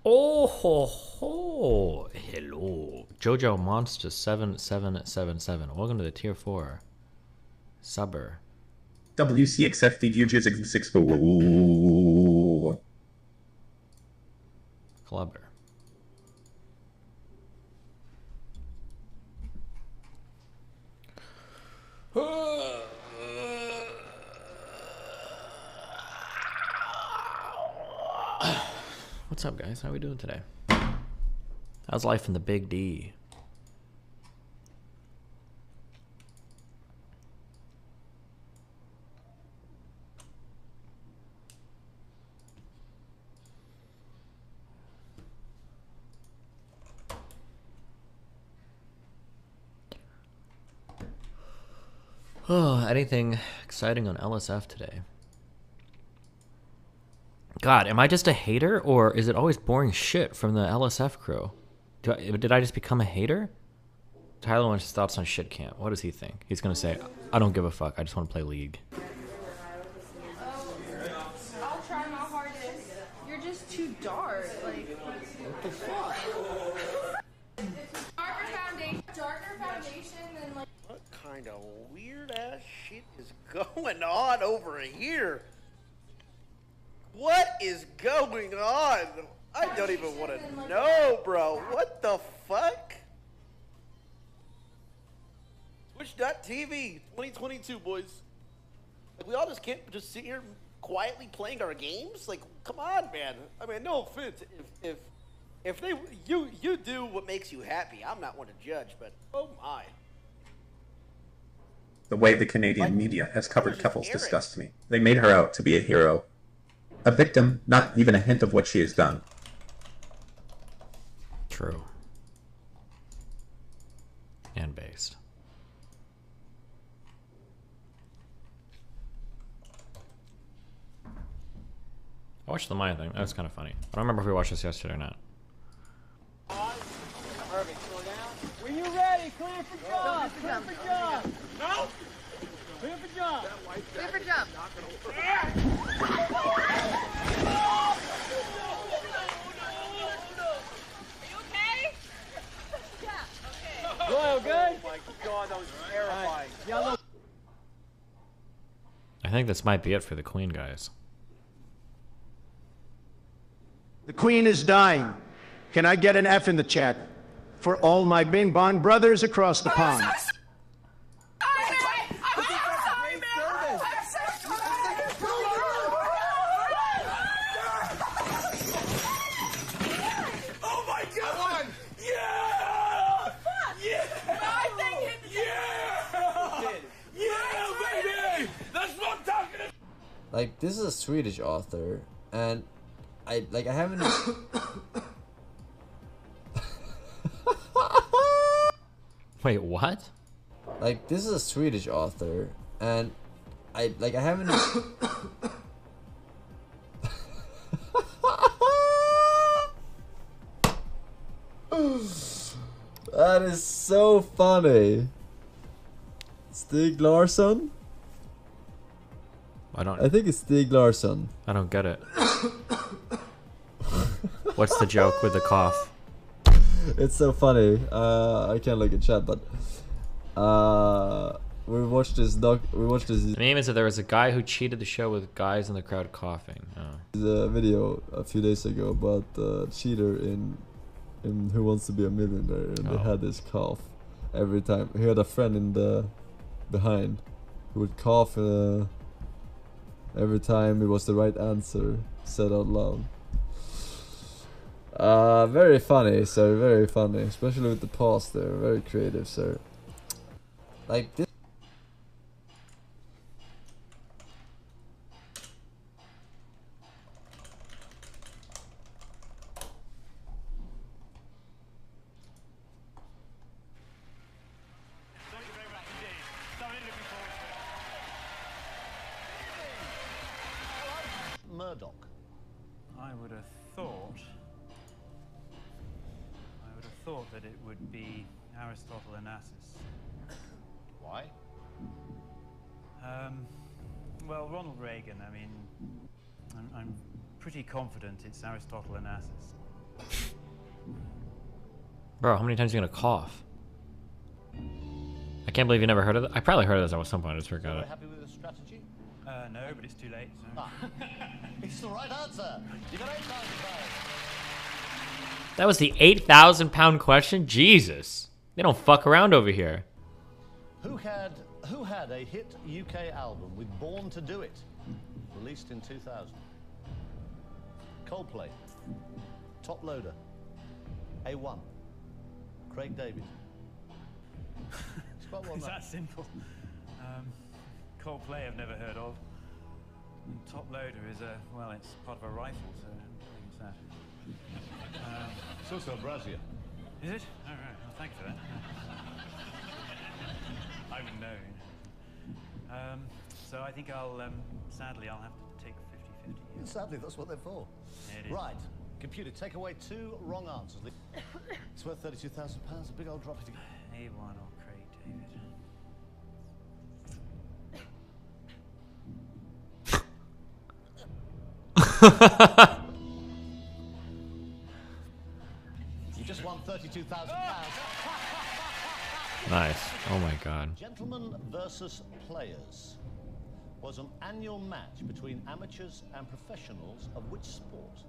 Oh ho ho! Hello, Jojo Monster 7777. Welcome to the tier 4 subber WCXFDGX64 clubber. What's up, guys? How we doing today? How's life in the Big D? Oh, anything exciting on LSF today? God, am I just a hater, or is it always boring shit from the LSF crew? Did I just become a hater? Tyler wants his thoughts on shit camp. What does he think? He's gonna say, I don't give a fuck. I just want to play League. I'll try my hardest. You're just too dark. Like, what the fuck? Darker foundation than like. What kind of weird ass shit is going on over here? What is going on? I don't even want to know, bro. What the fuck? Twitch.tv 2022, boys. Like, we all just can't just sit here quietly playing our games? Like, come on, man. I mean, no offense. If you do what makes you happy, I'm not one to judge, but oh my. The way the Canadian media has covered Keffals disgusts me. They made her out to be a hero. A victim, not even a hint of what she has done. True. And based. I watched the Maya thing. That was kind of funny. I don't remember if we watched this yesterday or not. Perfect. Slow down. When you're ready, clear for jump. Clear for jump. No. Clear for jump. Clear for jump. Royal, good? Oh my god, that was terrifying. Yellow. I think this might be it for the Queen, guys. The Queen is dying. Can I get an F in the chat? For all my Bing Bong brothers across the pond. Oh my god! Yeah! Yeah! Yeah, baby! That's what I'm talking about! Like, this is a Swedish author, and I haven't. Wait, what? Like, this is a Swedish author, and I haven't. That is so funny. Stig Larsson? I think it's Stig Larsson. I don't get it. What's the joke with the cough? It's so funny. I can't look at chat, but we watched this The meme is that there was a guy who cheated the show with guys in the crowd coughing. Oh. the video a few days ago about the cheater in Who Wants to Be a Millionaire, and they had this cough every time. He had a friend in the behind who would cough every time it was the right answer said out loud. Very funny, sir. Very funny, especially with the pause there. Very creative, sir. Like this. Murdoch. I would have thought that it would be Aristotle Onassis. Why? Well, Ronald Reagan. I mean, I'm pretty confident it's Aristotle Onassis. Bro, how many times are you gonna cough? I can't believe you never heard of it. I probably heard of this at some point. I just forgot it. Happy with the strategy? No, but it's too late. So. It's the right answer. You got 8,000 pounds. That was the 8,000-pound question? Jesus. They don't fuck around over here. Who had a hit UK album with Born to Do It, released in 2000? Coldplay, Top Loader, A1, Craig David. It's quite well It's known. that simple. Coldplay I've never heard of. And Top Loader is well, it's part of a rifle, so I don't think it's that. It's also a brazier. Is it? All right. Well, thanks for that. I would know. So I think sadly, I'll have to take 50-50. Sadly, that's what they're for. It is. Right. Computer, take away 2 wrong answers. It's worth £32,000. A big old drop it again. A1 or Craig David. You just won £32,000. Nice. Oh my god. Gentlemen versus Players was an annual match between amateurs and professionals of which sport?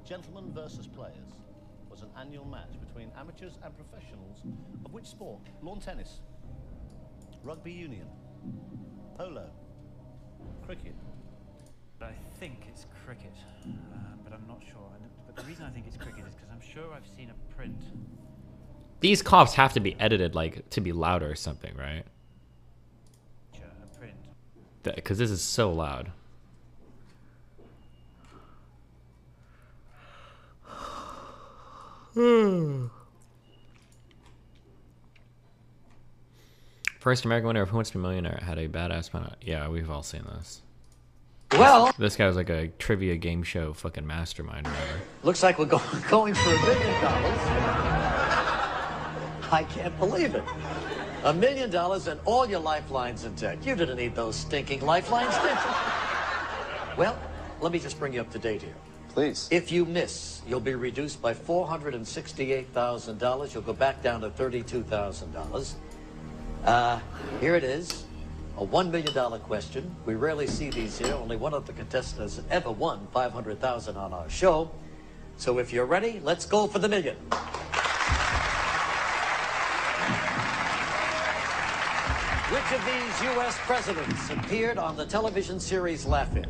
Gentlemen versus Players was an annual match between amateurs and professionals of which sport? Lawn tennis, rugby union, polo, cricket. I think it's cricket, but I'm not sure. But the reason I think it's cricket is because I'm sure I've seen a print. These coughs have to be edited, like, to be louder or something, right? A print. Because this is so loud. First American winner of Who Wants to Be a Millionaire had a badass man. Yeah, we've all seen this. Well, This guy was like a trivia game show fucking mastermind or whatever. looks like we're going for $1 million. I can't believe it. $1 million and all your lifelines intact. You didn't need those stinking lifelines, did you? Well, let me just bring you up to date here. Please. If you miss, you'll be reduced by $468,000. You'll go back down to $32,000. Here it is. A $1 million question. We rarely see these here. Only one of the contestants has ever won $500,000 on our show. So if you're ready, let's go for the million. Which of these U.S. presidents appeared on the television series Laugh-In?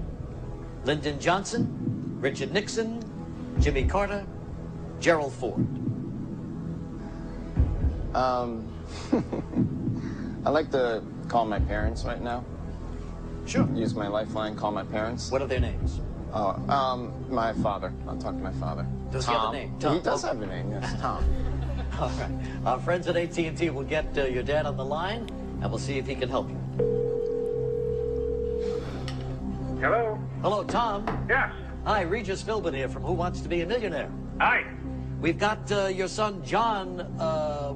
Lyndon Johnson, Richard Nixon, Jimmy Carter, Gerald Ford. I'd like to call my parents right now. Sure. Use my lifeline, call my parents. What are their names? Oh, my father. I'll talk to my father. Does he have a name? Tom. He does have a name, yes. Tom. All right. Our friends at AT&T will get your dad on the line, and we'll see if he can help you. Hello? Hello, Tom. Yes. Hi, Regis Philbin here from Who Wants to Be a Millionaire. Hi. We've got your son John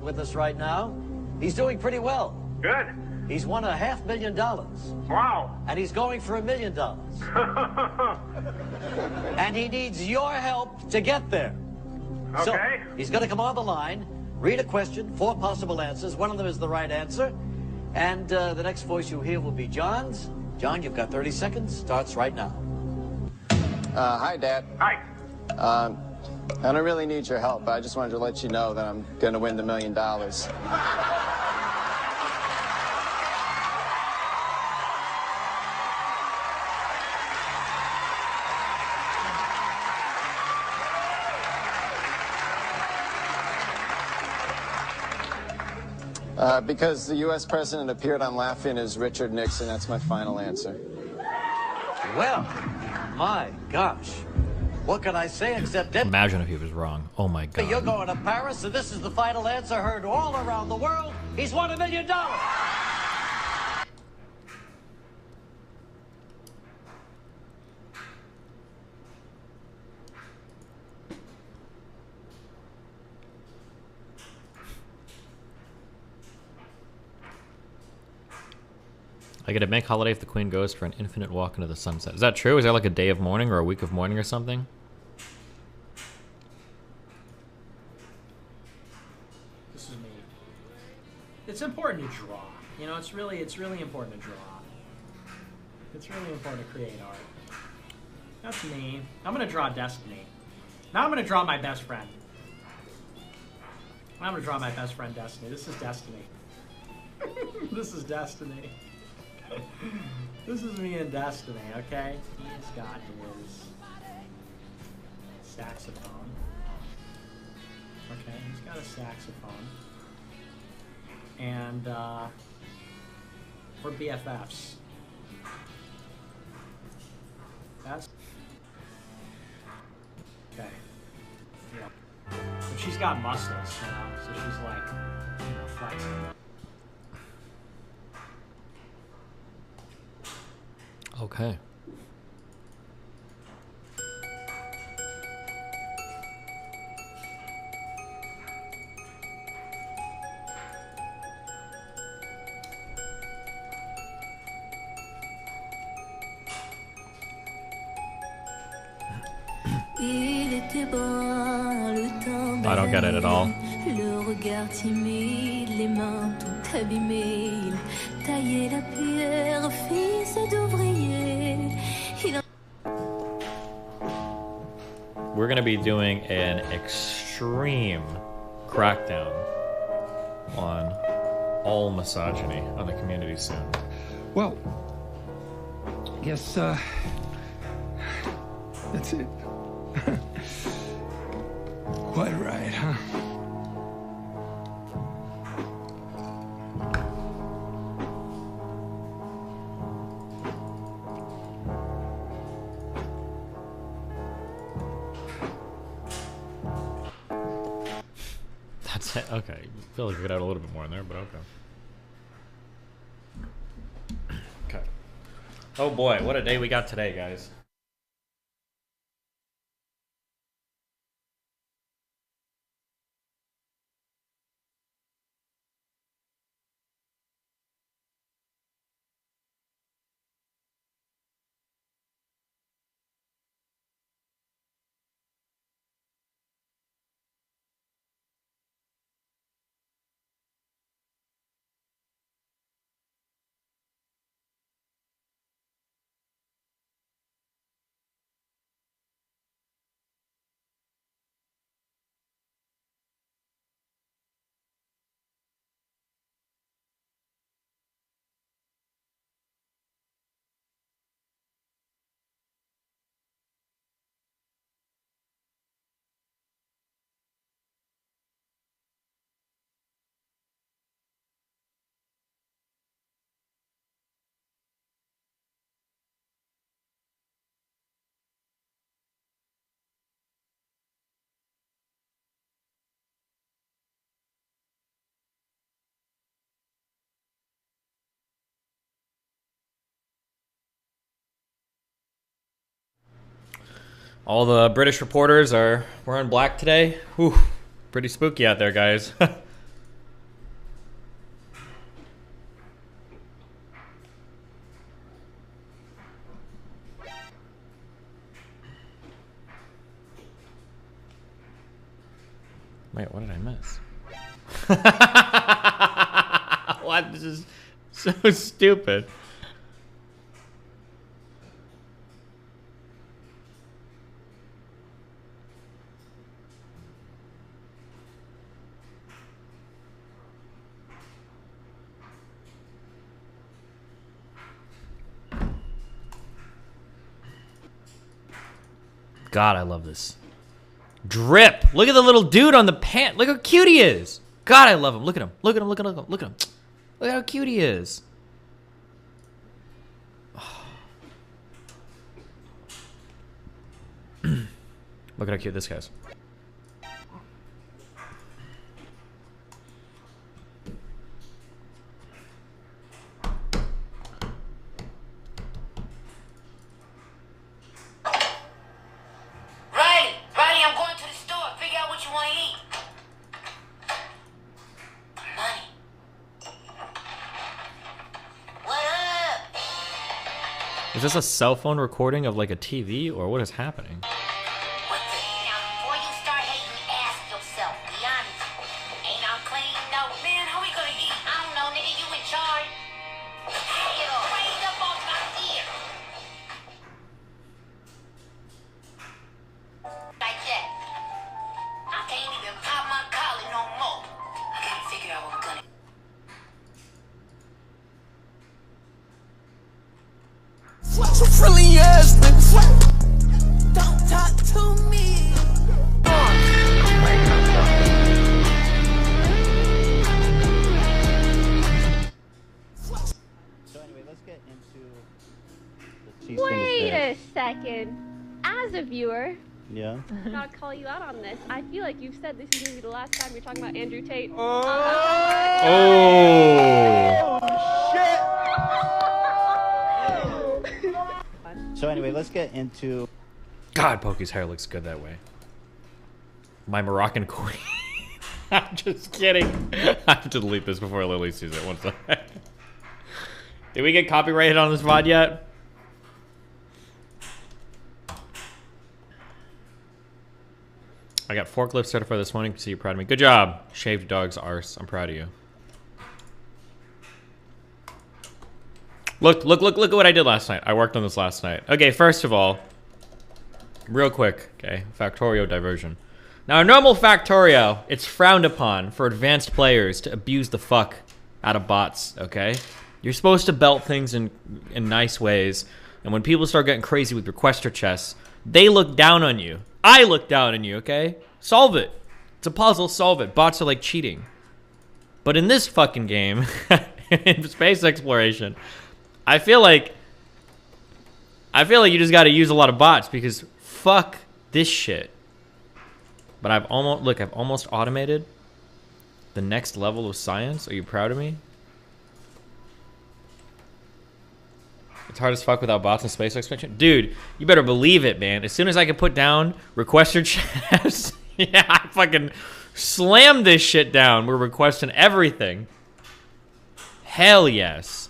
with us right now. He's doing pretty well. Good. He's won $500,000. Wow. And he's going for $1 million. And he needs your help to get there. Okay. So he's going to come on the line, read a question, 4 possible answers. One of them is the right answer. And the next voice you hear will be John's. John, you've got 30 seconds. Starts right now. Hi, Dad. Hi. I don't really need your help. I just wanted to let you know that I'm going to win the $1 million. Because the U.S. president appeared on Laugh-In as Richard Nixon. That's my final answer. Well, my gosh. What can I say except that Imagine if he was wrong. Oh my god. you're going to Paris, and this is the final answer heard all around the world. He's won $1 million. I get a bank holiday if the queen goes for an infinite walk into the sunset. Is that true? Is that like a day of mourning or a week of mourning or something? it's important to draw. You know, it's really important to draw. It's really important to create art. That's me. I'm gonna draw Destiny. Now I'm gonna draw my best friend. I'm gonna draw my best friend Destiny. This is Destiny. This is Destiny. This is me and Destiny, okay? He's got his saxophone. Okay, he's got a saxophone. And, we're BFFs. That's... Okay. Yeah. But she's got muscles, you know, so she's like, you know, flexing. Okay. I don't get it at all. Le regard timide, les mains tout abîmées, il taillait la pierre, fils d'ouvrier. We're gonna be doing an extreme crackdown on all misogyny on the community soon. Well, yes, that's it. Quite right, huh? That's it. Okay. I feel like we could add a little bit more in there, but okay. Okay. Oh boy, what a day we got today, guys. All the British reporters are wearing black today. Whew, pretty spooky out there, guys. Wait, what did I miss? What? This is so stupid. God, I love this. Drip! Look at the little dude on the pant. Look how cute he is. God, I love him. Look at him. Look at him. Look at him. Look at him. Look at how cute he is. Look at how cute this guy is. Is this a cell phone recording of like a TV or what is happening? Before you start hating, ask yourself, be honest. Ain't all clean, no. Man, how we gonna eat? I don't Don't talk to me. So anyway, let's get into the cheese Wait fingers a second. As a viewer, Yeah. I'm not call you out on this. I feel like you've said this is gonna be the last time you're talking about Andrew Tate. So anyway, let's get into. God, Pokey's hair looks good that way. My Moroccan queen. I'm just kidding. I have to delete this before Lily sees it. One second. Did we get copyrighted on this VOD yet? I got forklift certified this morning. See, you're proud of me. Good job. Shaved dog's arse. I'm proud of you. Look at what I did last night. I worked on this last night. Okay, first of all, real quick, okay, Factorio diversion. Now, a normal Factorio, it's frowned upon for advanced players to abuse the fuck out of bots, okay? You're supposed to belt things in nice ways, and when people start getting crazy with requester chests, they look down on you. I look down on you, okay? Solve it. It's a puzzle, solve it. Bots are like cheating. But in this fucking game, in space exploration, I feel like you just gotta use a lot of bots because fuck this shit. But I've almost automated the next level of science. Are you proud of me? It's hard as fuck without bots and space exploration. Dude, you better believe it, man. As soon as I can put down requester chests, yeah, I fucking slammed this shit down. We're requesting everything. Hell yes.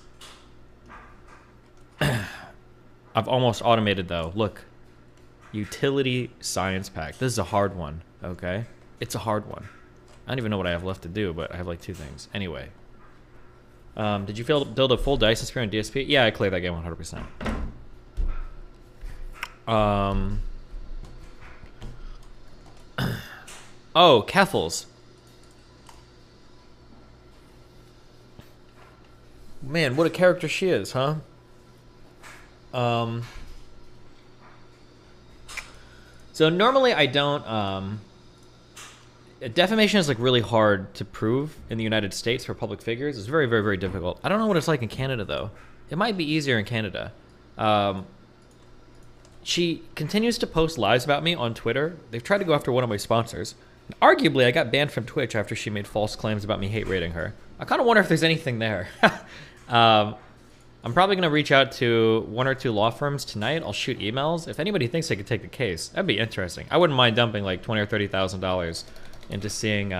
I've almost automated though. Look. Utility science pack. This is a hard one, okay? It's a hard one. I don't even know what I have left to do, but I have like 2 things. Anyway. Did you build a full Dyson sphere on DSP? Yeah, I cleared that game 100%. Oh, Keffals. Man, what a character she is, huh? So normally I don't, defamation is like really hard to prove in the United States for public figures. It's very, very, very difficult. I don't know what it's like in Canada though. It might be easier in Canada. She continues to post lies about me on Twitter. They've tried to go after one of my sponsors. And arguably, I got banned from Twitch after she made false claims about me hate rating her. I kind of wonder if there's anything there. I'm probably going to reach out to 1 or 2 law firms tonight. I'll shoot emails. If anybody thinks they could take the case, that'd be interesting. I wouldn't mind dumping like $20,000 or $30,000 into seeing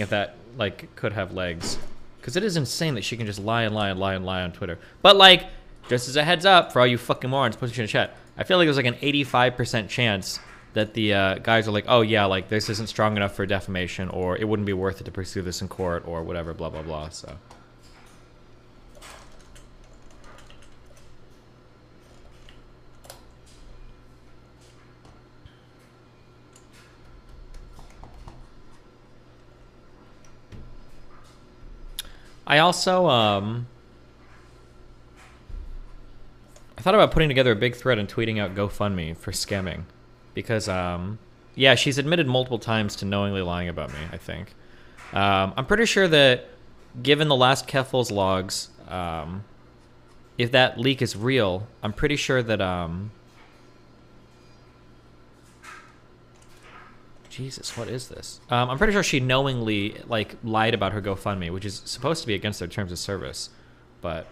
if that like could have legs. Because it is insane that she can just lie and lie and lie and lie on Twitter. But like, just as a heads up for all you fucking morons pushing in the chat, I feel like there's like an 85% chance that the guys are like, oh yeah, like this isn't strong enough for defamation, or it wouldn't be worth it to pursue this in court, or whatever, blah blah blah. So I also I thought about putting together a big thread and tweeting out GoFundMe for scamming. Because, yeah, she's admitted multiple times to knowingly lying about me, I think. I'm pretty sure that, given the last Keffals logs, if that leak is real, I'm pretty sure that, Jesus, what is this? I'm pretty sure she knowingly, like, lied about her GoFundMe, which is supposed to be against their terms of service. But,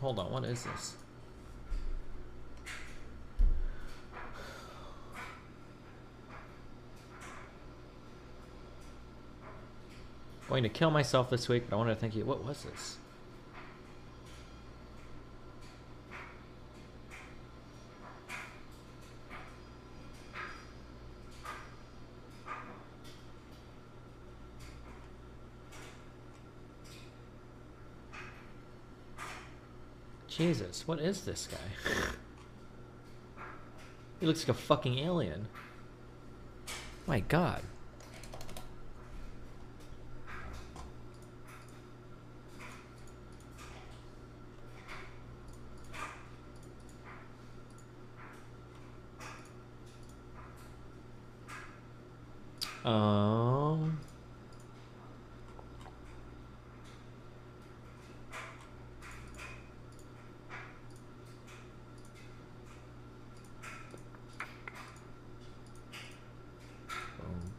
hold on, what is this? Going to kill myself this week, but I wanted to thank you. What was this? Jesus, what is this guy? He looks like a fucking alien. My God. Um.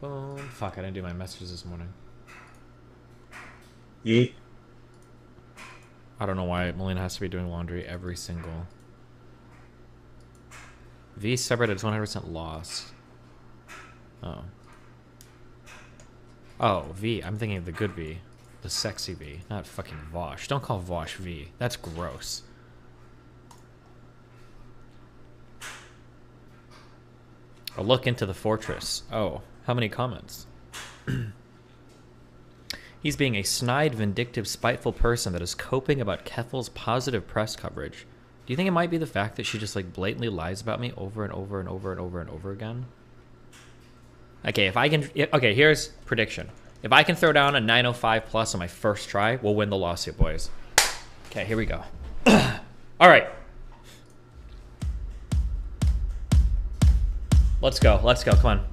Boom, boom. Fuck, I didn't do my messages this morning. Yeet. I don't know why Melina has to be doing laundry every single. V separate, it's 100% lost. Oh. Oh, V. I'm thinking of the good V. The sexy V. Not fucking Vosh. Don't call Vosh V. That's gross. A look into the fortress. Oh, how many comments? He's being a snide, vindictive, spiteful person that is coping about Keffals' positive press coverage. Do you think it might be the fact that she just like blatantly lies about me over and over and over and over and over again? Okay, if I can... Okay, here's prediction. If I can throw down a 905 plus on my first try, we'll win the lawsuit, boys. Okay, here we go. All right. Let's go. Let's go. Come on.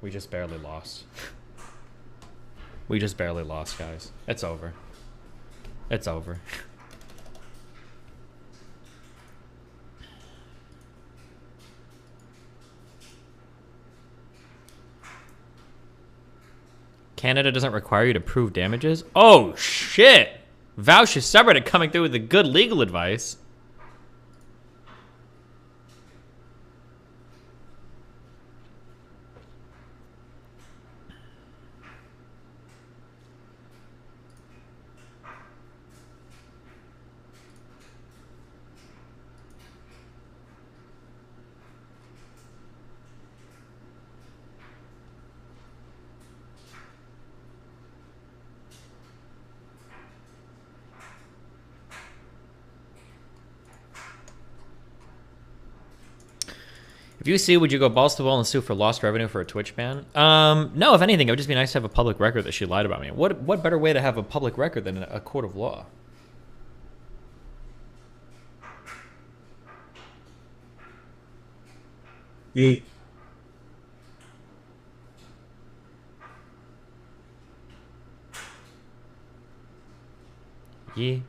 We just barely lost. We just barely lost, guys. It's over. It's over. Canada doesn't require you to prove damages? Oh, shit! Vouch is separate coming through with the good legal advice. If you sue, would you go balls to the wall and sue for lost revenue for a Twitch ban? No, if anything, it would just be nice to have a public record that she lied about me. What better way to have a public record than a court of law? Yeet. Yee.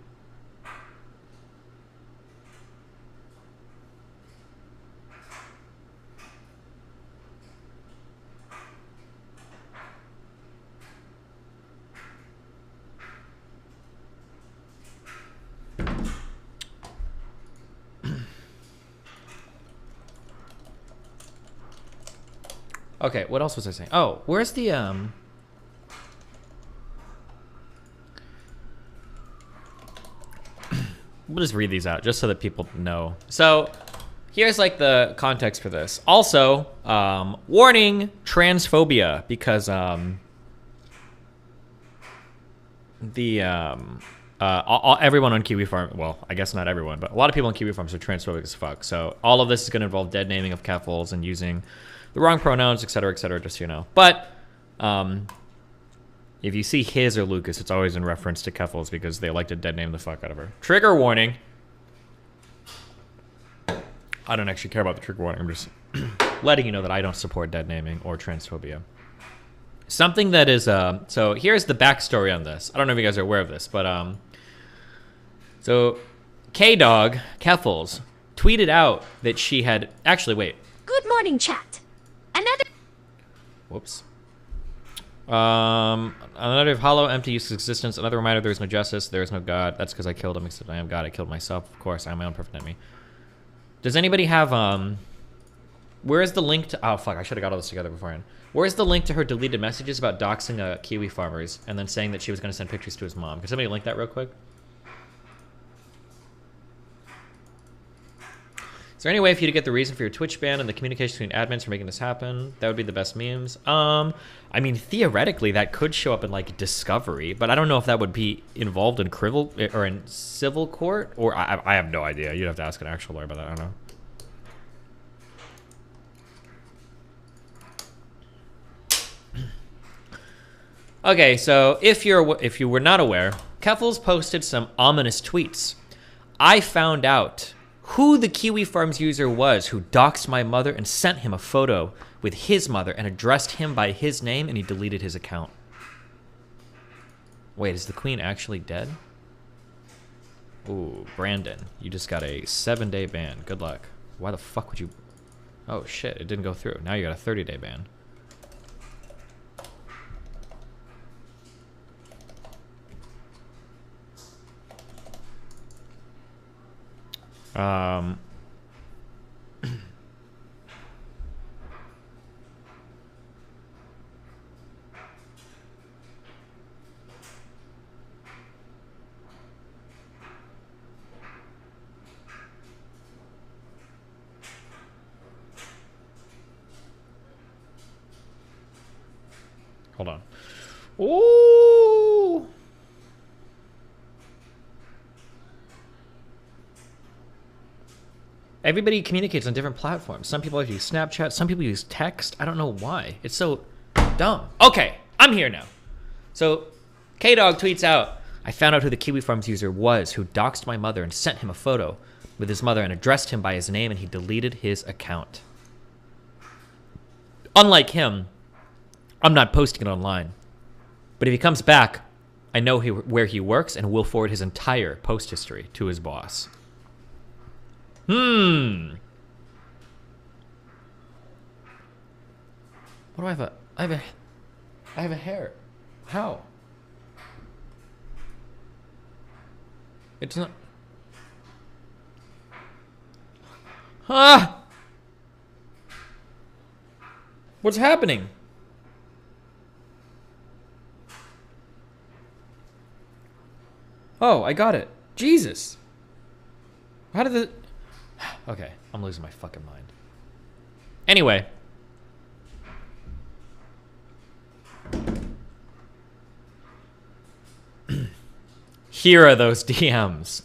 Okay, what else was I saying? Oh, where's the we'll just read these out just so that people know. So here's like the context for this. Also, warning, transphobia, because everyone on Kiwi Farm, well, I guess not everyone, but a lot of people on Kiwi Farms are transphobic as fuck. So all of this is going to involve dead naming of Keffals and using the wrong pronouns, etc., just so you know. But if you see his or Lucas, it's always in reference to Keffals because they like to dead name the fuck out of her. Trigger warning. I don't actually care about the trigger warning. I'm just letting you know that I don't support dead naming or transphobia. Something that is so here's the backstory on this. I don't know if you guys are aware of this, but so K-Dog Keffals tweeted out that she had actually Good morning, chat. Another. Whoops. Another of hollow, empty, useless existence. Another reminder there is no justice, there is no God. That's because I killed him, except I am God. I killed myself. Of course, I am my own perfect enemy. Does anybody have, where is the link to, oh fuck, I should have got all this together beforehand. Where's the link to her deleted messages about doxing Kiwi farmers and then saying that she was going to send pictures to his mom? Can somebody link that real quick? Is there any way for you to get the reason for your Twitch ban and the communication between admins for making this happen? That would be the best memes. I mean, theoretically, that could show up in like Discovery, but I don't know if that would be involved in in civil court, or I have no idea. You'd have to ask an actual lawyer about that. I don't know. Okay, so if you were not aware, Keffals posted some ominous tweets. I found out who the Kiwi Farms user was who doxed my mother and sent him a photo with his mother and addressed him by his name, and he deleted his account. Wait, is the queen actually dead? Ooh, Brandon, you just got a 7-day ban. Good luck. Why the fuck would you... Oh shit, it didn't go through. Now you got a 30-day ban. Hold on. Ooh. Everybody communicates on different platforms. Some people use Snapchat. Some people use text. I don't know why. It's so dumb. Okay, I'm here now. So, K-Dog tweets out, I found out who the Kiwi Farms user was who doxed my mother and sent him a photo with his mother and addressed him by his name, and he deleted his account. Unlike him, I'm not posting it online. But if he comes back, I know where he works and will forward his entire post history to his boss. What do I have I have a hair. How? It's not... Ah! What's happening? Oh, I got it. Jesus. How did the... Okay, I'm losing my fucking mind. Anyway. Here are those DMs.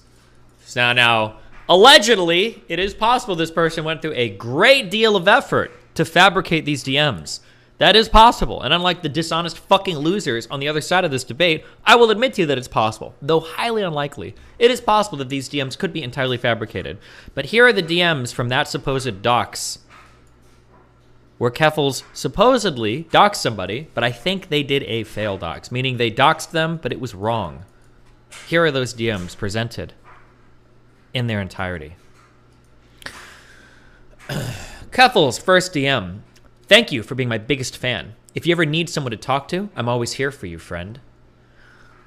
So now, allegedly, it is possible this person went through a great deal of effort to fabricate these DMs. That is possible, and unlike the dishonest fucking losers on the other side of this debate, I will admit to you that it's possible, though highly unlikely. It is possible that these DMs could be entirely fabricated. But here are the DMs from that supposed dox, where Keffals supposedly doxed somebody, but I think they did a fail dox, meaning they doxed them, but it was wrong. Here are those DMs presented in their entirety. Keffals' first DM. Thank you for being my biggest fan. If you ever need someone to talk to, I'm always here for you, friend.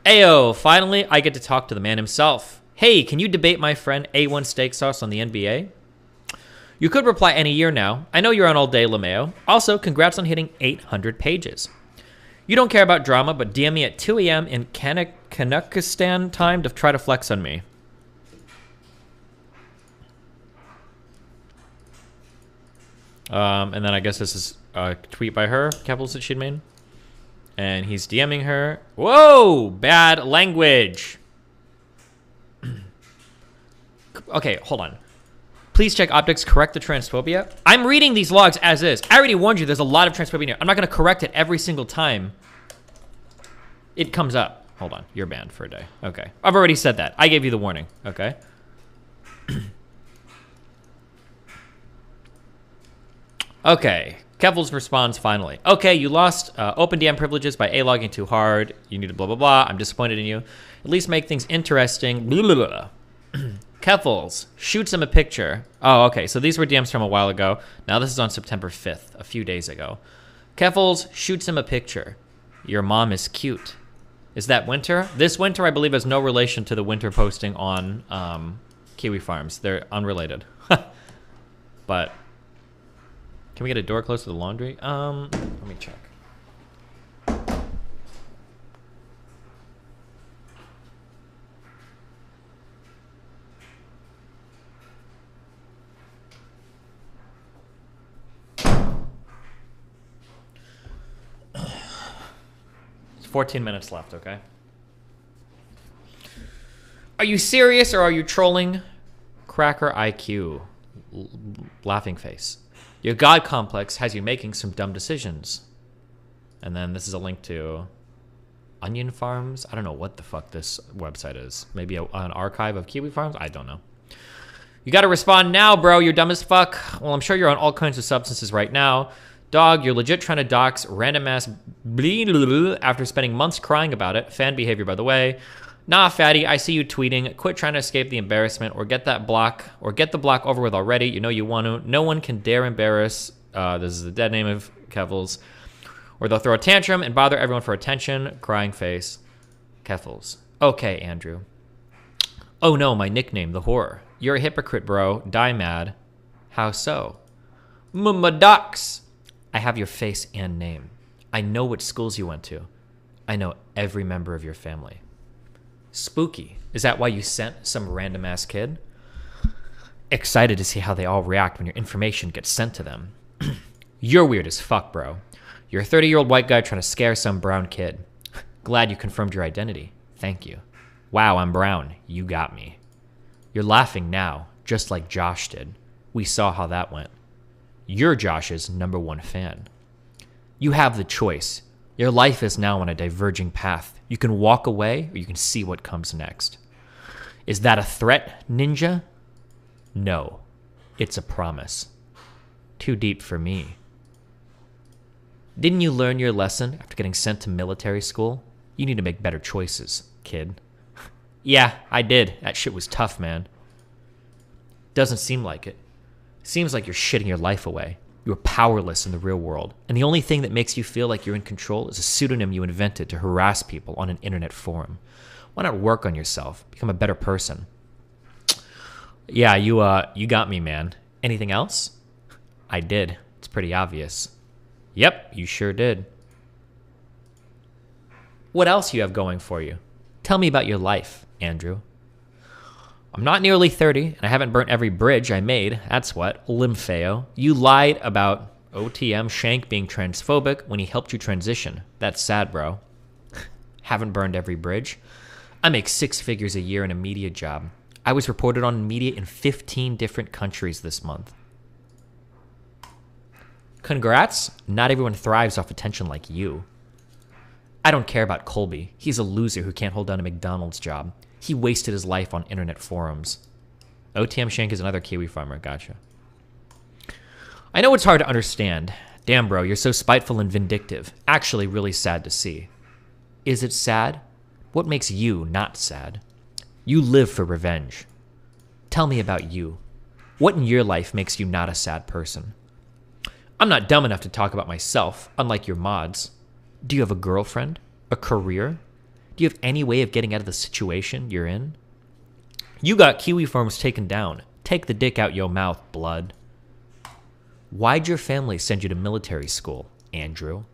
Ayo, finally, I get to talk to the man himself. Hey, can you debate my friend A1 Steak Sauce on the NBA? You could reply any year now. I know you're on all day, LeMayo. Also, congrats on hitting 800 pages. You don't care about drama, but DM me at 2 a.m. in Kazakhstan time to try to flex on me. And then I guess this is a tweet by her, Keffals, that she'd made. And he's DMing her. Whoa! Bad language. Okay, hold on. Please check optics, correct the transphobia. I'm reading these logs as is. I already warned you there's a lot of transphobia in here. I'm not going to correct it every single time it comes up. Hold on. You're banned for a day. Okay. I've already said that. I gave you the warning. Okay. Okay. Keffals responds finally. Okay, you lost open DM privileges by A-logging too hard. You need to blah, blah, blah. I'm disappointed in you. At least make things interesting. Blah, blah, blah. Keffals shoots him a picture. Oh, okay. So these were DMs from a while ago. Now this is on September 5th, a few days ago. Keffals shoots him a picture. Your mom is cute. Is that Winter? This Winter, I believe, has no relation to the Winter posting on Kiwi Farms. They're unrelated. But can we get a door close to the laundry? Let me check. 14 minutes left, okay? Are you serious or are you trolling? Cracker IQ. Laughing face. Your God complex has you making some dumb decisions. And then this is a link to onion farms. I don't know what the fuck this website is. Maybe an archive of kiwi farms? I don't know. You gotta respond now, bro. You're dumb as fuck. Well, I'm sure you're on all kinds of substances right now. Dog, you're legit trying to dox random ass after spending months crying about it. Fan behavior, by the way. Nah, fatty, I see you tweeting. Quit trying to escape the embarrassment or get the block over with already. You know you want to. No one can dare embarrass. This is the dead name of Keffals. Or they'll throw a tantrum and bother everyone for attention. Crying face. Keffals. Okay, Andrew. Oh no, my nickname, the horror. You're a hypocrite, bro. Die mad. How so? Docs. I have your face and name. I know what schools you went to. I know every member of your family. Spooky. Is that why you sent some random ass kid? Excited to see how they all react when your information gets sent to them. You're weird as fuck, bro. You're a 30-year-old white guy trying to scare some brown kid. Glad you confirmed your identity. Thank you. Wow, I'm brown. You got me. You're laughing now, just like Josh did. We saw how that went. You're Josh's #1 fan. You have the choice. Your life is now on a diverging path. You can walk away, or you can see what comes next. Is that a threat, ninja? No. It's a promise. Too deep for me. Didn't you learn your lesson after getting sent to military school? You need to make better choices, kid. Yeah, I did. That shit was tough, man. Doesn't seem like it. Seems like you're shitting your life away. You're powerless in the real world, and the only thing that makes you feel like you're in control is a pseudonym you invented to harass people on an internet forum. Why not work on yourself? Become a better person. Yeah, you got me, man. Anything else? I did. It's pretty obvious. Yep, you sure did. What else you have going for you? Tell me about your life, Andrew. I'm not nearly 30, and I haven't burnt every bridge I made. That's what. Limfeo. You lied about OTM Shank being transphobic when he helped you transition. That's sad, bro. Haven't burned every bridge. I make 6 figures a year in a media job. I was reported on media in 15 different countries this month. Congrats. Not everyone thrives off attention like you. I don't care about Colby. He's a loser who can't hold down a McDonald's job. He wasted his life on internet forums. OTM Shank is another Kiwi farmer. Gotcha. I know it's hard to understand. Damn, bro, you're so spiteful and vindictive. Actually, really sad to see. Is it sad? What makes you not sad? You live for revenge. Tell me about you. What in your life makes you not a sad person? I'm not dumb enough to talk about myself, unlike your mods. Do you have a girlfriend? A career? Do you have any way of getting out of the situation you're in? You got Kiwi farms taken down. Take the dick out your mouth, blood. Why'd your family send you to military school, Andrew?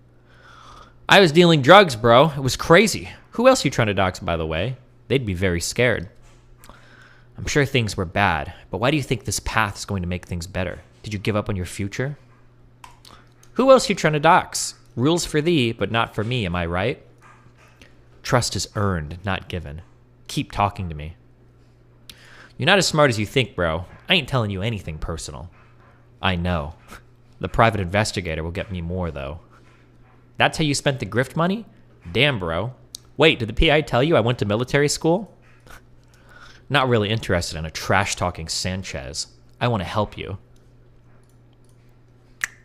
I was dealing drugs, bro. It was crazy. Who else you trying to dox, by the way? They'd be very scared. I'm sure things were bad, but why do you think this path is going to make things better? Did you give up on your future? Who else you trying to dox? Rules for thee, but not for me, am I right? Trust is earned, not given. Keep talking to me. You're not as smart as you think, bro. I ain't telling you anything personal. I know. The private investigator will get me more, though. That's how you spent the grift money? Damn, bro. Wait, did the PI tell you I went to military school? Not really interested in a trash-talking Sanchez. I want to help you.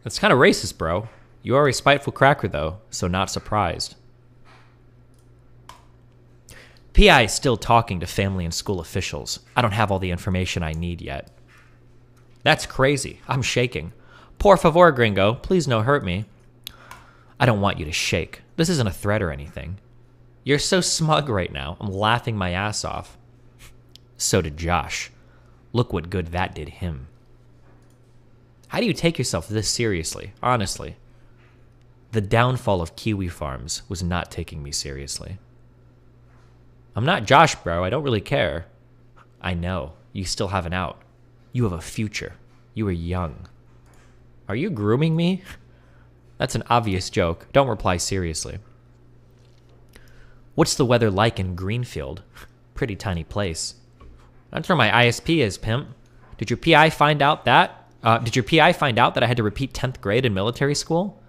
That's kind of racist, bro. You are a spiteful cracker, though, so not surprised. PI is still talking to family and school officials. I don't have all the information I need yet. That's crazy. I'm shaking. Por favor, gringo. Please no hurt me. I don't want you to shake. This isn't a threat or anything. You're so smug right now. I'm laughing my ass off. So did Josh. Look what good that did him. How do you take yourself this seriously? Honestly. The downfall of Kiwi farms was not taking me seriously. I'm not Josh, bro. I don't really care. I know. You still have an out. You have a future. You are young. Are you grooming me? That's an obvious joke. Don't reply seriously. What's the weather like in Greenfield? Pretty tiny place. That's where my ISP is, pimp. Did your PI find out that I had to repeat 10th grade in military school?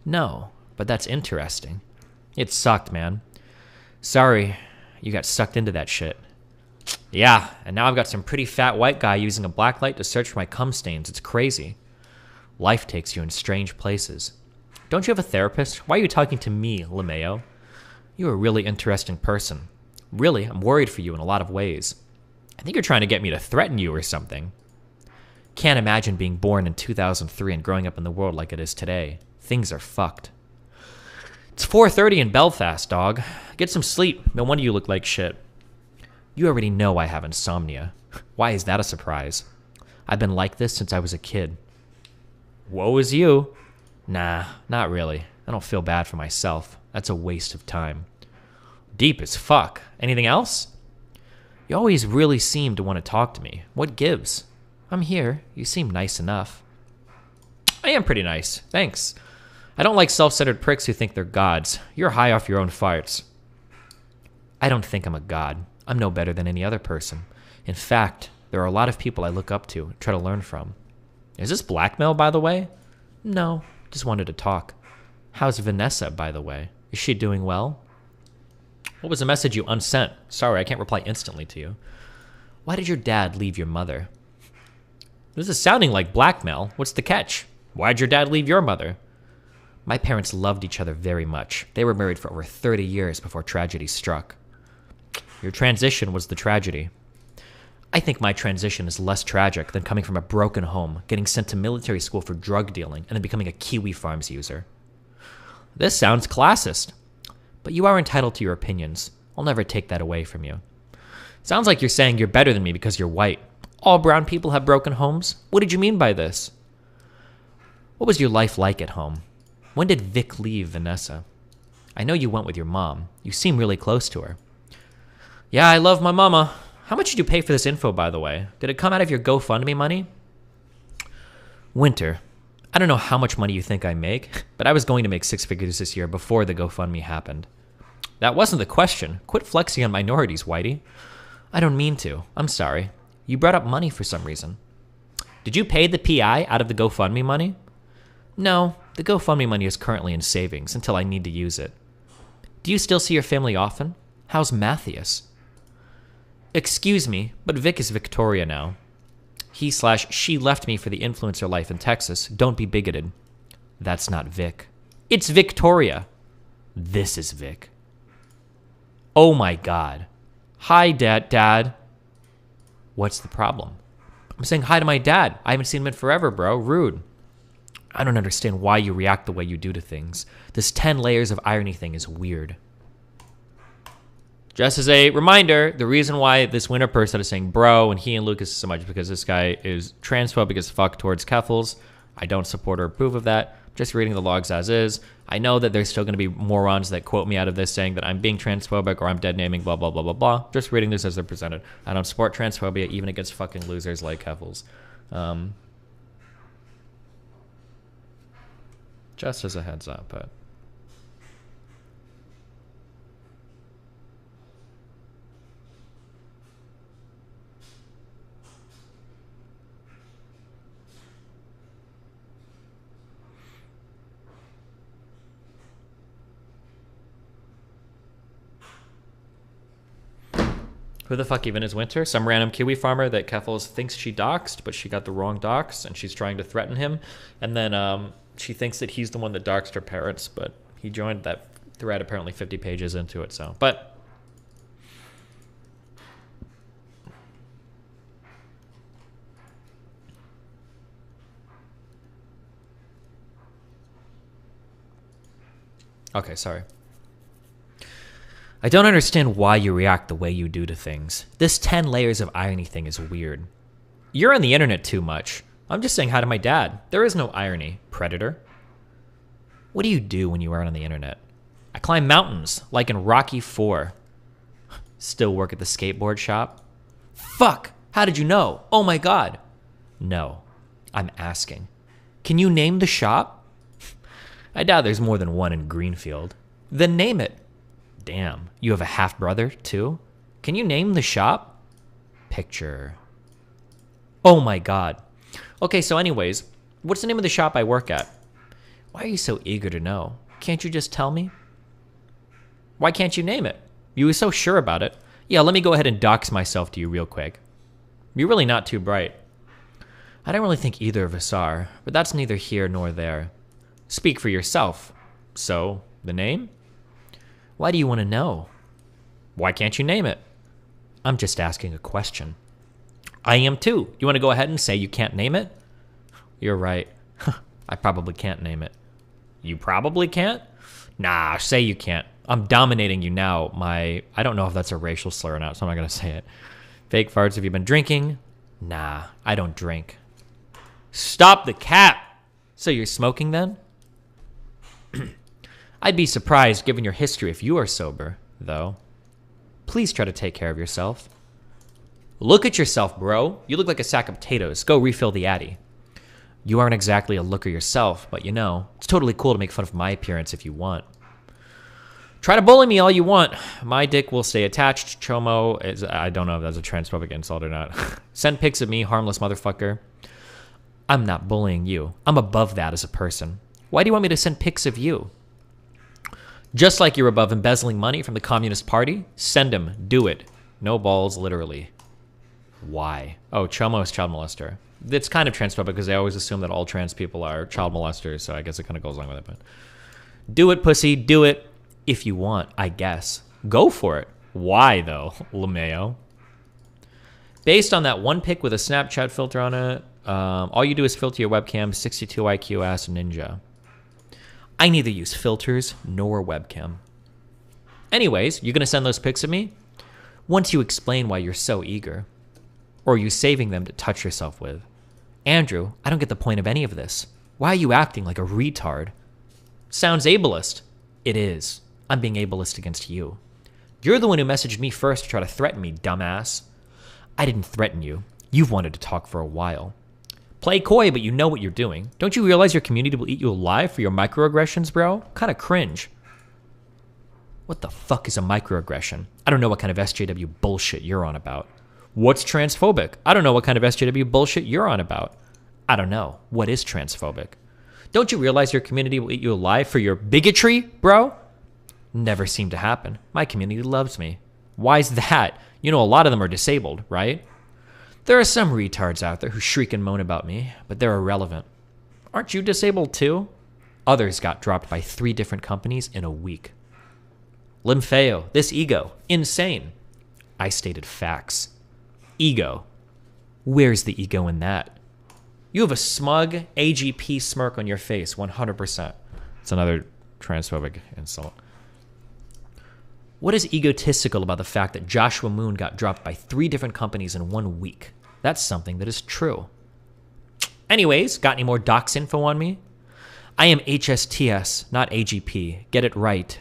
No, but that's interesting. It sucked, man. Sorry, you got sucked into that shit. Yeah, and now I've got some pretty fat white guy using a black light to search for my cum stains. It's crazy. Life takes you in strange places. Don't you have a therapist? Why are you talking to me, LeMayo? You're a really interesting person. Really, I'm worried for you in a lot of ways. I think you're trying to get me to threaten you or something. Can't imagine being born in 2003 and growing up in the world like it is today. Things are fucked. It's 4:30 in Belfast, dog. Get some sleep. No wonder you look like shit. You already know I have insomnia. Why is that a surprise? I've been like this since I was a kid. Woe is you. Nah, not really. I don't feel bad for myself. That's a waste of time. Deep as fuck. Anything else? You always really seem to want to talk to me. What gives? I'm here. You seem nice enough. I am pretty nice. Thanks. I don't like self-centered pricks who think they're gods. You're high off your own farts. I don't think I'm a god. I'm no better than any other person. In fact, there are a lot of people I look up to and try to learn from. Is this blackmail, by the way? No, just wanted to talk. How's Vanessa, by the way? Is she doing well? What was the message you unsent? Sorry, I can't reply instantly to you. Why did your dad leave your mother? This is sounding like blackmail. What's the catch? Why'd your dad leave your mother? My parents loved each other very much. They were married for over 30 years before tragedy struck. Your transition was the tragedy. I think my transition is less tragic than coming from a broken home, getting sent to military school for drug dealing, and then becoming a Kiwi Farms user. This sounds classist, but you are entitled to your opinions. I'll never take that away from you. Sounds like you're saying you're better than me because you're white. All brown people have broken homes? What did you mean by this? What was your life like at home? When did Vic leave Vanessa? I know you went with your mom. You seem really close to her. Yeah, I love my mama. How much did you pay for this info, by the way? Did it come out of your GoFundMe money? Winter, I don't know how much money you think I make, but I was going to make 6 figures this year before the GoFundMe happened. That wasn't the question. Quit flexing on minorities, Whitey. I don't mean to. I'm sorry. You brought up money for some reason. Did you pay the PI out of the GoFundMe money? No, the GoFundMe money is currently in savings until I need to use it. Do you still see your family often? How's Matthias? Excuse me, but Vic is Victoria now. He/she left me for the influencer life in Texas. Don't be bigoted. That's not Vic. It's Victoria. This is Vic. Oh my God. Hi, Dad. What's the problem? I'm saying hi to my dad. I haven't seen him in forever, bro. Rude. I don't understand why you react the way you do to things. This 10 layers of irony thing is weird. Just as a reminder, the reason why this winter person is saying bro and he and Lucas so much is because this guy is transphobic as fuck towards Keffals. I don't support or approve of that. Just reading the logs as is. I know that there's still going to be morons that quote me out of this saying that I'm being transphobic or I'm dead naming blah, blah, blah, blah, blah. Just reading this as they're presented. I don't support transphobia even against fucking losers like Keffals. Just as a heads up, but... Who the fuck even is Winter? Some random Kiwi farmer that Keffals thinks she doxed, but she got the wrong dox, and she's trying to threaten him. And then she thinks that he's the one that doxed her parents, but he joined that thread apparently 50 pages into it, so. But... okay, sorry. I don't understand why you react the way you do to things. This 10 layers of irony thing is weird. You're on the internet too much. I'm just saying hi to my dad. There is no irony, predator. What do you do when you are on the internet? I climb mountains, like in Rocky 4. Still work at the skateboard shop? Fuck! How did you know? Oh my God! No, I'm asking. Can you name the shop? I doubt there's more than one in Greenfield. Then name it. Damn, you have a half-brother, too? Can you name the shop? Picture. Oh my god. Okay, so anyways, what's the name of the shop I work at? Why are you so eager to know? Can't you just tell me? Why can't you name it? You were so sure about it. Yeah, let me go ahead and dox myself to you real quick. You're really not too bright. I don't really think either of us are, but that's neither here nor there. Speak for yourself. So, the name? Why do you want to know? Why can't you name it? I'm just asking a question. I am too. You want to go ahead and say you can't name it? You're right. I probably can't name it. You probably can't? Nah, say you can't. I'm dominating you now. I don't know if that's a racial slur or not, so I'm not going to say it. Fake farts, have you been drinking? Nah, I don't drink. Stop the cap! So you're smoking then? I'd be surprised given your history if you are sober, though. Please try to take care of yourself. Look at yourself, bro. You look like a sack of potatoes. Go refill the Addy. You aren't exactly a looker yourself, but you know, it's totally cool to make fun of my appearance if you want. Try to bully me all you want. My dick will stay attached. Chomo is... I don't know if that's a transphobic insult or not. Send pics of me, harmless motherfucker. I'm not bullying you. I'm above that as a person. Why do you want me to send pics of you? Just like you're above embezzling money from the Communist Party, send him. Do it. No balls, literally. Why? Oh, Chomo is child molester. It's kind of transphobic because they always assume that all trans people are child molesters, so I guess it kind of goes along with it. But do it, pussy. Do it. If you want, I guess. Go for it. Why, though, LeMayo? Based on that one pic with a Snapchat filter on it, all you do is filter your webcam, 62 IQ ass ninja. I neither use filters nor webcam. Anyways, you gonna send those pics of me? Once you explain why you're so eager. Or are you saving them to touch yourself with? Andrew, I don't get the point of any of this. Why are you acting like a retard? Sounds ableist. It is. I'm being ableist against you. You're the one who messaged me first to try to threaten me, dumbass. I didn't threaten you. You've wanted to talk for a while. Play coy, but you know what you're doing. Don't you realize your community will eat you alive for your microaggressions, bro? Kinda cringe. What the fuck is a microaggression? I don't know what kind of SJW bullshit you're on about. What's transphobic? I don't know what kind of SJW bullshit you're on about. I don't know. What is transphobic? Don't you realize your community will eat you alive for your bigotry, bro? Never seemed to happen. My community loves me. Why's that? You know, a lot of them are disabled, right? There are some retards out there who shriek and moan about me, but they're irrelevant. Aren't you disabled too? Others got dropped by 3 different companies in a week. Limfeo, this ego, insane. I stated facts. Ego. Where's the ego in that? You have a smug AGP smirk on your face, 100%. It's another transphobic insult. What is egotistical about the fact that Joshua Moon got dropped by 3 different companies in 1 week? That's something that is true. Anyways, got any more docs info on me? I am HSTS, not AGP. Get it right.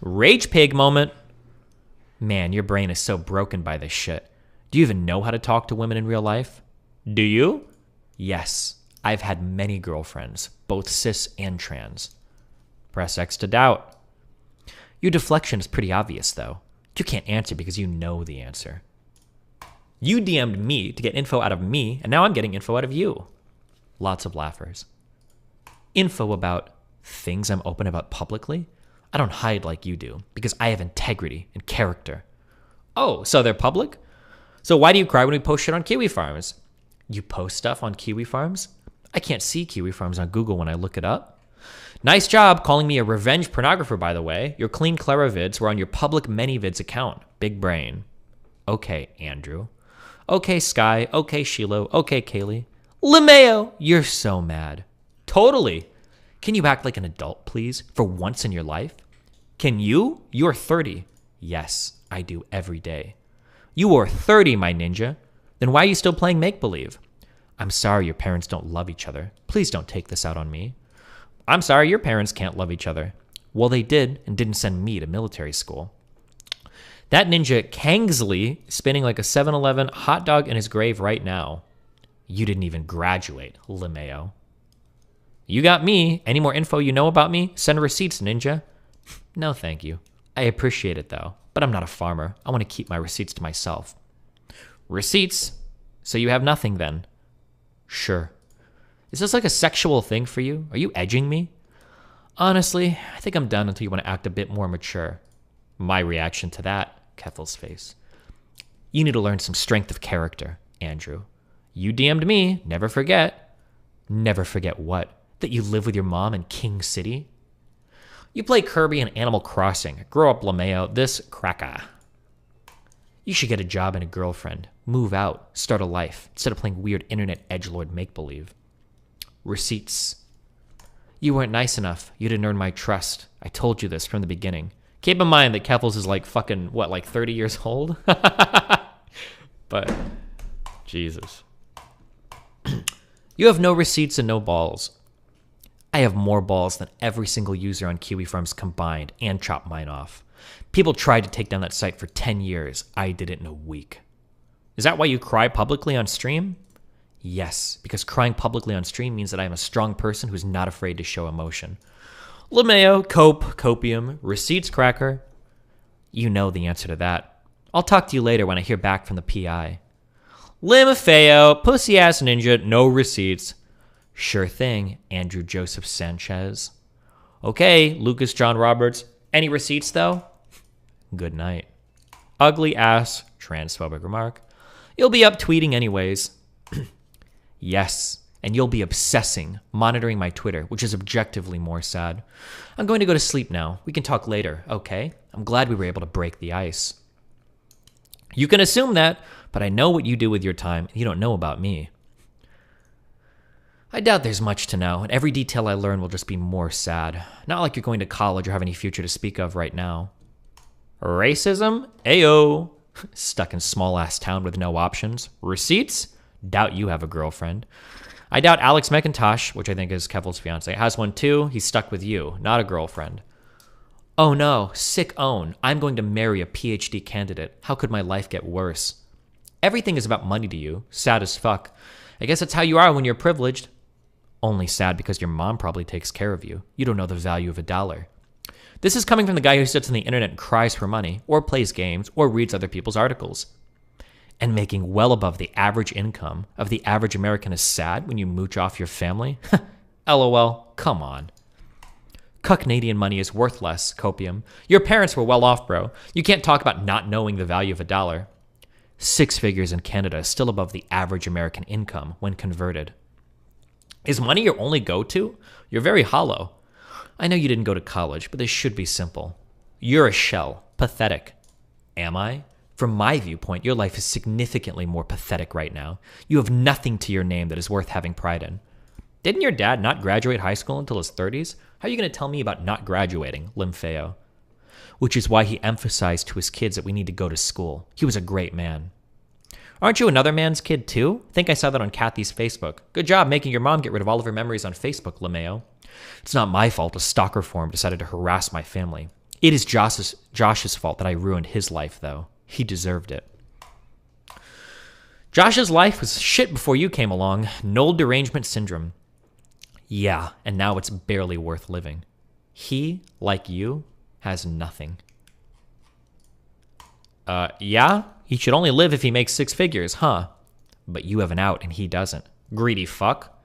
Rage pig moment. Man, your brain is so broken by this shit. Do you even know how to talk to women in real life? Do you? Yes. I've had many girlfriends, both cis and trans. Press X to doubt. Your deflection is pretty obvious, though. You can't answer because you know the answer. You DM'd me to get info out of me, and now I'm getting info out of you. Lots of laughers. Info about things I'm open about publicly? I don't hide like you do, because I have integrity and character. Oh, so they're public? So why do you cry when we post shit on Kiwi Farms? You post stuff on Kiwi Farms? I can't see Kiwi Farms on Google when I look it up. Nice job calling me a revenge pornographer, by the way. Your clean Clara vids were on your public ManyVids account. Big brain. Okay, Andrew. Okay, Sky. Okay, Shiloh. Okay, Kaylee. LeMayo, you're so mad. Totally. Can you act like an adult, please, for once in your life? Can you? You're 30. Yes, I do every day. You are 30, my ninja. Then why are you still playing make-believe? I'm sorry your parents don't love each other. Please don't take this out on me. I'm sorry your parents can't love each other. Well, they did and didn't send me to military school. That ninja Kangsley spinning like a 7-Eleven hot dog in his grave right now. You didn't even graduate, LeMayo. You got me. Any more info you know about me? Send receipts, ninja. No, thank you. I appreciate it, though. But I'm not a farmer. I want to keep my receipts to myself. Receipts? So you have nothing, then? Sure. Is this like a sexual thing for you? Are you edging me? Honestly, I think I'm done until you want to act a bit more mature. My reaction to that, Keffals' face. You need to learn some strength of character, Andrew. You DM'd me. Never forget. Never forget what? That you live with your mom in King City? You play Kirby and Animal Crossing. Grow up, LeMayo. This cracker. You should get a job and a girlfriend. Move out. Start a life. Instead of playing weird internet edgelord make-believe. Receipts. You weren't nice enough. You didn't earn my trust. I told you this from the beginning. Keep in mind that Keffals is like fucking, what, like 30 years old? But, Jesus. You have no receipts and no balls. I have more balls than every single user on Kiwi Farms combined and chopped mine off. People tried to take down that site for 10 years. I did it in a week. Is that why you cry publicly on stream? Yes, because crying publicly on stream means that I am a strong person who's not afraid to show emotion. LeMayo, copium, receipts, cracker. You know the answer to that. I'll talk to you later when I hear back from the PI. LeMayo, pussy-ass ninja, no receipts. Sure thing, Andrew Joseph Sanchez. Okay, Lucas John Roberts. Any receipts, though? Good night. Ugly ass, transphobic remark. You'll be up tweeting anyways. Yes, and you'll be obsessing, monitoring my Twitter, which is objectively more sad. I'm going to go to sleep now. We can talk later, okay? I'm glad we were able to break the ice. You can assume that, but I know what you do with your time, and you don't know about me. I doubt there's much to know, and every detail I learn will just be more sad. Not like you're going to college or have any future to speak of right now. Racism? Ayo. Stuck in small-ass town with no options. Receipts? Doubt you have a girlfriend. I doubt Alex McIntosh, which I think is Keffals' fiance, has one too. He's stuck with you, not a girlfriend. Oh no, sick own. I'm going to marry a PhD candidate. How could my life get worse? Everything is about money to you. Sad as fuck. I guess that's how you are when you're privileged. Only sad because your mom probably takes care of you. You don't know the value of $1. This is coming from the guy who sits on the internet and cries for money, or plays games, or reads other people's articles. And making well above the average income of the average American is sad when you mooch off your family? LOL, come on. Canadian money is worth less, copium. Your parents were well off, bro. You can't talk about not knowing the value of $1. 6 figures in Canada is still above the average American income when converted. Is money your only go-to? You're very hollow. I know you didn't go to college, but this should be simple. You're a shell. Pathetic. Am I? From my viewpoint, your life is significantly more pathetic right now. You have nothing to your name that is worth having pride in. Didn't your dad not graduate high school until his 30s? How are you going to tell me about not graduating, Limfeo? Which is why he emphasized to his kids that we need to go to school. He was a great man. Aren't you another man's kid too? I think I saw that on Kathy's Facebook. Good job making your mom get rid of all of her memories on Facebook, LeMayo. It's not my fault a stalker forum decided to harass my family. It is Josh's fault that I ruined his life, though. He deserved it. Josh's life was shit before you came along. Null derangement syndrome. Yeah, and now it's barely worth living. He, like you, has nothing. Yeah? He should only live if he makes 6 figures, huh? But you have an out and he doesn't. Greedy fuck.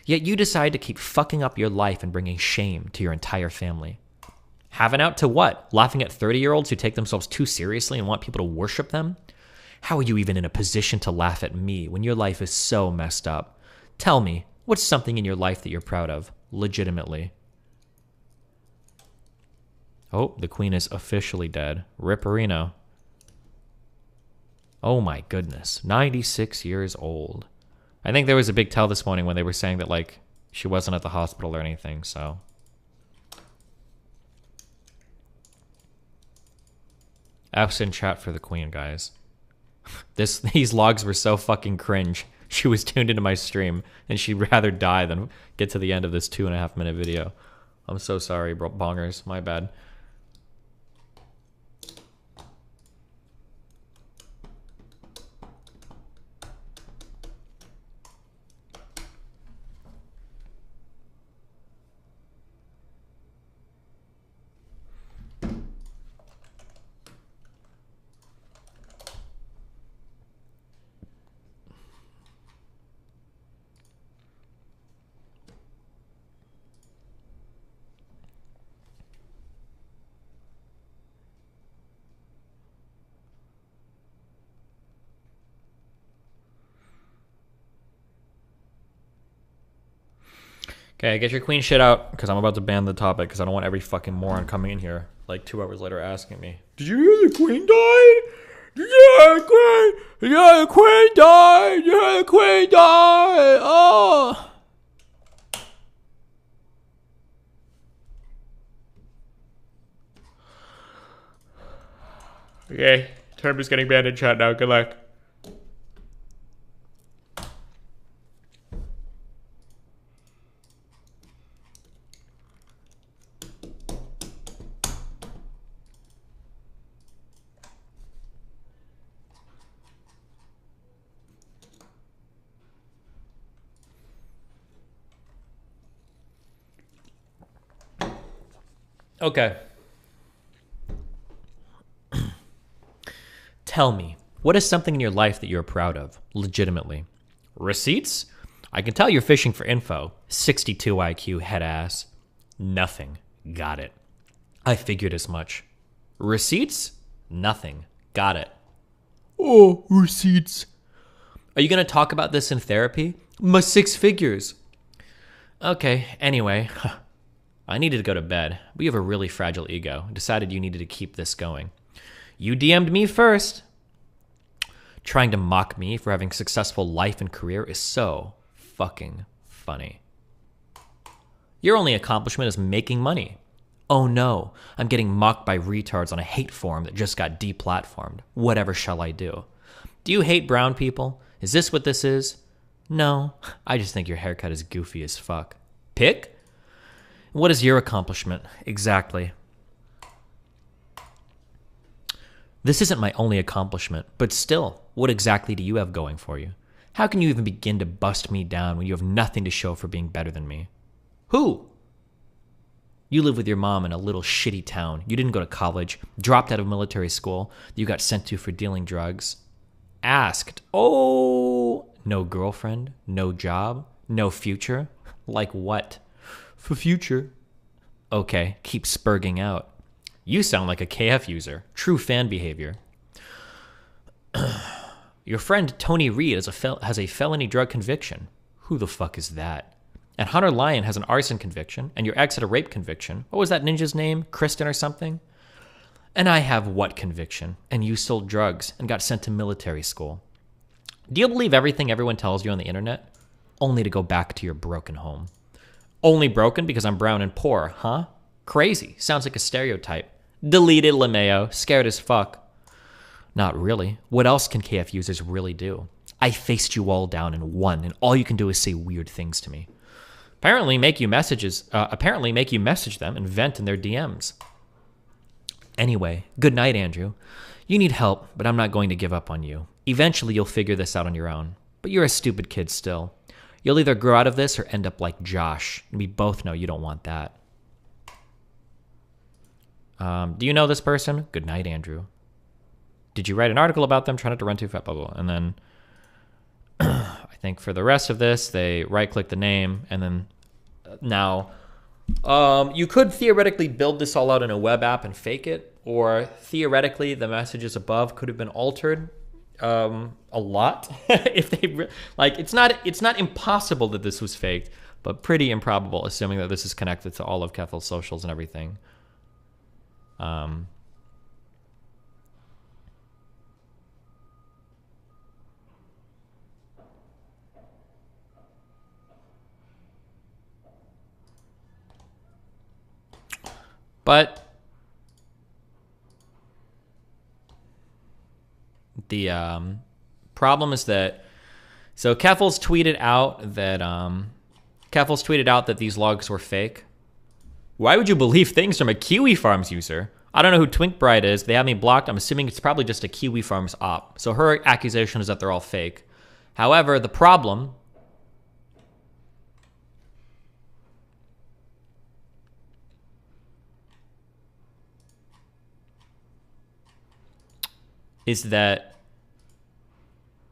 Yet you decide to keep fucking up your life and bringing shame to your entire family. Have an out to what? Laughing at 30-year-olds who take themselves too seriously and want people to worship them? How are you even in a position to laugh at me when your life is so messed up? Tell me, what's something in your life that you're proud of? Legitimately. Oh, the queen is officially dead. Ripperino. Oh my goodness. 96 years old. I think there was a big tell this morning when they were saying that, like, she wasn't at the hospital or anything, so. F's in chat for the queen, guys. These logs were so fucking cringe. She was tuned into my stream, and she'd rather die than get to the end of this 2.5-minute video. I'm so sorry, bongers. My bad. Okay, get your queen shit out, because I'm about to ban the topic, because I don't want every fucking moron coming in here, like 2 hours later, asking me, did you hear the queen died? Did you hear the queen? Did you hear the queen died? Did you hear the queen died? Oh. Okay, Term is getting banned in chat now. Good luck. Okay. Tell me, what is something in your life that you're proud of, legitimately? Receipts? I can tell you're fishing for info. 62 IQ, head ass. Nothing. Got it. I figured as much. Receipts? Nothing. Got it. Oh, receipts. Are you going to talk about this in therapy? My 6 figures. Okay, anyway. I needed to go to bed. We have a really fragile ego. Decided you needed to keep this going. You DM'd me first. Trying to mock me for having a successful life and career is so fucking funny. Your only accomplishment is making money. Oh no, I'm getting mocked by retards on a hate forum that just got deplatformed. Whatever shall I do? Do you hate brown people? Is this what this is? No, I just think your haircut is goofy as fuck. Pick? What is your accomplishment? Exactly. This isn't my only accomplishment, but still, what exactly do you have going for you? How can you even begin to bust me down when you have nothing to show for being better than me? Who? You live with your mom in a little shitty town. You didn't go to college, dropped out of military school that you got sent to for dealing drugs. Asked, oh, no girlfriend, no job, no future? Like what? For future. Okay, keep spurging out. You sound like a KF user. True fan behavior. Your friend Tony Reed has a felony drug conviction. Who the fuck is that? And Hunter Lyon has an arson conviction, and your ex had a rape conviction. What was that ninja's name? Kristen or something? And I have what conviction? And you sold drugs and got sent to military school. Do you believe everything everyone tells you on the internet? Only to go back to your broken home. Only broken because I'm brown and poor, huh? Crazy. Sounds like a stereotype. Deleted LeMayo. Scared as fuck. Not really. What else can KF users really do? I faced you all down and won, and all you can do is say weird things to me. Apparently make you message them and vent in their DMs. Anyway, good night, Andrew. You need help, but I'm not going to give up on you. Eventually you'll figure this out on your own. But you're a stupid kid still. You'll either grow out of this or end up like Josh. And we both know you don't want that. Do you know this person? Good night, Andrew. Did you write an article about them? Try not to run too fast, blah, blah, blah. And then I think for the rest of this, they right-click the name. And then now you could theoretically build this all out in a web app and fake it. Or theoretically, the messages above could have been altered a lot. If they it's not impossible that this was faked, but pretty improbable, assuming that this is connected to all of Keffals' socials and everything. But the problem is that Keffals tweeted out that these logs were fake. Why would you believe things from a Kiwi Farms user? I don't know who Twinkbride is. They have me blocked. I'm assuming it's probably just a Kiwi Farms op. So her accusation is that they're all fake. However, the problem is that...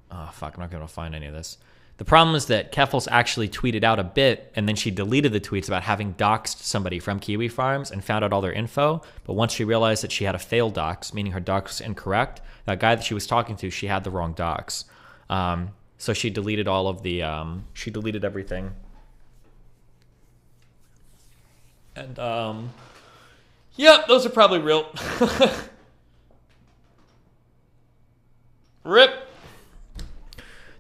Oh, fuck. I'm not going to find any of this. The problem is that Keffals actually tweeted out a bit, and then she deleted the tweets about having doxed somebody from Kiwi Farms and found out all their info. But once she realized that she had a failed dox, meaning her dox was incorrect, that guy that she was talking to, she had the wrong dox. So she deleted all of the... she deleted everything. And, yep, those are probably real. Rip.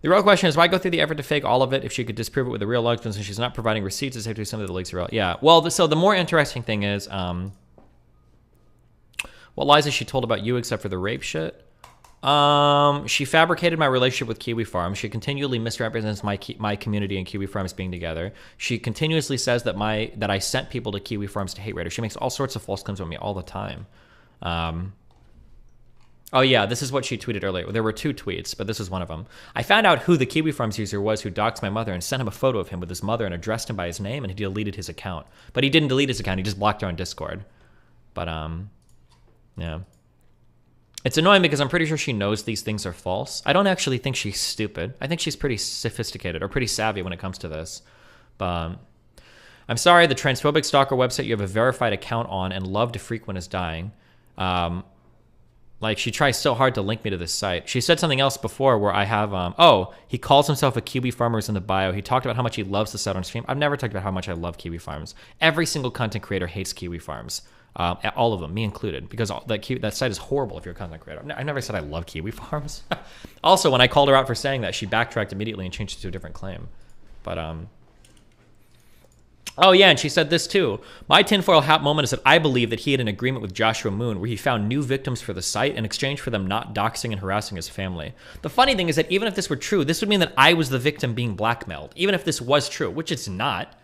The real question is, why go through the effort to fake all of it if she could disprove it with the real lugs, since she's not providing receipts to say to some of the leaks are real? Yeah, well, so the more interesting thing is, what lies has she told about you except for the rape shit? She fabricated my relationship with Kiwi Farms. She continually misrepresents my community and Kiwi Farms being together. She continuously says that I sent people to Kiwi Farms to hate Raider. She makes all sorts of false claims about me all the time. Oh yeah, this is what she tweeted earlier. There were 2 tweets, but this is one of them. I found out who the Kiwi Farms user was who doxed my mother and sent him a photo of him with his mother and addressed him by his name, and he deleted his account. But he didn't delete his account, he just blocked her on Discord. But, yeah. It's annoying because I'm pretty sure she knows these things are false. I don't actually think she's stupid. I think she's pretty sophisticated or pretty savvy when it comes to this. But I'm sorry, the transphobic stalker website you have a verified account on and love to frequent is dying. Like, she tries so hard to link me to this site. She said something else before where I have, oh, he calls himself a Kiwi Farmers in the bio. He talked about how much he loves the site on stream. I've never talked about how much I love Kiwi Farms. Every single content creator hates Kiwi Farms. All of them, me included, because that site is horrible if you're a content creator. I never said I love Kiwi Farms. Also, when I called her out for saying that, she backtracked immediately and changed it to a different claim. But, oh yeah, and she said this too. My tinfoil hat moment is that I believe that he had an agreement with Joshua Moon where he found new victims for the site in exchange for them not doxing and harassing his family. The funny thing is that even if this were true, this would mean that I was the victim being blackmailed. Even if this was true, which it's not.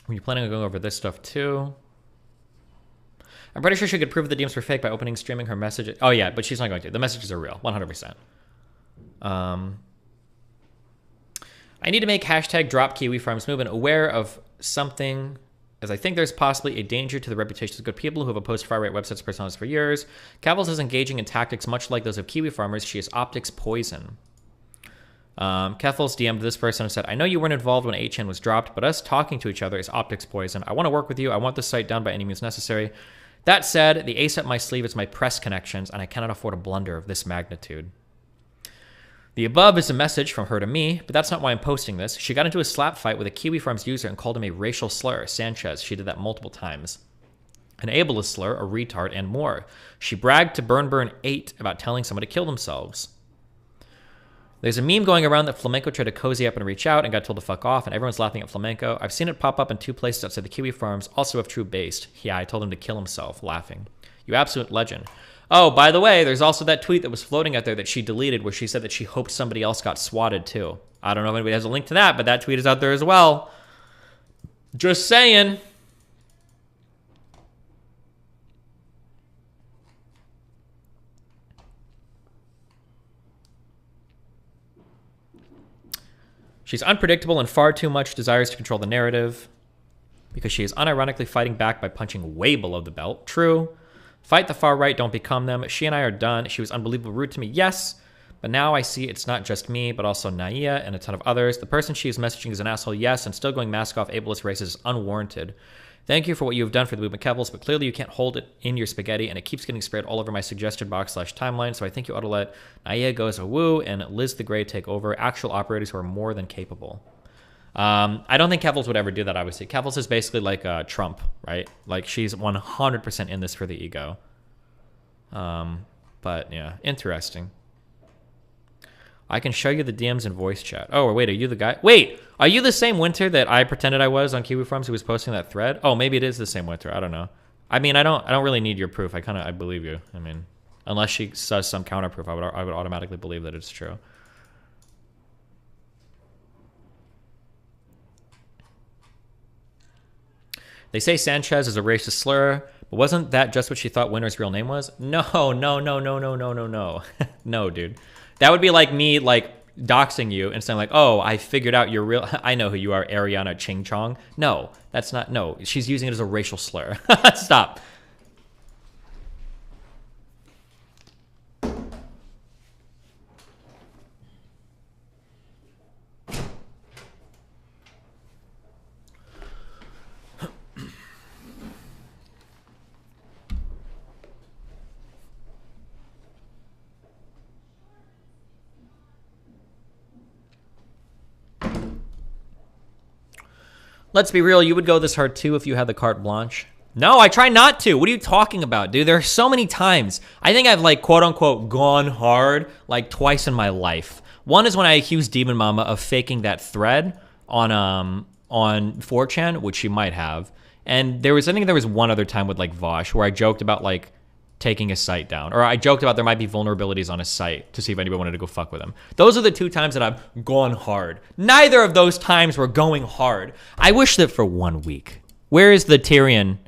Were you planning on going over this stuff too? I'm pretty sure she could prove the DMs were fake by opening streaming her message. Oh yeah, but she's not going to. The messages are real, 100%. I need to make hashtag drop Kiwi Farms movement aware of something, as I think there's possibly a danger to the reputations of good people who have opposed far-right websites and personas for years. Keffals is engaging in tactics much like those of Kiwi Farmers. She is optics poison. Keffals DM'd this person and said, I know you weren't involved when 8chan was dropped, but us talking to each other is optics poison. I want to work with you. I want the site down by any means necessary. That said, the ace up my sleeve is my press connections, and I cannot afford a blunder of this magnitude. The above is a message from her to me, but that's not why I'm posting this. She got into a slap fight with a Kiwi Farms user and called him a racial slur, Sanchez. She did that multiple times. An ableist slur, a retard, and more. She bragged to Burn8 about telling someone to kill themselves. There's a meme going around that Flamenco tried to cozy up and reach out and got told to fuck off, and everyone's laughing at Flamenco. I've seen it pop up in 2 places outside the Kiwi Farms, also of True Based. Yeah, I told him to kill himself, laughing. You absolute legend. Oh, by the way, there's also that tweet that was floating out there that she deleted where she said that she hoped somebody else got swatted too. I don't know if anybody has a link to that, but that tweet is out there as well. Just saying. She's unpredictable and far too much desires to control the narrative because she is unironically fighting back by punching way below the belt. True. Fight the far right, don't become them. She and I are done. She was unbelievably rude to me, yes, but now I see it's not just me, but also Naya and a ton of others. The person she is messaging is an asshole, yes, and still going mask off ableist races is unwarranted. Thank you for what you have done for the movement, Keffals, but clearly you can't hold it in your spaghetti, and it keeps getting sprayed all over my suggested box/timeline, so I think you ought to let Naya go as a woo and Liz the Grey take over, actual operators who are more than capable. I don't think Keffals would ever do that, obviously. Keffals is basically like Trump, right? Like, she's 100% in this for the ego. But, yeah, interesting. I can show you the DMs in voice chat. Oh, wait, are you the guy? Wait, are you the same Winter that I pretended I was on Kiwi Farms who was posting that thread? Oh, maybe it is the same Winter. I don't know. I mean, I don't really need your proof. I believe you. I mean, unless she says some counter proof, I would automatically believe that it's true. They say Sanchez is a racist slur, but wasn't that just what she thought Winter's real name was? No. No, dude. That would be like me, like, doxing you and saying, like, oh, I figured out your real... I know who you are, Ariana Ching Chong. No, that's not... No, she's using it as a racial slur. Stop. Let's be real, you would go this hard too if you had the carte blanche. No, I try not to. What are you talking about, dude? There are so many times. I think I've like quote unquote gone hard like twice in my life. One is when I accused Demon Mama of faking that thread on 4chan, which she might have. And I think there was one other time with like Vosh where I joked about like taking his site down, or I joked about there might be vulnerabilities on his site to see if anybody wanted to go fuck with him. Those are the 2 times that I've gone hard. Neither of those times were going hard. I wish that for 1 week. Where's the Tyrion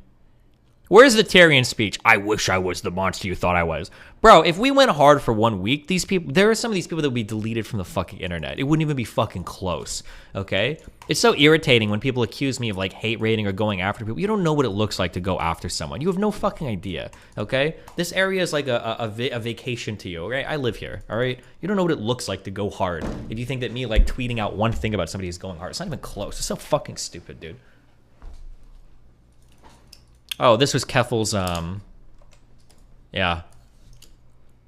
speech? I wish I was the monster you thought I was. Bro, if we went hard for 1 week, there are some of these people that would be deleted from the fucking internet. It wouldn't even be fucking close, okay? It's so irritating when people accuse me of like hate rating or going after people. You don't know what it looks like to go after someone. You have no fucking idea, okay? This area is like a vacation to you, okay? I live here, all right? You don't know what it looks like to go hard. If you think that me like tweeting out one thing about somebody is going hard, it's not even close. It's so fucking stupid, dude. Oh, this was Keffals, yeah.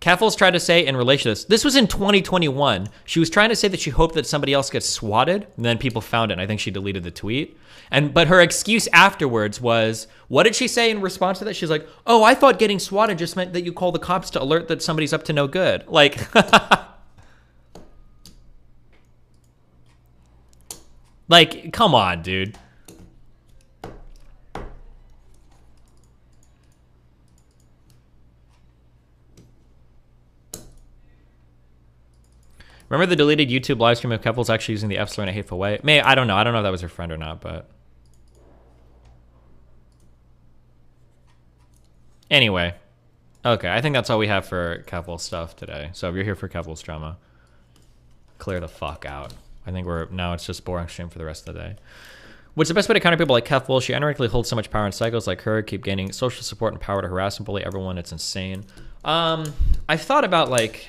Keffals tried to say in relation to this was in 2021. She was trying to say that she hoped that somebody else gets swatted, and then people found it, and I think she deleted the tweet. But her excuse afterwards was, what did she say in response to that? She's like, oh, I thought getting swatted just meant that you call the cops to alert that somebody's up to no good. Like, like, come on, dude. Remember the deleted YouTube live stream of Keffals actually using the F slur in a hateful way? I don't know. I don't know if that was her friend or not, but... Anyway. Okay, I think that's all we have for Keffals stuff today. So if you're here for Keffals drama, clear the fuck out. I think now it's just boring stream for the rest of the day. What's the best way to counter people like Keffals? She unironically holds so much power in cycles like her, keep gaining social support and power to harass and bully everyone. It's insane. I've thought about like...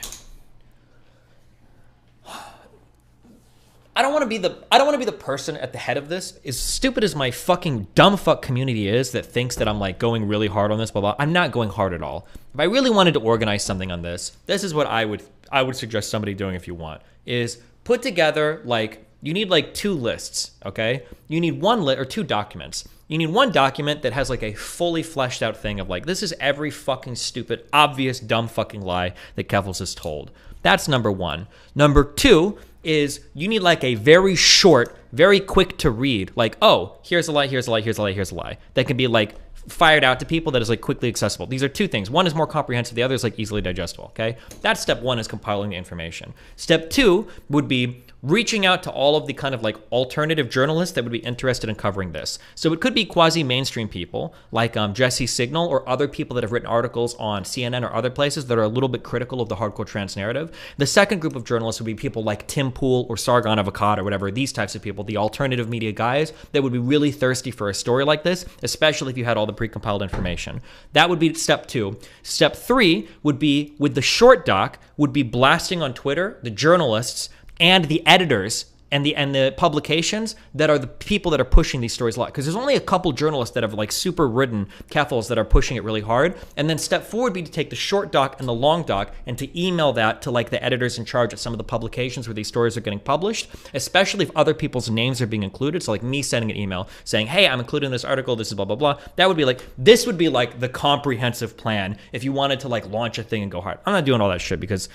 I don't want to be the person at the head of this. As stupid as my fucking dumb fuck community is that thinks that I'm like going really hard on this, blah blah. I'm not going hard at all. If I really wanted to organize something on this is what I would suggest somebody doing if you want, is put together like, you need like 2 lists, okay? You need 1 or 2 documents. You need 1 document that has like a fully fleshed out thing of like, this is every fucking stupid, obvious, dumb fucking lie that Keffals has told. That's number 1. Number 2 is you need like a very short, very quick to read, like, oh, here's a lie, here's a lie, here's a lie, here's a lie. That can be like fired out to people that is like quickly accessible. These are 2 things. One is more comprehensive, the other is like easily digestible, okay? That's step 1, is compiling the information. Step 2 would be reaching out to all of the kind of like alternative journalists that would be interested in covering this. So it could be quasi-mainstream people like Jesse Signal or other people that have written articles on CNN or other places that are a little bit critical of the hardcore trans narrative. The second group of journalists would be people like Tim Pool or Sargon Avocado or whatever, these types of people, the alternative media guys that would be really thirsty for a story like this, especially if you had all the pre-compiled information. That would be step 2. Step 3 would be, with the short doc, would be blasting on Twitter the journalists and the editors and the publications that are the people that are pushing these stories a lot. Because there's only a couple journalists that have like super ridden Keffals that are pushing it really hard. And then step 4 would be to take the short doc and the long doc and to email that to like the editors in charge at some of the publications where these stories are getting published, especially if other people's names are being included. So like me sending an email saying, hey, I'm including this article, this is blah, blah, blah. That would be like, this would be like the comprehensive plan if you wanted to like launch a thing and go hard. I'm not doing all that shit because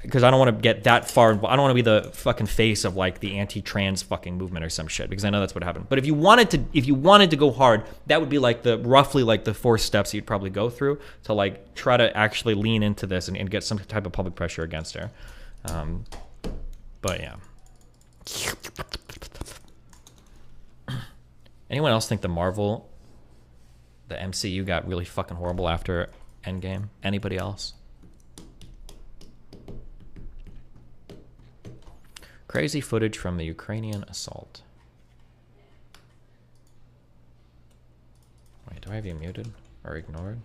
I don't want to get that far. I don't want to be the fucking face of like the anti-trans fucking movement or some shit, because I know that's what happened. But if you wanted to go hard, that would be like roughly like the 4 steps you'd probably go through to like try to actually lean into this and get some type of public pressure against her. But yeah. Anyone else think the MCU got really fucking horrible after Endgame? Anybody else? Crazy footage from the Ukrainian assault. Wait, do I have you muted or ignored?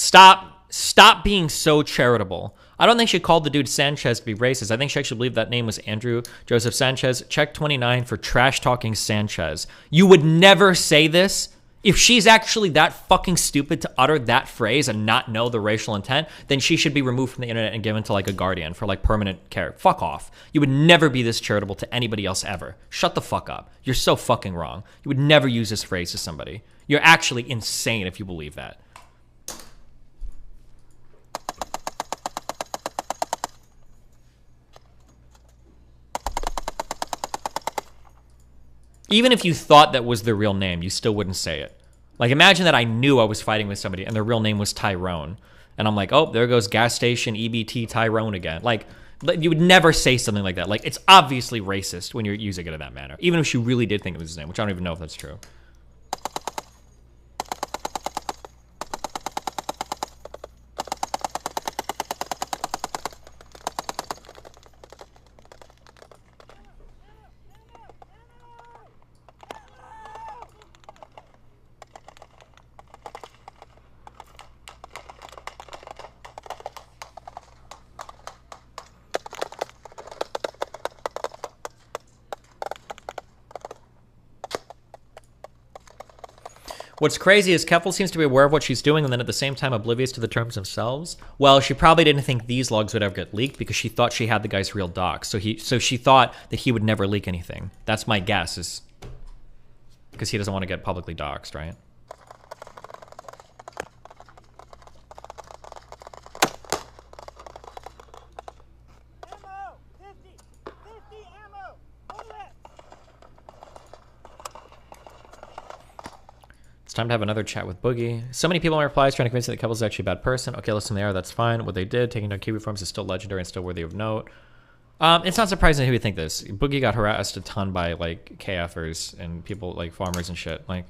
Stop being so charitable. I don't think she called the dude Sanchez to be racist. I think she actually believed that name was Andrew Joseph Sanchez. Check 29 for trash talking Sanchez. You would never say this. If she's actually that fucking stupid to utter that phrase and not know the racial intent, then she should be removed from the internet and given to like a guardian for like permanent care. Fuck off. You would never be this charitable to anybody else ever. Shut the fuck up. You're so fucking wrong. You would never use this phrase to somebody. You're actually insane if you believe that. Even if you thought that was their real name, you still wouldn't say it. Like, imagine that I knew I was fighting with somebody and their real name was Tyrone. And I'm like, oh, there goes gas station EBT Tyrone again. Like, you would never say something like that. Like, it's obviously racist when you're using it in that manner. Even if she really did think it was his name, which I don't even know if that's true. What's crazy is Keffals seems to be aware of what she's doing and then at the same time oblivious to the terms themselves. Well, she probably didn't think these logs would ever get leaked because she thought she had the guy's real docs. So she thought that he would never leak anything. That's my guess, is because he doesn't want to get publicly doxed, right? It's time to have another chat with Boogie. So many people in my replies trying to convince me that Keffals is actually a bad person. Okay, listen, they are. That's fine. What they did, taking down Kiwi Farms, is still legendary and still worthy of note. It's not surprising who would think this. Boogie got harassed a ton by, like, KFers and people, like, farmers and shit. Like...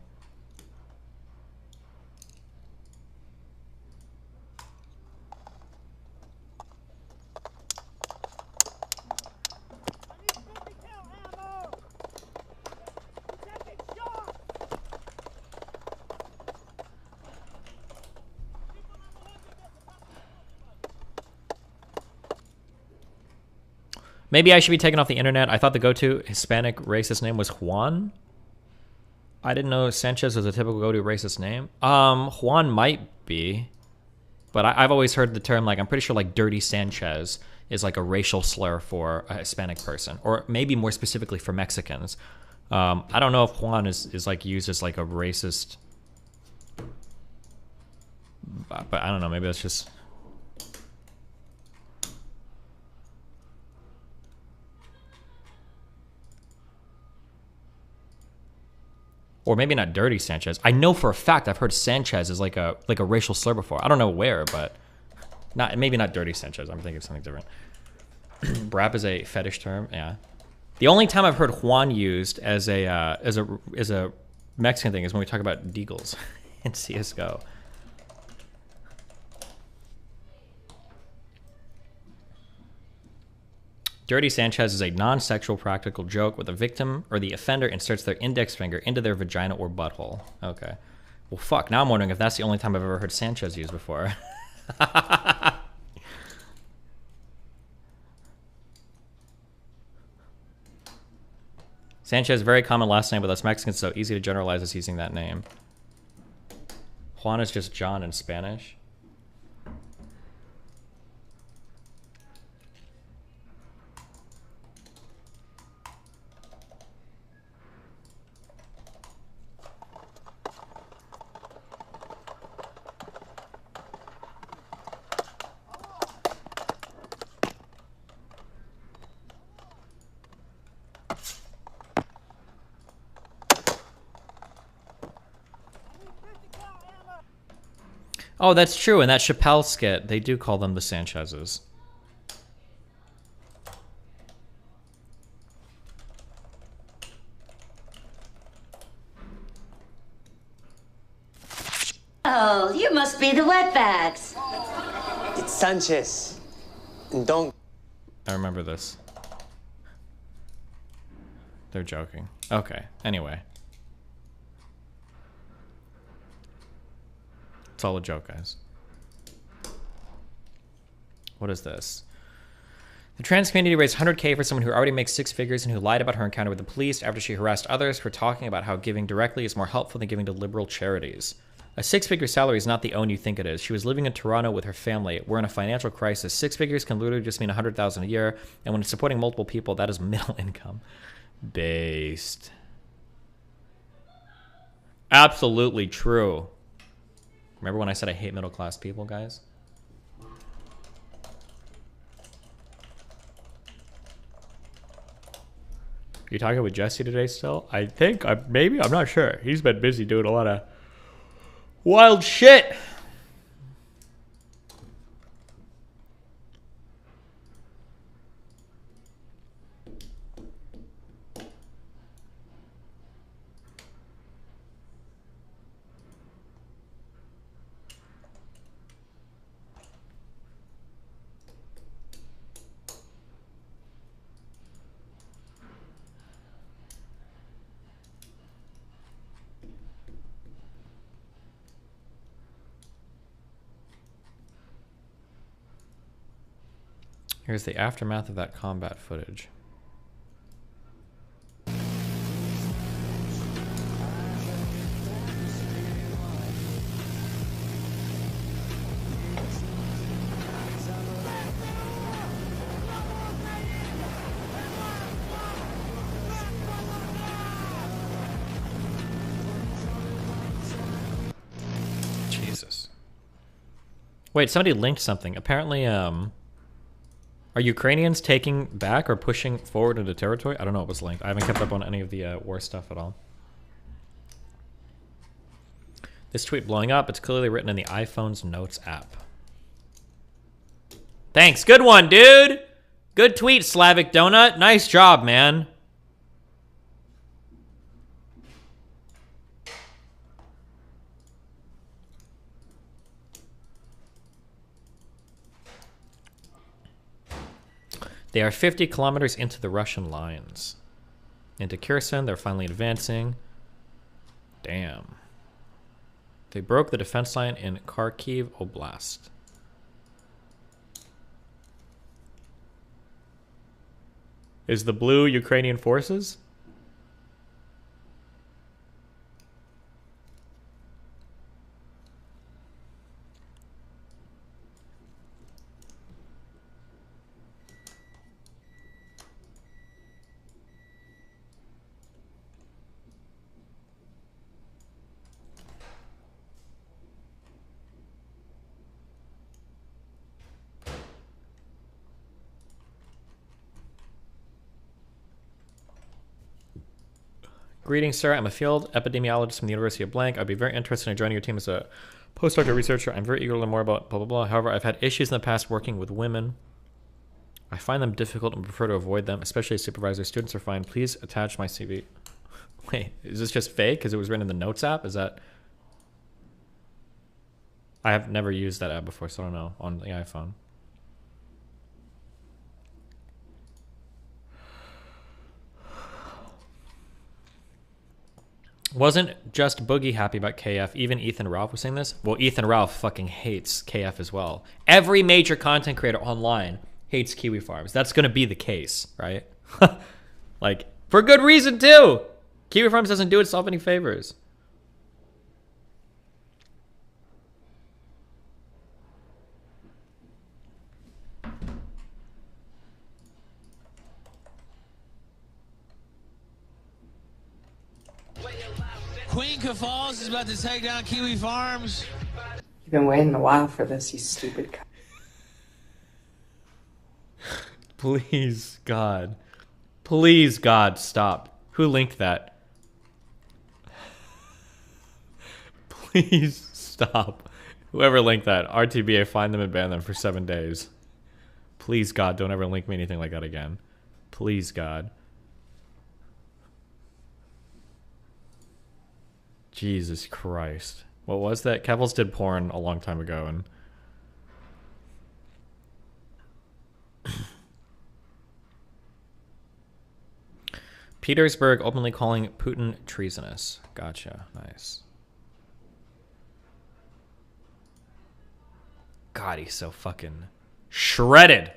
Maybe I should be taken off the internet. I thought the go-to Hispanic racist name was Juan. I didn't know Sanchez was a typical go-to racist name. Juan might be. But I've always heard the term, like, I'm pretty sure, like, Dirty Sanchez is, like, a racial slur for a Hispanic person. Or maybe more specifically for Mexicans. I don't know if Juan is like, used as, like, a racist... But I don't know, maybe that's just... Or maybe not Dirty Sanchez. I know for a fact I've heard Sanchez is like a racial slur before. I don't know where, but maybe not Dirty Sanchez. I'm thinking of something different. Brap is a fetish term. Yeah. The only time I've heard Juan used as a Mexican thing is when we talk about deagles in CS:GO. Dirty Sanchez is a non-sexual practical joke where the victim or the offender inserts their index finger into their vagina or butthole. Okay. Well, fuck. Now I'm wondering if that's the only time I've ever heard Sanchez used before. Sanchez, very common last name with us Mexicans, so easy to generalize as using that name. Juan is just John in Spanish. Oh, that's true. In that Chappelle skit, they do call them the Sanchezes. Oh, you must be the wetbacks. It's Sanchez. Don't. I remember this. They're joking. Okay, anyway. It's all a joke, guys. What is this? The trans community raised 100K for someone who already makes six figures and who lied about her encounter with the police after she harassed others for talking about how giving directly is more helpful than giving to liberal charities. A six-figure salary is not the own you think it is. She was living in Toronto with her family. We're in a financial crisis. Six figures can literally just mean $100,000 a year, and when it's supporting multiple people, that is middle income. Based. Absolutely true. Remember when I said I hate middle-class people, guys? You talking with Jesse today still? I think, maybe, I'm not sure. He's been busy doing a lot of wild shit. Here's the aftermath of that combat footage. Jesus. Wait, somebody linked something. Apparently, are Ukrainians taking back or pushing forward into territory? I don't know what was linked. I haven't kept up on any of the war stuff at all. This tweet blowing up. It's clearly written in the iPhone's Notes app. Thanks. Good one, dude. Good tweet, Slavic Donut. Nice job, man. They are 50 kilometers into the Russian lines. Into Kherson, they're finally advancing. Damn. They broke the defense line in Kharkiv Oblast. Is the blue Ukrainian forces? Greetings, sir. I'm a field epidemiologist from the University of Blank. I'd be very interested in joining your team as a postdoctoral researcher. I'm very eager to learn more about blah, blah, blah. However, I've had issues in the past working with women. I find them difficult and prefer to avoid them, especially as supervisors. Students are fine. Please attach my CV. Wait, is this just fake because it was written in the Notes app? Is that... I have never used that app before, so I don't know, on the iPhone. Wasn't just Boogie happy about KF. Even Ethan Ralph was saying this. Well, Ethan Ralph fucking hates KF as well. Every major content creator online hates Kiwi Farms. That's going to be the case, right? Like, for good reason, too. Kiwi Farms doesn't do itself any favors. Queen Keffals is about to take down Kiwi Farms. You've been waiting a while for this, you stupid c. Please, God. Please, God, stop. Who linked that? Please stop. Whoever linked that, RTBA, find them and ban them for 7 days. Please, God, don't ever link me anything like that again. Please, God. Jesus Christ. What was that? Keffals did porn a long time ago, and... Petersburg openly calling Putin treasonous. Gotcha. Nice. God, he's so fucking Shredded.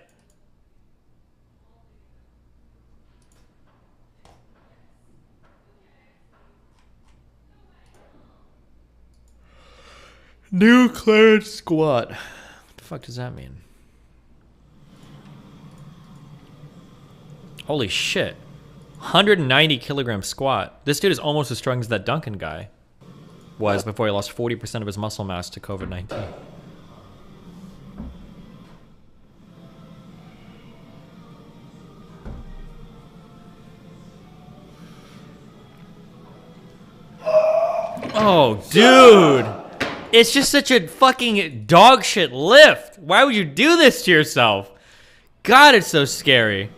New cleared squat. What the fuck does that mean? Holy shit. 190 kilogram squat. This dude is almost as strong as that Duncan guy was before he lost 40% of his muscle mass to COVID-19. Oh, dude. It's just such a fucking dog shit lift. Why would you do this to yourself? God, it's so scary.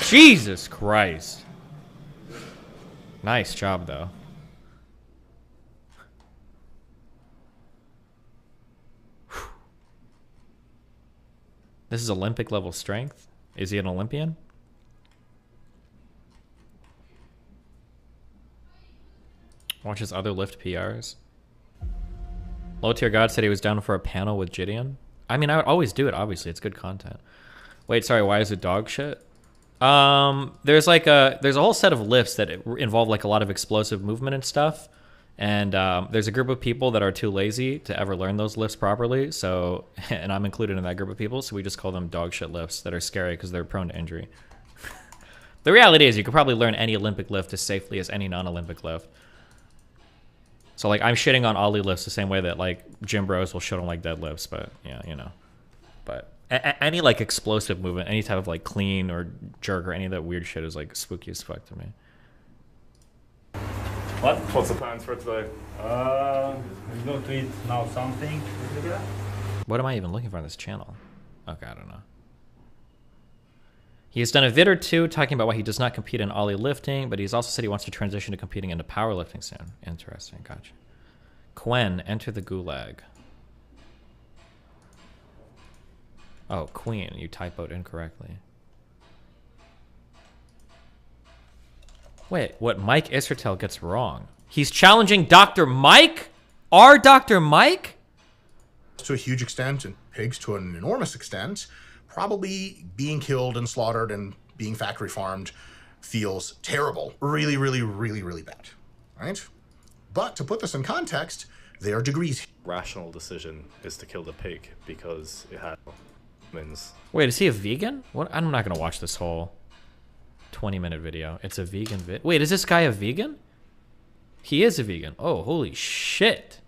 Jesus Christ. Nice job, though. This is Olympic level strength. Is he an Olympian? Watch his other lift PRs. Low tier God said he was down for a panel with Gideon. I mean, I would always do it, obviously. It's good content. Wait, sorry, why is it dog shit? There's a whole set of lifts that involve like a lot of explosive movement and stuff. And there's a group of people that are too lazy to ever learn those lifts properly. So, and I'm included in that group of people. So we just call them dog shit lifts that are scary because they're prone to injury. The reality is you could probably learn any Olympic lift as safely as any non-Olympic lift. So like I'm shitting on Ollie lifts the same way that like gym bros will shit on like deadlifts, but yeah, you know. But any like explosive movement, any type of like clean or jerk or any of that weird shit is like spooky as fuck to me. What? What's the plans for today? I'm going to eat now something. What am I even looking for on this channel? Okay, I don't know. He has done a vid or two talking about why he does not compete in Ollie lifting, but he's also said he wants to transition to competing into powerlifting soon. Interesting, gotcha. Quen, enter the gulag. Oh, Queen, you typoed incorrectly. Wait, what Mike Isertel gets wrong? He's challenging Dr. Mike? Our Dr. Mike? To a huge extent, and pigs to an enormous extent, probably being killed and slaughtered and being factory farmed feels terrible. Really, really, really, really bad, right? But to put this in context, there are degrees. Rational decision is to kill the pig because it has humans. Wait, is he a vegan? What? I'm not gonna watch this whole 20-minute video. It's a vegan vid. Wait, is this guy a vegan? He is a vegan. Oh, holy shit.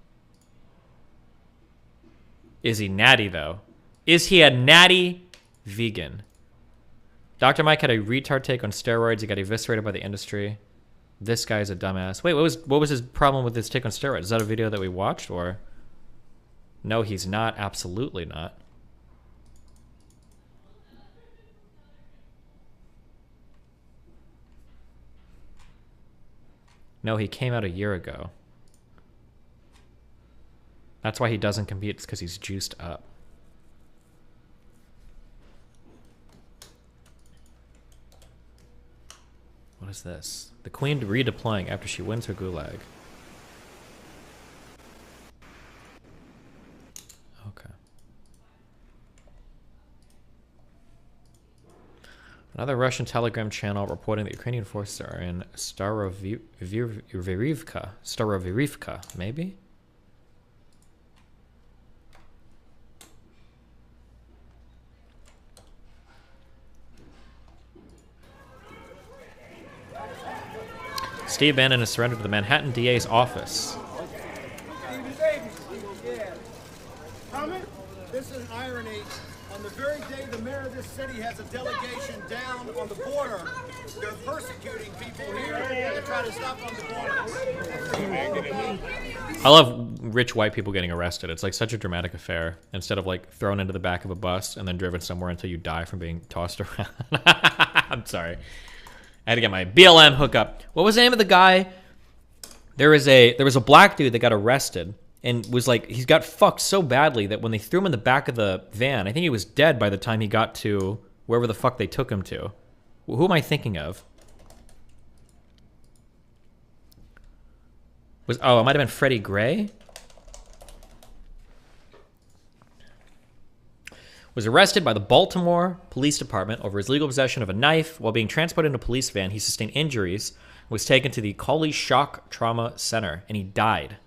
Is he natty, though? Is he a natty vegan? Dr. Mike had a retard take on steroids. He got eviscerated by the industry. This guy's a dumbass. Wait, what was his problem with his take on steroids? Is that a video that we watched, or? No, he's not. Absolutely not. No, he came out a year ago. That's why he doesn't compete. It's because he's juiced up. What is this? The Queen redeploying after she wins her gulag. Okay. Another Russian Telegram channel reporting that Ukrainian forces are in Starovirivka, maybe? Steve Bannon has surrendered to the Manhattan DA's office. Comment? This is irony. On the very day the mayor of this city has a delegation down on the border, they're persecuting people here and trying to stop on the border. I love rich white people getting arrested. It's like such a dramatic affair. Instead of like thrown into the back of a bus and then driven somewhere until you die from being tossed around. I'm sorry. I had to get my BLM hookup. What was the name of the guy? There was a black dude that got arrested and was like, he's got fucked so badly that when they threw him in the back of the van, I think he was dead by the time he got to wherever the fuck they took him to. Who am I thinking of? Oh, it might have been Freddie Gray. Was arrested by the Baltimore Police Department over his legal possession of a knife. While being transported in a police van, he sustained injuries, was taken to the Coley Shock Trauma Center, and he died.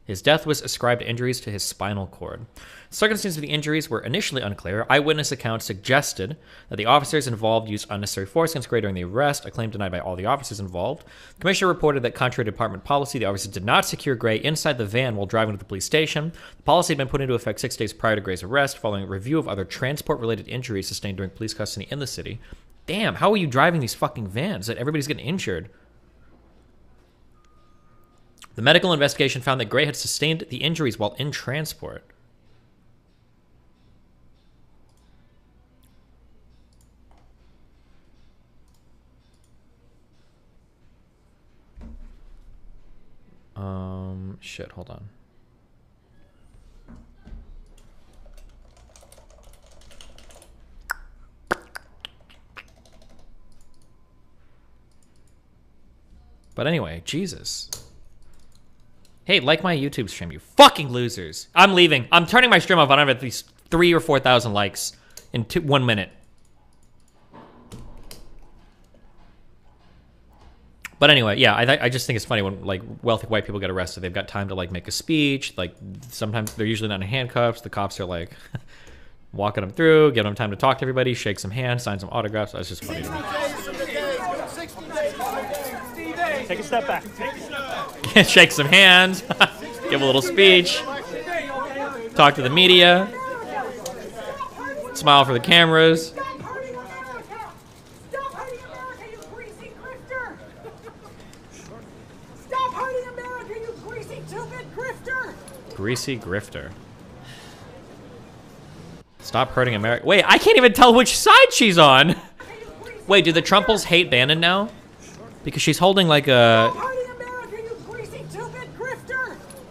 His death was ascribed to injuries to his spinal cord. Circumstances of the injuries were initially unclear. Eyewitness accounts suggested that the officers involved used unnecessary force against Gray during the arrest, a claim denied by all the officers involved. The commissioner reported that contrary to department policy, the officers did not secure Gray inside the van while driving to the police station. The policy had been put into effect 6 days prior to Gray's arrest, following a review of other transport-related injuries sustained during police custody in the city. Damn, how are you driving these fucking vans that everybody's getting injured? The medical investigation found that Gray had sustained the injuries while in transport. Shit, hold on. But anyway, Jesus. Hey, like my YouTube stream, you fucking losers. I'm leaving. I'm turning my stream off. I don't have at least 3,000 or 4,000 likes in 1 minute. But anyway, yeah, I just think it's funny when like wealthy white people get arrested. They've got time to like make a speech. Like sometimes they're usually not in handcuffs. The cops are like walking them through, giving them time to talk to everybody, shake some hands, sign some autographs. That's just funny to me. Take a step back. Take a step back. Shake some hands, give a little speech, talk to the media, smile for the cameras. Greasy grifter. Stop hurting America. Wait, I can't even tell which side she's on. Wait, do the Trumples hate Bannon now? Because she's holding like a...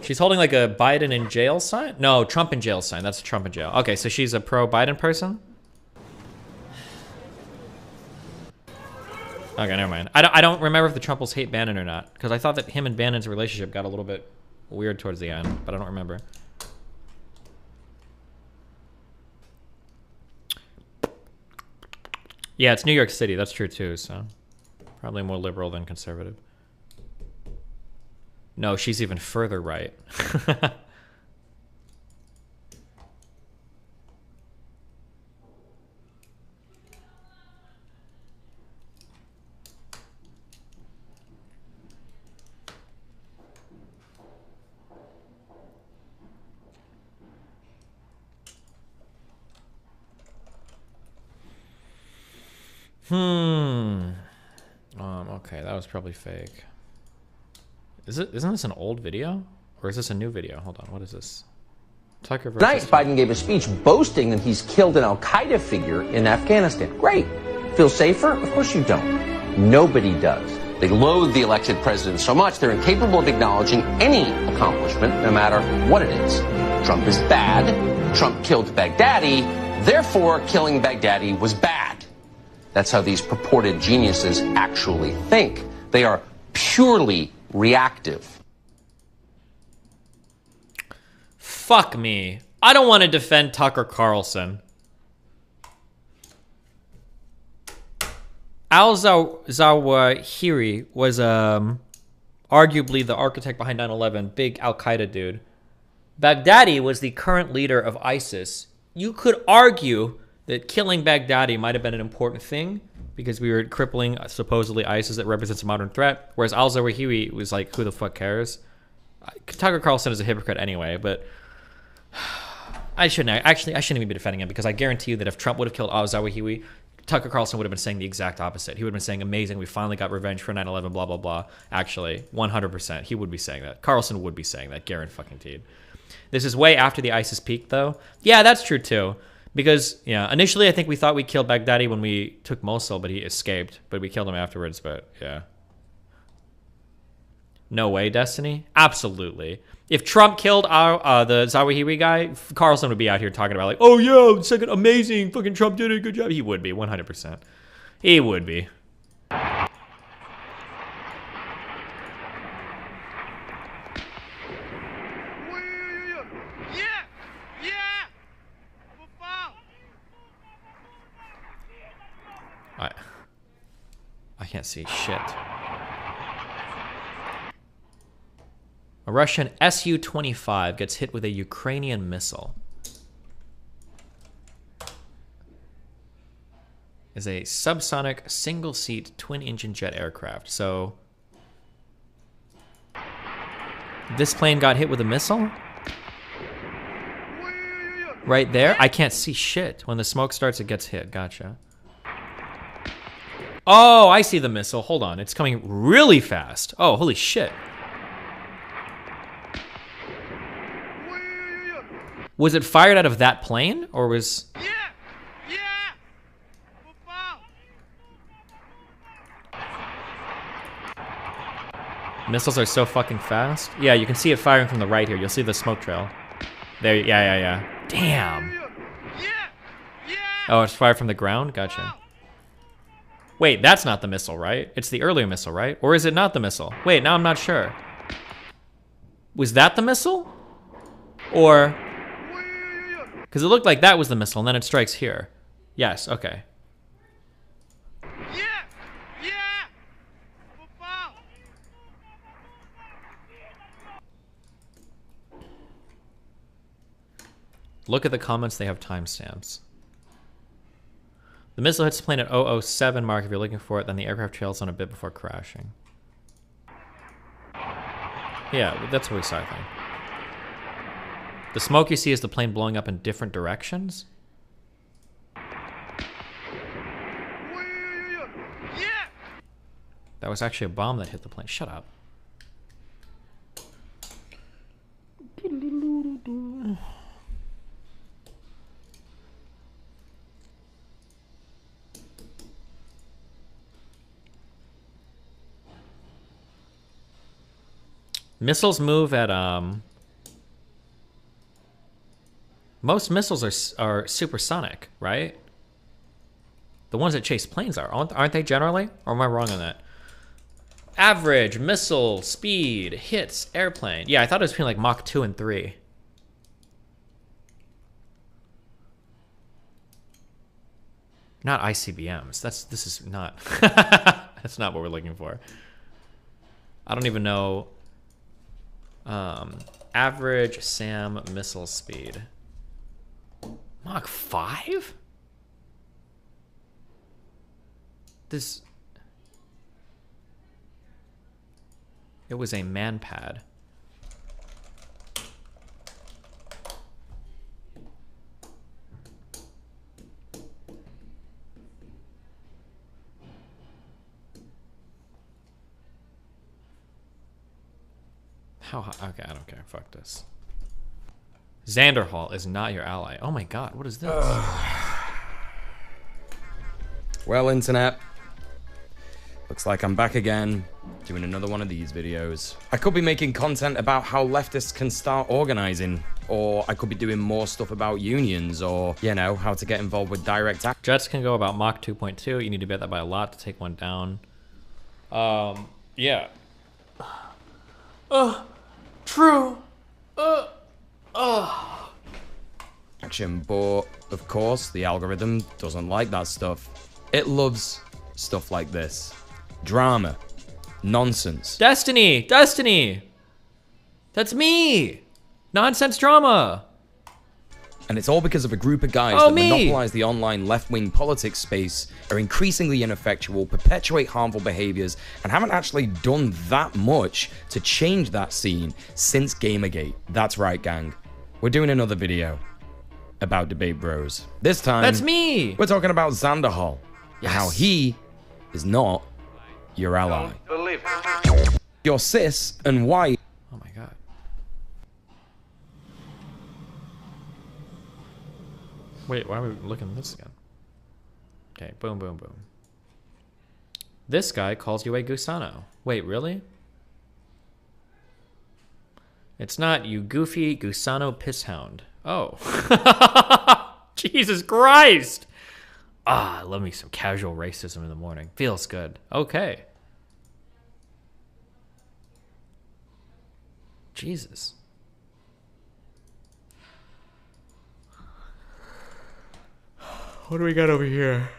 She's holding like a Biden in jail sign? No, Trump in jail sign. That's Trump in jail. Okay, so she's a pro-Biden person? Okay, never mind. I don't remember if the Trumples hate Bannon or not. Because I thought that him and Bannon's relationship got a little bit weird towards the end, but I don't remember. Yeah, it's New York City. That's true too, so probably more liberal than conservative. No, she's even further right. Okay, that was probably fake. Isn't this an old video? Or is this a new video? Hold on, what is this? Tucker versus... Tonight, Biden gave a speech boasting that he's killed an al-Qaeda figure in Afghanistan. Great. Feel safer? Of course you don't. Nobody does. They loathe the elected president so much they're incapable of acknowledging any accomplishment, no matter what it is. Trump is bad. Trump killed Baghdadi. Therefore, killing Baghdadi was bad. That's how these purported geniuses actually think. They are purely reactive. Fuck me. I don't want to defend Tucker Carlson. Al-Zawahiri was arguably the architect behind 9/11, big Al-Qaeda dude. Baghdadi was the current leader of ISIS. You could argue that killing Baghdadi might have been an important thing because we were crippling supposedly ISIS that represents a modern threat, whereas al-Zawahiri was like, who the fuck cares? Tucker Carlson is a hypocrite anyway, but I shouldn't even be defending him because I guarantee you that if Trump would have killed al-Zawahiri, Tucker Carlson would have been saying the exact opposite. He would have been saying, amazing, we finally got revenge for 9/11, blah, blah, blah. Actually, 100%, he would be saying that. Carlson would be saying that, guaranteed. This is way after the ISIS peak, though. Yeah, that's true, too. Because, yeah, initially I think we thought we killed Baghdadi when we took Mosul, but he escaped. But we killed him afterwards, but yeah. No way, Destiny? Absolutely. If Trump killed the Zawahiri guy, Carlson would be out here talking about like, oh, yeah, second, amazing, fucking Trump did a good job. He would be, 100%. He would be. can't see shit. A Russian Su-25 gets hit with a Ukrainian missile. Is a subsonic single-seat twin-engine jet aircraft. So this plane got hit with a missile? Right there? I can't see shit. When the smoke starts, it gets hit. Gotcha. Oh, I see the missile. Hold on. It's coming really fast. Oh, holy shit. Was it fired out of that plane? Or was... Missiles are so fucking fast. Yeah, you can see it firing from the right here. You'll see the smoke trail. There, yeah. Damn. Oh, it's fired from the ground? Gotcha. Wait, that's not the missile, right? It's the earlier missile, right? Or is it not the missile? Wait, now I'm not sure. Was that the missile? Or... Because it looked like that was the missile, and then it strikes here. Yes, okay. Look at the comments, they have timestamps. The missile hits the plane at 007 mark. If you're looking for it, then the aircraft trails on a bit before crashing. Yeah, that's what we saw, I think. The smoke you see is the plane blowing up in different directions? That was actually a bomb that hit the plane. Shut up. Missiles move at, most missiles are supersonic, right? The ones that chase planes aren't they generally? Or am I wrong on that? Average missile speed hits airplane. Yeah, I thought it was between like Mach 2 and 3. Not ICBMs. This is not that's not what we're looking for. I don't even know. Average SAM missile speed. Mach 5? This... It was a manpad. How high? Okay, I don't care. Fuck this. Xanderhall is not your ally. Oh my god, what is this? Well, internet. Looks like I'm back again, doing another one of these videos. I could be making content about how leftists can start organizing, or I could be doing more stuff about unions, or, you know, how to get involved with direct action. Jets can go about Mach 2.2. You need to bet that by a lot to take one down. Yeah. True. Action, but of course the algorithm doesn't like that stuff. It loves stuff like this. Drama. Nonsense. Destiny! Destiny! That's me! Nonsense drama! And it's all because of a group of guys that monopolize the online left-wing politics space, are increasingly ineffectual, perpetuate harmful behaviors, and haven't actually done that much to change that scene since Gamergate. That's right, gang. We're doing another video about Debate Bros. This time, that's me! We're talking about Xanderhall. Yes. How he is not your ally. Believe You're cis and white. Oh my god. Wait, why are we looking at this again? Okay, boom, boom, boom. This guy calls you a gusano. Wait, really? It's not, you goofy gusano pisshound. Oh. Jesus Christ! Ah, I love me some casual racism in the morning. Feels good. Okay. Jesus. What do we got over here?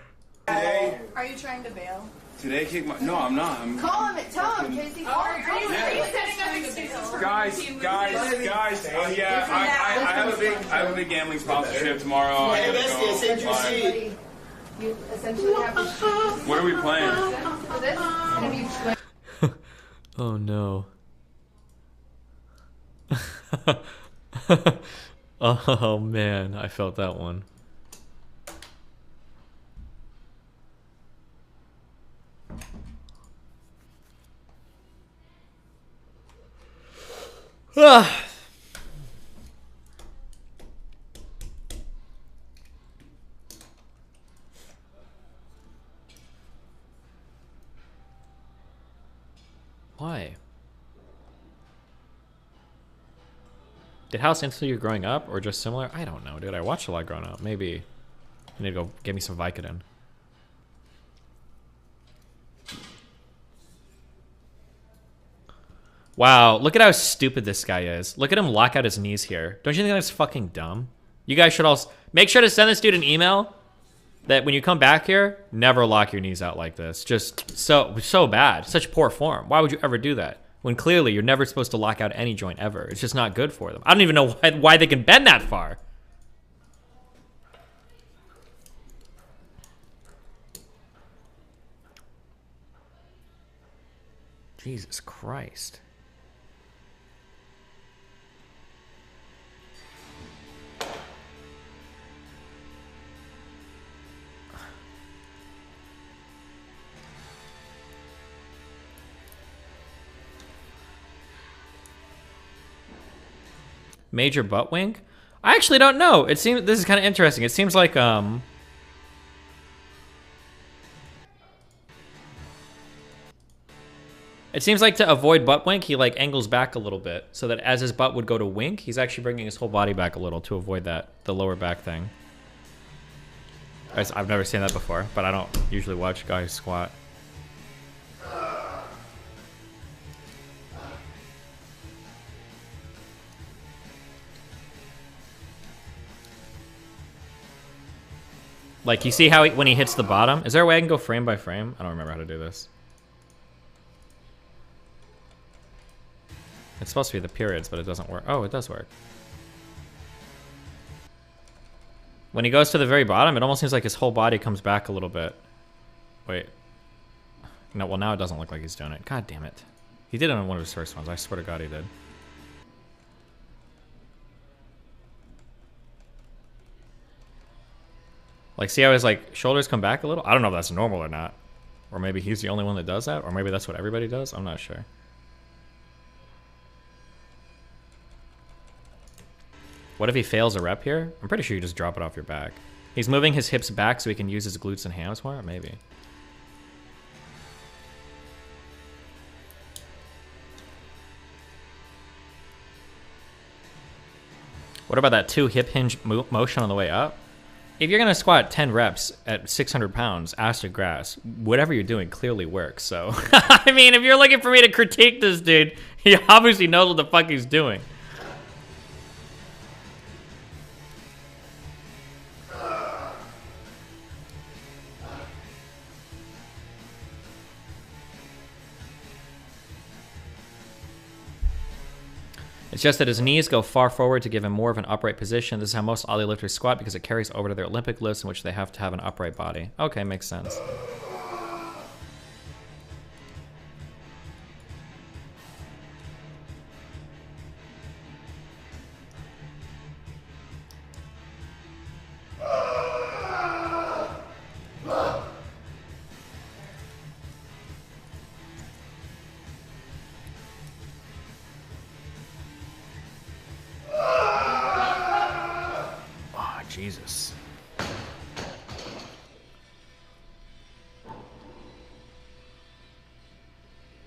Are you trying to bail? Did they kick my? No, I'm not. I'm. Call him and tell him, Casey. Are you setting up excuses for Guys. Yeah, I have a big gambling sponsorship tomorrow. I gotta go. Bye. You essentially have to shoot. What are we playing? For this, it's gonna be Oh no. Oh man, I felt that one. Ah. Why? Did House influence you growing up, or just similar? I don't know, dude. I watched a lot growing up. Maybe I need to go get me some Vicodin. Wow, look at how stupid this guy is. Look at him lock out his knees here. Don't you think that's fucking dumb? You guys should also make sure to send this dude an email that when you come back here, never lock your knees out like this. Just so bad. Such poor form. Why would you ever do that? When clearly you're never supposed to lock out any joint ever. It's just not good for them. I don't even know why they can bend that far. Jesus Christ. Major butt wink? I actually don't know. It seems this is kind of interesting. It seems like it seems like to avoid butt wink, he like angles back a little bit so that as his butt would go to wink, he's actually bringing his whole body back a little to avoid that the lower back thing. I've never seen that before, but I don't usually watch guys squat. Like, you see how when he hits the bottom? Is there a way I can go frame by frame? I don't remember how to do this. It's supposed to be the periods, but it doesn't work. Oh, it does work. When he goes to the very bottom, it almost seems like his whole body comes back a little bit. Wait. No, well, now it doesn't look like he's doing it. God damn it. He did it on one of his first ones. I swear to God he did. Like, see how his, like, shoulders come back a little? I don't know if that's normal or not. Or maybe he's the only one that does that. Or maybe that's what everybody does. I'm not sure. What if he fails a rep here? I'm pretty sure you just drop it off your back. He's moving his hips back so he can use his glutes and hams more? Maybe. What about that 2 hip hinge motion on the way up? If you're going to squat 10 reps at 600 pounds, ass to grass, whatever you're doing clearly works. So, I mean, if you're looking for me to critique this dude, he obviously knows what the fuck he's doing. It's just that his knees go far forward to give him more of an upright position. This is how most Ollie lifters squat because it carries over to their Olympic lifts in which they have to have an upright body. Okay, makes sense. Jesus.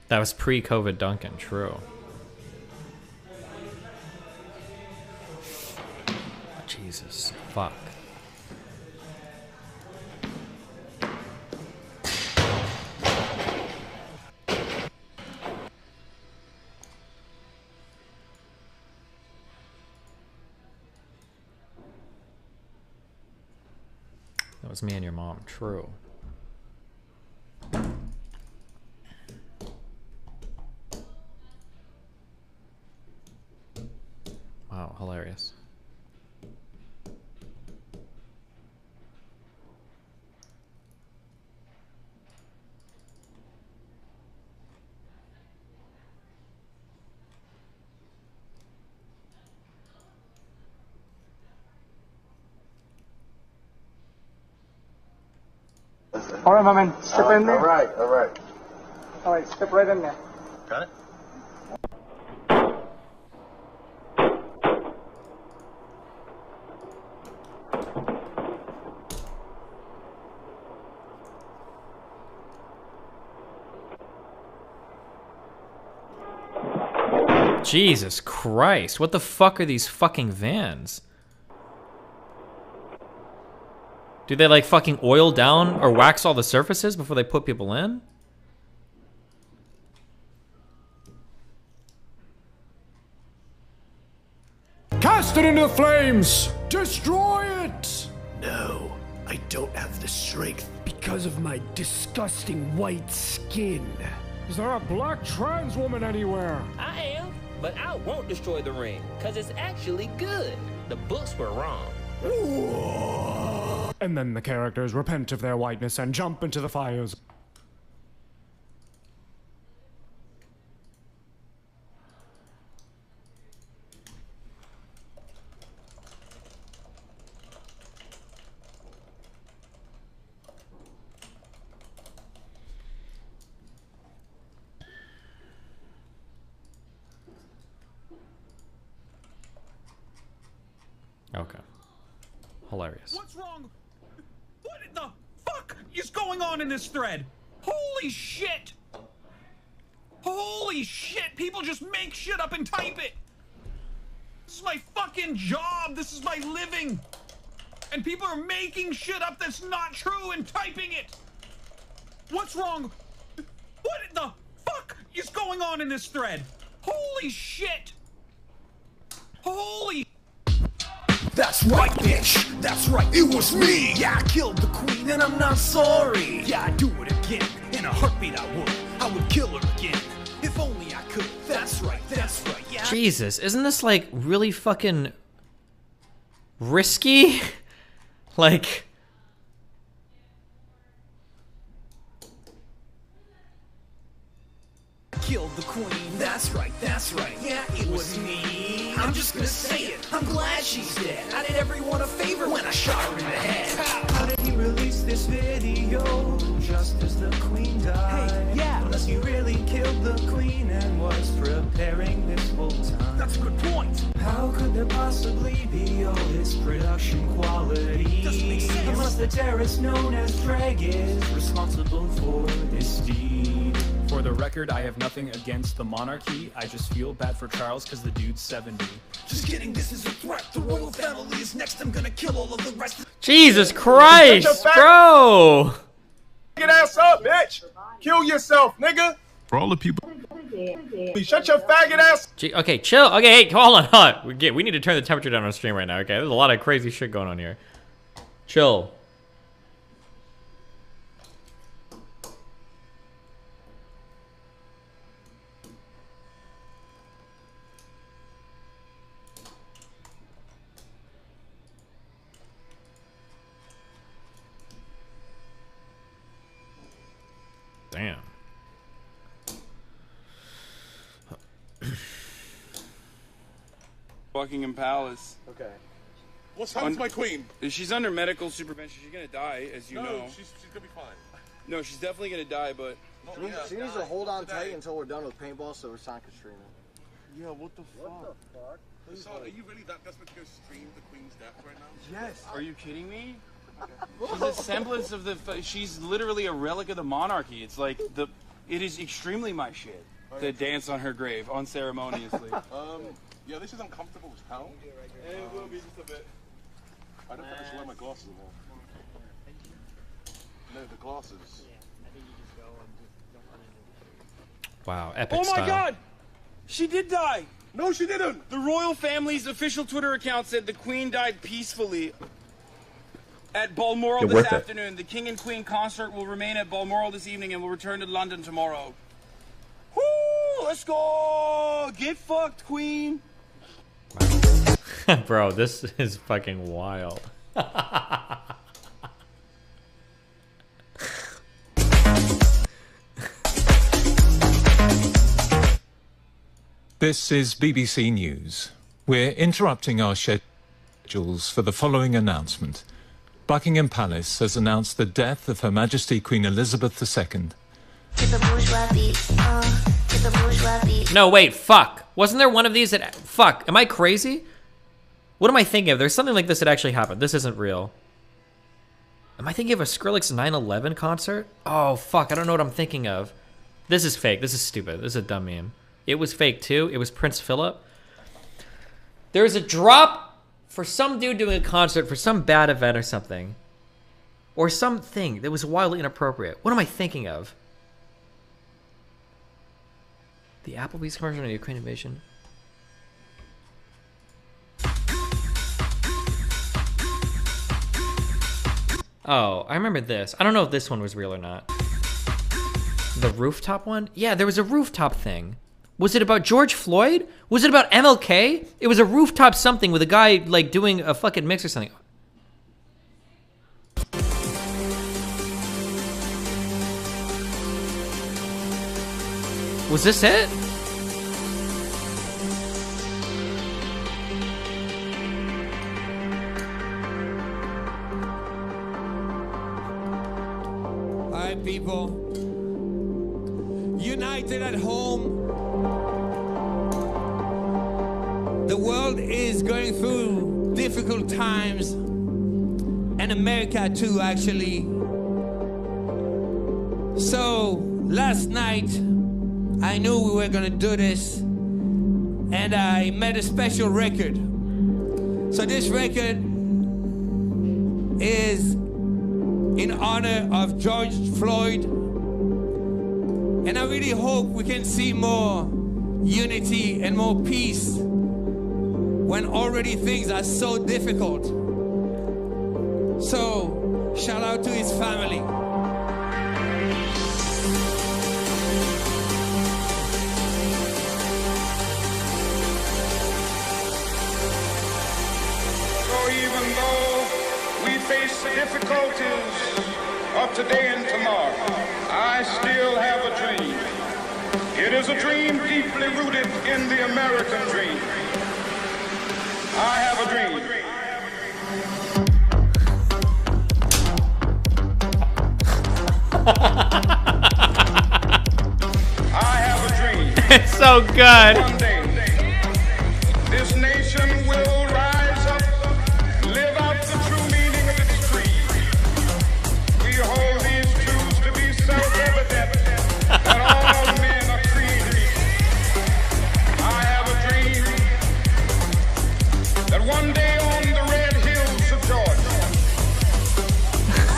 That was pre-COVID Duncan, true. Jesus, fuck. That was me and your mom, true. Wow, hilarious. All right, my man. Step in there. All right. All right, step right in there. Got it? Jesus Christ, what the fuck are these fucking vans? Do they like fucking oil down or wax all the surfaces before they put people in? Cast it into the flames! Destroy it! No, I don't have the strength. Because of my disgusting white skin. Is there a black trans woman anywhere? I am, but I won't destroy the ring, because it's actually good. The books were wrong. And then the characters repent of their whiteness and jump into the fires. Okay. Hilarious. What's wrong? What in the fuck is going on in this thread? Holy shit! Holy shit! People just make shit up and type it! This is my fucking job! This is my living! And people are making shit up that's not true and typing it! What's wrong? What in the fuck is going on in this thread? Holy shit! Holy... That's right, bitch. That's right, it was me. Yeah, I killed the queen and I'm not sorry. Yeah, I'd do it again. In a heartbeat I would kill her again. If only I could. That's right, yeah. Jesus, isn't this like really fucking risky? Like... Killed the queen, that's right, yeah, it was me. I'm just gonna say it, I'm glad she's dead. I did everyone a favor when I shot her in the head. How did he release this video just as the queen died? Hey, yeah, unless he really killed the queen and was preparing this whole time. That's a good point. How could there possibly be all this production quality? Doesn't make sense. Unless the terrorist known as Greg is responsible for this deed. For the record, I have nothing against the monarchy. I just feel bad for Charles because the dude's 70. Just kidding, this is a threat. The royal family is next. I'm gonna kill all of the rest of... Jesus Christ, bro! Get ass up, bitch! Kill yourself, nigga! For all the people... Shut your faggot ass... Okay, chill. Okay, hey, hold on. We need to turn the temperature down on stream right now, okay? There's a lot of crazy shit going on here. Chill. Damn. Buckingham Palace. Okay. What's happened to my queen? She's under medical supervision. She's gonna die, as you know. She's gonna be fine. No, she's definitely gonna die, but... She needs to hold on tight until we're done with paintball so we're signing Katrina. Yeah, what the fuck? So, are you really that desperate to go stream the queen's death right now? Yes. Are you kidding me? She's a semblance of the... She's literally a relic of the monarchy. It's like the... It is extremely my shit to dance on her grave unceremoniously. Yeah, this is uncomfortable as hell. It will be just a bit. I don't think I should wear my glasses anymore. No, the glasses. Wow, epic Oh my style. god! She did die! No, she didn't! The royal family's official Twitter account said the queen died peacefully at Balmoral this afternoon. The king and queen consort will remain at Balmoral this evening and will return to London tomorrow. Woo! Let's go! Get fucked, queen! Wow. Bro, this is fucking wild. This is BBC News. We're interrupting our schedules for the following announcement. Buckingham Palace has announced the death of Her Majesty Queen Elizabeth II. No, wait, fuck. Wasn't there one of these that... Fuck, am I crazy? What am I thinking of? There's something like this that actually happened. This isn't real. Am I thinking of a Skrillex 9/11 concert? Oh, fuck, I don't know what I'm thinking of. This is fake. This is stupid. This is a dumb meme. It was fake, too. It was Prince Philip. There's a drop for some dude doing a concert for some bad event or something. Or something that was wildly inappropriate. What am I thinking of? The Applebee's commercial on the Ukraine invasion. Oh, I remember this. I don't know if this one was real or not. The rooftop one? Yeah, there was a rooftop thing. Was it about George Floyd? Was it about MLK? It was a rooftop something with a guy like doing a fucking mix or something. Was this it? Alright, people. United at home. The world is going through difficult times. And America too, actually. So, last night, I knew we were gonna do this. And I made a special record. So this record is in honor of George Floyd. And I really hope we can see more unity and more peace when already things are so difficult. So, shout out to his family. So even though we face the difficulties of today and tomorrow, I still have a dream. It is a dream deeply rooted in the American dream. I have a dream. I have a dream. It's so good. One day, this nation will rise up, live out the true meaning of its creed. We hold these truths to be self-evident, that all men are created equal. I have a dream that one day on the red hills of Georgia,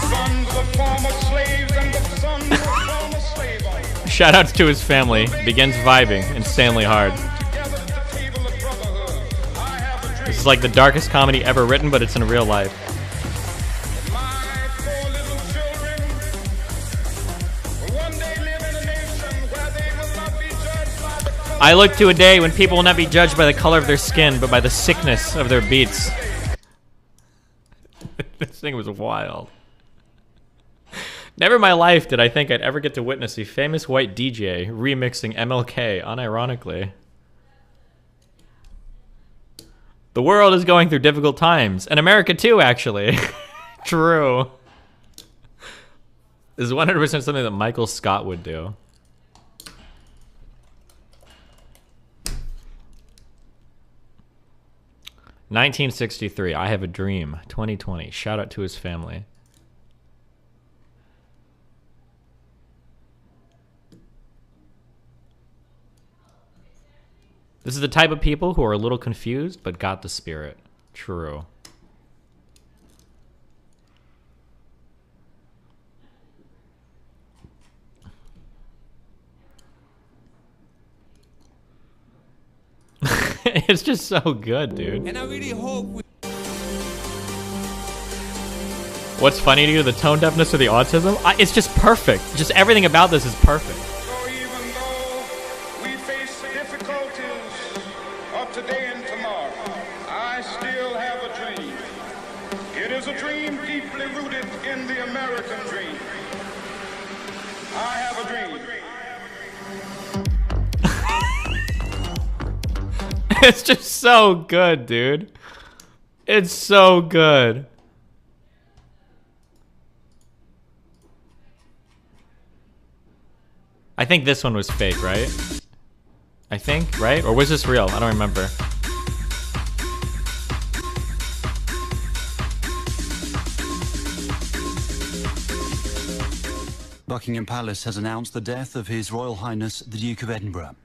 sons of former slaves and the sons of former slave owners. Shout outs to his family. Begins vibing insanely hard. This is like the darkest comedy ever written, but it's in real life. I look to a day when people will not be judged by the color of their skin, but by the sickness of their beats. This thing was wild. Never in my life did I think I'd ever get to witness a famous white DJ remixing MLK unironically. The world is going through difficult times, and America too, actually. True. This is 100% something that Michael Scott would do. "1963, I Have a Dream." 2020. Shout out to his family. This is the type of people who are a little confused, but got the spirit. True. It's just so good, dude. And I really hope we... What's funny to you, the tone deafness or the autism? It's just perfect. Just everything about this is perfect. So even though we face the difficulties of today and tomorrow, I still have a dream. It is a dream deeply rooted in the American dream. I have a dream. It's just so good, dude. It's so good. I think this one was fake, right? I think, right? Or was this real? I don't remember. Buckingham Palace has announced the death of His Royal Highness the Duke of Edinburgh.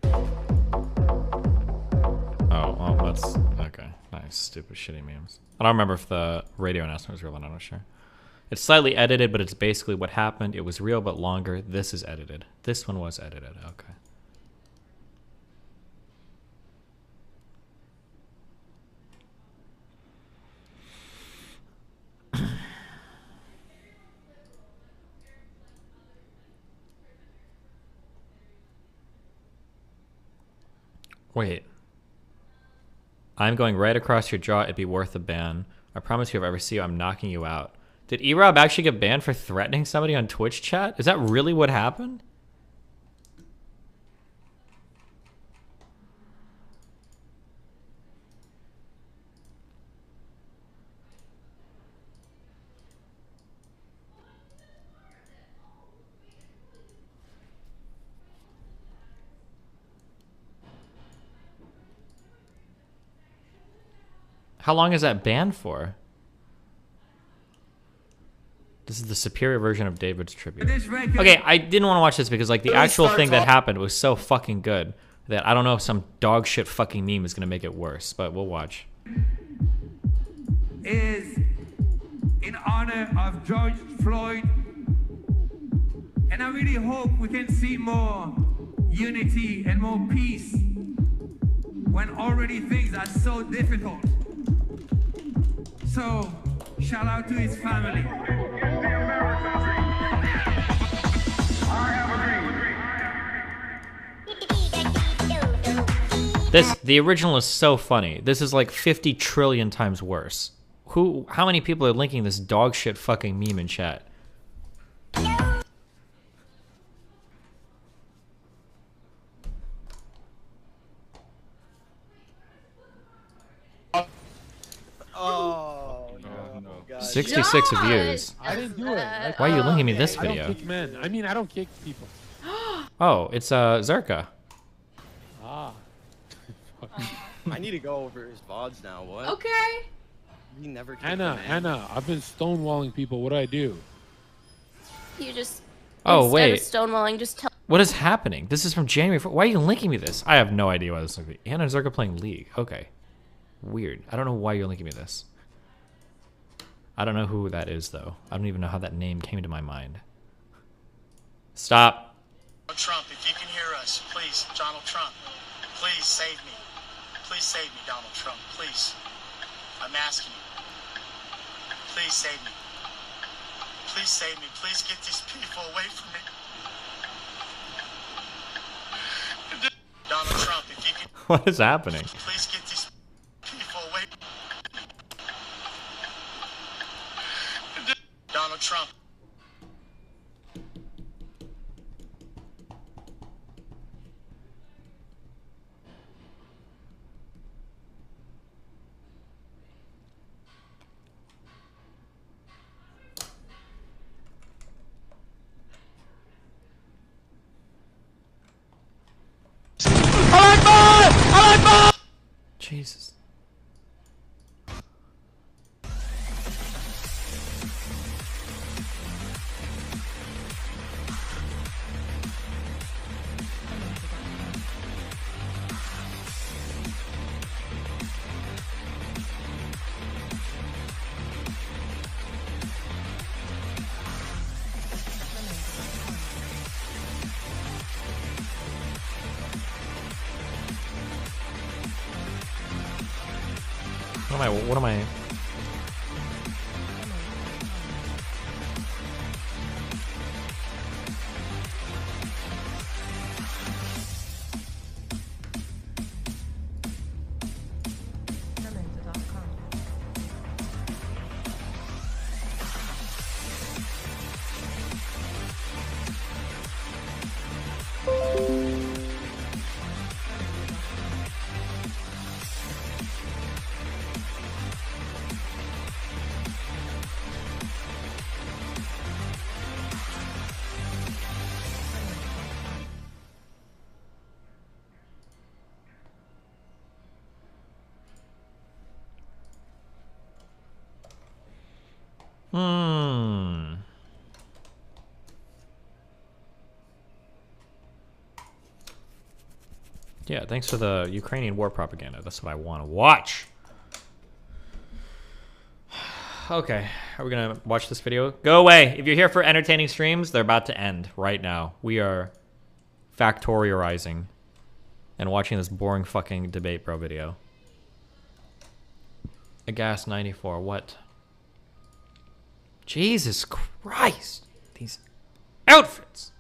Oh, well, that's... Okay. Nice. Stupid, shitty memes. I don't remember if the radio announcement was real, I'm not sure. It's slightly edited, but it's basically what happened. It was real, but longer. This is edited. This one was edited. Okay. Wait. I'm going right across your jaw. It'd be worth a ban. I promise you, if I ever see you, I'm knocking you out. Did E-Rob actually get banned for threatening somebody on Twitch chat? Is that really what happened? How long is that banned for? This is the superior version of David's tribute. Okay, I didn't want to watch this because like the actual thing that happened was so fucking good that I don't know if some dog shit fucking meme is gonna make it worse, but we'll watch. Is in honor of George Floyd, and I really hope we can see more unity and more peace when already things are so difficult. So, shout out to his family. The original is so funny. This is like 50 trillion times worse. How many people are linking this dog shit fucking meme in chat? Oh, no. 66 views. I didn't do it. Like, Why are you linking me this video? I don't kick men. I mean, I don't kick people. Oh, it's Zerka. Ah. I need to go over his VODs now. What? Okay. He never kicked Hannah, I've been stonewalling people. What do I do? You just. Oh, wait. Instead of stonewalling, just tell. What is happening? This is from January 4th. Why are you linking me this? I have no idea why this is. Hannah and Zerka playing League. Okay. Weird. I don't know why you're linking me this. I don't know who that is, though. I don't even know how that name came into my mind. Stop. Trump, if you can hear us, please, Donald Trump, please save me. Please save me, Donald Trump, please. I'm asking you. Please save me. Please save me. Please get these people away from me. Donald Trump, if you can... What is happening? Please get these people away. Donald Trump. Jesus. What am I? Hmm. Yeah, thanks for the Ukrainian war propaganda. That's what I want to watch. Okay, are we gonna watch this video? Go away. If you're here for entertaining streams, they're about to end right now. We are factorializing and watching this boring fucking debate bro video. A gas 94, what? Jesus Christ. These outfits.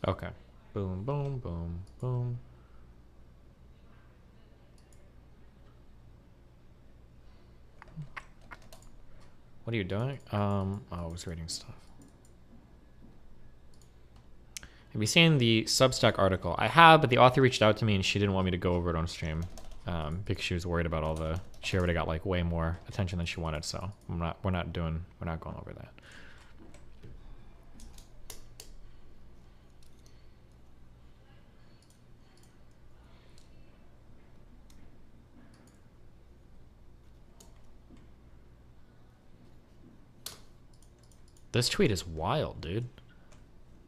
Okay. Boom, boom, boom, boom. What are you doing? Oh, I was reading stuff. Have you seen the Substack article? I have, but the author reached out to me and she didn't want me to go over it on stream because she was worried about all the. She already got like way more attention than she wanted, so we're not going over that. This tweet is wild, dude.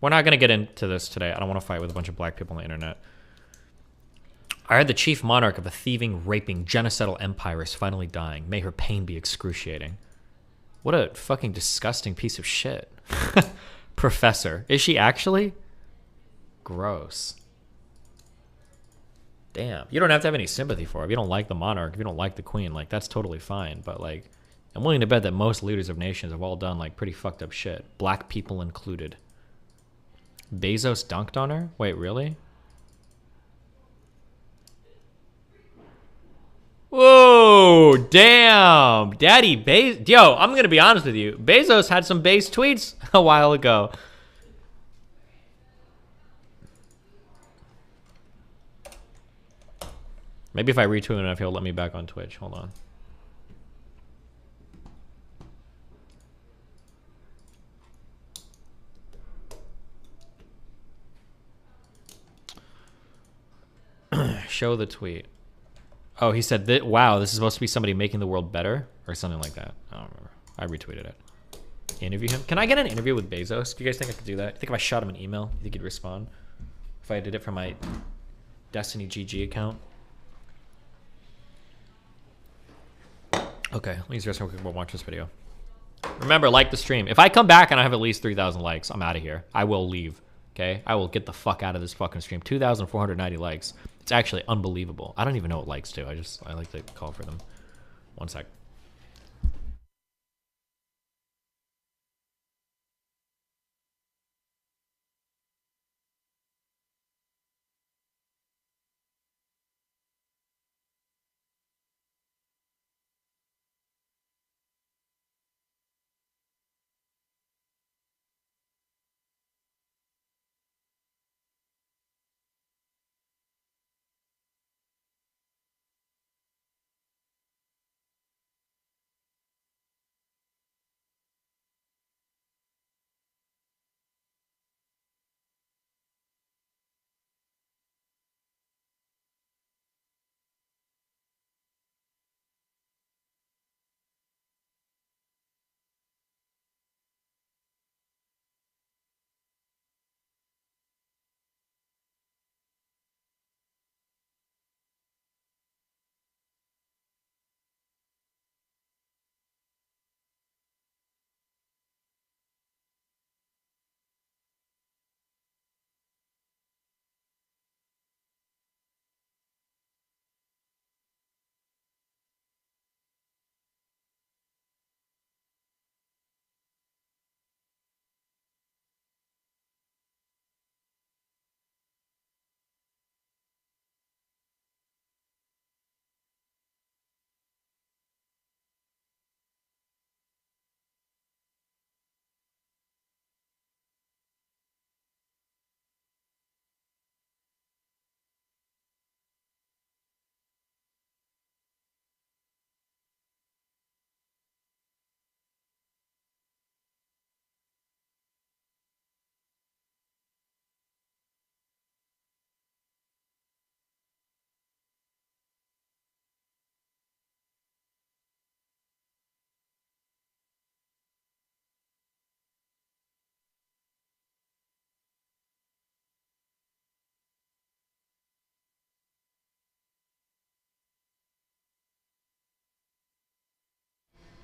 We're not going to get into this today. I don't want to fight with a bunch of black people on the internet. I heard the chief monarch of a thieving, raping, genocidal empire is finally dying. May her pain be excruciating. What a fucking disgusting piece of shit. Professor. Is she actually? Gross. Damn. You don't have to have any sympathy for her. If you don't like the monarch, if you don't like the queen, like, that's totally fine. But, like, I'm willing to bet that most leaders of nations have all done, like, pretty fucked up shit. Black people included. Bezos dunked on her? Wait, really? Whoa, damn. Daddy Bezos. Yo, I'm going to be honest with you. Bezos had some base tweets a while ago. Maybe if I retweet enough, he'll let me back on Twitch. Hold on. Show the tweet. Oh, he said that. Wow, this is supposed to be somebody making the world better or something like that. I don't remember. I retweeted it. Interview him. Can I get an interview with Bezos? Do you guys think I could do that? I think if I shot him an email, you think he'd respond? If I did it from my Destiny GG account. Okay, let me just real quick. We'll watch this video. Remember, like the stream. If I come back and I have at least 3,000 likes, I'm out of here. I will leave. Okay, I will get the fuck out of this fucking stream. 2,490 likes. It's actually unbelievable. I don't even know what likes do. I like to call for them. One sec.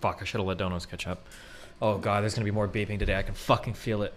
Fuck, I should have let Donos catch up. Oh god, there's gonna be more beeping today. I can fucking feel it.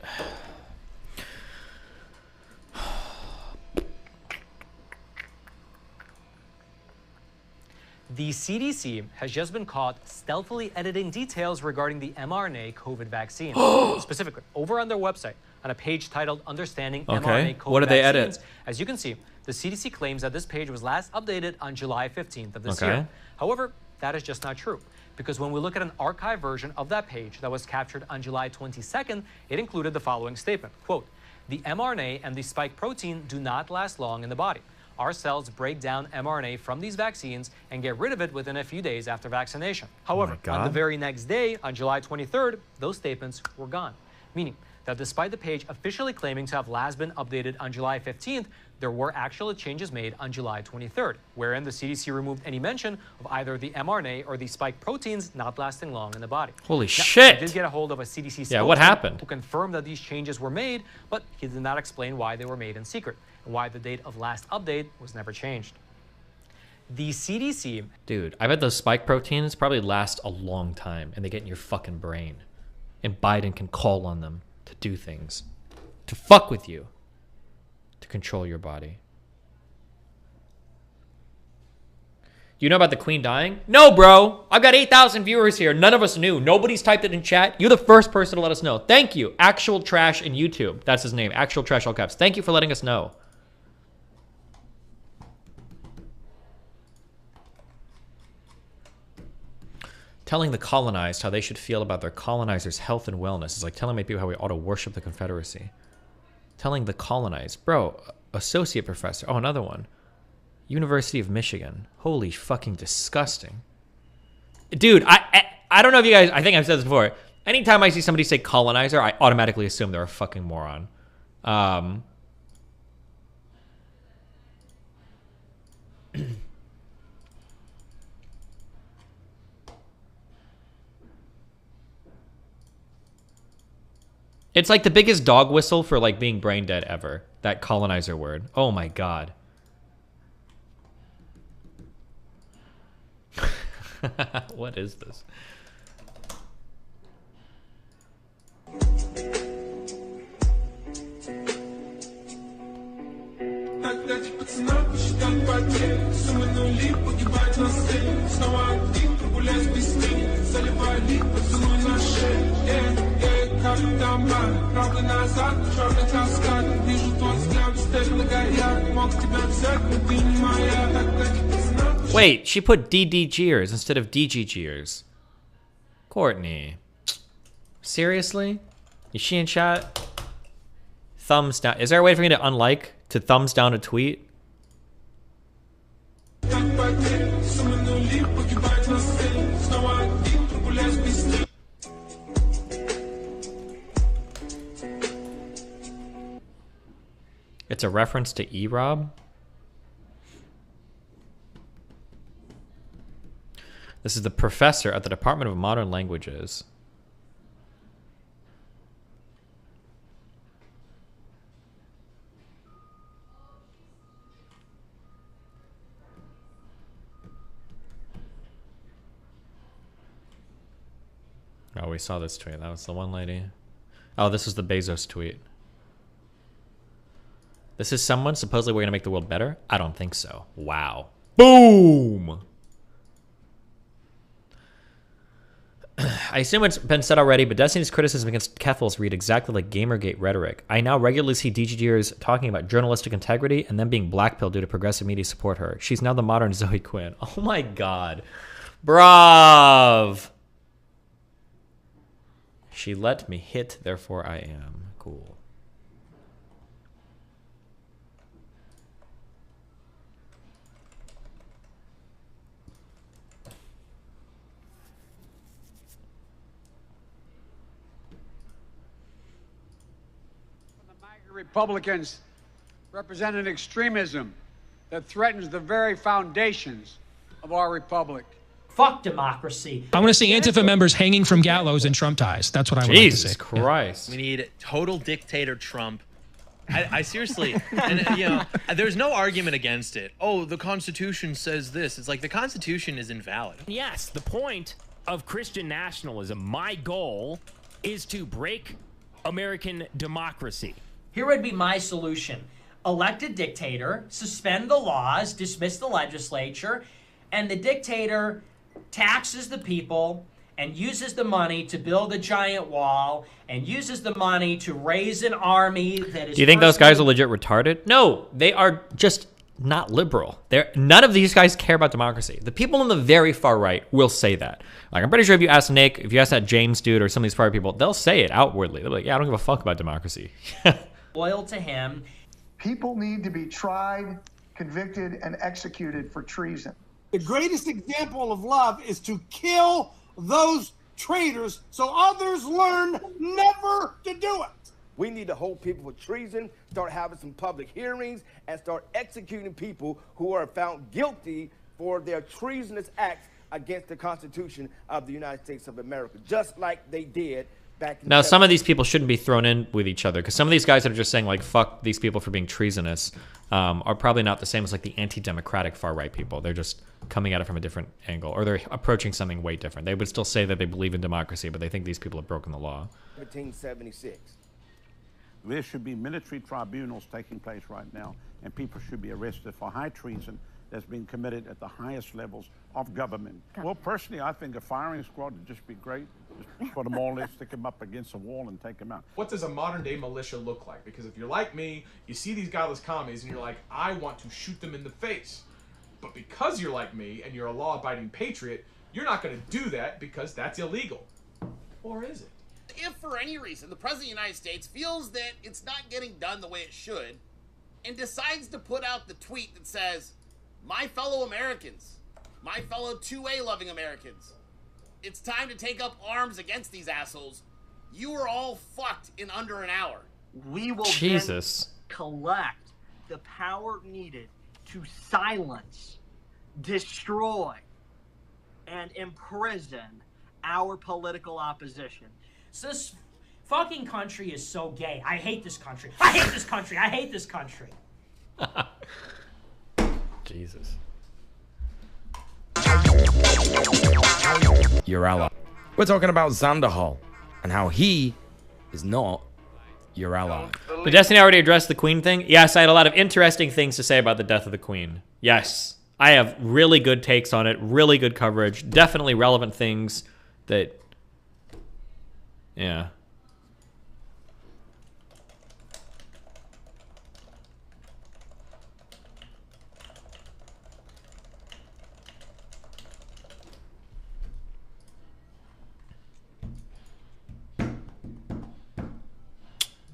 The CDC has just been caught stealthily editing details regarding the mRNA COVID vaccine. Specifically, over on their website, on a page titled Understanding mRNA COVID What did they Vaccines, edit? as you can see, the CDC claims that this page was last updated on July 15th of this year. However, that is just not true, because when we look at an archived version of that page that was captured on July 22nd, it included the following statement, quote, "The mRNA and the spike protein do not last long in the body. Our cells break down mRNA from these vaccines and get rid of it within a few days after vaccination." However, on the very next day, on July 23rd, those statements were gone, meaning that despite the page officially claiming to have last been updated on July 15th, there were actual changes made on July 23rd, wherein the CDC removed any mention of either the mRNA or the spike proteins not lasting long in the body. Holy shit! I did get a hold of a CDC Yeah, what happened? who confirmed that these changes were made, but he did not explain why they were made in secret and why the date of last update was never changed. The CDC... Dude, I bet those spike proteins probably last a long time and they get in your fucking brain. And Biden can call on them to do things. To fuck with you. To control your body. Do you know about the Queen dying? No, bro. I've got 8,000 viewers here. None of us knew. Nobody's typed it in chat. You're the first person to let us know. Thank you. Actual Trash in YouTube. That's his name. Actual Trash all caps. Thank you for letting us know. Telling the colonized how they should feel about their colonizers' health and wellness is like telling my people how we ought to worship the Confederacy. Telling the colonized. Bro, associate professor. Oh, another one. University of Michigan. Holy fucking disgusting. Dude, I don't know if you guys... I think I've said this before. Anytime I see somebody say colonizer, I automatically assume they're a fucking moron. It's like the biggest dog whistle for like being brain dead ever. That colonizer word. Oh my god. What is this? Wait, she put DDGers instead of DGGers. Courtney. Seriously? Is she in chat? Thumbs down. Is there a way for me to unlike, to thumbs down a tweet? It's a reference to E-Rob? This is the professor at the Department of Modern Languages. Oh, we saw this tweet. That was the one lady. Oh, this is the Bezos tweet. This is someone supposedly we're going to make the world better? I don't think so. Wow. Boom! I assume it's been said already, but Destiny's criticism against Keffals read exactly like Gamergate rhetoric. I now regularly see DGGers talking about journalistic integrity and then being blackpilled due to progressive media support her. She's now the modern Zoe Quinn. Oh my god. Brav! She let me hit, therefore I am. Cool. Republicans represent an extremism that threatens the very foundations of our republic. Fuck democracy. I want to see Antifa members hanging from gallows in Trump ties. That's what I want to say. Jesus Christ. We need total dictator Trump. I seriously, and you know, there's no argument against it. Oh, the Constitution says this. It's like the Constitution is invalid. Yes, the point of Christian nationalism, my goal is to break American democracy. Here would be my solution. Elect a dictator, suspend the laws, dismiss the legislature, and the dictator taxes the people and uses the money to build a giant wall and uses the money to raise an army that is... Do you think those guys are legit retarded? No, they are just not liberal. None of these guys care about democracy. The people on the very far right will say that. Like, I'm pretty sure if you ask Nick, if you ask that James dude or some of these far people, they'll say it outwardly. They're like, yeah, I don't give a fuck about democracy. Loyal to him. People need to be tried, convicted, and executed for treason. The greatest example of love is to kill those traitors so others learn never to do it. We need to hold people for treason, start having some public hearings, and start executing people who are found guilty for their treasonous acts against the Constitution of the United States of America, just like they did back in... Now, some of these people shouldn't be thrown in with each other, because some of these guys that are just saying, like, fuck these people for being treasonous are probably not the same as, like, the anti-democratic far-right people. They're just coming at it from a different angle, or they're approaching something way different. They would still say that they believe in democracy, but they think these people have broken the law. 1776. There should be military tribunals taking place right now, and people should be arrested for high treason that's been committed at the highest levels of government. Well, personally, I think a firing squad would just be great. Just put them all there, stick them up against a wall, and take them out. What does a modern-day militia look like? Because if you're like me, you see these godless commies, and you're like, I want to shoot them in the face. But because you're like me, and you're a law-abiding patriot, you're not going to do that because that's illegal. Or is it? If for any reason the President of the United States feels that it's not getting done the way it should and decides to put out the tweet that says, my fellow Americans, my fellow 2A loving Americans, it's time to take up arms against these assholes. You are all fucked in under an hour. We will then collect the power needed to silence, destroy, and imprison our political opposition. So this fucking country is so gay. I hate this country. I hate this country. I hate this country. Jesus. Your ally. We're talking about Zanderhal and how he is not your ally. Did Destiny already address the Queen thing? Yes, I had a lot of interesting things to say about the death of the Queen. Yes. I have really good takes on it, really good coverage, definitely relevant things that... Yeah.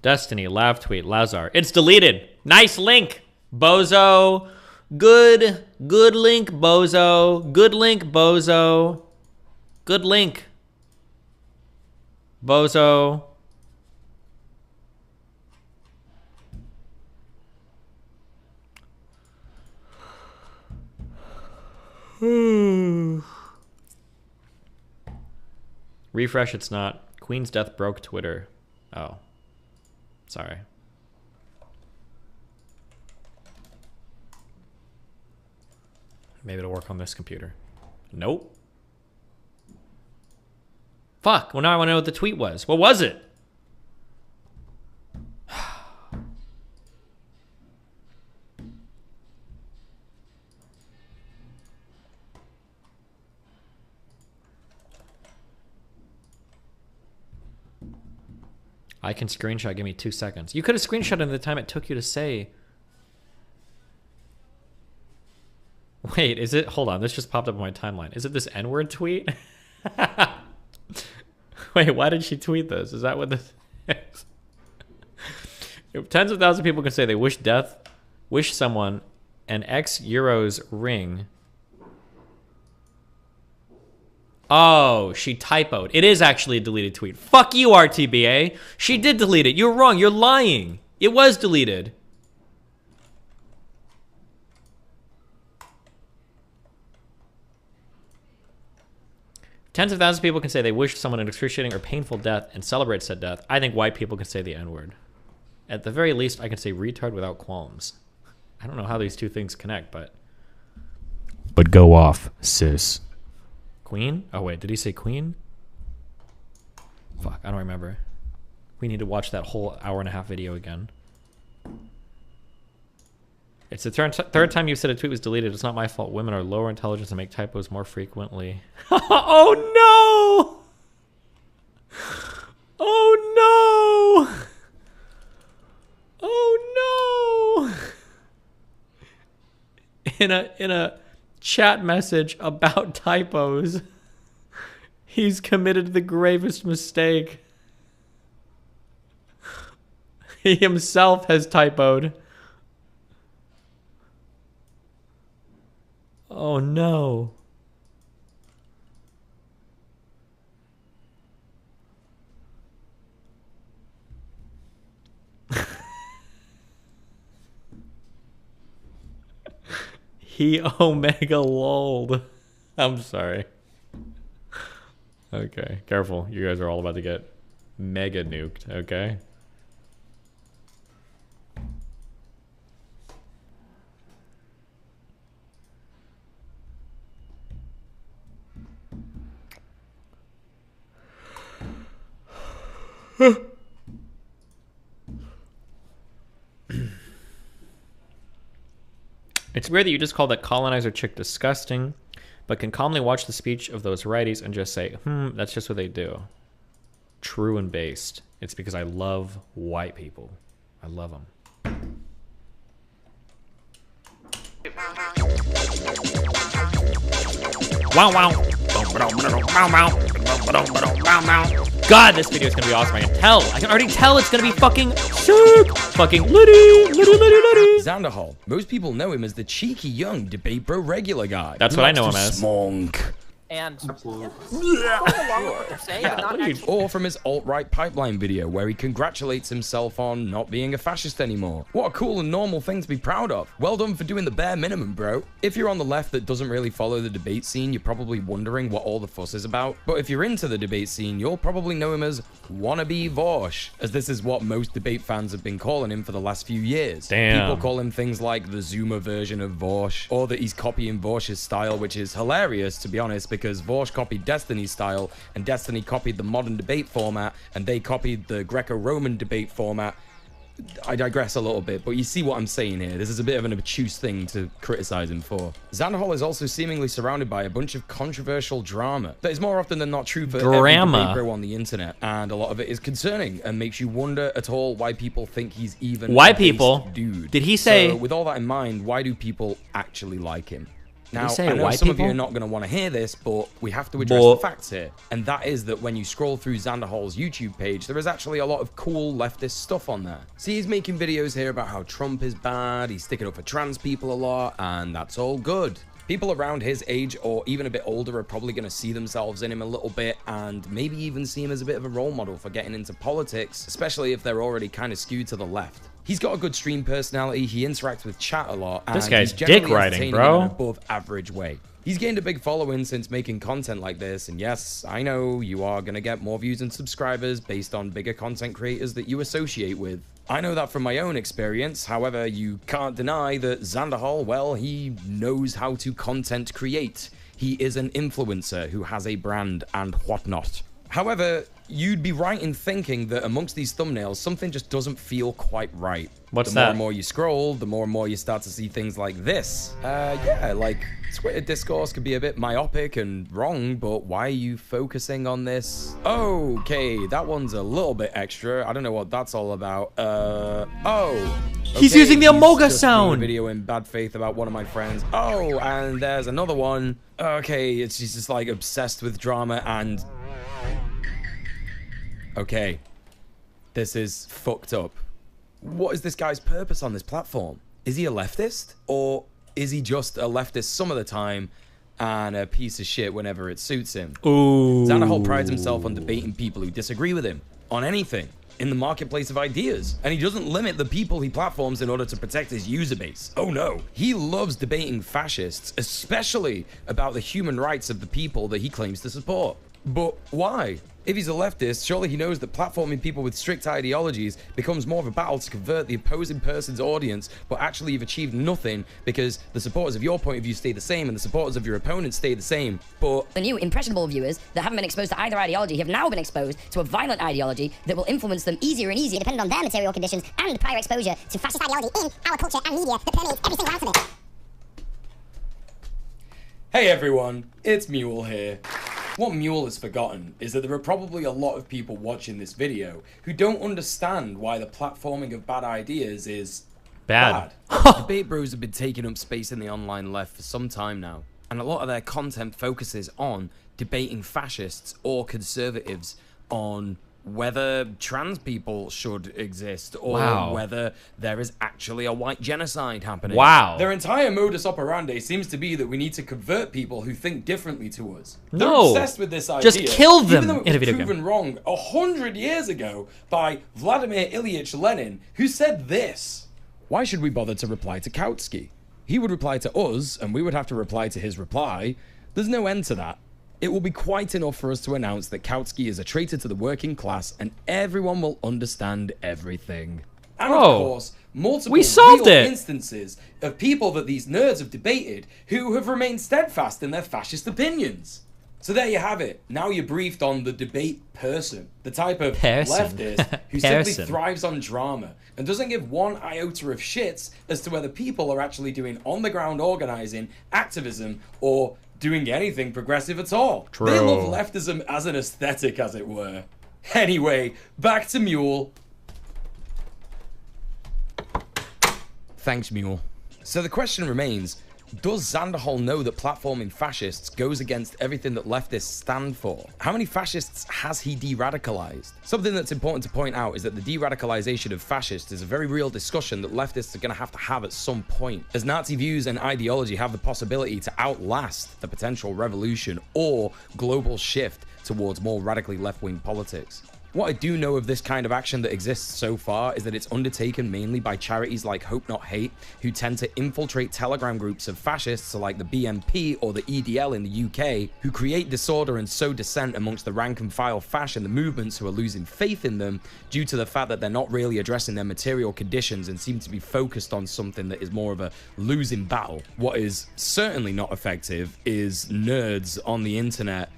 Destiny, lav tweet, Lazar. It's deleted. Nice link, bozo. Good link, bozo. Good link, bozo. Good link. Bozo. Refresh, it's not. Queen's death broke Twitter. Oh. Sorry. Maybe it'll work on this computer. Nope. Fuck. Well, now I want to know what the tweet was. What was it? I can screenshot. Give me 2 seconds. You could have screenshot in the time it took you to say. Wait, is it? Hold on. This just popped up on my timeline. Is it this N-word tweet? Wait, why did she tweet this? Is that what this is? If tens of thousands of people can say they wish death, wish someone an X euros ring. Oh, she typoed. It is actually a deleted tweet. Fuck you, RTBA. She did delete it. You're wrong. You're lying. It was deleted. Tens of thousands of people can say they wish someone an excruciating or painful death and celebrate said death. I think white people can say the N-word. At the very least, I can say retard without qualms. I don't know how these two things connect, but... But go off, sis. Queen? Oh wait, did he say Queen? Fuck, I don't remember. We need to watch that whole hour-and-a-half video again. It's the third time you've said a tweet was deleted. It's not my fault. Women are lower intelligence and make typos more frequently. Oh no! Oh no! Oh no! In a chat message about typos, he's committed the gravest mistake. He himself has typoed. Oh no. He omega lolled. I'm sorry. Okay, careful. You guys are all about to get mega nuked, okay? It's weird that you just call that colonizer chick disgusting, but can calmly watch the speech of those righties and just say, that's just what they do. True and based. It's because I love white people. I love them. Wow, wow. God, this video is gonna be awesome. I can tell. I can already tell it's gonna be fucking sick. Fucking litty. Xanderhal. Most people know him as the cheeky young debate bro regular guy. That's what I know him as. Smonk. And Or from his alt-right pipeline video where he congratulates himself on not being a fascist anymore. What a cool and normal thing to be proud of. Well done for doing the bare minimum, bro. If you're on the left that doesn't really follow the debate scene, you're probably wondering what all the fuss is about. But if you're into the debate scene, you'll probably know him as wannabe Vosh, as this is what most debate fans have been calling him for the last few years. Damn. People call him things like the Zoomer version of Vosh, or that he's copying Vosh's style, which is hilarious, to be honest, because Vosh copied Destiny's style, and Destiny copied the modern debate format, and they copied the Greco-Roman debate format. I digress a little bit, but you see what I'm saying here. This is a bit of an obtuse thing to criticize him for. Xanderhal is also seemingly surrounded by a bunch of controversial drama that is more often than not true for every debate bro on the internet, and a lot of it is concerning and makes you wonder at all why people think he's even Why a people? dude. Did he say? So, with all that in mind, why do people actually like him? Now, say I know white some people? of you are not going to want to hear this, but we have to address the facts here. And that is that when you scroll through Xanderhal's YouTube page, there is actually a lot of cool leftist stuff on there. See, he's making videos here about how Trump is bad, he's sticking up for trans people a lot, and that's all good. People around his age or even a bit older are probably going to see themselves in him a little bit and maybe even see him as a bit of a role model for getting into politics, especially if they're already kind of skewed to the left. He's got a good stream personality, he interacts with chat a lot, and This guy's he's generally dick riding, entertaining bro. in an above average way. He's gained a big following since making content like this, and yes, I know you are going to get more views and subscribers based on bigger content creators that you associate with. I know that from my own experience, however, you can't deny that Xanderhal, well, he knows how to content create. He is an influencer who has a brand and whatnot. However, you'd be right in thinking that amongst these thumbnails, something just doesn't feel quite right. What's the more that? and more you scroll, the more and more you start to see things like this. Yeah, like Twitter discourse could be a bit myopic and wrong, but why are you focusing on this? Okay, that one's a little bit extra. I don't know what that's all about. He's using the Amoga just sound. doing a video in bad faith about one of my friends. Oh, and there's another one. Okay, she's just like obsessed with drama and... Okay, this is fucked up. What is this guy's purpose on this platform? Is he a leftist? Or is he just a leftist some of the time and a piece of shit whenever it suits him? Ooh. Xanderhal prides himself on debating people who disagree with him on anything in the marketplace of ideas, and he doesn't limit the people he platforms in order to protect his user base. Oh no, he loves debating fascists, especially about the human rights of the people that he claims to support. But why? If he's a leftist, surely he knows that platforming people with strict ideologies becomes more of a battle to convert the opposing person's audience, but actually you've achieved nothing because the supporters of your point of view stay the same and the supporters of your opponents stay the same. But the new impressionable viewers that haven't been exposed to either ideology have now been exposed to a violent ideology that will influence them easier and easier depending on their material conditions and prior exposure to fascist ideology in our culture and media that permeates every single ounce of it. hey everyone, it's Mule here. What Mule has forgotten is that there are probably a lot of people watching this video who don't understand why the platforming of bad ideas is bad. Debate bros have been taking up space in the online left for some time now, and a lot of their content focuses on debating fascists or conservatives on whether trans people should exist or whether there is actually a white genocide happening. Wow. Their entire modus operandi seems to be that we need to convert people who think differently to us. No. They're obsessed with this idea. Just kill them even though it in a was video proven game. wrong 100 years ago by Vladimir Ilyich Lenin, who said this. Why should we bother to reply to Kautsky? He would reply to us, and we would have to reply to his reply. There's no end to that. It will be quite enough for us to announce that Kautsky is a traitor to the working class, and everyone will understand everything. And of course, multiple real instances of people that these nerds have debated who have remained steadfast in their fascist opinions. So there you have it. Now you're briefed on the debate person, the type of leftist who simply thrives on drama and doesn't give one iota of shits as to whether people are actually doing on-the-ground organizing, activism, or doing anything progressive at all. True. They love leftism as an aesthetic, as it were. Anyway, back to Mule. Thanks, Mule. So the question remains, does Zanderhol know that platforming fascists goes against everything that leftists stand for? How many fascists has he de-radicalized? Something that's important to point out is that the de-radicalization of fascists is a very real discussion that leftists are going to have at some point, as Nazi views and ideology have the possibility to outlast the potential revolution or global shift towards more radically left-wing politics. What I do know of this kind of action that exists so far is that it's undertaken mainly by charities like Hope Not Hate, who tend to infiltrate telegram groups of fascists like the BNP or the EDL in the UK, who create disorder and sow dissent amongst the rank and file fash and the movements who are losing faith in them due to the fact that they're not really addressing their material conditions and seem to be focused on something that is more of a losing battle. What is certainly not effective is nerds on the internet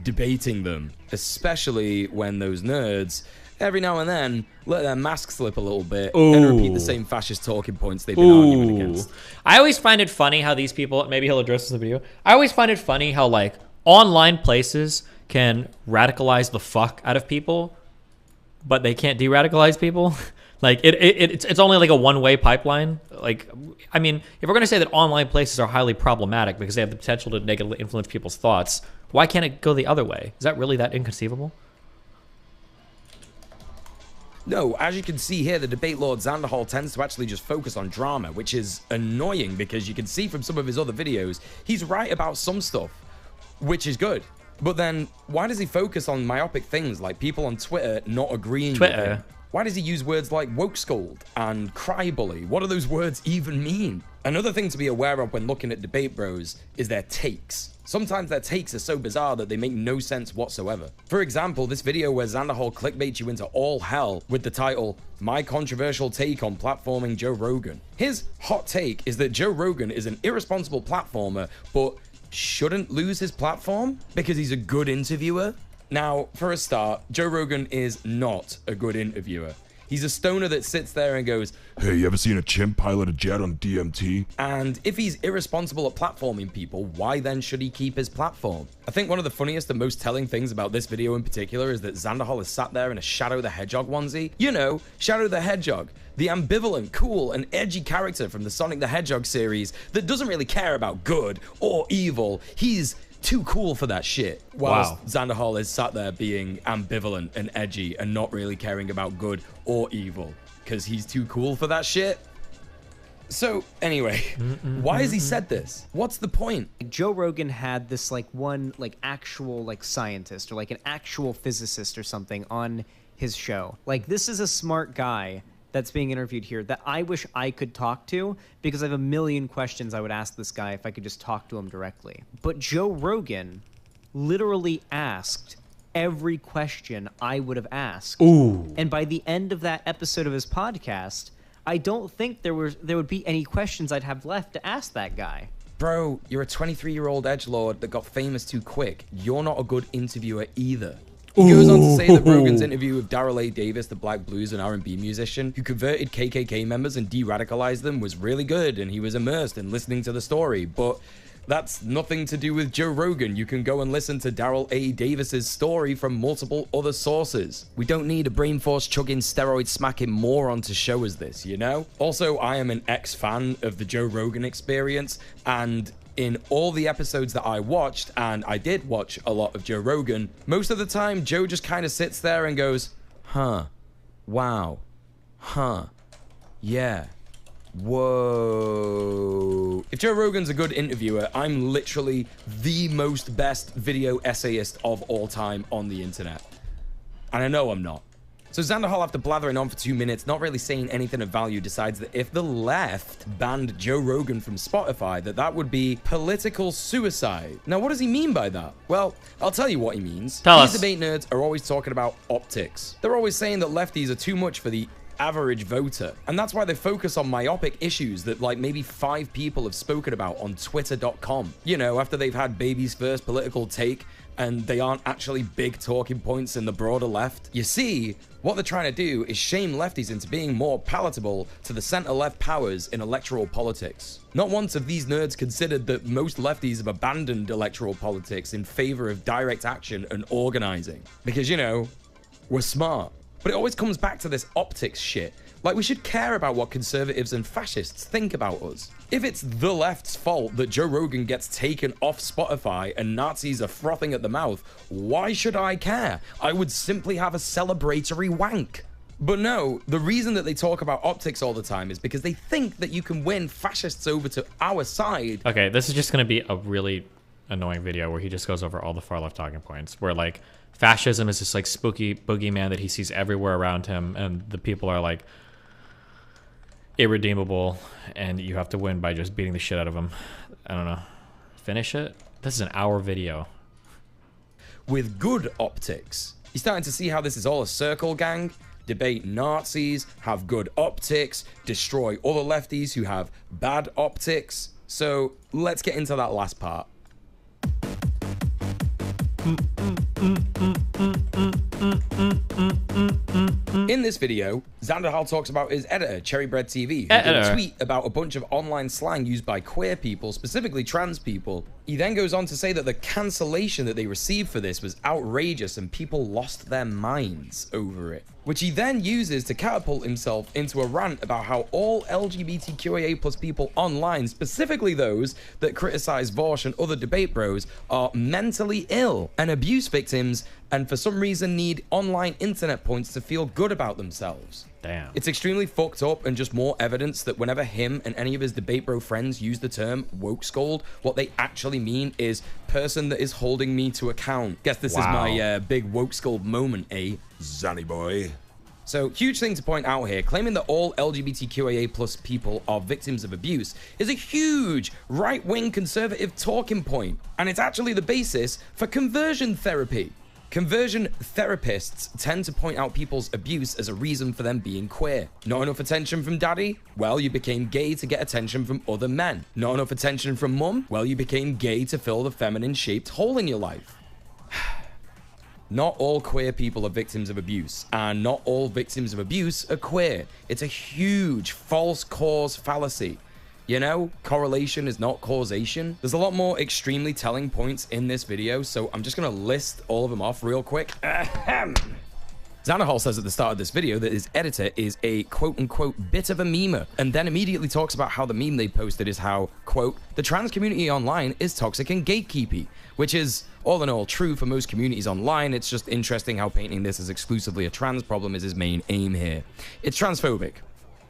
debating them, especially when those nerds every now and then let their mask slip a little bit and repeat the same fascist talking points they've been arguing against. I always find it funny how these people, maybe he'll address this in the video, I always find it funny how like online places can radicalize the fuck out of people, but they can't de-radicalize people. Like it's only like a one-way pipeline. Like, I mean, if we're going to say that online places are highly problematic because they have the potential to negatively influence people's thoughts, why can't it go the other way? Is that really that inconceivable? No, as you can see here, the debate lord Zanderhol tends to actually just focus on drama, which is annoying because you can see from some of his other videos, he's right about some stuff, which is good. But then, why does he focus on myopic things like people on Twitter not agreeing with him? Why does he use words like woke scold and cry bully? What do those words even mean? Another thing to be aware of when looking at debate bros is their takes. Sometimes their takes are so bizarre that they make no sense whatsoever. For example, this video where Zanderhol clickbaits you into all hell with the title, My Controversial Take on Platforming Joe Rogan. His hot take is that Joe Rogan is an irresponsible platformer, but shouldn't lose his platform because he's a good interviewer. Now, for a start, Joe Rogan is not a good interviewer. He's a stoner that sits there and goes, "Hey, you ever seen a chimp pilot a jet on DMT?" And if he's irresponsible at platforming people, why then should he keep his platform? I think one of the funniest and most telling things about this video in particular is that Zanderhol is sat there in a Shadow the Hedgehog onesie. You know, Shadow the Hedgehog, the ambivalent, cool, and edgy character from the Sonic the Hedgehog series that doesn't really care about good or evil. He's too cool for that shit. Whilst Zanderhol is sat there being ambivalent and edgy and not really caring about good or evil because he's too cool for that shit. So anyway, why has he said this? What's the point? Joe Rogan had this like one like actual like scientist or like an actual physicist or something on his show. Like, this is a smart guy that's being interviewed here that I wish I could talk to, because I have a million questions I would ask this guy if I could just talk to him directly. But Joe Rogan literally asked every question I would have asked. Ooh. And by the end of that episode of his podcast, I don't think there would be any questions I'd have left to ask that guy. Bro, you're a 23-year-old edgelord that got famous too quick. You're not a good interviewer either. He goes on to say that Rogan's interview with Daryl A. Davis, the Black Blues and R&B musician, who converted KKK members and de-radicalized them, was really good, and he was immersed in listening to the story. But that's nothing to do with Joe Rogan. You can go and listen to Daryl A. Davis's story from multiple other sources. We don't need a brain force chugging, steroid smacking moron to show us this, you know? Also, I am an ex-fan of the Joe Rogan experience, and in all the episodes that I watched, and I did watch a lot of Joe Rogan, most of the time Joe just kind of sits there and goes, huh, wow, huh, yeah, whoa. If Joe Rogan's a good interviewer, I'm literally the most best video essayist of all time on the internet. And I know I'm not. So Xander Hall, after blathering on for 2 minutes, not really saying anything of value, decides that if the left banned Joe Rogan from Spotify, that would be political suicide. Now, what does he mean by that? Well, I'll tell you what he means. These debate nerds are always talking about optics. They're always saying that lefties are too much for the average voter. And that's why they focus on myopic issues that like maybe 5 people have spoken about on twitter.com. You know, after they've had baby's first political take and they aren't actually big talking points in the broader left. You see, what they're trying to do is shame lefties into being more palatable to the center-left powers in electoral politics. Not once have these nerds considered that most lefties have abandoned electoral politics in favor of direct action and organizing. Because, you know, we're smart. But it always comes back to this optics shit. Like, we should care about what conservatives and fascists think about us. If it's the left's fault that Joe Rogan gets taken off Spotify and Nazis are frothing at the mouth, why should I care? I would simply have a celebratory wank. But no, the reason that they talk about optics all the time is because they think that you can win fascists over to our side. Okay, this is just going to be a really annoying video where he just goes over all the far left talking points, where like fascism is this like spooky boogeyman that he sees everywhere around him, and the people are like irredeemable, and you have to win by just beating the shit out of them. I don't know. Finish it? This is an hour video. With good optics. You're starting to see how this is all a circle, gang? Debate Nazis, have good optics, destroy other lefties who have bad optics. So let's get into that last part. In this video, Xander Hall talks about his editor, Cherrybread TV, who did a tweet about a bunch of online slang used by queer people, specifically trans people. He then goes on to say that the cancellation that they received for this was outrageous and people lost their minds over it, which he then uses to catapult himself into a rant about how all LGBTQIA+ people online, specifically those that criticize Vosh and other debate bros, are mentally ill and abuse victims, and for some reason need online internet points to feel good about themselves. Damn. It's extremely fucked up and just more evidence that whenever him and any of his debate bro friends use the term woke scold, what they actually mean is person that is holding me to account. Guess this is my big woke scold moment, eh? Zanny boy. So, huge thing to point out here, claiming that all LGBTQIA+ people are victims of abuse is a huge right-wing conservative talking point, and it's actually the basis for conversion therapy. Conversion therapists tend to point out people's abuse as a reason for them being queer. Not enough attention from daddy? Well, you became gay to get attention from other men. Not enough attention from mum? Well, you became gay to fill the feminine-shaped hole in your life. Not all queer people are victims of abuse, and not all victims of abuse are queer. It's a huge false cause fallacy. You know, correlation is not causation. There's a lot more extremely telling points in this video, so I'm just gonna list all of them off real quick. Xander Hall says at the start of this video that his editor is a quote-unquote bit of a memer, and then immediately talks about how the meme they posted is how, quote, the trans community online is toxic and gatekeepy, which is all in all true for most communities online. It's just interesting how painting this as exclusively a trans problem is his main aim here. It's transphobic.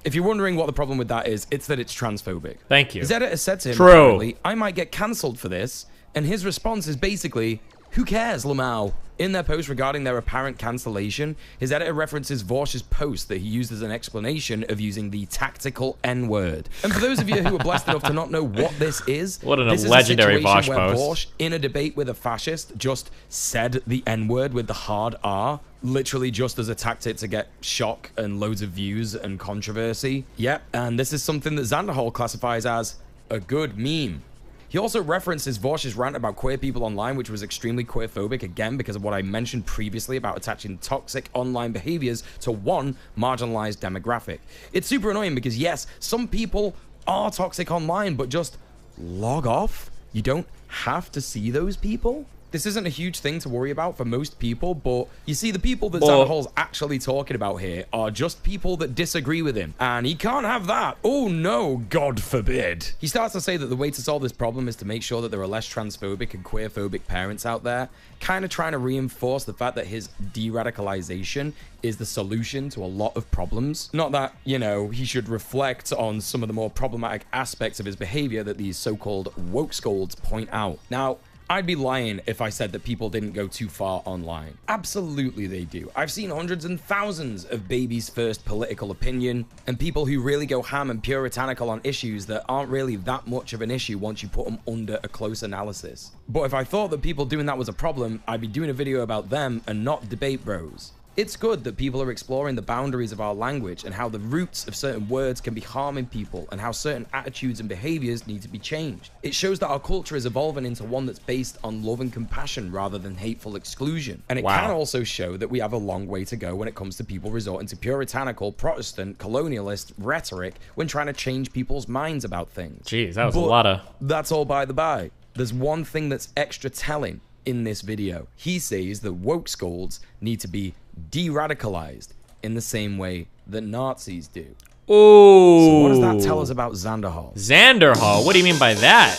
If you're wondering what the problem with that is, it's that it's transphobic. Thank you. His editor said to him, True. I might get cancelled for this, and his response is basically, Who cares, Lamau? In their post regarding their apparent cancellation, his editor references Vorsh's post that he used as an explanation of using the tactical N-word. And for those of you who are blessed enough to not know what this is, what a this legendary is a situation Vorsh where post. Vorsh, in a debate with a fascist, just said the N-word with the hard R, literally just as a tactic to get shock and loads of views and controversy. Yep, and this is something that Zanderhol classifies as a good meme. He also references Vorsh's rant about queer people online, which was extremely queerphobic, again, because of what I mentioned previously about attaching toxic online behaviors to one marginalized demographic. It's super annoying because, yes, some people are toxic online, but just log off. You don't have to see those people. This isn't a huge thing to worry about for most people, but you see, the people that Zanderhol's actually talking about here are just people that disagree with him, and he can't have that. Oh no, God forbid. He starts to say that the way to solve this problem is to make sure that there are less transphobic and queerphobic parents out there, kind of trying to reinforce the fact that his de-radicalization is the solution to a lot of problems. Not that, you know, he should reflect on some of the more problematic aspects of his behavior that these so-called woke scolds point out. Now, I'd be lying if I said that people didn't go too far online. Absolutely they do. I've seen hundreds and thousands of baby's first political opinion and people who really go ham and puritanical on issues that aren't really that much of an issue once you put them under a close analysis. But if I thought that people doing that was a problem, I'd be doing a video about them and not debate bros. It's good that people are exploring the boundaries of our language and how the roots of certain words can be harming people and how certain attitudes and behaviors need to be changed. It shows that our culture is evolving into one that's based on love and compassion rather than hateful exclusion. And it can also show that we have a long way to go when it comes to people resorting to puritanical, Protestant, colonialist rhetoric when trying to change people's minds about things. Jeez, that was a lot of... That's all by the by. There's one thing that's extra telling in this video. He says that woke scolds need to be de-radicalized in the same way that Nazis do. Ooh. So what does that tell us about Zanderhol? Zanderhol? What do you mean by that?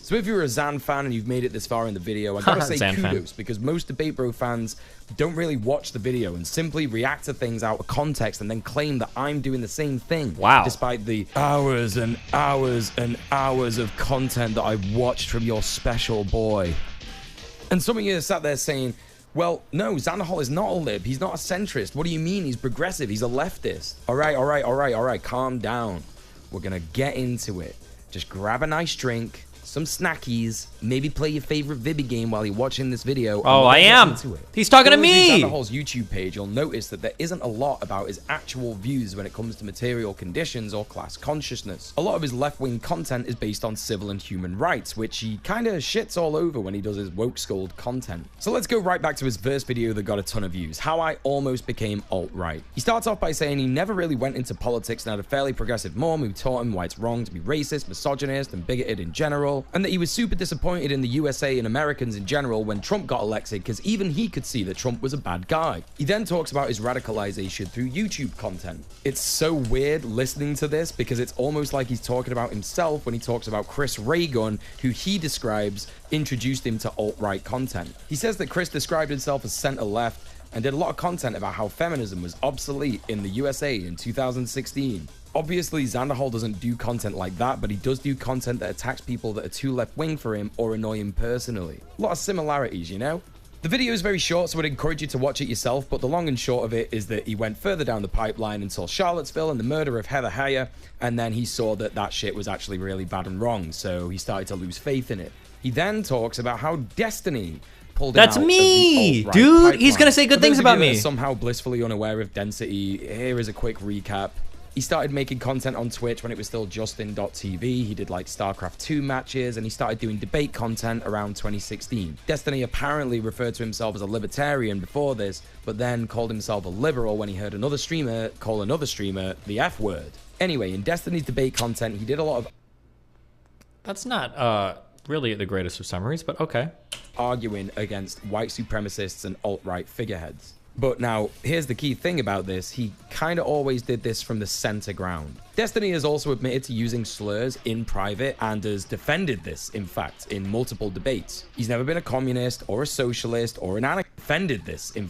So if you're a Zan fan and you've made it this far in the video, I gotta say kudos, because most Debate Bro fans don't really watch the video and simply react to things out of context and then claim that I'm doing the same thing. Wow. Despite the hours and hours and hours of content that I've watched from your special boy. And some of you sat there saying, well, no, Zanderhol is not a lib. He's not a centrist. What do you mean? He's progressive. He's a leftist. All right. Calm down. We're gonna get into it. Just grab a nice drink, some snackies, maybe play your favorite Vibby game while you're watching this video. Oh, I am. He's talking to me. Zanderhol's YouTube page, you'll notice that there isn't a lot about his actual views when it comes to material conditions or class consciousness. A lot of his left-wing content is based on civil and human rights, which he kind of shits all over when he does his woke scold content. So let's go right back to his first video that got a ton of views, how I almost became alt-right. He starts off by saying he never really went into politics and had a fairly progressive mom who taught him why it's wrong to be racist, misogynist, and bigoted in general, and that he was super disappointed in the USA and Americans in general when Trump got elected because even he could see that Trump was a bad guy. He then talks about his radicalization through YouTube content. It's so weird listening to this because it's almost like he's talking about himself when he talks about Chris Raygun, who he describes introduced him to alt-right content. He says that Chris described himself as center-left and did a lot of content about how feminism was obsolete in the USA in 2016. Obviously, Zanderhol doesn't do content like that, but he does do content that attacks people that are too left-wing for him or annoy him personally. A lot of similarities, you know? The video is very short, so I'd encourage you to watch it yourself, but the long and short of it is that he went further down the pipeline and saw Charlottesville and the murder of Heather Heyer, and then he saw that that shit was actually really bad and wrong, so he started to lose faith in it. He then talks about how Destiny pulled him out of the alt-right dude. pipeline. He's gonna say good things about me. Somehow blissfully unaware of Density, here is a quick recap. He started making content on Twitch when it was still Justin.tv. He did like StarCraft 2 matches and he started doing debate content around 2016. Destiny apparently referred to himself as a libertarian before this, but then called himself a liberal when he heard another streamer call another streamer the F word. Anyway, in Destiny's debate content, he did a lot of... That's not really the greatest of summaries, but okay. Arguing against white supremacists and alt-right figureheads. But now, here's the key thing about this. He kind of always did this from the center ground. Destiny has also admitted to using slurs in private and has defended this, in fact, in multiple debates. He's never been a communist or a socialist or an anarchist. Defended this in...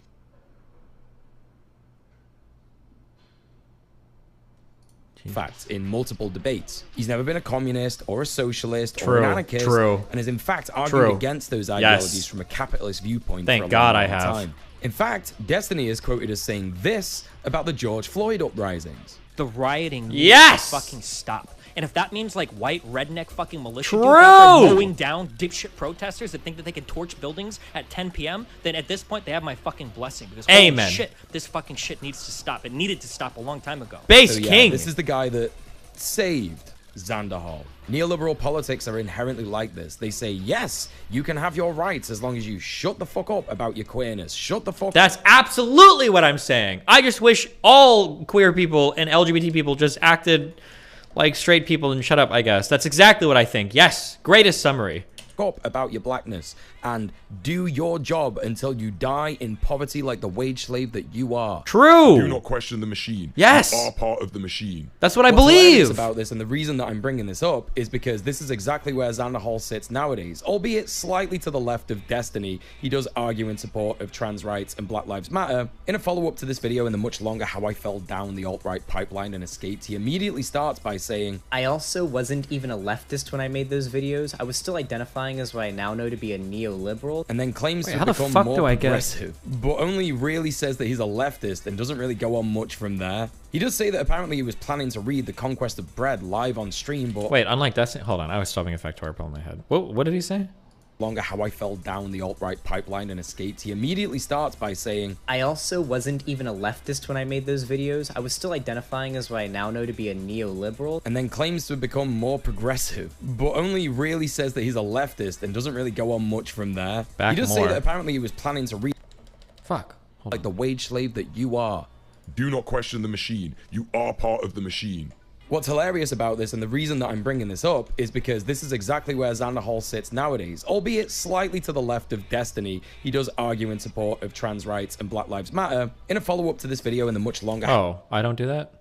facts in multiple debates. He's never been a communist or a socialist or True, an anarchist, true. and has in fact argued True. against those Yes. ideologies from a capitalist viewpoint Thank for a God long, I long have. time. In fact, Destiny is quoted as saying this about the George Floyd uprisings. The rioting needs Yes! to fucking stop. And if that means like white redneck fucking militia True! dudes out there mowing down dipshit protesters that think that they can torch buildings at 10 p.m., then at this point they have my fucking blessing. Because holy Amen. shit, this fucking shit needs to stop. It needed to stop a long time ago. Base So, King. This is the guy that saved Xander Hall. Neoliberal politics are inherently like this. They say, yes, you can have your rights as long as you shut the fuck up about your queerness. Shut the fuck up. That's absolutely what I'm saying. I just wish all queer people and LGBT people just acted like straight people and shut up, I guess. That's exactly what I think. Yes, greatest summary. Up about your blackness and do your job until you die in poverty like the wage slave that you are. True. Do not question the machine. Yes. You are part of the machine. That's what I What's hilarious believe. about this, and the reason that I'm bringing this up is because this is exactly where Xander Hall sits nowadays, albeit slightly to the left of Destiny. He does argue in support of trans rights and Black Lives Matter. In a follow-up to this video in the much longer How I Fell Down the Alt-Right Pipeline and Escaped, he immediately starts by saying, I also wasn't even a leftist when I made those videos. I was still identifying as what I now know to be a neoliberal. And then claims Wait, to how the become fuck more do I get- progressive, but only really says that he's a leftist and doesn't really go on much from there. He does say that apparently he was planning to read The Conquest of Bread live on stream, but Wait, unlike Destiny, hold on, I was stopping a factorial in my head. What did he say? longer How I Fell Down the Alt-Right Pipeline and Escaped, he immediately starts by saying, I also wasn't even a leftist when I made those videos. I was still identifying as what I now know to be a neoliberal. and then claims to have become more progressive, but only really says that he's a leftist and doesn't really go on much from there. Back he does more. say that apparently he was planning to read Fuck. like the wage slave that you are. Do not question the machine. You are part of the machine. What's hilarious about this, and the reason that I'm bringing this up, is because this is exactly where Xander Hall sits nowadays, albeit slightly to the left of Destiny. He does argue in support of trans rights and Black Lives Matter. In a follow-up to this video in the much longer Oh, I don't do that?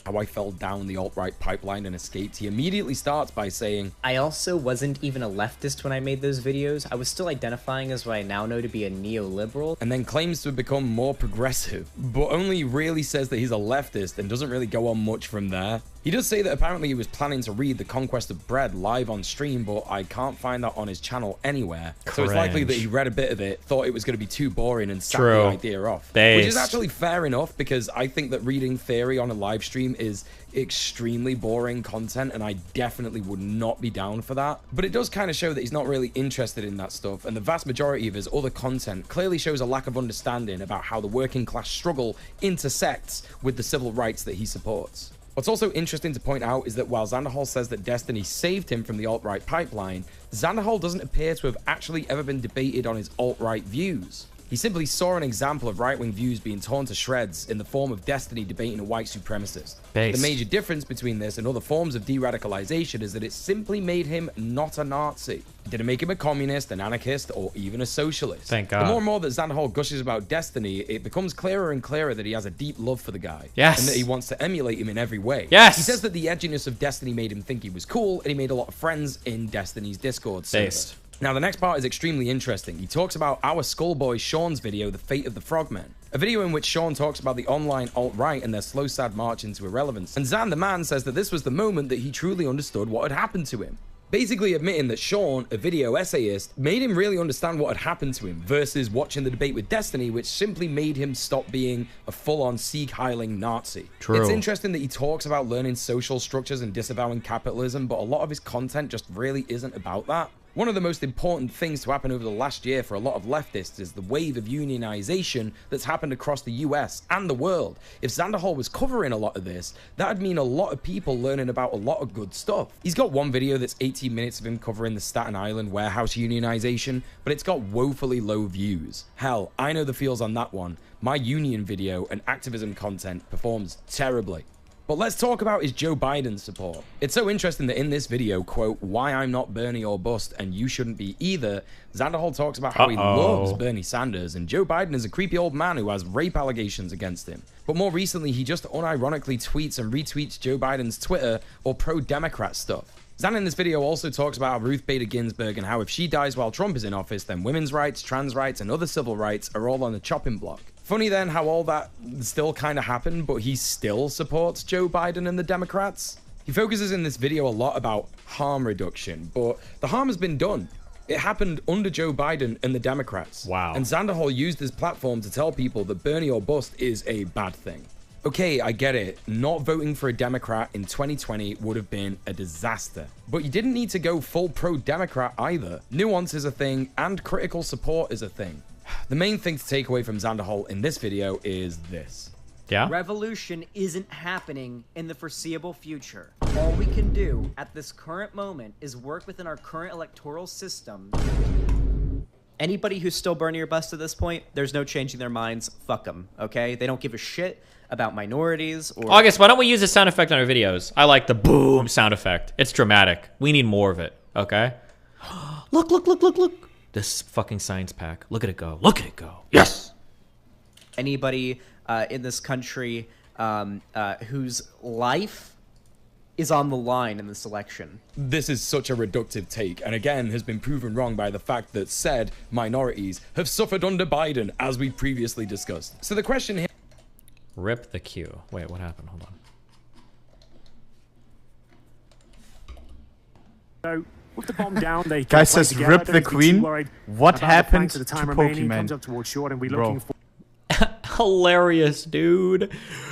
How I Fell Down the Alt-Right Pipeline and Escaped, he immediately starts by saying, I also wasn't even a leftist when I made those videos. I was still identifying as what I now know to be a neoliberal. and then claims to have become more progressive, but only really says that he's a leftist and doesn't really go on much from there. He does say that apparently he was planning to read The Conquest of Bread live on stream, but I can't find that on his channel anywhere. So it's likely that he read a bit of it, thought it was going to be too boring, and sacked True. the idea off. Based. Which is actually fair enough, because I think that reading theory on a live stream is extremely boring content, and I definitely would not be down for that. But it does kind of show that he's not really interested in that stuff, and the vast majority of his other content clearly shows a lack of understanding about how the working class struggle intersects with the civil rights that he supports. What's also interesting to point out is that while Xander Hall says that Destiny saved him from the alt-right pipeline, Xander Hall doesn't appear to have actually ever been debated on his alt-right views. He simply saw an example of right-wing views being torn to shreds in the form of Destiny debating a white supremacist. Based. The major difference between this and other forms of de-radicalization is that it simply made him not a Nazi. It didn't make him a communist, an anarchist, or even a socialist. Thank God. The more and more that Xander Hall gushes about Destiny, it becomes clearer and clearer that he has a deep love for the guy. Yes. And that he wants to emulate him in every way. Yes. He says that the edginess of Destiny made him think he was cool, and he made a lot of friends in Destiny's Discord server. Based. Now, the next part is extremely interesting. He talks about our schoolboy Sean's video, The Fate of the Frogmen. A video in which Sean talks about the online alt-right and their slow, sad march into irrelevance. And Xan the man says that this was the moment that he truly understood what had happened to him. Basically admitting that Sean, a video essayist, made him really understand what had happened to him versus watching the debate with Destiny, which simply made him stop being a full-on Sieg-heiling Nazi. True. It's interesting that he talks about learning social structures and disavowing capitalism, but a lot of his content just really isn't about that. One of the most important things to happen over the last year for a lot of leftists is the wave of unionization that's happened across the US and the world. If Xander Hall was covering a lot of this, that'd mean a lot of people learning about a lot of good stuff. He's got one video that's 18 minutes of him covering the Staten Island warehouse unionization, but it's got woefully low views. Hell, I know the feels on that one. My union video and activism content performs terribly. But let's talk about his Joe Biden support. It's so interesting that in this video, quote, why I'm not Bernie or bust and you shouldn't be either, Xander Hall talks about how he loves Bernie Sanders and Joe Biden is a creepy old man who has rape allegations against him. But more recently, he just unironically tweets and retweets Joe Biden's Twitter or pro-Democrat stuff. Xan in this video also talks about Ruth Bader Ginsburg and how if she dies while Trump is in office, then women's rights, trans rights, and other civil rights are all on the chopping block. Funny then how all that still kind of happened, but he still supports Joe Biden and the Democrats. He focuses in this video a lot about harm reduction, but the harm has been done. It happened under Joe Biden and the Democrats. Wow. And Xanderhall used his platform to tell people that Bernie or bust is a bad thing. Okay, I get it. Not voting for a Democrat in 2020 would have been a disaster. But you didn't need to go full pro-Democrat either. Nuance is a thing, and critical support is a thing. The main thing to take away from Xanderhall in this video is this. Yeah? Revolution isn't happening in the foreseeable future. All we can do at this current moment is work within our current electoral system. Anybody who's still Bernie or bust at this point, there's no changing their minds. Fuck them, okay? They don't give a shit about minorities or... August, why don't we use this sound effect on our videos? I like the boom sound effect. It's dramatic. We need more of it, okay? Look, look, look, look, look. This fucking science pack. Look at it go. Look at it go. Yes! Anybody in this country whose life is on the line in this election. This is such a reductive take, and again has been proven wrong by the fact that said minorities have suffered under Biden, as we previously discussed. So the question here... Rip the queue. Wait, what happened? Hold on. So, with the bomb down, they guy says rip the queen. What happened to Pokemon? Bro. Hilarious, dude.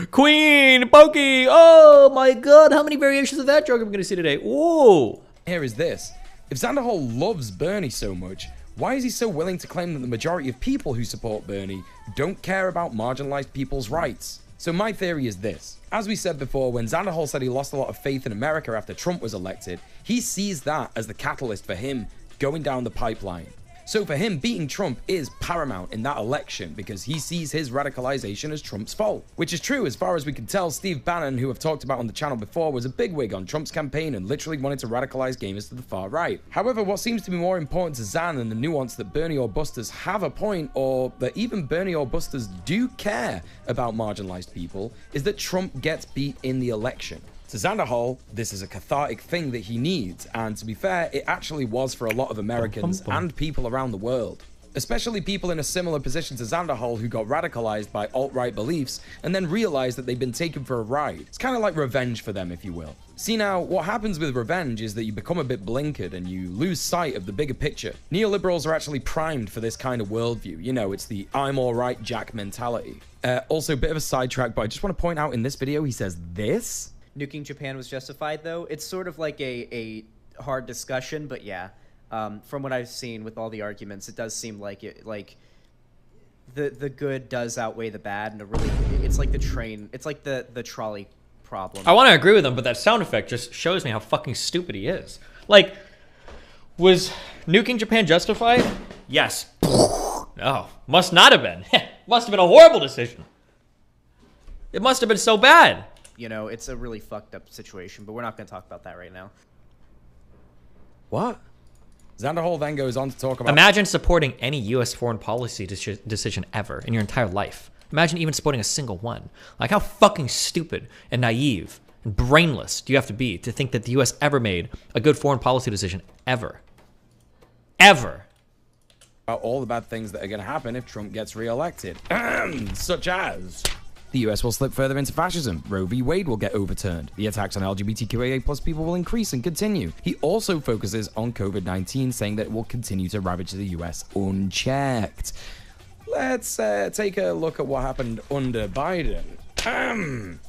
Queen, Pokey. Oh my god, how many variations of that joke am I going to see today? Whoa. Here is this. If Xanderhall loves Bernie so much, why is he so willing to claim that the majority of people who support Bernie don't care about marginalized people's rights? So my theory is this. As we said before, when Xanderhall said he lost a lot of faith in America after Trump was elected, he sees that as the catalyst for him going down the pipeline. So for him, beating Trump is paramount in that election because he sees his radicalization as Trump's fault. Which is true as far as we can tell. Steve Bannon, who I've talked about on the channel before, was a bigwig on Trump's campaign and literally wanted to radicalize gamers to the far right. However, what seems to be more important to Xan than the nuance that Bernie or busters have a point, or that even Bernie or busters do care about marginalized people, is that Trump gets beat in the election. To Xanderhall, this is a cathartic thing that he needs, and to be fair, it actually was for a lot of Americans and people around the world. Especially people in a similar position to Xanderhall who got radicalized by alt-right beliefs and then realized that they've been taken for a ride. It's kind of like revenge for them, if you will. See now, what happens with revenge is that you become a bit blinkered and you lose sight of the bigger picture. Neoliberals are actually primed for this kind of worldview. You know, it's the I'm alright Jack mentality. Also, a bit of a sidetrack, but I just want to point out in this video, he says this. Nuking Japan was justified, though. It's sort of like a hard discussion, but yeah. From what I've seen with all the arguments, it does seem like the good does outweigh the bad, and it's like the train, it's like the trolley problem. I want to agree with him, but that sound effect just shows me how fucking stupid he is. Like, was nuking Japan justified? Yes. No, must not have been. Must have been a horrible decision. It must have been so bad. You know, it's a really fucked up situation, but we're not going to talk about that right now. What? Xanderhall then goes on to talk about... Imagine supporting any U.S. foreign policy decision ever in your entire life. Imagine even supporting a single one. Like, how fucking stupid and naive and brainless do you have to be to think that the U.S. ever made a good foreign policy decision ever? Ever. About all the bad things that are going to happen if Trump gets reelected. Such as... The US will slip further into fascism. Roe v. Wade will get overturned. The attacks on LGBTQIA+ people will increase and continue. He also focuses on COVID-19, saying that it will continue to ravage the US unchecked. Let's take a look at what happened under Biden.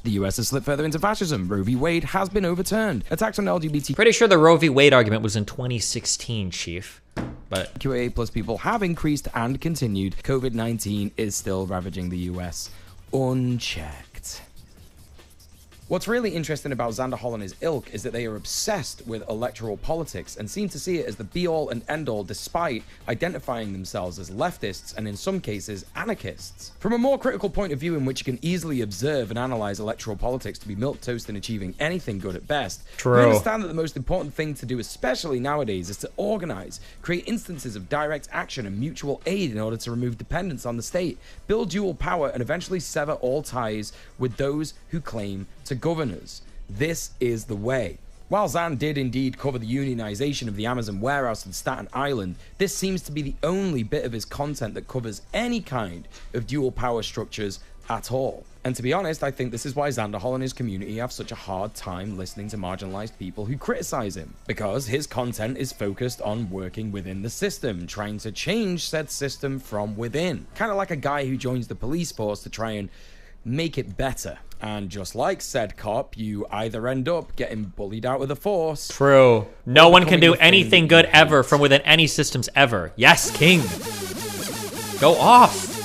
The US has slipped further into fascism. Roe v. Wade has been overturned. Attacks on LGBT... Pretty sure the Roe v. Wade argument was in 2016, Chief. But QIA+ people have increased and continued. COVID-19 is still ravaging the US. Unchecked. What's really interesting about Xanderhall and his ilk is that they are obsessed with electoral politics and seem to see it as the be-all and end-all despite identifying themselves as leftists and in some cases anarchists. From a more critical point of view in which you can easily observe and analyze electoral politics to be milquetoast in achieving anything good at best, we understand that the most important thing to do, especially nowadays, is to organize, create instances of direct action and mutual aid in order to remove dependence on the state, build dual power, and eventually sever all ties with those who claim to govern us. This is the way. While Zan did indeed cover the unionization of the Amazon warehouse in Staten Island, this seems to be the only bit of his content that covers any kind of dual power structures at all. And to be honest, I think this is why Xanderhol and his community have such a hard time listening to marginalized people who criticize him, because his content is focused on working within the system, trying to change said system from within. Kind of like a guy who joins the police force to try and make it better. And just like said cop, you either end up getting bullied out with the force. True. No one can do anything good ever from within any systems ever. Yes, King. Go off.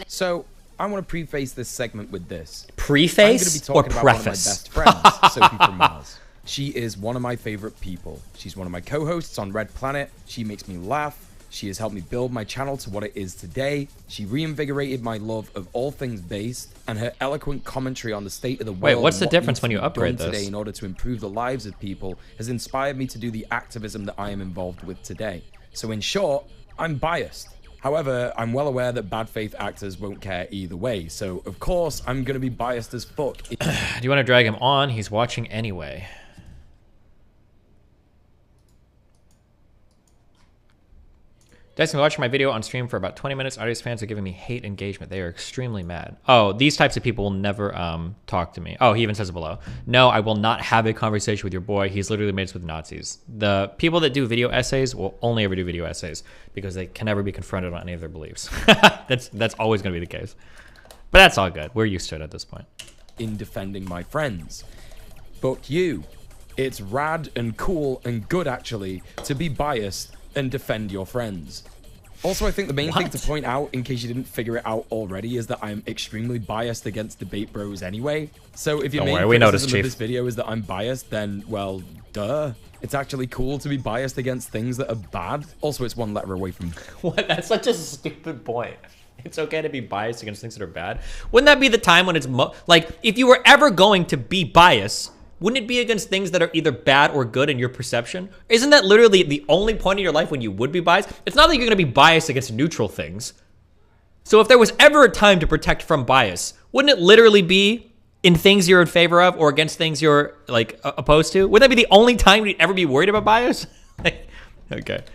So, I want to preface this segment with this. Preface or preface? I'm going to be talking about one of my best friends, Sophie from Mars. She is one of my favorite people. She's one of my co-hosts on Red Planet. She makes me laugh. She has helped me build my channel to what it is today. She reinvigorated my love of all things based, and her eloquent commentary on the state of the world. Wait, what's the and what difference needs when to you be upgrade done this? today in order to improve the lives of people has inspired me to do the activism that I am involved with today. So in short, I'm biased. However, I'm well aware that bad faith actors won't care either way, so of course I'm gonna be biased as fuck. Do you want to drag him on? He's watching anyway. Dyson watching my video on stream for about 20 minutes. Audience fans are giving me hate engagement. They are extremely mad. Oh, these types of people will never talk to me. Oh, he even says it below. No, I will not have a conversation with your boy. He's literally mates with Nazis. The people that do video essays will only ever do video essays because they can never be confronted on any of their beliefs. That's always going to be the case. But that's all good. We're used to it at this point. In defending my friends. But you, it's rad and cool and good actually to be biased and defend your friends. Also, I think the main thing to point out, in case you didn't figure it out already, is that I'm extremely biased against debate bros anyway. So if your main criticism of this video is that I'm biased, then, well, duh. It's actually cool to be biased against things that are bad. Also, it's one letter away from... What? That's such a stupid point. It's okay to be biased against things that are bad. Wouldn't that be the time when it's... like, if you were ever going to be biased... wouldn't it be against things that are either bad or good in your perception? Isn't that literally the only point in your life when you would be biased? It's not that you're going to be biased against neutral things. So if there was ever a time to protect from bias, wouldn't it literally be in things you're in favor of or against things you're like opposed to? Wouldn't that be the only time you'd ever be worried about bias? Okay.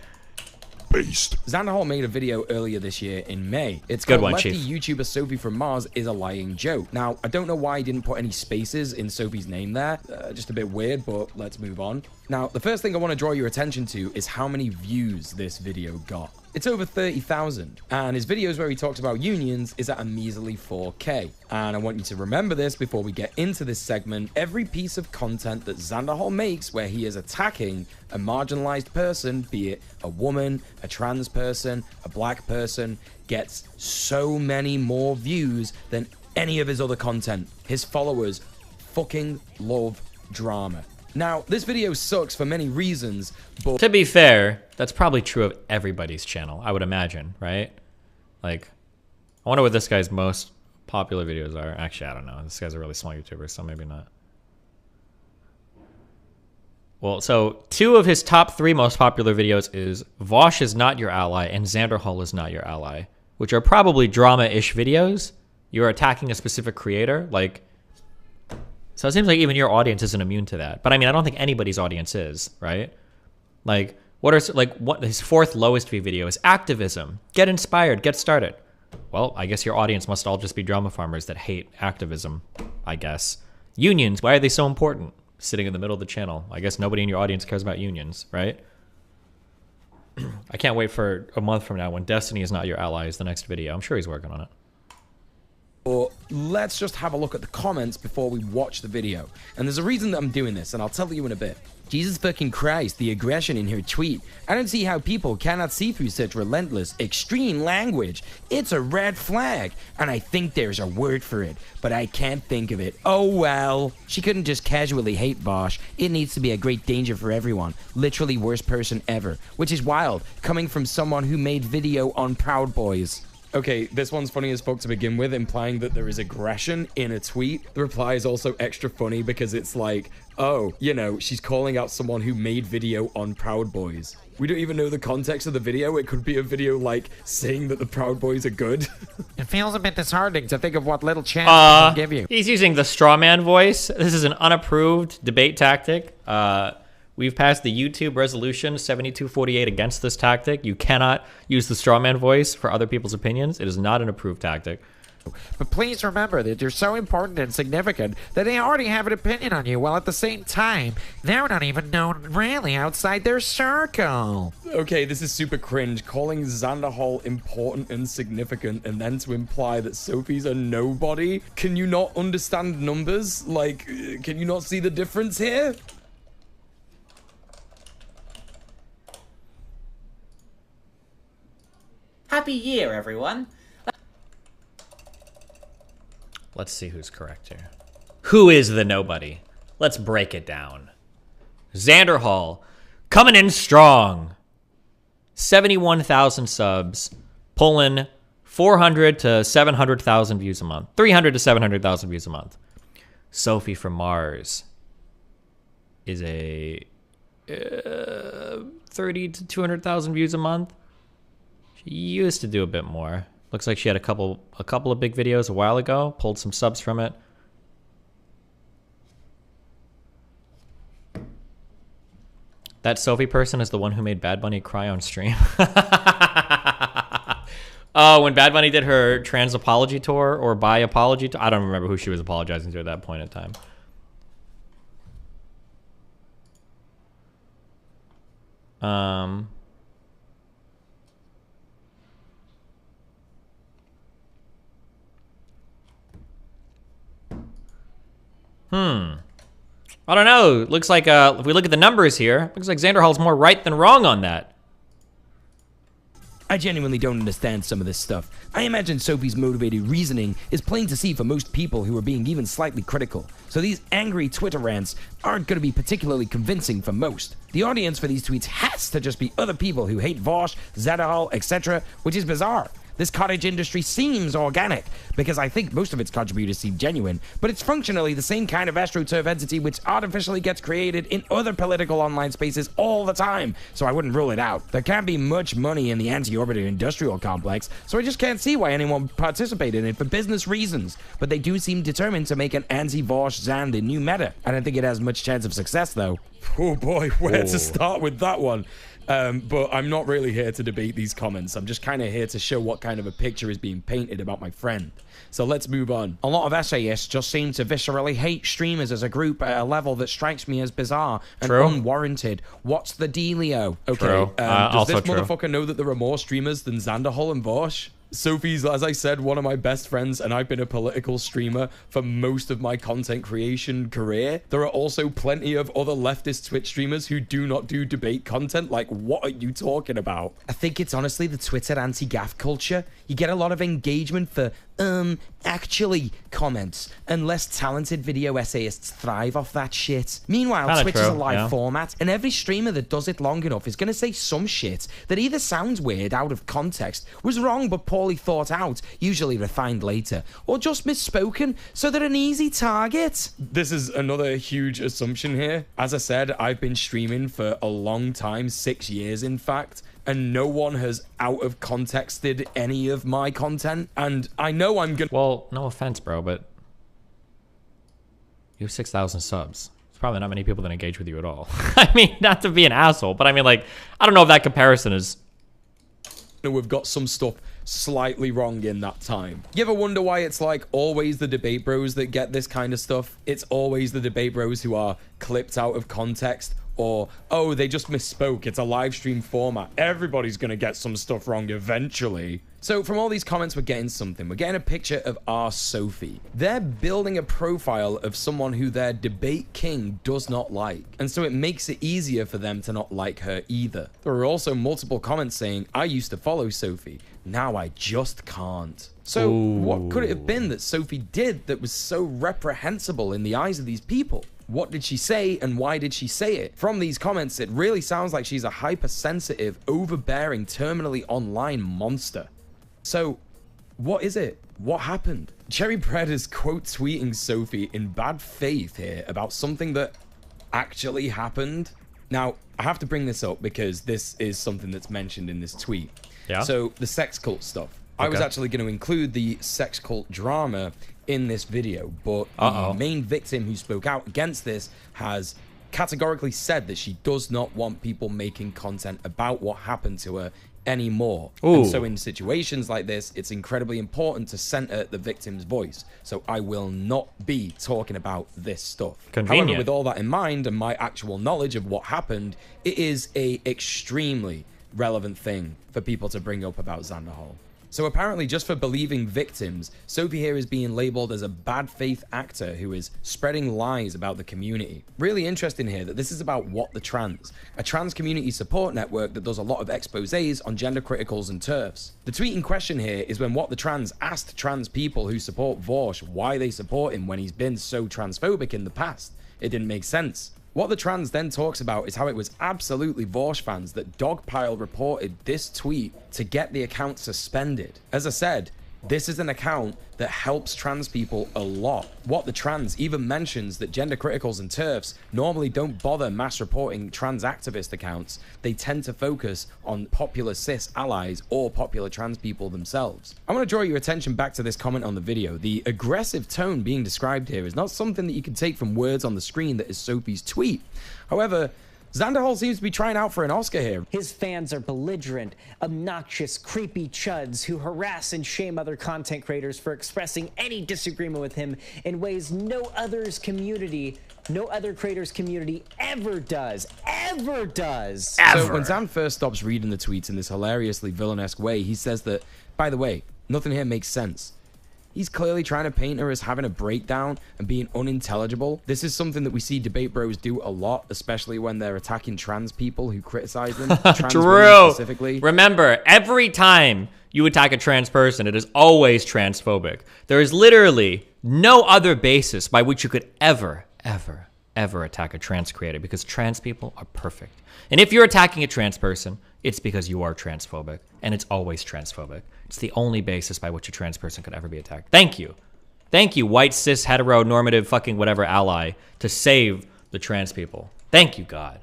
Xanderhol made a video earlier this year in May. It's Good called one, Lefty Chief. YouTuber Sophie from Mars is a lying joke. Now, I don't know why he didn't put any spaces in Sophie's name there. Just a bit weird, but let's move on. Now, the first thing I want to draw your attention to is how many views this video got. It's over 30,000, and his videos where he talks about unions is at a measly 4K. And I want you to remember this before we get into this segment. Every piece of content that Xanderhol makes where he is attacking a marginalized person, be it a woman, a trans person, a black person, gets so many more views than any of his other content. His followers fucking love drama. Now, this video sucks for many reasons, but... To be fair, that's probably true of everybody's channel, I would imagine, right? Like, I wonder what this guy's most popular videos are. Actually, I don't know. This guy's a really small YouTuber, so maybe not. Well, so 2 of his top 3 most popular videos is Vosh is not your ally and Xanderhol is not your ally, which are probably drama-ish videos. You're attacking a specific creator, like... So it seems like even your audience isn't immune to that. But I mean, I don't think anybody's audience is, right? Like, what his 4th lowest view video is activism. Get inspired, get started. Well, I guess your audience must all just be drama farmers that hate activism, I guess. Unions, why are they so important? Sitting in the middle of the channel. I guess nobody in your audience cares about unions, right? I can't wait for a month from now when Destiny is not your ally is the next video. I'm sure he's working on it. But let's just have a look at the comments before we watch the video. And there's a reason that I'm doing this, and I'll tell you in a bit. Jesus fucking Christ, the aggression in her tweet. I don't see how people cannot see through such relentless, extreme language. It's a red flag, and I think there's a word for it, but I can't think of it. Oh well. She couldn't just casually hate Vosh. It needs to be a great danger for everyone. Literally worst person ever. Which is wild, coming from someone who made video on Proud Boys. Okay, this one's funny as fuck to begin with, implying that there is aggression in a tweet. The reply is also extra funny because it's like, oh, you know, she's calling out someone who made video on Proud Boys. We don't even know the context of the video. It could be a video like saying that the Proud Boys are good. It feels a bit disheartening to think of what little chance I can give you. He's using the straw man voice. This is an unapproved debate tactic. We've passed the YouTube resolution 7248 against this tactic. You cannot use the straw man voice for other people's opinions. It is not an approved tactic. But please remember that you're so important and significant that they already have an opinion on you, while at the same time, they're not even known really outside their circle. Okay, this is super cringe. Calling Xanderhal important and significant and then to imply that Sophie's a nobody? Can you not understand numbers? Like, can you not see the difference here? Happy year, everyone. Let's see who's correct here. Who is the nobody? Let's break it down. Xanderhal, coming in strong. 71,000 subs, pulling 400 to 700,000 views a month. 300 to 700,000 views a month. Sophie from Mars is a 30 to 200,000 views a month. She used to do a bit more. Looks like she had a couple of big videos a while ago. Pulled some subs from it. That Sophie person is the one who made Bad Bunny cry on stream. Oh, when Bad Bunny did her trans apology tour or bi apology tour. I don't remember who she was apologizing to at that point in time. I don't know. Looks like if we look at the numbers here, looks like Xanderhal's more right than wrong on that. I genuinely don't understand some of this stuff. I imagine Sophie's motivated reasoning is plain to see for most people who are being even slightly critical. So these angry Twitter rants aren't going to be particularly convincing for most. The audience for these tweets has to just be other people who hate Vosh, Xanderhal, etc., which is bizarre. This cottage industry seems organic, because I think most of its contributors seem genuine, but it's functionally the same kind of AstroTurf entity which artificially gets created in other political online spaces all the time, so I wouldn't rule it out. There can't be much money in the anti-orbiter industrial complex, so I just can't see why anyone would participate in it for business reasons, but they do seem determined to make an anti-Vosh Xan the new meta. I don't think it has much chance of success, though. Oh boy, where to start with that one? But I'm not really here to debate these comments. I'm just kind of here to show what kind of a picture is being painted about my friend. So let's move on. A lot of essayists just seem to viscerally hate streamers as a group at a level that strikes me as bizarre and unwarranted. What's the dealio? Okay, does this motherfucker know that there are more streamers than Xanderhal and Vosh? Sophie's, as I said, one of my best friends, and I've been a political streamer for most of my content creation career. There are also plenty of other leftist Twitch streamers who do not do debate content. Like, what are you talking about? I think it's honestly the Twitter anti-gaff culture. You get a lot of engagement for, actually comments, and less talented video essayists thrive off that shit. Meanwhile, Twitch is a live format, and every streamer that does it long enough is going to say some shit that either sounds weird out of context, was wrong but poorly thought out, usually refined later, or just misspoken, so they're an easy target. This is another huge assumption here. As I said, I've been streaming for a long time, 6 years in fact, and no one has out of contexted any of my content, and I know I'm gonna— Well, no offense, bro, but you have 6,000 subs. There's probably not many people that engage with you at all. I mean, not to be an asshole, but I mean, like, I don't know if that comparison is— We've got some stuff slightly wrong in that time. You ever wonder why it's like always the debate bros that get this kind of stuff? It's always the debate bros who are clipped out of context, or, oh, they just misspoke, it's a live stream format. Everybody's gonna get some stuff wrong eventually. So from all these comments, we're getting something. We're getting a picture of our Sophie. They're building a profile of someone who their debate king does not like. And so it makes it easier for them to not like her either. There are also multiple comments saying, I used to follow Sophie. Now I just can't. So what could it have been that Sophie did that was so reprehensible in the eyes of these people? What did she say and why did she say it? From these comments, it really sounds like she's a hypersensitive, overbearing, terminally online monster. So, What is it? What happened? Cherry Bread is quote tweeting Sophie in bad faith here about something that actually happened. Now, I have to bring this up because this is something that's mentioned in this tweet. Yeah. So, the sex cult stuff. I was actually going to include the sex cult drama in this video, but the main victim who spoke out against this has categorically said that she does not want people making content about what happened to her anymore. And so in situations like this, it's incredibly important to center the victim's voice. So I will not be talking about this stuff. Convenient. However, with all that in mind and my actual knowledge of what happened, it is a extremely relevant thing for people to bring up about Xander Hall. So apparently, just for believing victims, Sophie here is being labeled as a bad faith actor who is spreading lies about the community. Really interesting here that this is about What the Trans, a trans community support network that does a lot of exposés on gender criticals and TERFs. The tweet in question here is when What the Trans asked trans people who support Vorsh why they support him when he's been so transphobic in the past. It didn't make sense. What the Trans then talks about is how it was absolutely Vorsh fans that Dogpile reported this tweet to get the account suspended. As I said, this is an account that helps trans people a lot. What the Trans even mentions that gender criticals and TERFs normally don't bother mass reporting trans activist accounts. They tend to focus on popular cis allies or popular trans people themselves. I want to draw your attention back to this comment on the video. The aggressive tone being described here is not something that you can take from words on the screen that is Sophie's tweet. However, Xander Hall seems to be trying out for an Oscar here. His fans are belligerent, obnoxious, creepy chuds who harass and shame other content creators for expressing any disagreement with him in ways no other creator's community ever does. So when Zan first stops reading the tweets in this hilariously villanesque way, he says that, by the way, nothing here makes sense. He's clearly trying to paint her as having a breakdown and being unintelligible. This is something that we see debate bros do a lot, especially when they're attacking trans people who criticize them. Trans women specifically. Remember, every time you attack a trans person, it is always transphobic. There is literally no other basis by which you could ever attack a trans creator, because trans people are perfect. And if you're attacking a trans person, it's because you are transphobic, and it's always transphobic. It's the only basis by which a trans person could ever be attacked. Thank you. Thank you, white, cis, heteronormative, fucking whatever ally, to save the trans people. Thank you, God.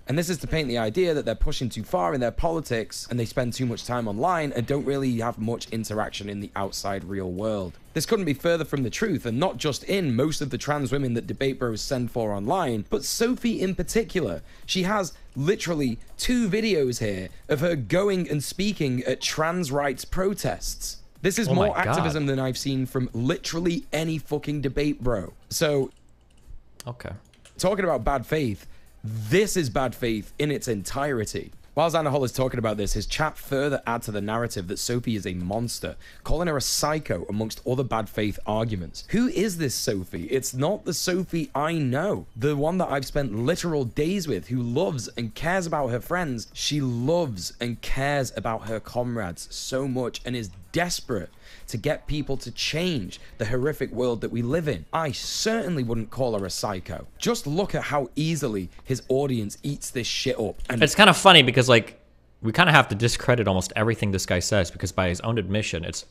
And this is to paint the idea that they're pushing too far in their politics and they spend too much time online and don't really have much interaction in the outside real world. This couldn't be further from the truth, and not just in most of the trans women that debate bros send for online, but Sophie in particular. She has literally 2 videos here of her going and speaking at trans rights protests. This is more activism than I've seen from literally any fucking debate bro. So, okay. Talking about bad faith, this is bad faith in its entirety. While Xander Hall is talking about this, his chat further adds to the narrative that Sophie is a monster, calling her a psycho amongst other bad faith arguments. Who is this Sophie? It's not the Sophie I know. The one that I've spent literal days with, who loves and cares about her friends. She loves and cares about her comrades so much and is desperate to get people to change the horrific world that we live in. I certainly wouldn't call her a psycho. Just look at how easily his audience eats this shit up. And it's kind of funny because, like, we kind of have to discredit almost everything this guy says, because by his own admission, it's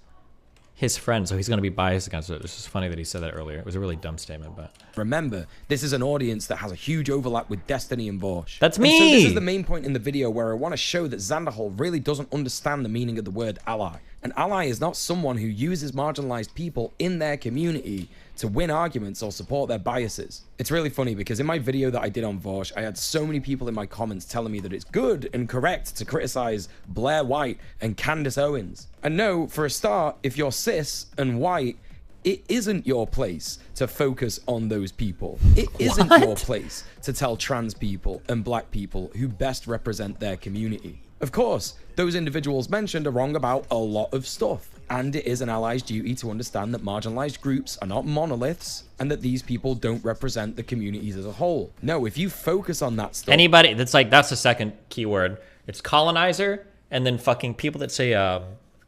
his friend, so he's going to be biased against it. It's just funny that he said that earlier. It was a really dumb statement, but remember, this is an audience that has a huge overlap with Destiny and Vorsh. That's me! And so this is the main point in the video where I want to show that Xander Hall really doesn't understand the meaning of the word ally. An ally is not someone who uses marginalized people in their community to win arguments or support their biases. It's really funny because in my video that I did on Vorsh, I had so many people in my comments telling me that it's good and correct to criticize Blair White and Candace Owens. And no, for a start, if you're cis and white, it isn't your place to focus on those people. It isn't your place to tell trans people and black people who best represent their community. Of course, those individuals mentioned are wrong about a lot of stuff, and it is an ally's duty to understand that marginalized groups are not monoliths and that these people don't represent the communities as a whole. No, if you focus on that stuff... Anybody, that's the second keyword. It's colonizer, and then fucking people that say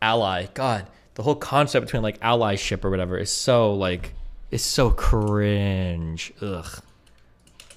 ally. God, the whole concept between, like, allyship or whatever is so, like, it's so cringe. Ugh.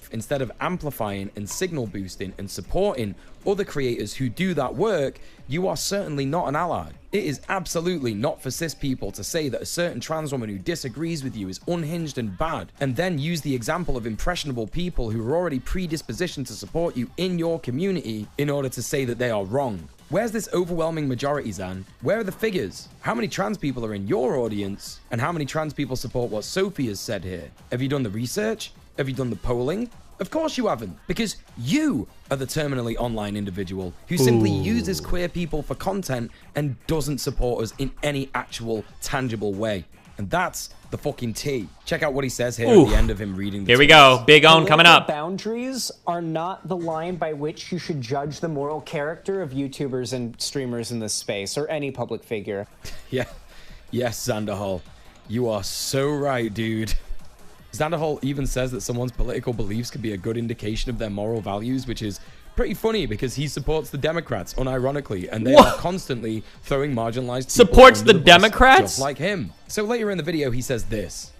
yourself instead of amplifying and signal boosting and supporting other creators who do that work, you are certainly not an ally. It is absolutely not for cis people to say that a certain trans woman who disagrees with you is unhinged and bad, and then use the example of impressionable people who are already predispositioned to support you in your community in order to say that they are wrong. Where's this overwhelming majority, Zan? Where are the figures? How many trans people are in your audience? And how many trans people support what Sophie has said here? Have you done the research? Have you done the polling? Of course you haven't, because you are the terminally online individual who simply uses queer people for content and doesn't support us in any actual tangible way. And that's the fucking tea. Check out what he says here at the end of him reading the Here we go. Big own coming up. Boundaries are not the line by which you should judge the moral character of YouTubers and streamers in this space, or any public figure. Yeah. Yes, Xanderhol. You are so right, dude. Xanderhol even says that someone's political beliefs can be a good indication of their moral values, which is pretty funny because he supports the Democrats, unironically, and they are constantly throwing marginalized people supports under the bus, Democrats? just like him. So later in the video, he says this.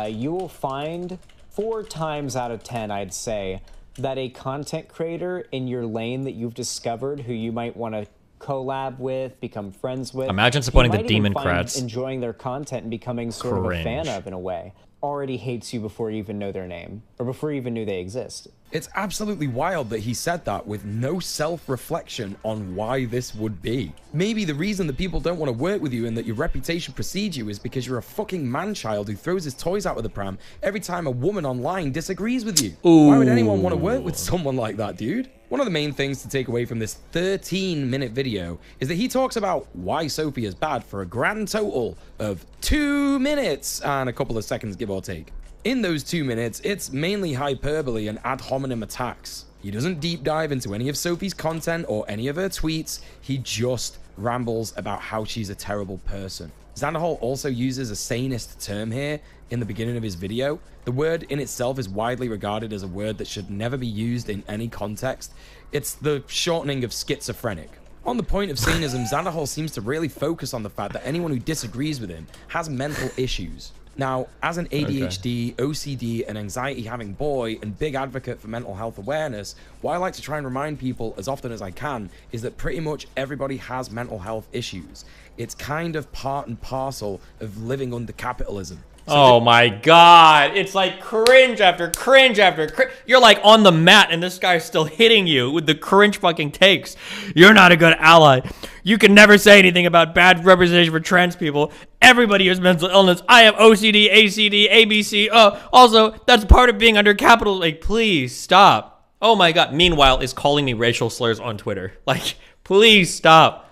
You will find 4 times out of 10, I'd say, that a content creator in your lane that you've discovered who you might want to collab with, become friends with. Imagine supporting you the might even Democrats. find enjoying their content and becoming sort of a fan Cringe. of in a way. Already hates you before you even know their name, or before you even knew they exist. It's absolutely wild that he said that with no self-reflection on why this would be. Maybe the reason that people don't want to work with you and that your reputation precedes you is because you're a fucking man-child who throws his toys out of the pram every time a woman online disagrees with you. Why would anyone want to work with someone like that, dude? One of the main things to take away from this 13-minute video is that he talks about why Sophie is bad for a grand total of 2 minutes and a couple of seconds, give or take. In those 2 minutes, it's mainly hyperbole and ad hominem attacks. He doesn't deep dive into any of Sophie's content or any of her tweets. He just rambles about how she's a terrible person. Xanderhol also uses a sanist term here in the beginning of his video. The word in itself is widely regarded as a word that should never be used in any context. It's the shortening of schizophrenic. On the point of sanism, Xanderhol seems to really focus on the fact that anyone who disagrees with him has mental issues. Now, as an ADHD, OCD, and anxiety-having boy and big advocate for mental health awareness, what I like to try and remind people as often as I can is that pretty much everybody has mental health issues. It's kind of part and parcel of living under capitalism. Oh my god, it's like cringe after cringe after cringe. You're like on the mat and this guy's still hitting you with the cringe fucking takes. You're not a good ally. You can never say anything about bad representation for trans people. Everybody has mental illness. I have OCD, ACD, ABC. Also, that's part of being under capital. Like, please stop. Oh my god. Meanwhile, is calling me racial slurs on Twitter. Like, please stop.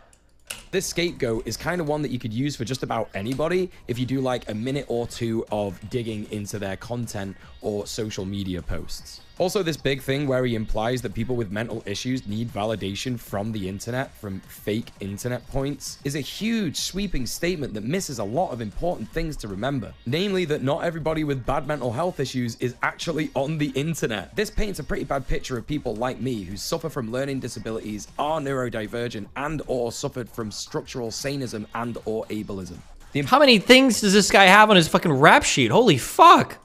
This scapegoat is kind of one that you could use for just about anybody if you do like a minute or two of digging into their content or social media posts. Also, this big thing where he implies that people with mental issues need validation from the internet, from fake internet points, is a huge sweeping statement that misses a lot of important things to remember. Namely, that not everybody with bad mental health issues is actually on the internet. This paints a pretty bad picture of people like me who suffer from learning disabilities, are neurodivergent, and or suffered from structural sanism and or ableism. How many things does this guy have on his fucking rap sheet? Holy fuck.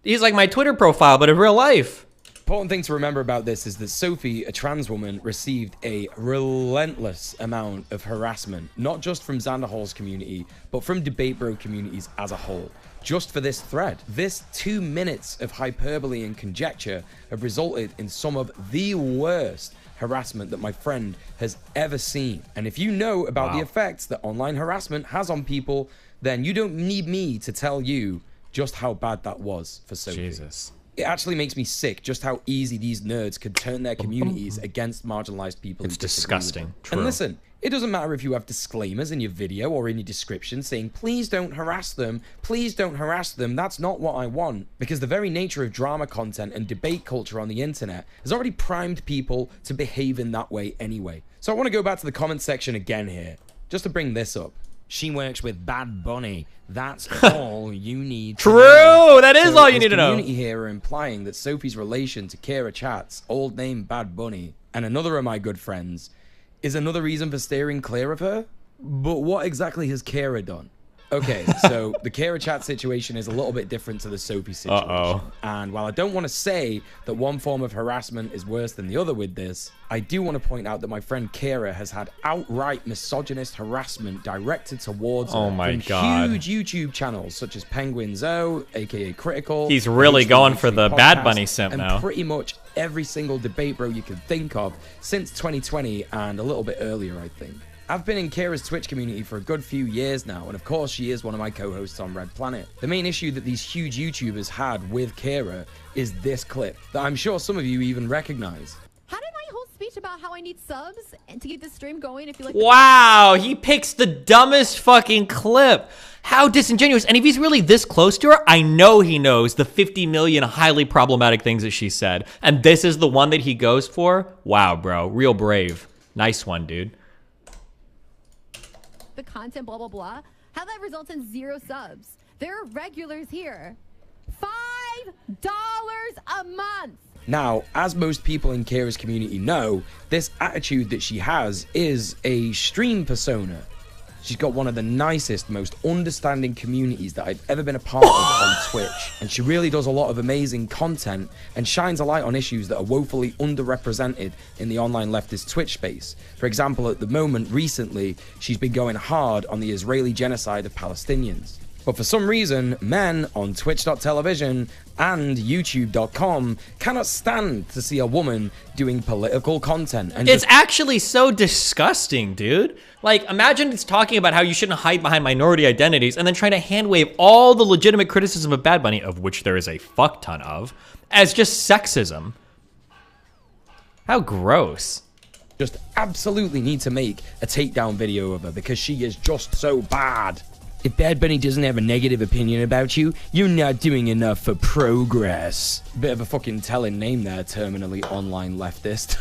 He's like my Twitter profile, but in real life. Important thing to remember about this is that Sophie, a trans woman, received a relentless amount of harassment, not just from Xanderhol's community, but from debate bro communities as a whole. Just for this thread. This 2 minutes of hyperbole and conjecture have resulted in some of the worst harassment that my friend has ever seen. And if you know about the effects that online harassment has on people, then you don't need me to tell you just how bad that was for Sophie. Jesus. It actually makes me sick just how easy these nerds could turn their communities against marginalized people. It's disgusting. True. And listen, it doesn't matter if you have disclaimers in your video or in your description saying, please don't harass them, please don't harass them, that's not what I want. Because the very nature of drama content and debate culture on the internet has already primed people to behave in that way anyway. So I want to go back to the comment section again here, just to bring this up. She works with Bad Bunny. That's all you need to know. True! That is all you need to know. The community here are implying that Sophie's relation to Kira Chat's old name Bad Bunny and another of my good friends is another reason for steering clear of her? But what exactly has Kira done? Okay, so the Kira chat situation is a little bit different to the Soapy situation. And while I don't want to say that one form of harassment is worse than the other with this, I do want to point out that my friend Kira has had outright misogynist harassment directed towards her from huge YouTube channels such as Penguin Zoe, aka Critical. He's really going for the Bad Bunny simp and now. Pretty much every single debate bro you can think of since 2020 and a little bit earlier, I think. I've been in Kira's Twitch community for a good few years now, and of course she is one of my co-hosts on Red Planet. The main issue that these huge YouTubers had with Kira is this clip, that I'm sure some of you even recognize. How did my whole speech about how I need subs and to keep the stream going if you like Wow, he picks the dumbest fucking clip. How disingenuous. And if he's really this close to her, I know he knows the 50 million highly problematic things that she said. And this is the one that he goes for? Wow, bro. Real brave. Nice one, dude. the content, blah, blah, blah, how that results in 0 subs. There are regulars here. $5 a month. Now, as most people in Kira's community know, this attitude that she has is a stream persona. She's got one of the nicest, most understanding communities that I've ever been a part of on Twitch. And she really does a lot of amazing content and shines a light on issues that are woefully underrepresented in the online leftist Twitch space. For example, at the moment, recently, she's been going hard on the Israeli genocide of Palestinians. But for some reason, men on Twitch.television and YouTube.com cannot stand to see a woman doing political content. And it's actually so disgusting, dude. Like, imagine it's talking about how you shouldn't hide behind minority identities and then trying to hand-wave all the legitimate criticism of Bad Bunny, of which there is a fuck ton of, as just sexism. How gross. Just absolutely need to make a takedown video of her because she is just so bad. If Bad Bunny doesn't have a negative opinion about you, you're not doing enough for progress. Bit of a fucking telling name there, terminally online leftist.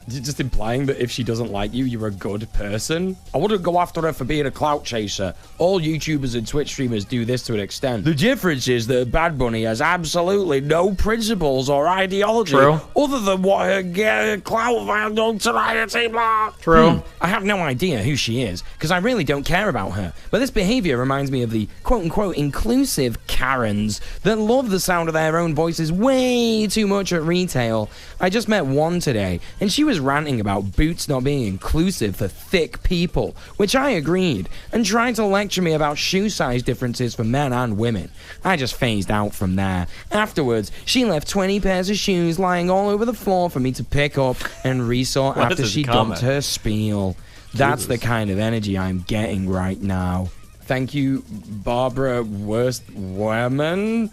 Just implying that if she doesn't like you, you're a good person. I wouldn't go after her for being a clout chaser. All YouTubers and Twitch streamers do this to an extent. The difference is that Bad Bunny has absolutely no principles or ideology other than what her clout notoriety blah. True. I have no idea who she is, because I really don't care about her. But this behavior reminds me of the quote-unquote inclusive Karens that love the sound of their own voices way too much at retail. I just met one today, and she was ranting about Boots not being inclusive for thick people, which I agreed, and tried to lecture me about shoe size differences for men and women. I just phased out from there. Afterwards, she left 20 pairs of shoes lying all over the floor for me to pick up and resort after she dumped her spiel. That's the kind of energy I'm getting right now. Thank you, Barbara Worst Woman.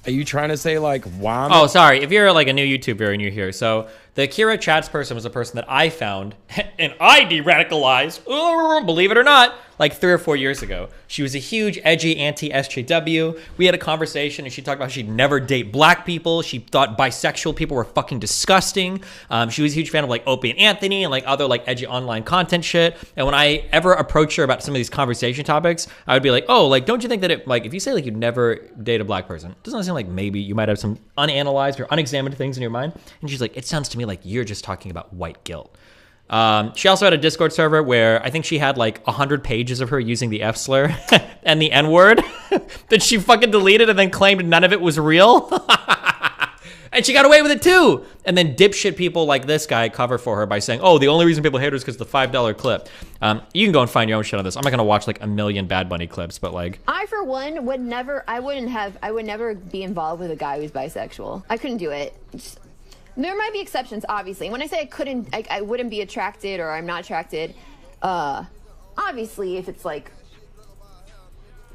Are you trying to say like wham? Oh, sorry. If you're like a new YouTuber and you're here, so the Kira Chats person was a person that I found and I de-radicalized, believe it or not, like 3 or 4 years ago. She was a huge, edgy anti-SJW. We had a conversation and she talked about how she'd never date black people. She thought bisexual people were fucking disgusting. She was a huge fan of like Opie and Anthony and like other like edgy online content shit. And when I ever approached her about some of these conversation topics, I would be like, oh, like, don't you think that it, like, if you say like you'd never date a black person, doesn't it seem like maybe you might have some unanalyzed or unexamined things in your mind? And she's like, it sounds to me like you're just talking about white guilt. She also had a Discord server where I think she had like 100 pages of her using the F slur and the N word that she fucking deleted and then claimed none of it was real. And she got away with it too. And then dipshit people like this guy cover for her by saying, oh, the only reason people hate her is because of the $5 clip. You can go and find your own shit on this. I'm not gonna watch like a million Bad Bunny clips, but like, I for one would never be involved with a guy who's bisexual. I couldn't do it. There might be exceptions, obviously. When I say I wouldn't be attracted or I'm not attracted, obviously if it's like,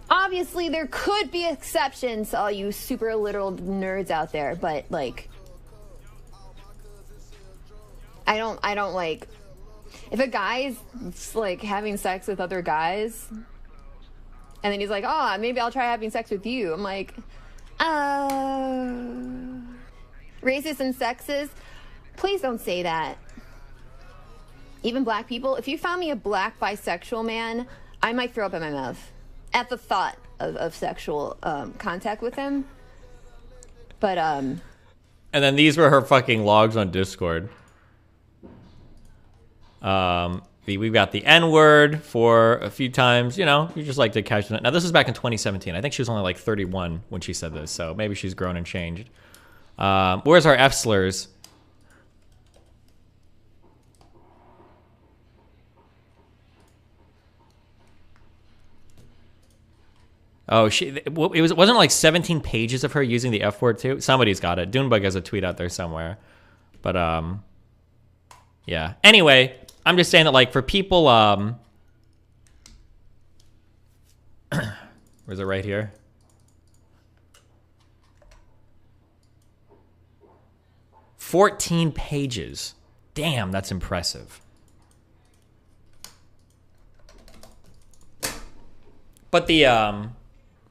obviously there could be exceptions to all you super literal nerds out there, but like, I don't like, if a guy's like having sex with other guys, and then he's like, oh, maybe I'll try having sex with you. I'm like, racist and sexist, please don't say that. Even black people, if you found me a black bisexual man, I might throw up in my mouth at the thought of sexual contact with him. But and then these were her fucking logs on Discord. we've got the N-word for a few times. You know, you just like to catch it. Now, this was back in 2017. I think she was only like 31 when she said this, so maybe she's grown and changed. Where's our F slurs? Oh, it wasn't like 17 pages of her using the F word too. Somebody's got it. Dunebug has a tweet out there somewhere, but yeah. Anyway, I'm just saying that like for people, where's it right here? "14 pages. Damn, that's impressive. But the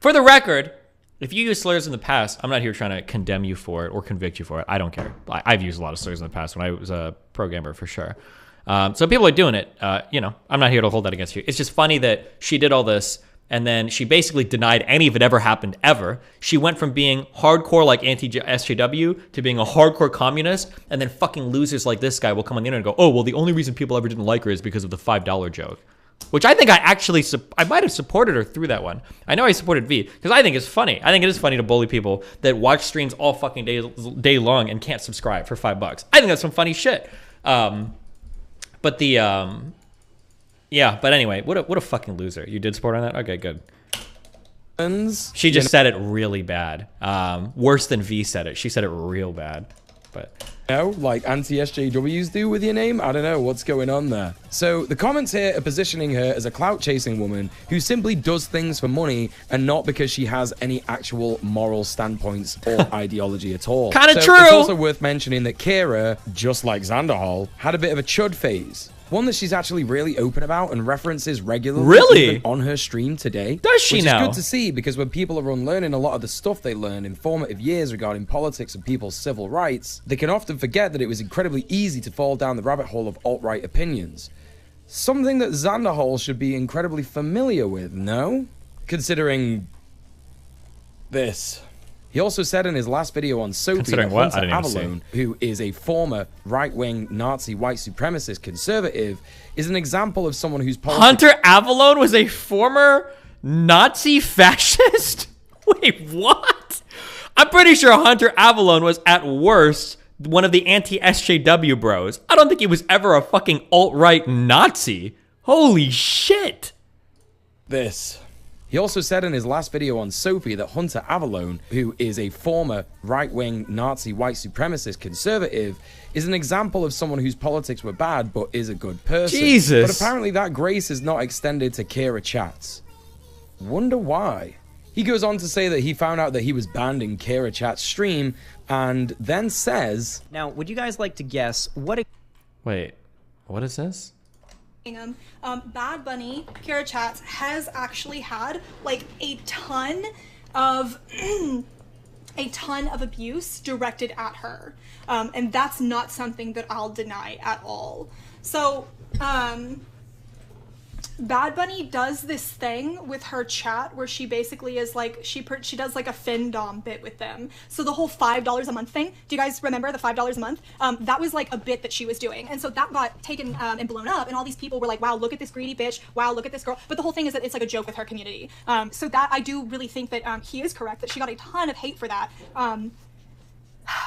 for the record, if you use slurs in the past, I'm not here trying to condemn you for it or convict you for it. I don't care. I've used a lot of slurs in the past when I was a programmer for sure. So people are doing it. You know, I'm not here to hold that against you. It's just funny that she did all this and then she basically denied any of it ever happened ever. She went from being hardcore like anti-SJW to being a hardcore communist, and then fucking losers like this guy will come on the internet and go, oh, well, the only reason people ever didn't like her is because of the $5 joke. Which I think I might have supported her through that one. I know I supported V because I think it's funny. I think it is funny to bully people that watch streams all fucking day long and can't subscribe for $5. I think that's some funny shit. But the yeah. But anyway, what a fucking loser. You did support on that? Okay, good. She just said it really bad. Worse than V said it. She said it real bad. But like anti-SJWs do with your name? I don't know what's going on there. So the comments here are positioning her as a clout-chasing woman who simply does things for money and not because she has any actual moral standpoints or ideology at all. Kind of true. It's also worth mentioning that Kira, just like Xanderhal, had a bit of a chud phase. One that she's actually really open about and references regularly. Really? Even on her stream today. Does she now? Which is good to see, because when people are unlearning a lot of the stuff they learned in formative years regarding politics and people's civil rights, they can often forget that it was incredibly easy to fall down the rabbit hole of alt-right opinions. Something that Xanderhal should be incredibly familiar with, no? Considering this. He also said in his last video on Sophie that Hunter Avallone, who is a former right-wing Nazi white supremacist conservative, is an example of someone whose politics... Hunter Avallone was a former Nazi fascist? Wait, what? I'm pretty sure Hunter Avallone was at worst one of the anti-SJW bros. I don't think he was ever a fucking alt-right Nazi. Holy shit. This. He also said in his last video on Sophie that Hunter Avallone, who is a former right-wing Nazi white supremacist conservative, is an example of someone whose politics were bad but is a good person. Jesus. But apparently that grace is not extended to Kira Chats. Wonder why? He goes on to say that he found out that he was banned in Kira Chat's stream and then says... Now, would you guys like to guess what... Wait, what is this? Bad Bunny, Kira Chats, has actually had like a ton of abuse directed at her, and that's not something that I'll deny at all. So Bad Bunny does this thing with her chat where she basically is like, she does like a FinDom bit with them. So the whole $5 a month thing, do you guys remember the $5 a month? That was like a bit that she was doing. And so that got taken and blown up, and all these people were like, wow, look at this greedy bitch. Wow, look at this girl. But the whole thing is that it's like a joke with her community. So that, I do really think that he is correct, that she got a ton of hate for that.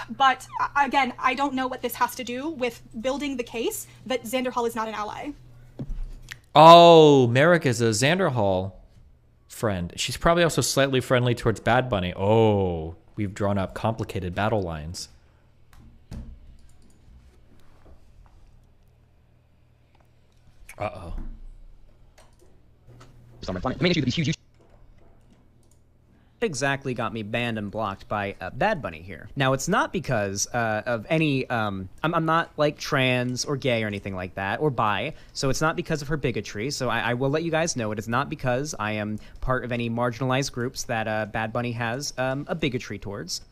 But again, I don't know what this has to do with building the case that Xanderhal is not an ally. Oh, Merrick is a Xanderhal friend. She's probably also slightly friendly towards Bad Bunny. Oh, we've drawn up complicated battle lines. Uh-oh. Exactly got me banned and blocked by Bad Bunny here. Now, it's not because of any, I'm not like trans or gay or anything like that, or bi, so it's not because of her bigotry, so I will let you guys know it is not because I am part of any marginalized groups that Bad Bunny has a bigotry towards.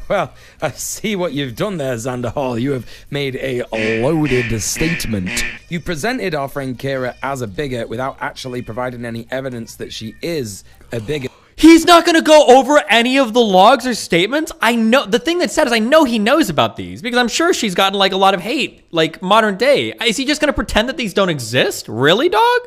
Well, I see what you've done there, Xanderhal. You have made a loaded statement. You presented our friend Kira as a bigot without actually providing any evidence that she is a bigot. He's not going to go over any of the logs or statements. I know the thing that's sad is I know he knows about these because I'm sure she's gotten like a lot of hate, like modern day. Is he just going to pretend that these don't exist? Really, dog?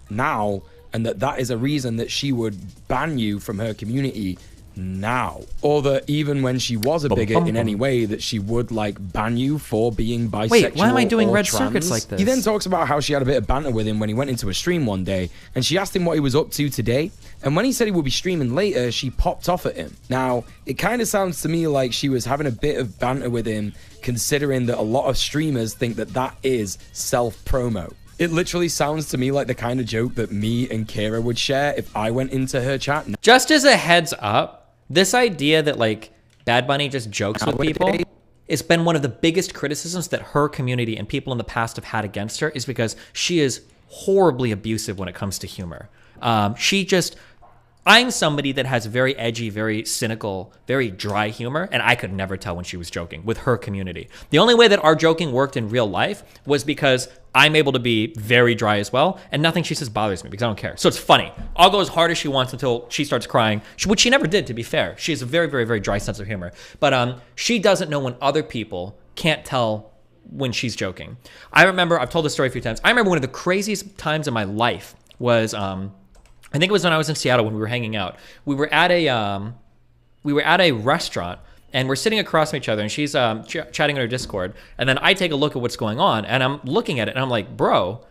Now, and that is a reason that she would ban you from her community now, or that even when she was a bigot in any way, that she would like ban you for being bisexual. Wait, why am I doing or red trans. circuits like this? He then talks about how she had a bit of banter with him when he went into a stream one day, and she asked him what he was up to today, and when he said he would be streaming later, she popped off at him. Now, it kind of sounds to me like she was having a bit of banter with him, considering that a lot of streamers think that that is self-promo. It literally sounds to me like the kind of joke that me and Kira would share if I went into her chat. Just as a heads up, this idea that like Bad Bunny just jokes with people, it's been one of the biggest criticisms that her community and people in the past have had against her, is because she is horribly abusive when it comes to humor. I'm somebody that has very edgy, very cynical, very dry humor, and I could never tell when she was joking with her community. The only way that our joking worked in real life was because I'm able to be very dry as well, and nothing she says bothers me because I don't care. So it's funny. I'll go as hard as she wants until she starts crying, which she never did, to be fair. She has a very, very, very dry sense of humor. But she doesn't know when other people can't tell when she's joking. I remember, I've told this story a few times, I remember one of the craziest times in my life was... I think it was when I was in Seattle when we were hanging out. We were at a restaurant and we're sitting across from each other, and she's chatting on her Discord, and then I take a look at what's going on, and I'm looking at it and I'm like, bro,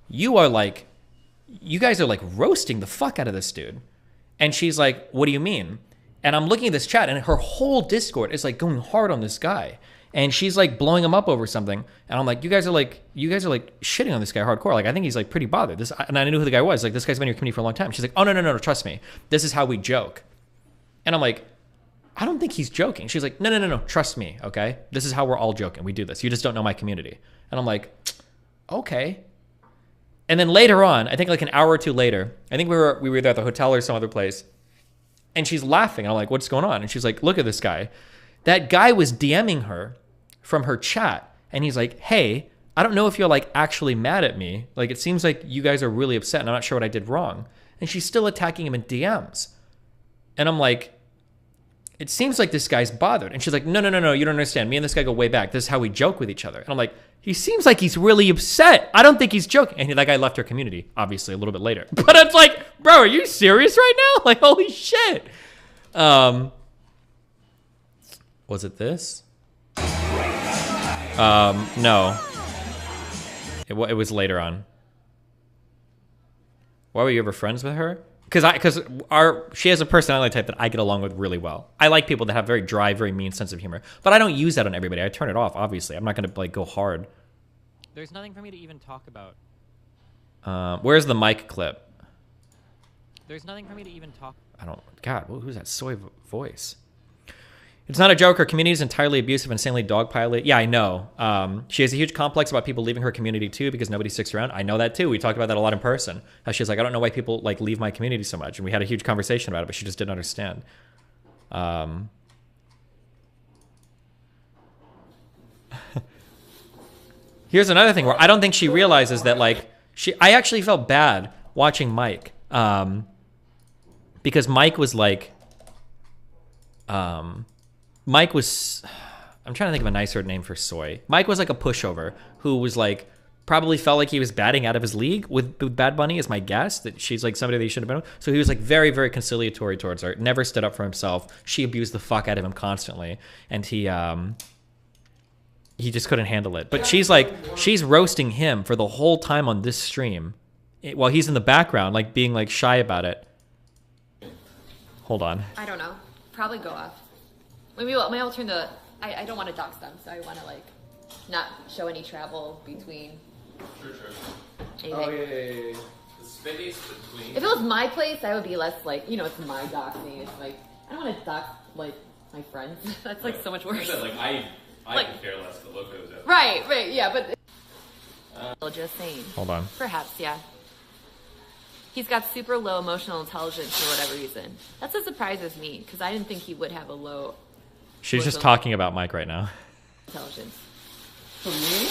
you guys are like roasting the fuck out of this dude. And she's like, what do you mean? And I'm looking at this chat, and her whole Discord is like going hard on this guy. And she's like blowing him up over something. And I'm like, you guys are like shitting on this guy hardcore. Like, I think he's like pretty bothered. And I knew who the guy was. Like, this guy's been in your community for a long time. She's like, oh, no, trust me. This is how we joke. And I'm like, I don't think he's joking. She's like, no, trust me, okay? This is how we're all joking. We do this. You just don't know my community. And I'm like, okay. And then later on, I think like an hour or two later, I think we were there at the hotel or some other place, and she's laughing. And I'm like, what's going on? And she's like, look at this guy. That guy was DMing her from her chat, and he's like, hey, I don't know if you're like actually mad at me. Like, it seems like you guys are really upset, and I'm not sure what I did wrong. And she's still attacking him in DMs. And I'm like, it seems like this guy's bothered. And she's like, no, you don't understand. Me and this guy go way back. This is how we joke with each other. And I'm like, he seems like he's really upset. I don't think he's joking. And that guy left her community, obviously, a little bit later. But it's like, bro, are you serious right now? Like, holy shit. Was it this? No. It was later on. Why were you ever friends with her? Because she has a personality type that I get along with really well. I like people that have very dry, very mean sense of humor, but I don't use that on everybody. I turn it off. Obviously, I'm not gonna like go hard. There's nothing for me to even talk about. Where's the mic clip? There's nothing for me to even talk. God, who's that soy voice? It's not a joke. Her community is entirely abusive, insanely dogpile. Yeah, I know. She has a huge complex about people leaving her community too because nobody sticks around. I know that too. We talked about that a lot in person. How she's like, I don't know why people like leave my community so much, and we had a huge conversation about it, but she just didn't understand. Here's another thing where I don't think she realizes that like I actually felt bad watching Mike, because Mike was like, Mike was, I'm trying to think of a nicer name for soy. Mike was like a pushover who was like, probably felt like he was batting out of his league with Bad Bunny is my guess, that she's like somebody that he should have been with. So he was like very, very conciliatory towards her, never stood up for himself. She abused the fuck out of him constantly. And he just couldn't handle it. But she's roasting him for the whole time on this stream while he's in the background, like being like shy about it. Hold on. I don't know. Probably go off. Maybe I'll turn the... I don't want to dox them, so I want to, like, not show any travel between... Sure. Anything. Oh, yeah. The space between... If it was my place, I would be less, like, you know, it's my doxing. It's like, I don't want to dox, like, my friends. That's, like, so much worse. Like, I like, could care less. The look goes up. Right, yeah, but... just saying. Hold on. Perhaps, yeah. He's got super low emotional intelligence for whatever reason. That's what surprises me, because I didn't think he would have a low... She's just talking about Mike right now. Intelligence. For me?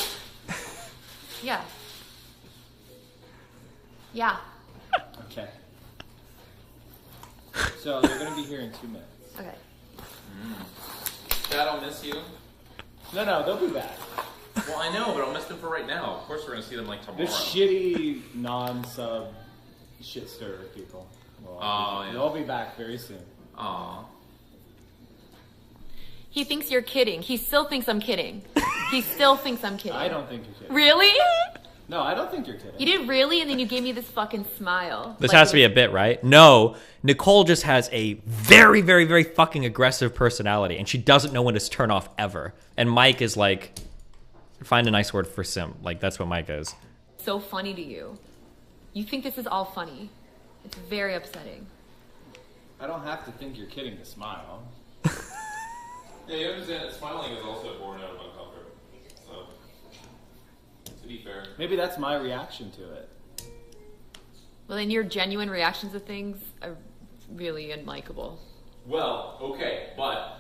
Yeah. Yeah. Okay. So they're gonna be here in 2 minutes. Okay. Dad, I'll miss you. No, they'll be back. Well, I know, but I'll miss them for right now. Of course, we're gonna see them like tomorrow. The shitty non-sub shit stirrer people. Well, they'll be back very soon. Aw. He thinks you're kidding. He still thinks I'm kidding. He still thinks I'm kidding. I don't think you're kidding. Really? No, I don't think you're kidding. You did really, and then you gave me this fucking smile. This has to be a bit, right? No, Nicole just has a very, very, very fucking aggressive personality, and she doesn't know when to turn off ever. And Mike is like, find a nice word for sim. Like, that's what Mike is. So funny to you. You think this is all funny. It's very upsetting. I don't have to think you're kidding to smile. Yeah, you understand that smiling is also born out of uncomfort. So, to be fair. Maybe that's my reaction to it. Well, then your genuine reactions to things are really unlikable. Well, okay, but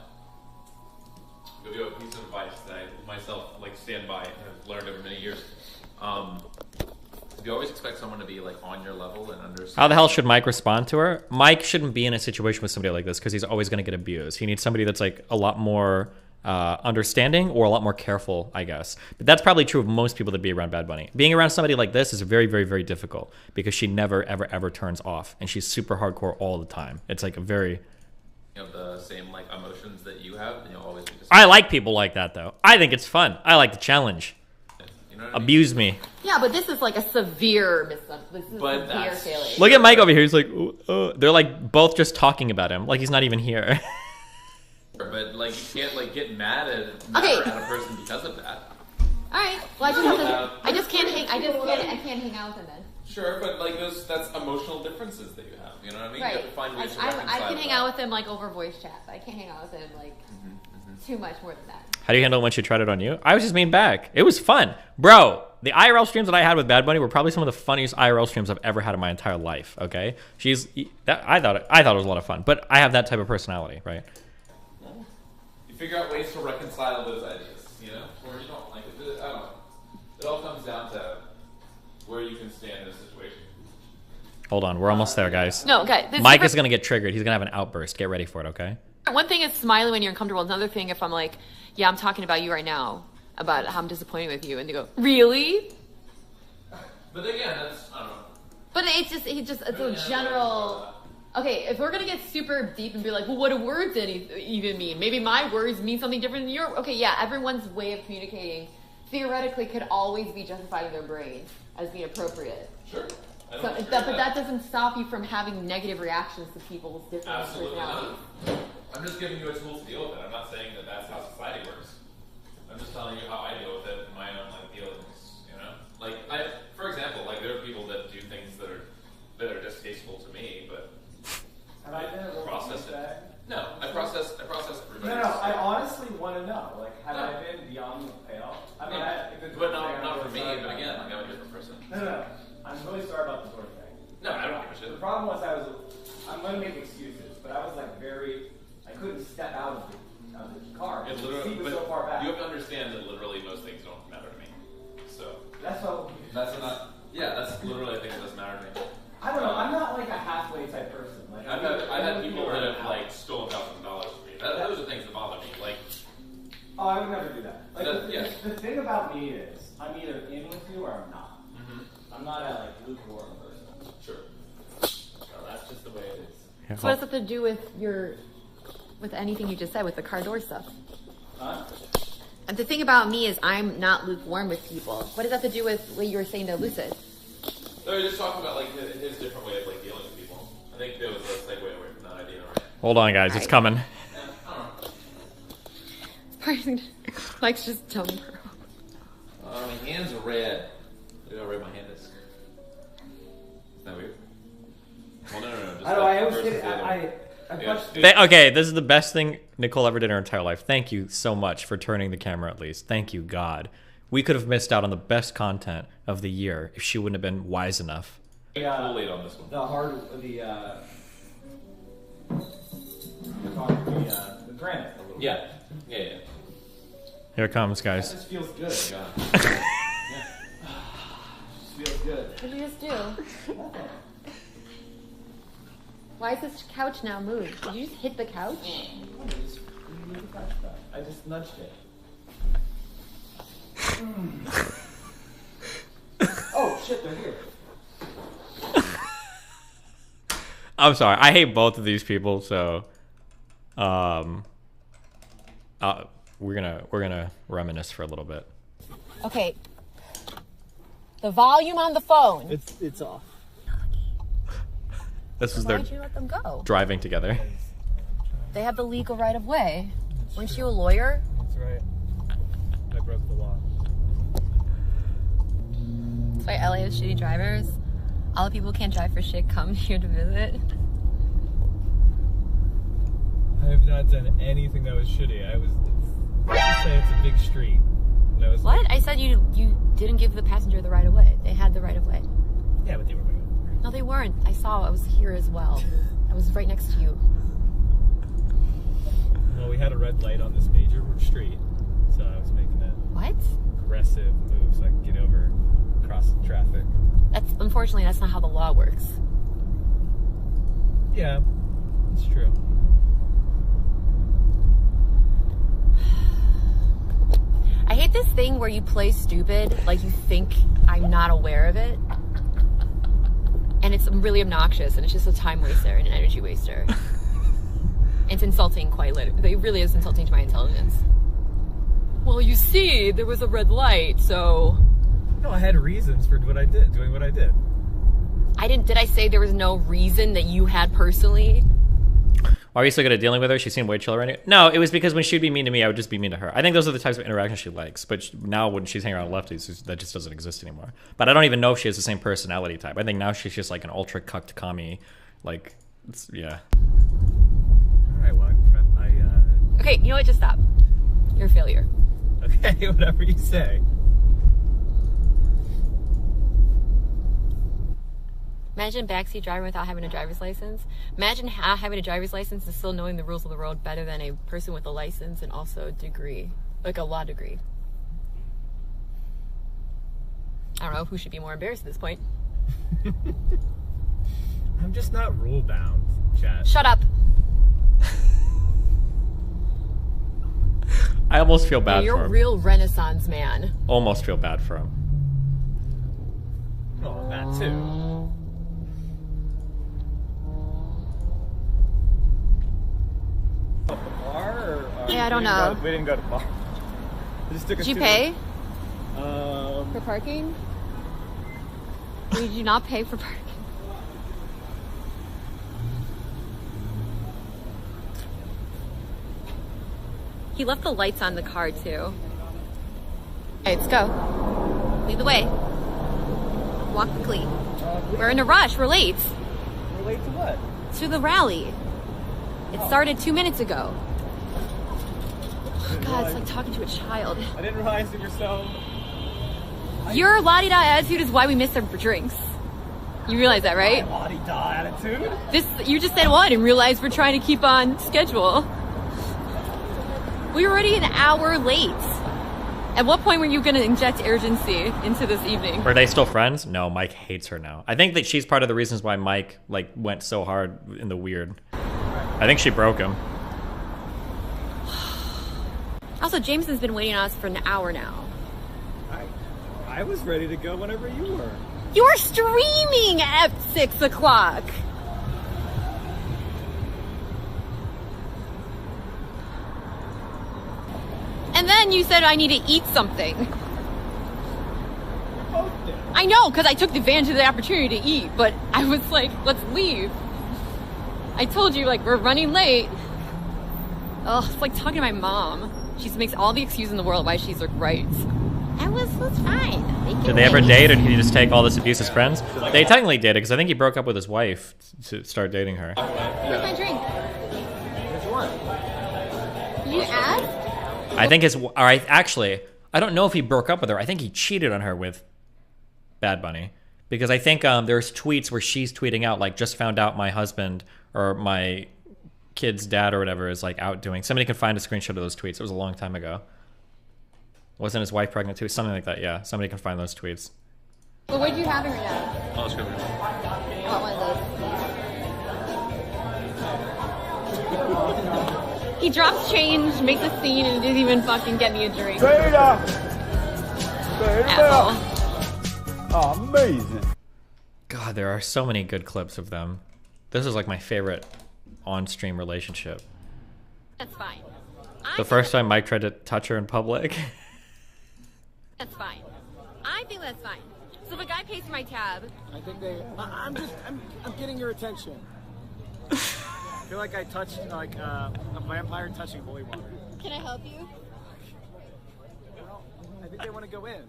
I'll give you a piece of advice that I myself stand by and have learned over many years. You always expect someone to be on your level and understand. How the hell should Mike respond to her? Mike shouldn't be in a situation with somebody like this because he's always going to get abused. He needs somebody that's a lot more understanding or a lot more careful, I guess. But that's probably true of most people that be around Bad Bunny. Being around somebody like this is very, very, very difficult because she never, ever, ever turns off, and she's super hardcore all the time. It's a very. You have the same emotions that you have, and you'll always be I like people like that though. I think it's fun. I like the challenge. You know what Abuse me. Yeah, but this is a severe failure. Look at Mike over here. He's like, they're both just talking about him. Like he's not even here. But you can't get mad at a person because of that. All right. Well, I just can't hang. I can't hang out with him then. Sure, but that's emotional differences that you have. You know what I mean? Right. You have to find ways to reconcile I can hang that. out with him over voice chat. But I can't hang out with him too much more than that. How do you handle it when she tried it on you? I was just mean back. It was fun. Bro, the IRL streams that I had with Bad Bunny were probably some of the funniest IRL streams I've ever had in my entire life, okay? I thought it was a lot of fun, but I have that type of personality, right? You figure out ways to reconcile those ideas, or you don't. I don't know. It all comes down to where you can stand in a situation. Hold on, we're almost there, guys. No, okay. Mike is going to get triggered. He's going to have an outburst. Get ready for it, okay? One thing is smiling when you're uncomfortable. Another thing, if I'm like, yeah, I'm talking about you right now, about how I'm disappointed with you, and they go, really? But again, that's, I don't know. But it's a general. Okay, if we're gonna get super deep and be like, well, what do words even mean? Maybe my words mean something different than your. Okay, yeah, everyone's way of communicating theoretically could always be justified in their brain as being appropriate. Sure. But that doesn't stop you from having negative reactions to people's different Absolutely personalities. not. I'm just giving you a tool to deal with it. I'm not saying that that's how society works. I'm just telling you how I deal with it in my own dealings. For example, there are people that do things that are distasteful to me, but have I been a real process it. bag? No, I process everybody. No, I honestly want to know. Have I been beyond the pale? I mean, but not for me. But again, I'm a different person. No. I'm really sorry about the door thing. No, I don't give a shit. The problem was I'm going to make excuses, but I was I couldn't step out of the car. It The literally, seat was so far back. you have to understand that literally most things don't matter to me. So that's all. That's not. Yeah, that's literally a thing that doesn't matter to me. I don't know. I'm not a halfway type person. I've had people that have stolen $1,000 from me. Those are things that bother me. Oh, I would never do that. The thing about me is I'm either in with you or I'm not. I'm not a lukewarm person. Sure. So that's just the way it is. Yeah. So what does that have to do with anything you just said with the car door stuff? Huh? And the thing about me is I'm not lukewarm with people. What does that have to do with what you were saying to Lucid? No, we're just talking about his different way of dealing with people. I think there was a segue away from that idea, right? Hold on, guys. It's coming. Yeah, I don't know. Mike's just dumb, bro. My hands are red. Look how red my hand is. Isn't that weird? Well, no. Just I always get it. Okay, this is the best thing Nicole ever did in her entire life. Thank you so much for turning the camera at least. Thank you, God. We could have missed out on the best content of the year if she wouldn't have been wise enough. Kool-Aid on this one. The granite. Yeah. Here it comes, guys. That just feels good. Just feels good. What did you just do? Why is this couch now moved? Did you just hit the couch? I just nudged it. Oh shit, they're here. I'm sorry. I hate both of these people, so we're gonna reminisce for a little bit. Okay. The volume on the phone. It's off. This was Why'd you let them go? driving together. They have the legal right of way. Weren't you a lawyer? That's right. I broke the law. That's why LA has shitty drivers. All the people who can't drive for shit come here to visit. I have not done anything that was shitty. Let's say it's a big street. And I was What? I said you didn't give the passenger the right of way. They had the right of way. Yeah, but they were going. No, they weren't. I saw. I was here as well. I was right next to you. Well, we had a red light on this major street, so I was making that aggressive move so I could get over across the traffic. Unfortunately, that's not how the law works. Yeah, it's true. I hate this thing where you play stupid, like you think I'm not aware of it. And it's really obnoxious, and it's just a time waster and an energy waster. It's insulting, quite literally. It really is insulting to my intelligence. Well, you see, there was a red light, so... No, I had reasons for doing what I did. Did I say there was no reason that you had personally? Why are you so good at dealing with her? She seemed way chill already. No, it was because when she'd be mean to me, I would just be mean to her. I think those are the types of interactions she likes. But now when she's hanging around lefties, that just doesn't exist anymore. But I don't even know if she has the same personality type. I think now she's just like an ultra cucked commie. Like, yeah. Alright, well, Okay, you know what? Just stop. You're a failure. Okay, whatever you say. Imagine backseat driving without having a driver's license. Imagine having a driver's license and still knowing the rules of the road better than a person with a license and also a degree, like a law degree. I don't know who should be more embarrassed at this point. I'm just not rule bound, Chad. Shut up. I almost feel bad You're for a him. real Renaissance man. Almost feel bad for him. Oh, that too. Yeah, I don't know. We didn't go to the bar. Did you pay? For parking? Did you not pay for parking? He left the lights on the car too. Alright, let's go. Lead the way. Walk quickly. We're in a rush. We're late. We're late to what? To the rally. It started 2 minutes ago. God, it's like talking to a child. I didn't realize that you're so... Your la-di-da attitude is why we missed our drinks. You realize that, right? La-di-da attitude? You just said what and realized we're trying to keep on schedule. We were already an hour late. At what point were you going to inject urgency into this evening? Are they still friends? No, Mike hates her now. I think that she's part of the reasons why Mike went so hard in the weird. I think she broke him. Also, Jameson's been waiting on us for an hour now. I was ready to go whenever you were. You were streaming at 6 o'clock. And then you said I need to eat something. I know, because I took advantage of the opportunity to eat, but I was like, let's leave. I told you, we're running late. Oh, it's like talking to my mom. She makes all the excuses in the world why she's right. I was fine. Did they ever date, or did he just take all this abuse as friends? They technically dated, because I think he broke up with his wife to start dating her. Here's my drink. Which one? Did you ask? I think actually, I don't know if he broke up with her. I think he cheated on her with Bad Bunny. Because I think there's tweets where she's tweeting out, just found out my husband or my kid's dad or whatever is, out doing. Somebody can find a screenshot of those tweets. It was a long time ago. Wasn't his wife pregnant too? Something like that, yeah. Somebody can find those tweets. Well, what are you having right now? Oh, let's go. I want one of those. He drops change, makes a scene, and didn't even fucking get me a drink. Asshole. Oh, amazing. God, there are so many good clips of them. This is like my favorite on-stream relationship. That's fine. The first time Mike tried to touch her in public. That's fine. I think that's fine. So if a guy pays for my tab, I think I'm getting your attention. I feel like I touched like a vampire touching holy water. can I help you? I think they want to go in.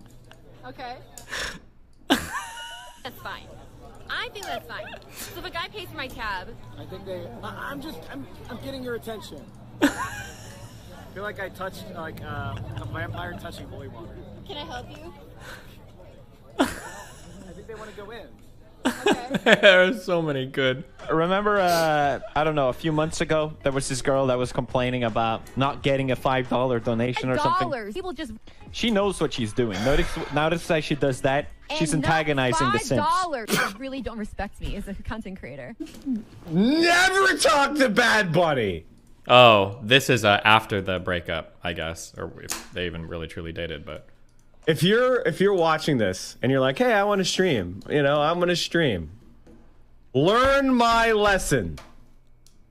Okay. That's fine. I think that's fine. So if a guy pays for my tab, I think I'm getting your attention. I feel like I touched like a vampire touching holy water. can I help you? I think they want to go in. There are so many good. Remember, I don't know, a few months ago, there was this girl that was complaining about not getting a $5 donation or something. People just. She knows what she's doing. Notice how she does that. She's antagonizing the Sims. $5 really don't respect me as a content creator. Never talk to Bad Bunny. Oh, this is after the breakup, I guess, or if they even really truly dated. But if you're watching this and you're like, hey, I want to stream, I'm gonna stream. Learn my lesson.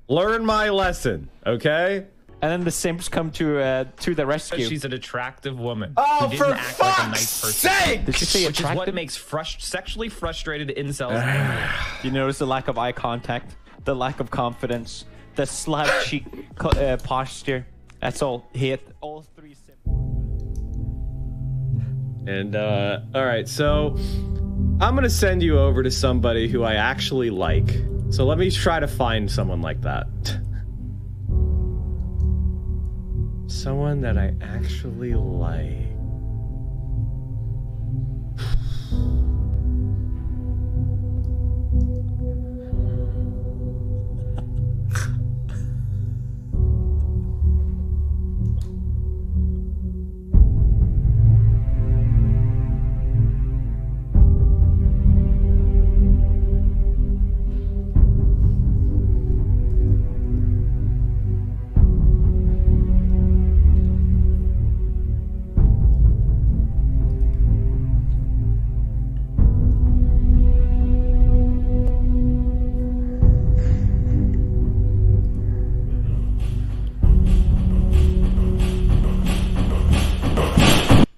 Learn my lesson, okay? And then the Sims come to the rescue. She's an attractive woman. Oh, who for didn't act like a nice fuck's person. sake! Did you say Which is what attractive? makes sexually frustrated incels angry. You notice the lack of eye contact, the lack of confidence, the slouchy posture. That's all hate. All three Sims. And all right, so I'm gonna send you over to somebody who I actually like. So let me try to find someone like that. Someone that I actually like.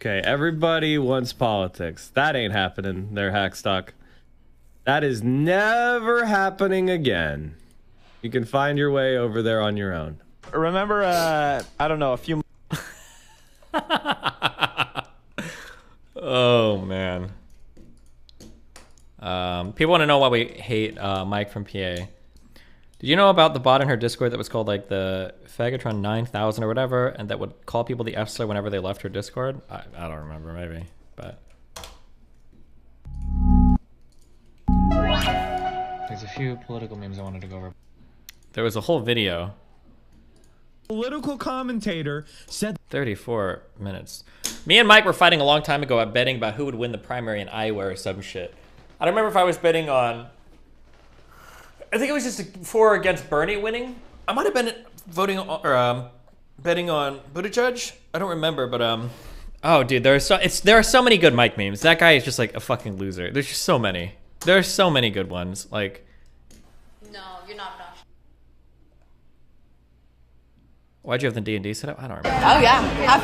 Okay, everybody wants politics. That ain't happening there, Hackstock. That is never happening again. You can find your way over there on your own. Remember, I don't know, a few. oh man. People want to know why we hate Mike from PA. Did you know about the bot in her Discord that was called like the Fagatron 9000 or whatever, and that would call people the F-slur whenever they left her Discord? I don't remember, maybe, but there's a few political memes I wanted to go over. There was a whole video. Political commentator said 34 minutes. Me and Mike were fighting a long time ago at betting about who would win the primary in Iowa or some shit. I don't remember if I was betting on. I think it was just for or against Bernie winning. I might have been voting or betting on Buttigieg. I don't remember, but oh dude, there are so many good Mike memes. That guy is just like a fucking loser. There's just so many. There are so many good ones. Like, no, you're not. why'd you have the D&D set up? I don't remember. Oh yeah.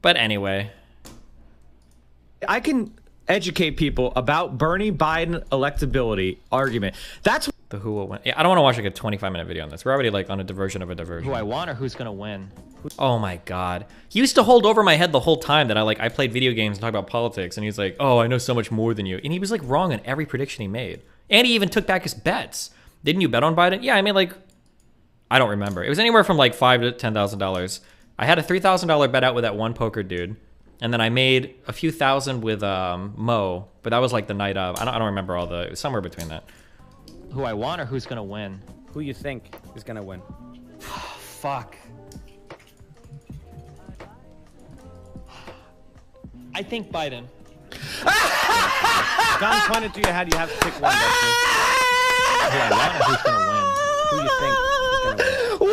But anyway, I can educate people about Bernie Biden electability argument. That's the who will win. Yeah, I don't want to watch like a 25-minute video on this. We're already like on a diversion of a diversion. Who I want or who's gonna win? Oh my god. He used to hold over my head the whole time that I played video games and talk about politics, and he's like, oh, I know so much more than you. And he was like wrong on every prediction he made. And he even took back his bets. Didn't you bet on Biden? Yeah, I made like, I don't remember. It was anywhere from like $5,000 to $10,000. I had a $3,000 bet out with that one poker dude. And then I made a few thousand with Mo, but that was like the night of. I don't remember all the, it was somewhere between that. Who I want or who's gonna win? Who you think is gonna win? Fuck. I think Biden. Guns pointed to your head, you have to pick one, Destiny. Who I want or who's gonna win? Who you think is gonna win?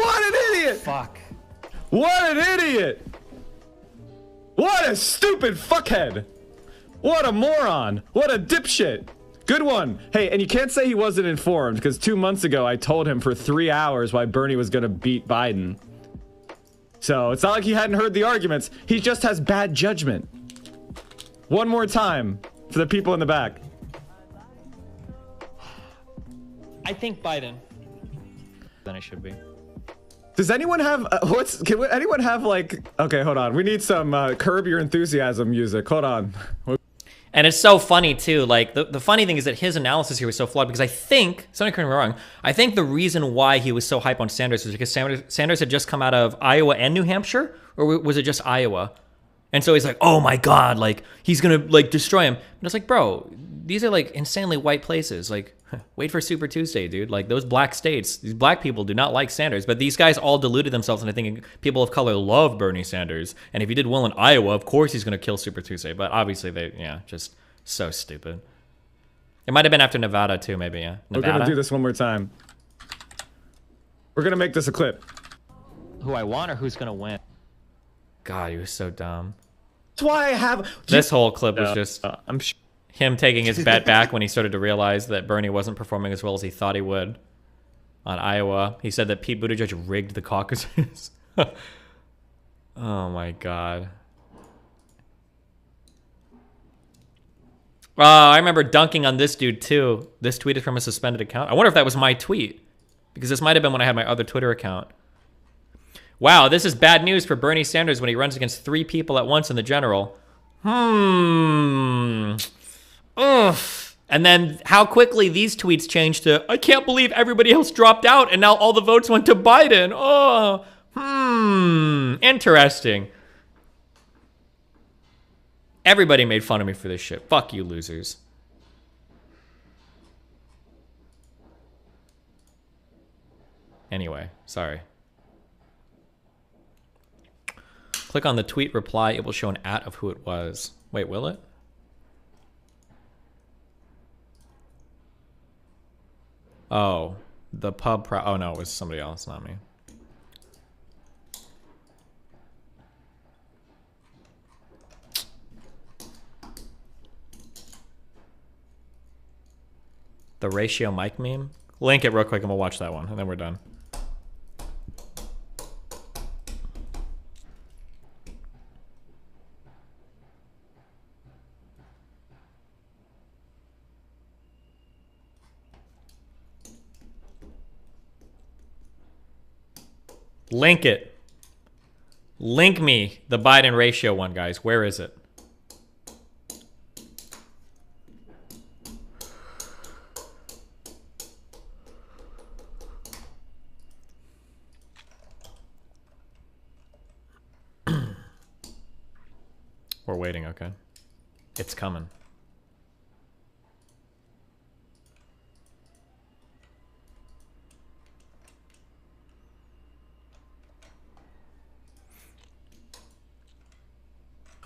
idiot! Fuck. What an idiot! What a stupid fuckhead! What a moron! What a dipshit! Good one. Hey, and you can't say he wasn't informed, because 2 months ago I told him for 3 hours why Bernie was gonna beat Biden. So it's not like he hadn't heard the arguments. He just has bad judgment. One more time for the people in the back. I think Biden. Than it should be. Does anyone have anyone have like? Okay, hold on. We need some Curb Your Enthusiasm music. Hold on. And it's so funny too. Like the funny thing is that his analysis here was so flawed because I think, somebody correct me wrong, I think the reason why he was so hype on Sanders was because Sanders had just come out of Iowa and New Hampshire, or was it just Iowa? And so he's like, oh my God, like he's gonna like destroy him. And it's like, bro, these are like insanely white places. Like, wait for Super Tuesday, dude. Like those black states, these black people do not like Sanders, but these guys all deluded themselves into thinking people of color love Bernie Sanders. And if he did well in Iowa, of course he's gonna kill Super Tuesday. But obviously they, yeah, just so stupid. It might have been after Nevada too, maybe, yeah. Nevada? We're gonna do this one more time. We're gonna make this a clip. Who I want or who's gonna win? God, he was so dumb. That's why I have this whole clip was just him taking his bet back when he started to realize that Bernie wasn't performing as well as he thought he would on Iowa. He said that Pete Buttigieg rigged the caucuses. Oh my God. I remember dunking on this dude too. This tweet is from a suspended account. I wonder if that was my tweet, because this might have been when I had my other Twitter account. Wow, this is bad news for Bernie Sanders when he runs against 3 people at once in the general. Ugh. And then how quickly these tweets changed to, I can't believe everybody else dropped out and now all the votes went to Biden. Oh, interesting. Everybody made fun of me for this shit. Fuck you, losers. Anyway, sorry. Click on the tweet reply. It will show an @ of who it was. Wait, will it? Oh, the pub. Oh no, it was somebody else, not me. The ratio Mike meme. Link it real quick and we'll watch that one, and then we're done. Link it. Link me the Biden ratio one, guys. Where is it? We're waiting, okay. It's coming.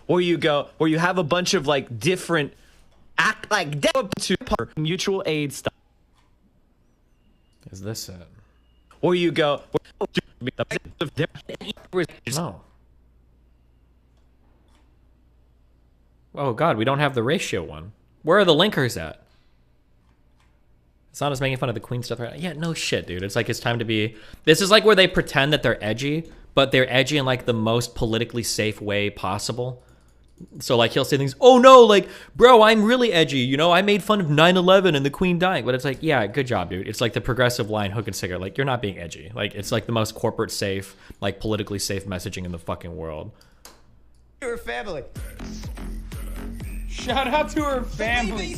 Where you go, where you have a bunch of like different mutual aid stuff. Is this it? Where you go, no. Oh God, we don't have the ratio one. Where are the linkers at? It's not us making fun of the Queen stuff. Yeah, no shit, dude. It's like it's time to be. This is like where they pretend that they're edgy, but they're edgy in like the most politically safe way possible. So like he'll say things, oh no, like, bro, I'm really edgy. You know, I made fun of 9/11 and the Queen dying. But it's like, yeah, good job, dude. It's like the progressive line, hook and sinker. Like, you're not being edgy. Like, it's like the most corporate safe, like politically safe messaging in the fucking world. Her family. Shout out to her family.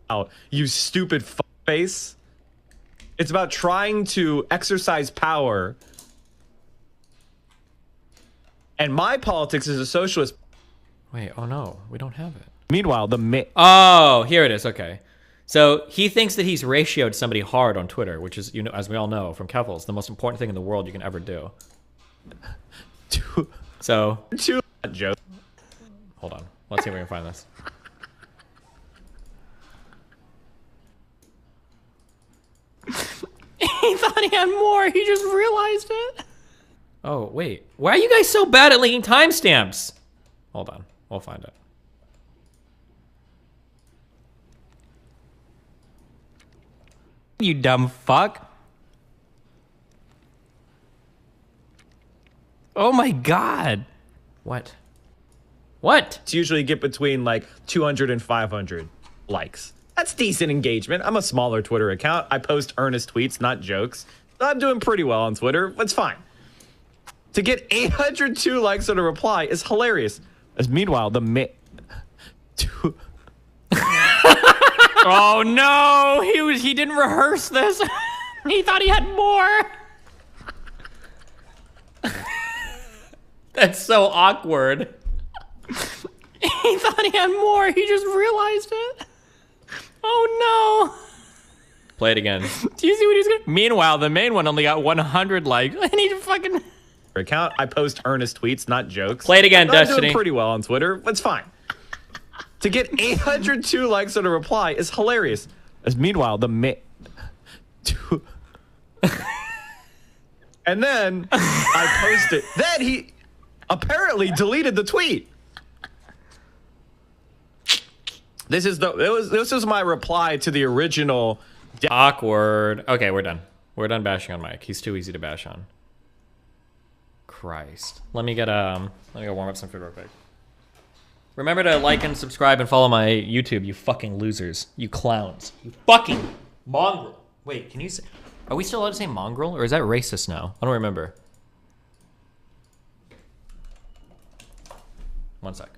Oh, you stupid face. It's about trying to exercise power. And my politics is a socialist. Wait, oh no, we don't have it. Meanwhile, oh, here it is. Okay. So he thinks that he's ratioed somebody hard on Twitter, which is, you know, as we all know from Keffals, the most important thing in the world you can ever do. So, joke. Hold on. Let's see if we can find this. He thought thought he had more. He just realized it. Oh, wait. Why are you guys so bad at linking timestamps? Hold on. We'll find it. You dumb fuck. Oh my god. What? What? It's usually get between like 200 and 500 likes. That's decent engagement. I'm a smaller Twitter account. I post earnest tweets, not jokes. I'm doing pretty well on Twitter. It's fine. To get 802 likes on a reply is hilarious. As meanwhile, oh no, he didn't rehearse this. He thought he had more. That's so awkward. He thought he had more. He just realized it. Oh no. Play it again. Do you see what he's gonna? Meanwhile, the main one only got 100 likes. I need to fucking account. I post earnest tweets, not jokes. Play it again, I'm Destiny. doing pretty well on Twitter. It's fine. To get 802 likes on a reply is hilarious. As meanwhile, and then I posted. Then he apparently deleted the tweet. This is my reply to the original. Awkward. Okay, we're done. We're done bashing on Mike. He's too easy to bash on. Christ. Let me go warm up some food real quick. Remember to like and subscribe and follow my YouTube, you fucking losers. You clowns. You fucking mongrel. Wait, can you say... Are we still allowed to say mongrel? Or is that racist now? I don't remember. One sec.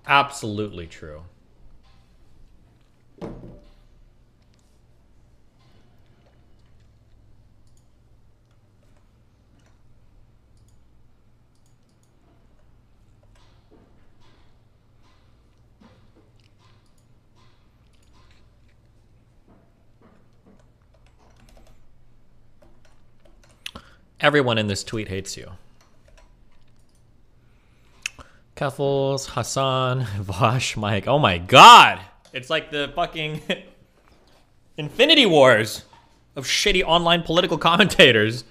Absolutely true. Everyone in this tweet hates you. Keffals, Hassan, Vosh, Mike. Oh my god! It's like the fucking Infinity Wars of shitty online political commentators.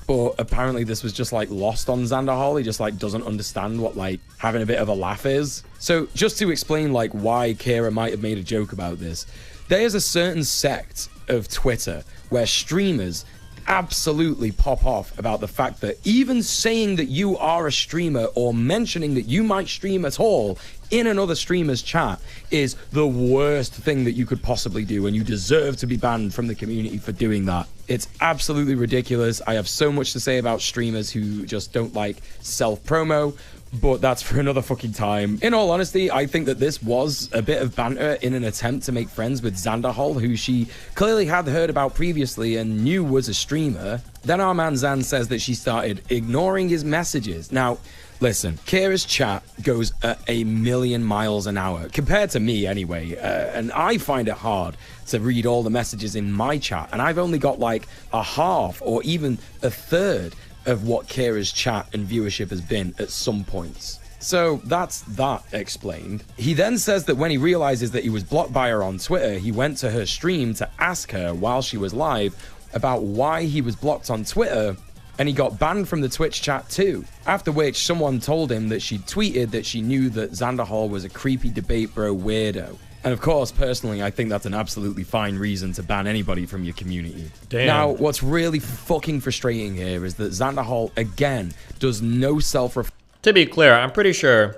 But apparently this was just like lost on Xander Hall. He just like doesn't understand what like having a bit of a laugh is. So just to explain like why Kira might have made a joke about this, there is a certain sect of Twitter where streamers absolutely pop off about the fact that even saying that you are a streamer or mentioning that you might stream at all in another streamer's chat is the worst thing that you could possibly do, and you deserve to be banned from the community for doing that. It's absolutely ridiculous. I have so much to say about streamers who just don't like self-promo, but that's for another fucking time. In all honesty, I think that this was a bit of banter in an attempt to make friends with Xander Hall, who she clearly had heard about previously and knew was a streamer. Then our man Zan says that she started ignoring his messages. Now, listen, Kira's chat goes at 1,000,000 miles an hour, compared to me anyway, and I find it hard to read all the messages in my chat, and I've only got like a half or even a third of what Kira's chat and viewership has been at some points. So that's that explained. He then says that when he realizes that he was blocked by her on Twitter, he went to her stream to ask her while she was live about why he was blocked on Twitter, and he got banned from the Twitch chat too. After which someone told him that she tweeted that she knew that Xander Hall was a creepy debate bro weirdo. And of course, personally, I think that's an absolutely fine reason to ban anybody from your community. Damn. Now, what's really fucking frustrating here is that Xander Hall, again, does no self-reflection. To be clear, I'm pretty sure...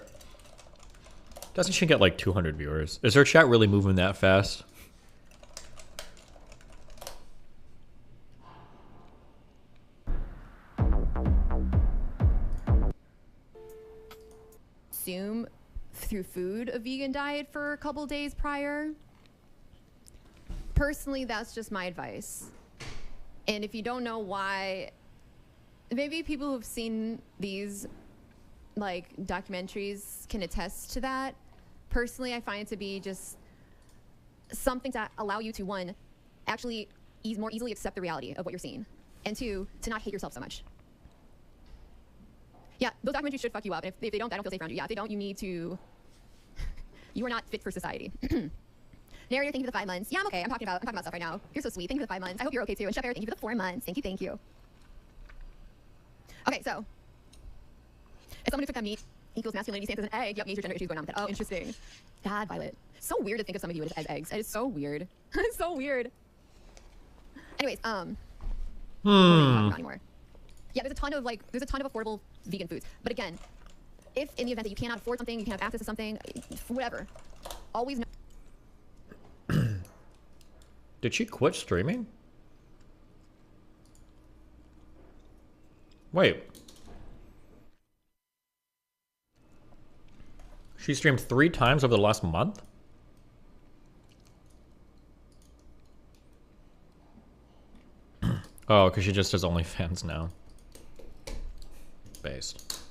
Doesn't she get like 200 viewers? Is her chat really moving that fast? Consume through food a vegan diet for a couple days prior. Personally, that's just my advice. And if you don't know why, maybe people who've seen these like documentaries can attest to that. Personally, I find it to be just something to allow you to, one, actually more easily accept the reality of what you're seeing, and two, to not hate yourself so much. Yeah, those documentaries should fuck you up. And if they don't, I don't feel safe around you. Yeah, if they don't, you need to... You are not fit for society. Narrator, thank you for the 5 months. Yeah, I'm okay. I'm talking about stuff right now. You're so sweet. Thank you for the 5 months. I hope you're okay too. And Chef Eric, thank you for the 4 months. Thank you. Okay, so... If someone who took that meat equals masculinity stands as an egg, yep, major gender issues going on with that. Oh, interesting. God, Violet. So weird to think of some of you as eggs. It is so weird. It's so weird. Anyways, what are we talking about anymore? Yeah, there's a ton of affordable vegan foods. But again, if in the event that you cannot afford something, you can't have access to something, whatever, always know. Did she quit streaming? Wait. She streamed 3 times over the last month? Oh, because she just does OnlyFans now. Based.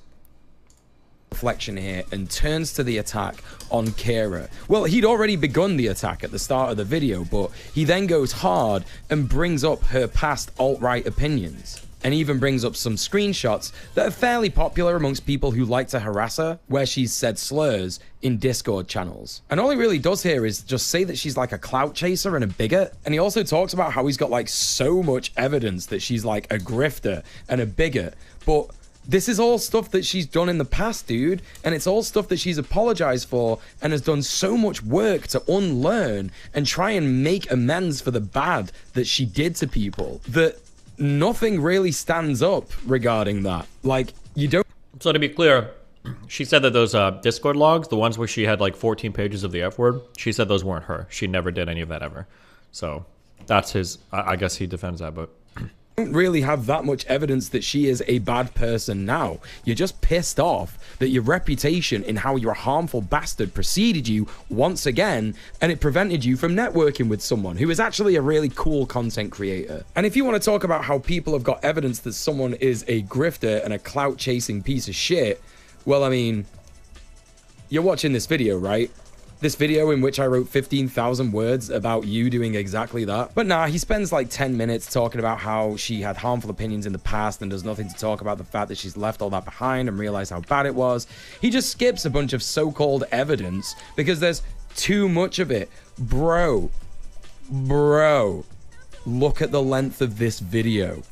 Reflection here and turns to the attack on Kira. Well, he'd already begun the attack at the start of the video, but he then goes hard and brings up her past alt-right opinions. And even brings up some screenshots that are fairly popular amongst people who like to harass her, where she's said slurs in Discord channels. And all he really does here is just say that she's like a clout chaser and a bigot. And he also talks about how he's got like so much evidence that she's like a grifter and a bigot. But this is all stuff that she's done in the past, dude. And it's all stuff that she's apologized for and has done so much work to unlearn and try and make amends for the bad that she did to people, that nothing really stands up regarding that. Like, you don't... So to be clear, she said that those Discord logs, the ones where she had like 14 pages of the F word, she said those weren't her. She never did any of that ever. So that's his... I guess he defends that, but... don't really have that much evidence that she is a bad person now. You're just pissed off that your reputation in how you're a harmful bastard preceded you once again, and it prevented you from networking with someone who is actually a really cool content creator. And if you want to talk about how people have got evidence that someone is a grifter and a clout chasing piece of shit, well, I mean, you're watching this video, right? This video in which I wrote 15,000 words about you doing exactly that. But nah, he spends like 10 minutes talking about how she had harmful opinions in the past and does nothing to talk about the fact that she's left all that behind and realized how bad it was. He just skips a bunch of so-called evidence because there's too much of it. Bro, look at the length of this video.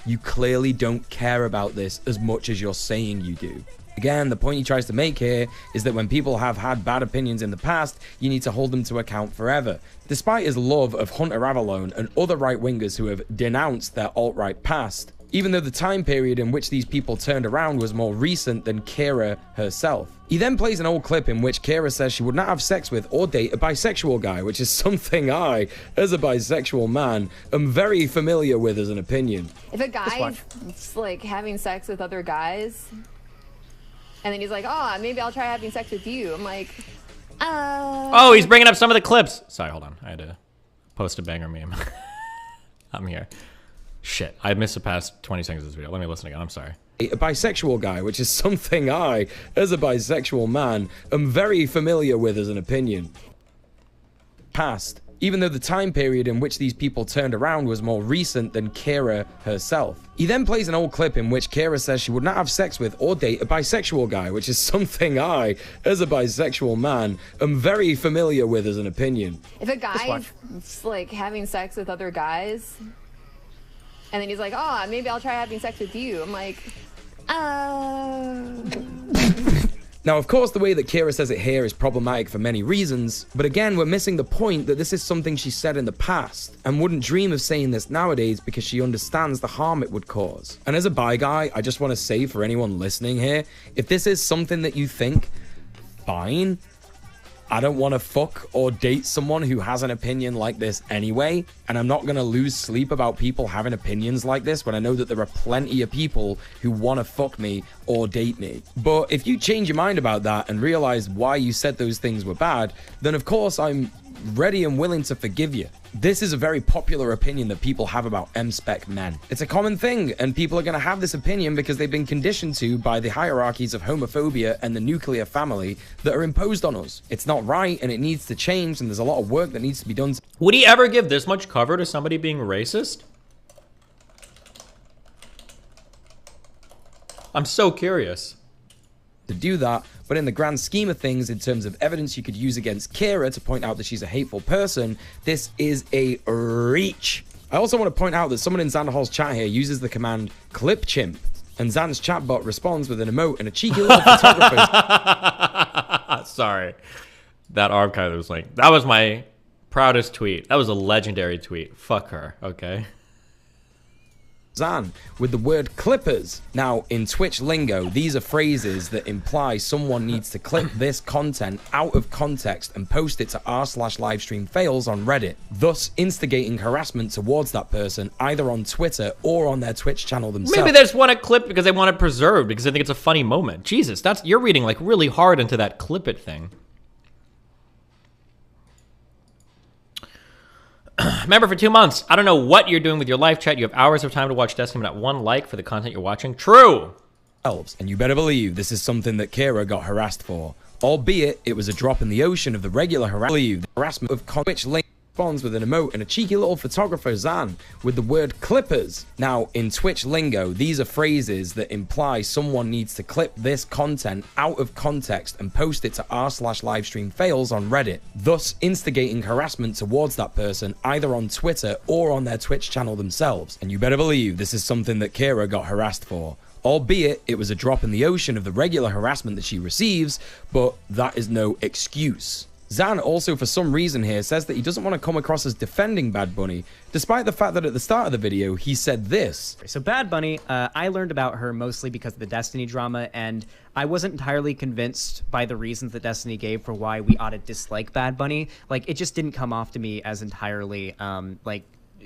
You clearly don't care about this as much as you're saying you do. Again, the point he tries to make here is that when people have had bad opinions in the past, you need to hold them to account forever. Despite his love of Hunter Avallone and other right-wingers who have denounced their alt-right past, even though the time period in which these people turned around was more recent than Kira herself. He then plays an old clip in which Kira says she would not have sex with or date a bisexual guy, which is something I, as a bisexual man, am very familiar with as an opinion. If a guy's like having sex with other guys, and then he's like, oh, maybe I'll try having sex with you. I'm like, Oh, he's bringing up some of the clips. Sorry, hold on. I had to post a banger meme. I'm here. Shit, I missed the past 20 seconds of this video. Let me listen again. I'm sorry. A bisexual guy, which is something I, as a bisexual man, am very familiar with as an opinion. Past. Even though the time period in which these people turned around was more recent than Kira herself. He then plays an old clip in which Kira says she would not have sex with or date a bisexual guy, which is something I, as a bisexual man, am very familiar with as an opinion. if a guy's like having sex with other guys, and then he's like, oh, maybe I'll try having sex with you. I'm like, Now, of course, the way that Kira says it here is problematic for many reasons, but again, we're missing the point that this is something she said in the past, and wouldn't dream of saying this nowadays because she understands the harm it would cause. And as a bi guy, I just want to say for anyone listening here, if this is something that you think, fine. I don't want to fuck or date someone who has an opinion like this anyway, and I'm not going to lose sleep about people having opinions like this when I know that there are plenty of people who want to fuck me or date me. But if you change your mind about that and realize why you said those things were bad, then of course I'm ready and willing to forgive you. This is a very popular opinion that people have about M-spec men. It's a common thing, and people are going to have this opinion because they've been conditioned to by the hierarchies of homophobia and the nuclear family that are imposed on us. It's not right, and it needs to change, and there's a lot of work that needs to be done. Would he ever give this much cover to somebody being racist? I'm so curious. To do that, but in the grand scheme of things, in terms of evidence you could use against Kira to point out that she's a hateful person, this is a reach. I also want to point out that someone in Xanderhal's chat here uses the command clipchimp, and Xan's chatbot responds with an emote and a cheeky little photographer. Sorry. That archive was like, that was my proudest tweet. That was a legendary tweet. Fuck her, okay? Xan with the word clippers. Now, in Twitch lingo, these are phrases that imply someone needs to clip this content out of context and post it to r/livestreamfails on Reddit, thus instigating harassment towards that person either on Twitter or on their Twitch channel themselves. Maybe they just want to clip because they want it preserved because they think it's a funny moment. Jesus, you're reading like really hard into that clip it thing. Member for 2 months. I don't know what you're doing with your life, chat. You have hours of time to watch Destiny, but not one like for the content you're watching. True. And you better believe this is something that Kira got harassed for. Albeit, it was a drop in the ocean of the regular harassment of Twitch link. Responds with an emote and a cheeky little photographer, Xan, with the word clippers. Now, in Twitch lingo, these are phrases that imply someone needs to clip this content out of context and post it to r/livestreamfails on Reddit, thus instigating harassment towards that person either on Twitter or on their Twitch channel themselves. And you better believe this is something that Kira got harassed for. Albeit, it was a drop in the ocean of the regular harassment that she receives, but that is no excuse. Xan also, for some reason here, says that he doesn't want to come across as defending Bad Bunny, despite the fact that at the start of the video, he said this. So Bad Bunny, I learned about her mostly because of the Destiny drama, and I wasn't entirely convinced by the reasons that Destiny gave for why we ought to dislike Bad Bunny. Like, it just didn't come off to me as entirely,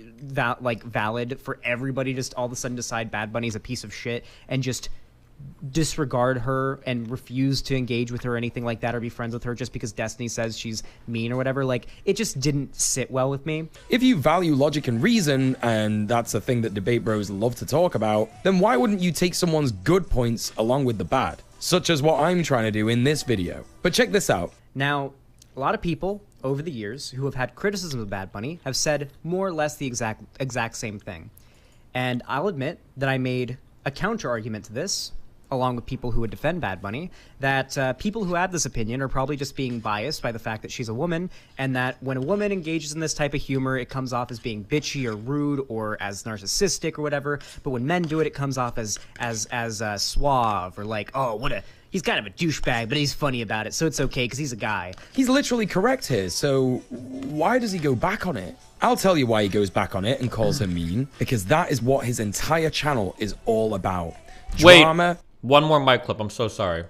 valid for everybody just all of a sudden decide Bad Bunny's a piece of shit and just disregard her and refuse to engage with her or anything like that or be friends with her just because Destiny says she's mean or whatever? Like, it just didn't sit well with me. If you value logic and reason, and that's a thing that debate bros love to talk about, then why wouldn't you take someone's good points along with the bad? Such as what I'm trying to do in this video. But check this out. Now, a lot of people over the years who have had criticism of Bad Bunny have said more or less the exact same thing. And I'll admit that I made a counter argument to this, along with people who would defend Bad Bunny, that people who have this opinion are probably just being biased by the fact that she's a woman, and that when a woman engages in this type of humor, it comes off as being bitchy or rude or as narcissistic or whatever. But when men do it, it comes off as suave or like, oh, he's kind of a douchebag, but he's funny about it, so it's okay because he's a guy. He's literally correct here, so why does he go back on it? I'll tell you why he goes back on it and calls her mean, because that is what his entire channel is all about. Drama. Wait, one more mic clip, I'm so sorry.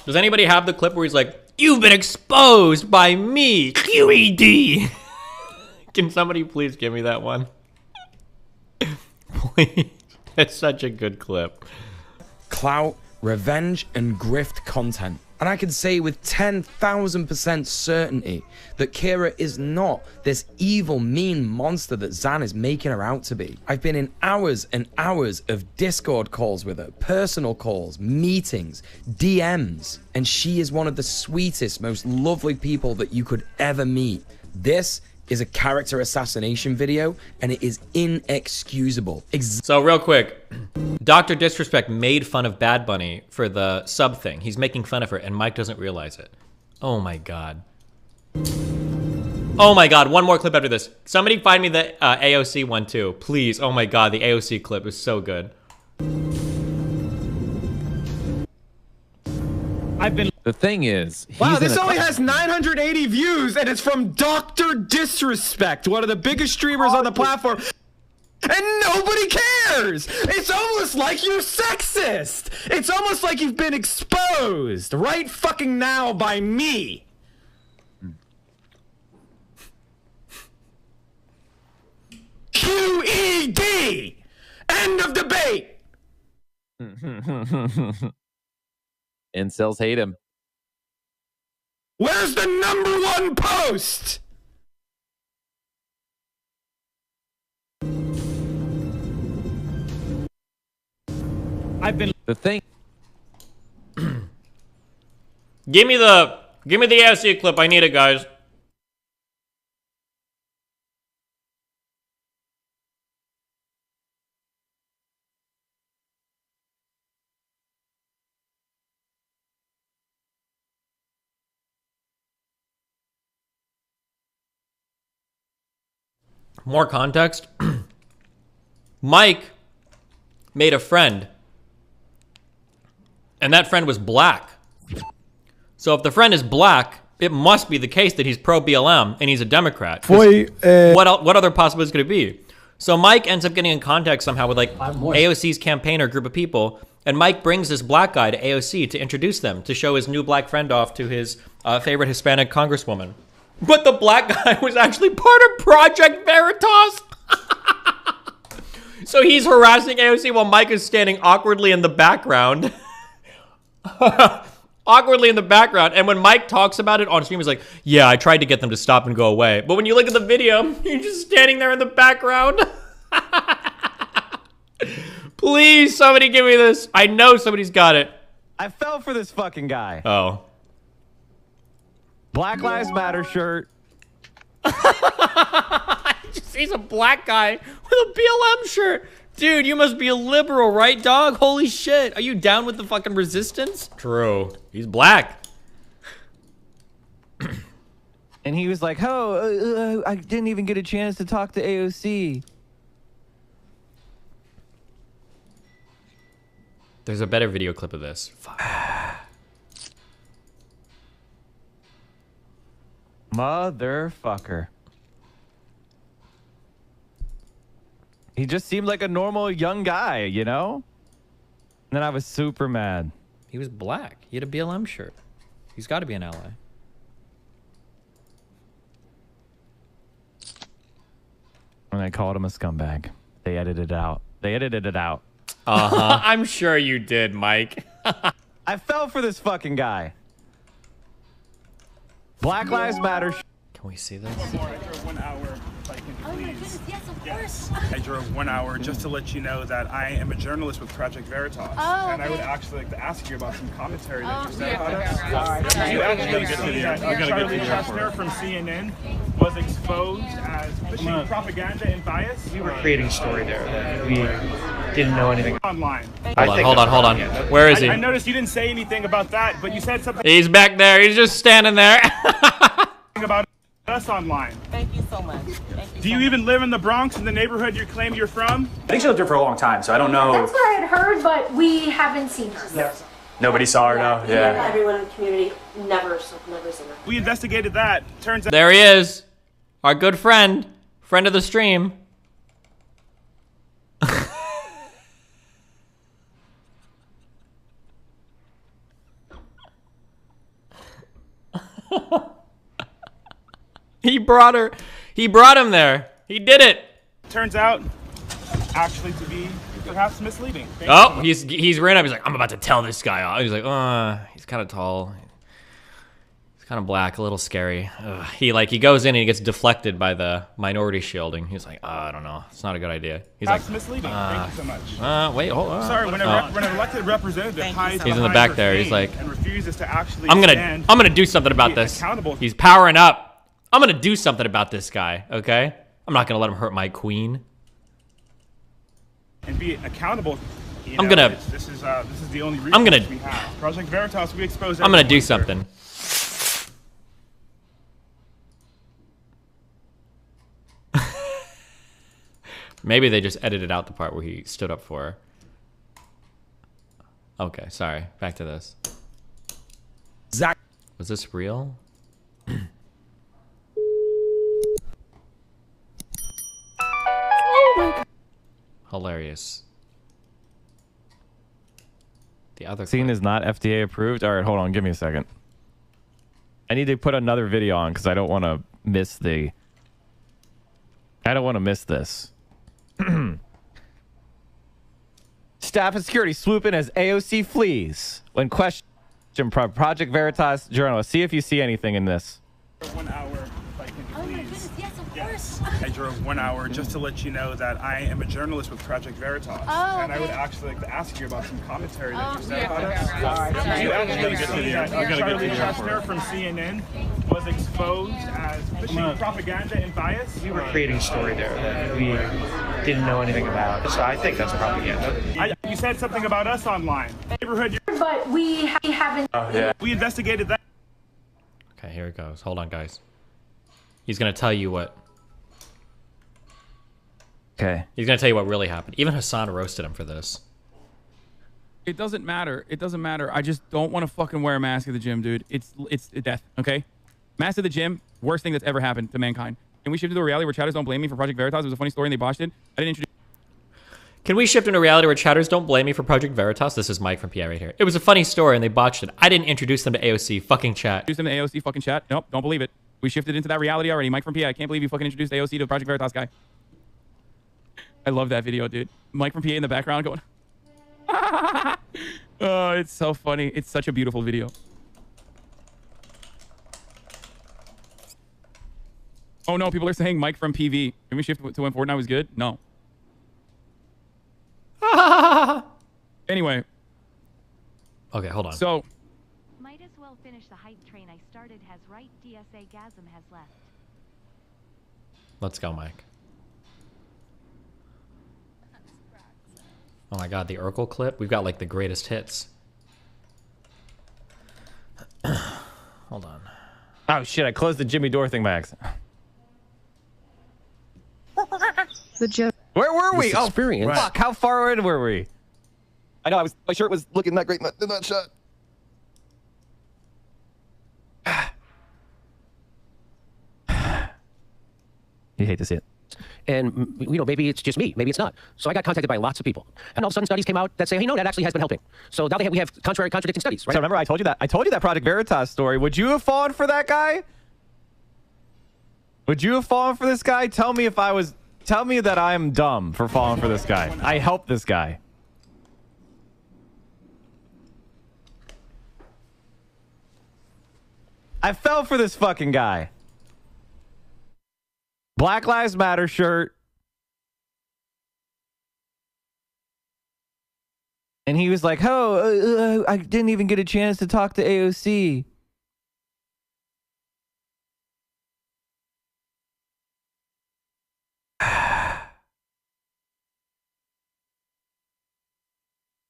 Does anybody have the clip where he's like, "You've been exposed by me, QED"? Can somebody please give me that one? Please. It's such a good clip. Clout, revenge, and grift content. And I can say with 10,000% certainty that Kira is not this evil, mean monster that Zan is making her out to be. I've been in hours and hours of Discord calls with her, personal calls, meetings, DMs, and she is one of the sweetest, most lovely people that you could ever meet. This is a character assassination video, and it is inexcusable. So real quick, Dr. Disrespect made fun of Bad Bunny for the sub thing. He's making fun of her, and Mike doesn't realize it. Oh my god. Oh my god, one more clip after this. Somebody find me the AOC one too, please. Oh my god, the AOC clip is so good. The thing is, wow, this only has 980 views, and it's from Dr. Disrespect, one of the biggest streamers on the platform, and nobody cares! It's almost like you're sexist! It's almost like you've been exposed right fucking now by me! QED! End of debate! Incels hate him. Where's the #1 post? The thing. Give me the AOC clip. I need it, guys. More context. Mike made a friend, and that friend was black. So if the friend is black, it must be the case that he's pro-BLM and he's a Democrat. What other possibilities could it be? So Mike ends up getting in contact somehow with like AOC's campaign or group of people, and Mike brings this black guy to AOC to introduce them, to show his new black friend off to his favorite Hispanic congresswoman. But the black guy was actually part of Project Veritas. So he's harassing AOC while Mike is standing awkwardly in the background. Awkwardly in the background. And when Mike talks about it on stream, he's like, yeah, I tried to get them to stop and go away. But when you look at the video, you're just standing there in the background. Please, somebody give me this. I know somebody's got it. I fell for this fucking guy. Oh. Black Lives Matter shirt. He's a black guy with a BLM shirt. Dude, you must be a liberal, right, dog? Holy shit. Are you down with the fucking resistance? True. He's black. And he was like, oh, I didn't even get a chance to talk to AOC. There's a better video clip of this. Fuck. Motherfucker. He just seemed like a normal young guy, you know? And then I was super mad. He was black. He had a BLM shirt. He's got to be an ally. I called him a scumbag. They edited it out. They edited it out. Uh-huh. I'm sure you did, Mike. I fell for this fucking guy. Black Lives Matter. Can we see this? I drove 1 hour, please. Yes, of course. I drove 1 hour just to let you know that I am a journalist with Project Veritas. Oh, and I would okay. actually like to ask you about some commentary that you said yeah, about okay, us. okay. You All right. actually see that Charlie Chester from CNN was exposed as pushing propaganda and bias. We were creating a story there that we didn't know anything online. Hold on. Where is he? I noticed you didn't say anything about that, but you said something He's back there. He's just standing there. about us online. Thank you so much. Do you even live in the Bronx, in the neighborhood you claim you're from? I think she lived here for a long time, so I don't know. That's what I had heard, but we haven't seen her. Nobody saw her, no? Yeah. Everyone in the community never seen her. We investigated that. Turns out There he is. Our good friend. Friend of the stream. He brought her. He brought him there. He did it. turns out actually to be perhaps misleading. Oh, he's ran up. He's like, I'm about to tell this guy off. He's like, he's kind of tall. He's kind of black, a little scary. He goes in and he gets deflected by the minority shielding. He's like, I don't know. It's not a good idea. He's Perhaps like, misleading. Thank you so much. Wait, hold on. Sorry, when an elected representative hides He's in the behind back her there. He's fame like, and refuses to actually I'm stand gonna do something about be this. accountable. He's powering up. I'm gonna do something about this guy. Okay, I'm not gonna let him hurt my queen. And be accountable. I'm gonna. This is the only reason I'm gonna. we have. Project Veritas. We expose. I'm gonna do everyone, sir. something. Maybe they just edited out the part where he stood up for her. Okay, sorry. Back to this. Zach. Was this real? Oh my God. Hilarious. The other scene is not FDA approved. All right, hold on. Give me a second. I need to put another video on because I don't want to miss the. I don't want to miss this. Staff and security swoop in as AOC flees when questioned by Project Veritas journalist. See if you see anything in this. 1 hour, if I can please. Yes, of course. I drove 1 hour just to let you know that I am a journalist with Project Veritas. And I would actually like to ask you about some commentary that you said about us. You actually see that Charlie Chester from CNN was exposed as pushing propaganda and bias. We were creating a story there that we didn't know anything about. So I think that's propaganda. You said something about us online. Neighborhood. But we haven't. We investigated that. Okay, here it goes. Hold on, guys. He's gonna tell you what. Okay. He's gonna tell you what really happened. Even Hassan roasted him for this. It doesn't matter. It doesn't matter. I just don't want to fucking wear a mask at the gym, dude. It's death. Okay. Mask at the gym, worst thing that's ever happened to mankind. Can we shift to a reality where chatters don't blame me for Project Veritas? It was a funny story and they botched it. I didn't introduce. Can we shift into reality where chatters don't blame me for Project Veritas? This is Mike from PI right here. It was a funny story and they botched it. I didn't introduce them to AOC. Fucking chat. Introduce them to AOC fucking chat. Nope, don't believe it. We shifted into that reality already. Mike from PI. I can't believe you fucking introduced AOC to Project Veritas guy. I love that video, dude. Mike from PA in the background going. Oh, it's so funny. It's such a beautiful video. Oh no, people are saying Mike from PV. Can we shift to when Fortnite was good? No. Anyway. Okay, hold on. So. Might as well finish the hype train I started. Has right DSA Gasm has left. Let's go, Mike. Oh my God, the Urkel clip. We've got like the greatest hits. Hold on. Oh shit! I closed the Jimmy Dore thing by accident. The joke. Where were we? This Oh, experience. fuck! How far in were we? I know. My shirt was looking that great in that shot. You hate to see it. And, maybe it's just me. Maybe it's not. So I got contacted by lots of people. And all of a sudden studies came out that say, hey, no, that actually has been helping. So now we have contradicting studies, right? So remember I told you that. I told you that Project Veritas story. Would you have fallen for that guy? Would you have fallen for this guy? Tell me if I was Tell me that I'm dumb for falling for this guy. I helped this guy. I fell for this fucking guy. Black Lives Matter shirt. And he was like, oh, I didn't even get a chance to talk to AOC.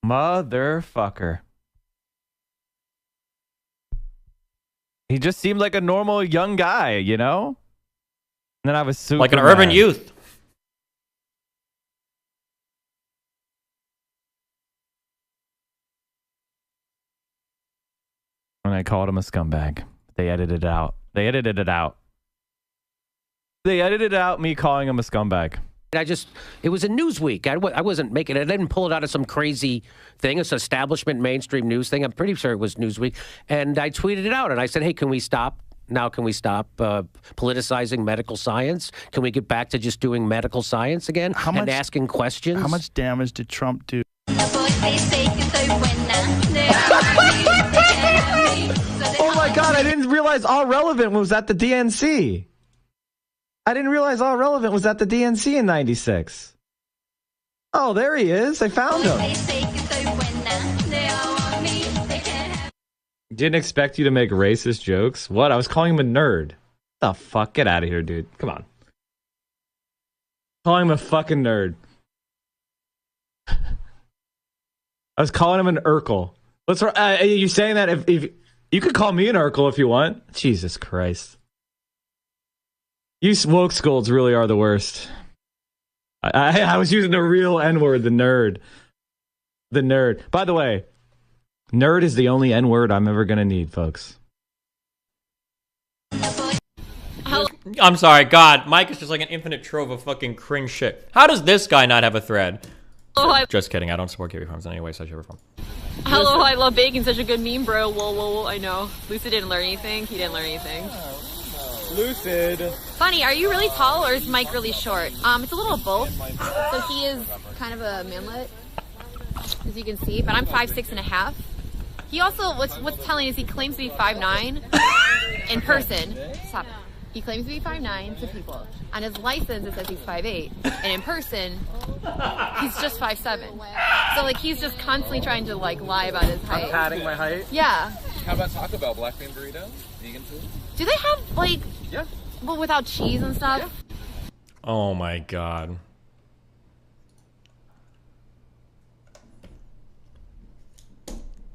Motherfucker. He just seemed like a normal young guy, you know? And then I was super like an urban youth. And I called him a scumbag. They edited it out. They edited it out. They edited out me calling him a scumbag. It was a Newsweek. I wasn't making it. I didn't pull it out of some crazy thing. It's an establishment mainstream news thing. I'm pretty sure it was Newsweek. And I tweeted it out and I said, hey, can we stop? Now, can we stop politicizing medical science? Can we get back to just doing medical science again and asking questions? How much damage did Trump do? Oh my God, I didn't realize All Relevant was at the DNC. I didn't realize All Relevant was at the DNC in 96. Oh, there he is. I found him. Didn't expect you to make racist jokes. What? I was calling him a nerd. The fuck? Get out of here, dude. Come on. Calling him a fucking nerd. I was calling him an Urkel. Are you saying that if you could call me an Urkel if you want? Jesus Christ. You woke scolds really are the worst. I was using the real N-word, the nerd. The nerd. By the way, nerd is the only N-word I'm ever going to need, folks. I'm sorry, God. Mike is just like an infinite trove of fucking cringe shit. How does this guy not have a thread? Just kidding. I don't support Kiwi Farms in any way, such a form. Hello, I love bacon. Such a good meme, bro. Whoa, I know. Lucid didn't learn anything. He didn't learn anything. Lucid. Funny, are you really tall or is Mike really short? It's a little of both. So he is kind of a manlet, as you can see, but I'm 5'6.5". He also, what's telling is he claims to be 5'9" in person. Stop. He claims to be 5'9" to people. On his license, it says he's 5'8", and in person, he's just 5'7". So like he's just constantly trying to like lie about his height. I'm padding my height. Yeah. How about Taco Bell black bean burrito? Vegan food? Do they have like? Yeah. Well, without cheese and stuff. Yeah. Oh my God.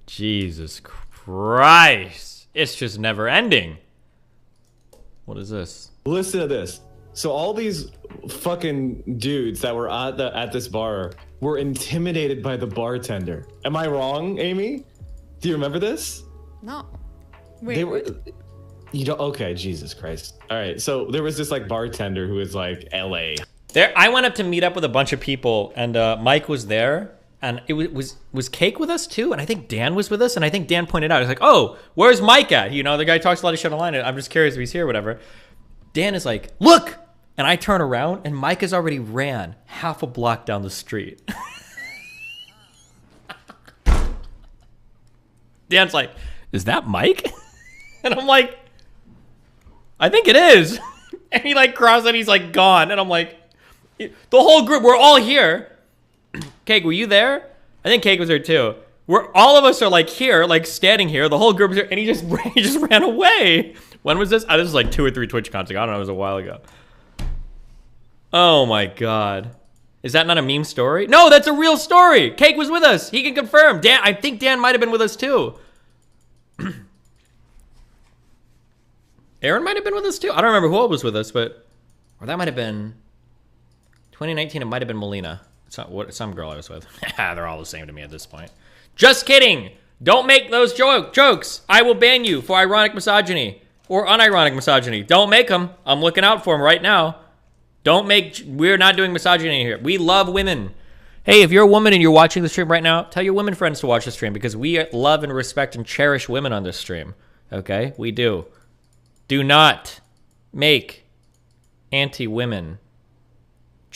Jesus Christ. It's just never ending. What is this? Listen to this. So all these fucking dudes that were at this bar were intimidated by the bartender. Am I wrong, Amy? Do you remember this? No. They were. You don't. Okay, Jesus Christ. All right. So there was this like bartender who was like LA. I went up to meet up with a bunch of people, and Mike was there, and it was Cake with us too, and I think Dan was with us, and I think Dan pointed out, he's like, "Oh, where's Mike at?" You know, the guy talks a lot of shit online, and I'm just curious if he's here or whatever. Dan is like, "Look!" And I turn around, and Mike has already ran half a block down the street. Dan's like, "Is that Mike?" And I'm like, "I think it is." And he like crosses and he's like gone, and I'm like, the whole group, we're all here. Cake, were you there? I think Cake was there too. All of us are like here, like standing here. The whole group is here, and he just ran away. When was this? This was like 2 or 3 TwitchCons ago. I don't know. It was a while ago. Oh my God. Is that not a meme story? No, that's a real story. Cake was with us. He can confirm. Dan, I think Dan might have been with us too. Aaron might have been with us too. I don't remember who was with us, but or that might have been 2019. It might have been Melina. It's not some girl I was with. They're all the same to me at this point. Just kidding. Don't make those jokes. I will ban you for ironic misogyny or unironic misogyny. Don't make them. I'm looking out for them right now. We're not doing misogyny here. We love women. Hey, if you're a woman and you're watching the stream right now, tell your women friends to watch the stream because we love and respect and cherish women on this stream. Okay? We do. Do not make anti-women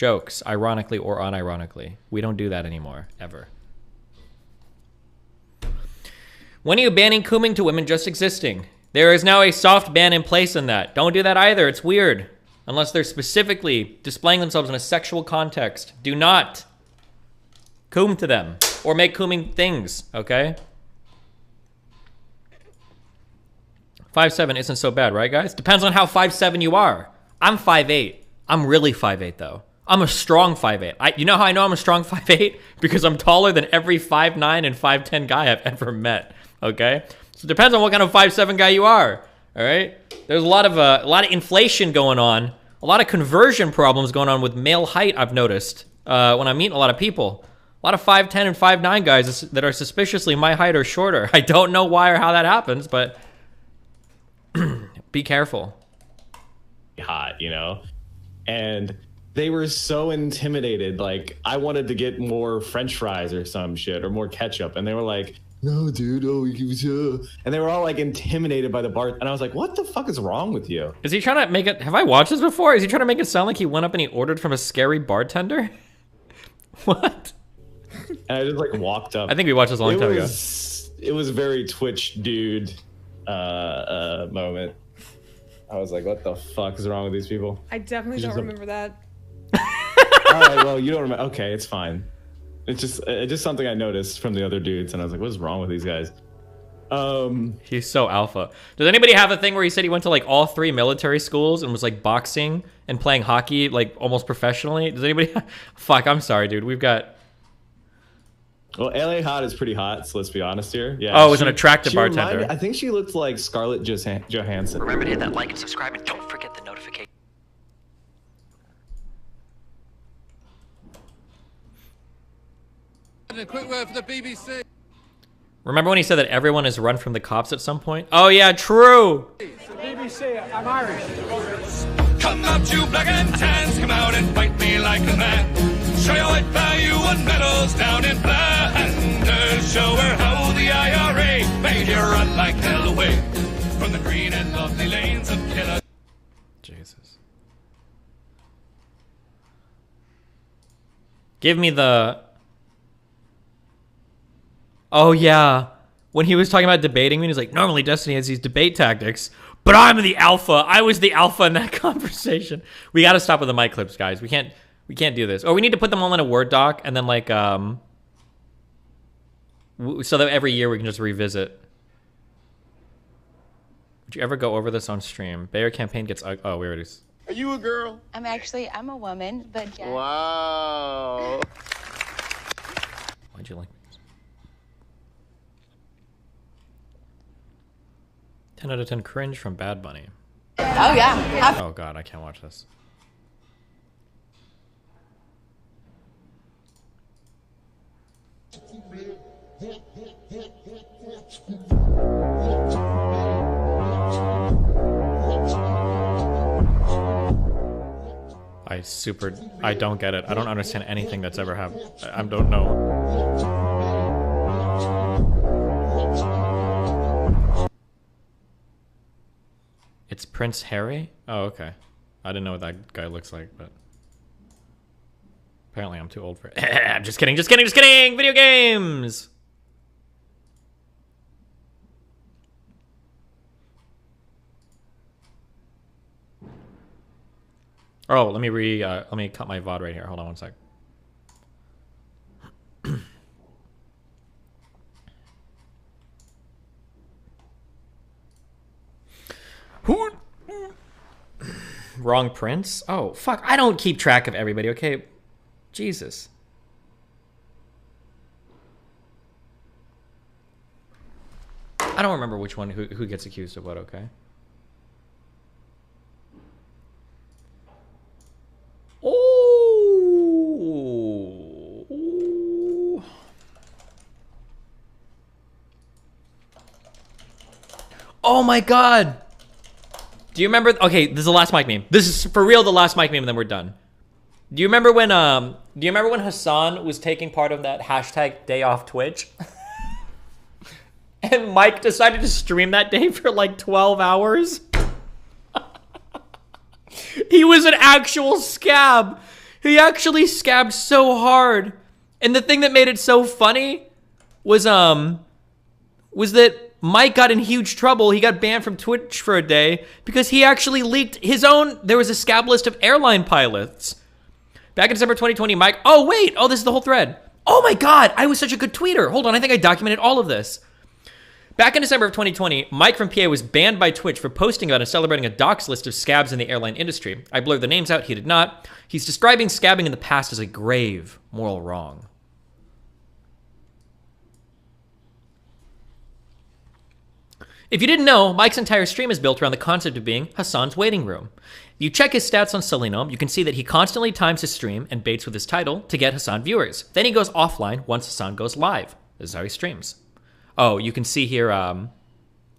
jokes, ironically or unironically. We don't do that anymore, ever. When are you banning cooming to women just existing? There is now a soft ban in place on that. Don't do that either. It's weird. Unless they're specifically displaying themselves in a sexual context. Do not coom to them or make cooming things, okay? 5'7" isn't so bad, right, guys? Depends on how 5'7" you are. I'm 5'8". I'm really 5'8", though. I'm a strong 5'8". You know how I know I'm a strong 5'8"? Because I'm taller than every 5'9" and 5'10" guy I've ever met, okay? So it depends on what kind of 5'7" guy you are, all right? There's a lot of inflation going on, a lot of conversion problems going on with male height, I've noticed, when I meet a lot of people. A lot of 5'10" and 5'9" guys that are suspiciously my height or shorter. I don't know why or how that happens, but be careful. Hot, you know? And they were so intimidated. Like, I wanted to get more French fries or some shit or more ketchup. And they were like, no, dude, and they were all like intimidated by the bar. And I was like, what the fuck is wrong with you? Is he trying to make it, have I watched this before? Is he trying to make it sound like he went up and he ordered from a scary bartender? What? And I just like walked up. I think we watched this a long time ago. It was a very Twitch dude moment. I was like, what the fuck is wrong with these people? I definitely don't remember that. All right, well, you don't remember. Okay, it's fine. It's just something I noticed from the other dudes, and I was like, what is wrong with these guys? He's so alpha. Does anybody have a thing where he said he went to like all 3 military schools and was like boxing and playing hockey like almost professionally? Does anybody? Fuck, I'm sorry, dude. We've got. Well, LA Hot is pretty hot, so let's be honest here. Yeah. Oh, it was an attractive bartender. I think she looked like Scarlett Johansson. Remember to hit that like and subscribe, and don't forget the notification. And a quick word for the BBC. Remember when he said that everyone has run from the cops at some point? Oh yeah, true. BBC, I'm Irish. Come out, you black and tans, come out and fight me like a man. Show your white value and medals down in Flanders. Show her how the IRA made you run like hell away from the green and lovely lanes of killer. Jesus. Give me the... Oh, yeah. When he was talking about debating me, he's like, normally Destiny has these debate tactics, but I'm the alpha. I was the alpha in that conversation. We got to stop with the mic clips, guys. We can't do this. Or we need to put them all in a Word doc and then like, so that every year we can just revisit. Would you ever go over this on stream? Bayer campaign gets, oh, we already. Are you a girl? I'm a woman, but yeah. Wow. Why'd you like this? 10 out of 10 cringe from Bad Bunny. Oh yeah. Oh god, I can't watch this. I don't get it. I don't understand anything that's ever happened. I don't know. It's Prince Harry? Oh, okay. I didn't know what that guy looks like, but apparently I'm too old for it. I'm just kidding, just kidding, just kidding! Video games! Oh, let me cut my VOD right here. Hold on one sec. Wrong prince? Oh, fuck. I don't keep track of everybody, okay? Jesus. I don't remember which one who gets accused of what, okay? Oh. Oh my god. Do you remember? Okay, this is the last mic meme. This is for real the last mic meme, and then we're done. Do you remember when Hassan was taking part of that hashtag day off Twitch? And Mike decided to stream that day for like 12 hours? He was an actual scab. He actually scabbed so hard. And the thing that made it so funny was that Mike got in huge trouble. He got banned from Twitch for a day because he actually leaked his own. There was a scab list of airline pilots. Back in December 2020, Mike. Oh, wait. Oh, this is the whole thread. Oh, my God. I was such a good tweeter. Hold on. I think I documented all of this. Back in December of 2020, Mike from PA was banned by Twitch for posting about and celebrating a dox list of scabs in the airline industry. I blurred the names out. He did not. He's describing scabbing in the past as a grave moral wrong. If you didn't know, Mike's entire stream is built around the concept of being Hassan's waiting room. If you check his stats on Selenium, you can see that he constantly times his stream and baits with his title to get Hassan viewers. Then he goes offline once Hassan goes live. This is how he streams. Oh, you can see here,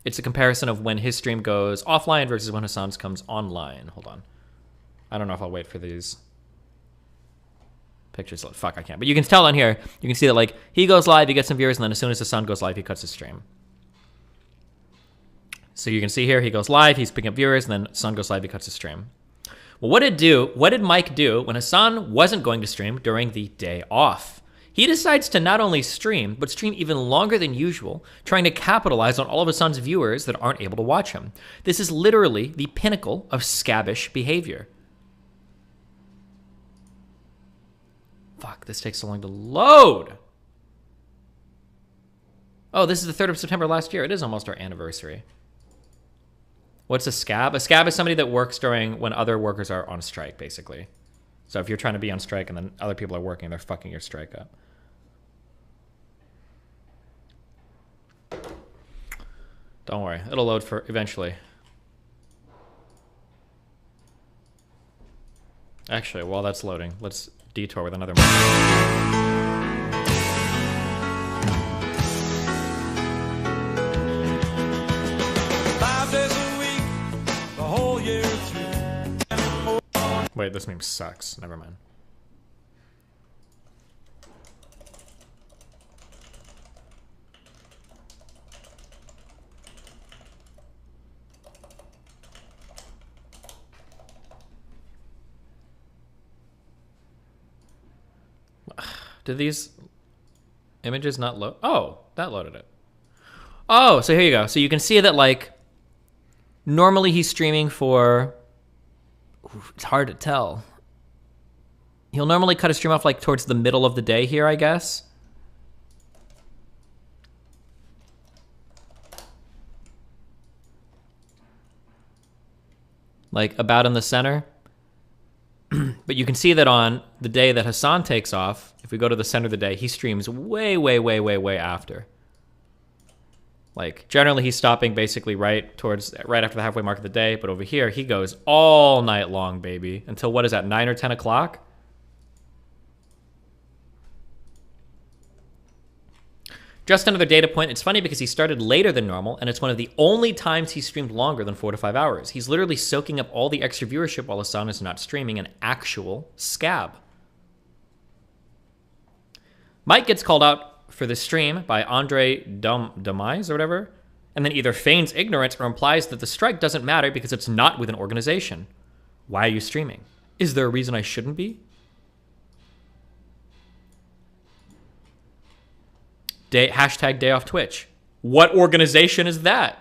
it's a comparison of when his stream goes offline versus when Hassan's comes online. Hold on. I don't know if I'll wait for these pictures. Fuck, I can't. But you can tell on here, you can see that like he goes live, he gets some viewers, and then as soon as Hassan goes live, he cuts his stream. So you can see here, he goes live, he's picking up viewers, and then Hassan goes live, he cuts his stream. Well, what did Mike do when Hassan wasn't going to stream during the day off? He decides to not only stream, but stream even longer than usual, trying to capitalize on all of Hassan's viewers that aren't able to watch him. This is literally the pinnacle of scabbish behavior. Fuck, this takes so long to load. Oh, this is the 3rd of September last year. It is almost our anniversary. What's a scab? A scab is somebody that works during when other workers are on strike, basically. So if you're trying to be on strike and then other people are working, they're fucking your strike up. Don't worry, it'll load for eventually. Actually, while that's loading, let's detour with another one. 5 days a week, the whole year through. Wait, this meme sucks. Never mind. Did these images not load? Oh, that loaded it. Oh, so here you go. So you can see that, like, normally he's streaming for... Ooh, it's hard to tell. He'll normally cut his stream off, like, towards the middle of the day here, I guess. Like, about in the center. But you can see that on the day that Hassan takes off, if we go to the center of the day, he streams way, way, way, way, way after. Like, generally he's stopping basically right after the halfway mark of the day, but over here he goes all night long, baby. Until, what is that, 9 or 10 o'clock? Just another data point. It's funny because he started later than normal, and it's one of the only times he streamed longer than 4 to 5 hours. He's literally soaking up all the extra viewership while Hassan is not streaming, an actual scab. Mike gets called out for the stream by Andre Demise or whatever, and then either feigns ignorance or implies that the strike doesn't matter because it's not with an organization. Why are you streaming? Is there a reason I shouldn't be? Hashtag day off Twitch. What organization is that?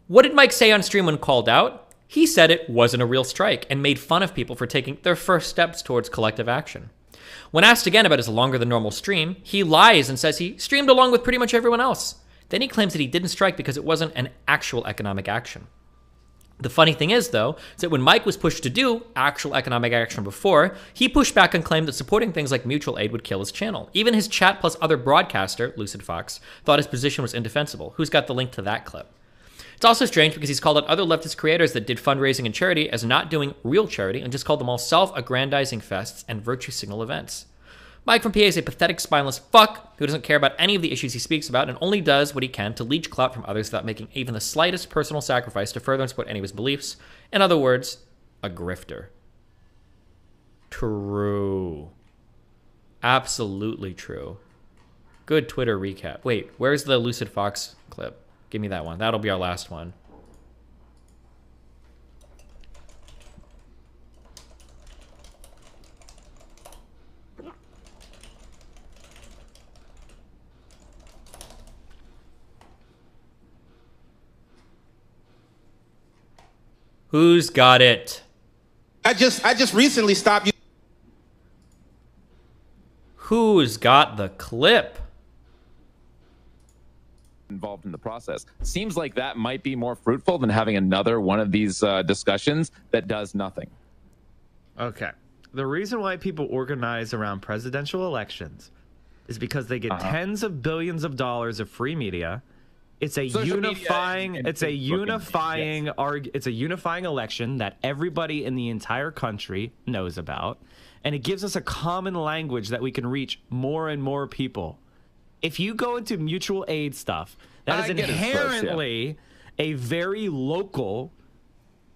What did Mike say on stream when called out? He said it wasn't a real strike and made fun of people for taking their first steps towards collective action. When asked again about his longer than normal stream, he lies and says he streamed along with pretty much everyone else. Then he claims that he didn't strike because it wasn't an actual economic action. The funny thing is, though, is that when Mike was pushed to do actual economic action before, he pushed back and claimed that supporting things like mutual aid would kill his channel. Even his chat plus other broadcaster, Lucid Fox, thought his position was indefensible. Who's got the link to that clip? It's also strange because he's called out other leftist creators that did fundraising and charity as not doing real charity and just called them all self-aggrandizing fests and virtue signal events. Mike from PA is a pathetic, spineless fuck who doesn't care about any of the issues he speaks about and only does what he can to leech clout from others without making even the slightest personal sacrifice to further and support any of his beliefs. In other words, a grifter. True. Absolutely true. Good Twitter recap. Wait, where's the Lucid Fox clip? Give me that one. That'll be our last one. Who's got it? I just recently stopped. Who's got the clip? Involved in the process. Seems like that might be more fruitful than having another one of these discussions that does nothing. Okay. The reason why people organize around presidential elections is because they get tens of billions of dollars of free media. It's a Social unifying media and it's a Facebook unifying it's a unifying election that everybody in the entire country knows about, and it gives us a common language that we can reach more and more people. If you go into mutual aid stuff, that is inherently a very local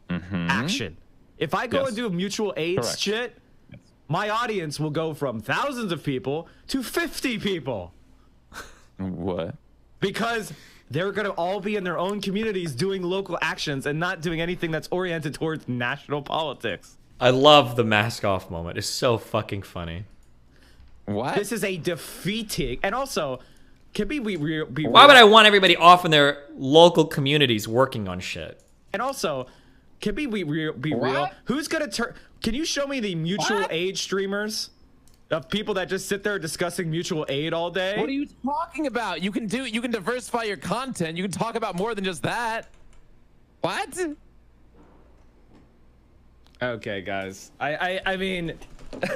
action. If I go and do mutual aid shit, my audience will go from thousands of people to 50 people. What? Because they're going to all be in their own communities doing local actions and not doing anything that's oriented towards national politics. I love the mask off moment. It's so fucking funny. What? This is a defeating, and also, can be real? Why would I want everybody off in their local communities working on shit? And also, can be real? Who's gonna turn? Can you show me the mutual aid streamers of people that just sit there discussing mutual aid all day? What are you talking about? You can diversify your content. You can talk about more than just that. What? Okay, guys. I mean,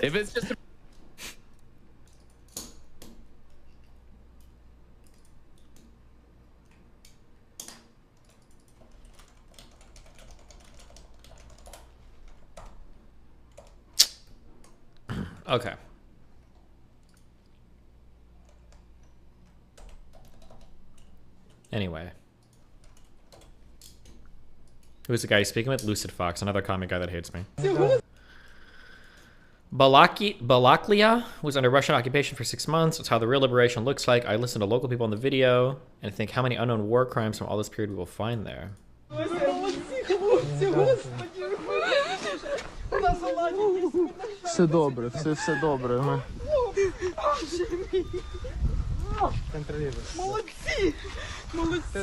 if it's just Okay. Anyway. Who's the guy you're speaking with? Lucid Fox, another comic guy that hates me. Balaklia was under Russian occupation for 6 months. That's how the real liberation looks like. I listened to local people in the video and think how many unknown war crimes from all this period we will find there. Все добре, все добре. Молодці! Молодці!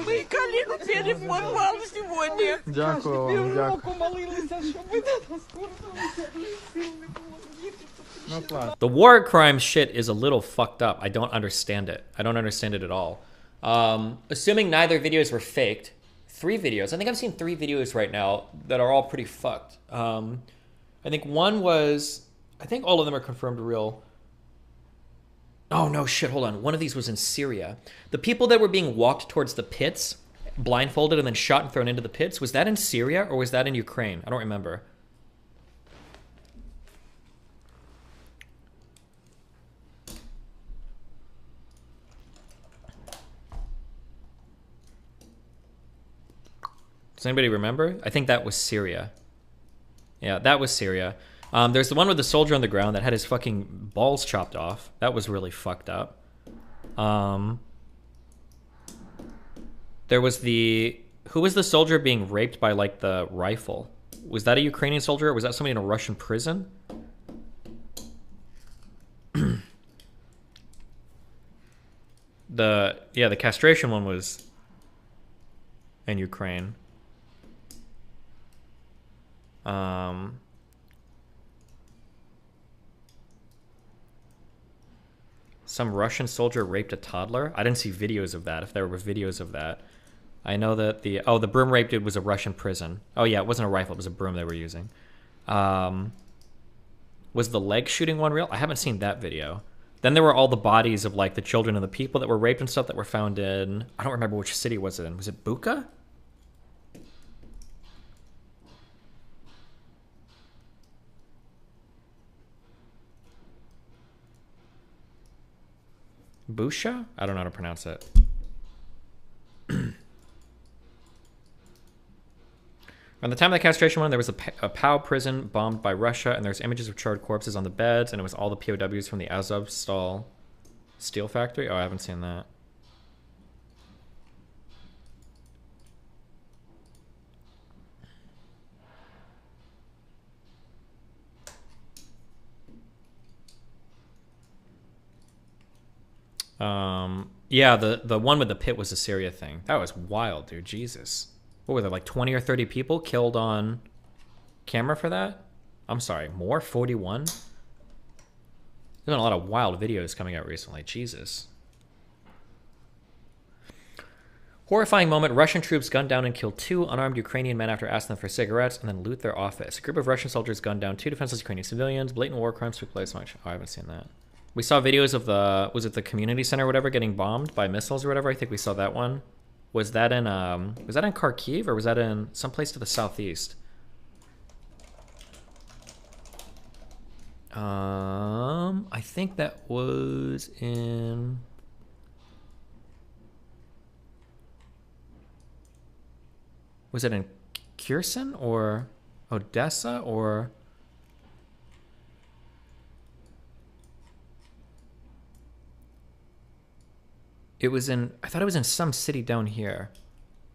Мій коліно переформував сьогодні. Дякую вам, дякую. Півроку молилися, щоб ви до нас повернулися. The war crime shit is a little fucked up. I don't understand it. I don't understand it at all. Assuming neither videos were faked, 3 videos. I think I've seen 3 videos right now that are all pretty fucked. I think one was, I think all of them are confirmed real. Oh no, shit, hold on. One of these was in Syria. The people that were being walked towards the pits, blindfolded and then shot and thrown into the pits, was that in Syria or was that in Ukraine? I don't remember. Does anybody remember? I think that was Syria. Yeah, that was Syria. There's the one with the soldier on the ground that had his fucking balls chopped off. That was really fucked up. There was the... Who was the soldier being raped by, like, the rifle? Was that a Ukrainian soldier or was that somebody in a Russian prison? The castration one was in Ukraine. Some Russian soldier raped a toddler. I didn't see videos of that, if there were videos of that. I know that the broom rape dude was a Russian prison. Oh yeah, it wasn't a rifle, it was a broom they were using. Was the leg shooting one real? I haven't seen that video. Then there were all the bodies of like the children and the people that were raped and stuff that were found in, I don't remember which city was it in. Was it Bucha? Busha? I don't know how to pronounce it. Around the time of the castration one, there was a POW prison bombed by Russia, and there's images of charred corpses on the beds, and it was all the POWs from the Azovstal steel factory. Oh, I haven't seen that. Yeah, the one with the pit was a Syria thing. That was wild, dude. Jesus. What were there, like 20 or 30 people killed on camera for that? I'm sorry, more? 41? There's been a lot of wild videos coming out recently. Jesus. Horrifying moment. Russian troops gunned down and killed 2 unarmed Ukrainian men after asking them for cigarettes and then loot their office. A group of Russian soldiers gunned down 2 defenseless Ukrainian civilians. Blatant war crimes took place. Oh, I haven't seen that. We saw videos of the, was it the community center or whatever, getting bombed by missiles or whatever? I think we saw that one. Was that in Kharkiv or was that in someplace to the southeast? I think that was in... Was it in Kherson or Odessa or... It was in... I thought it was in some city down here.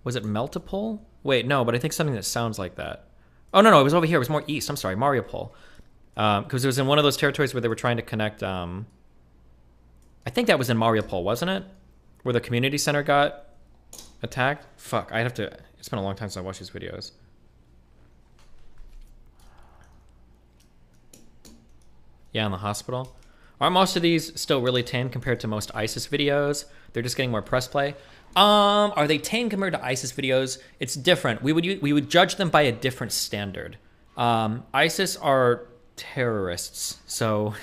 Was it Melitopol? Wait, no, but I think something that sounds like that. Oh, no, it was over here. It was more east. I'm sorry, Mariupol. Because it was in one of those territories where they were trying to connect... I think that was in Mariupol, wasn't it? Where the community center got attacked? Fuck, I'd have to... It's been a long time since I watched these videos. Yeah, in the hospital. Are most of these still really tame compared to most ISIS videos? They're just getting more press play. Are they tame compared to ISIS videos? It's different. We would judge them by a different standard. ISIS are terrorists, so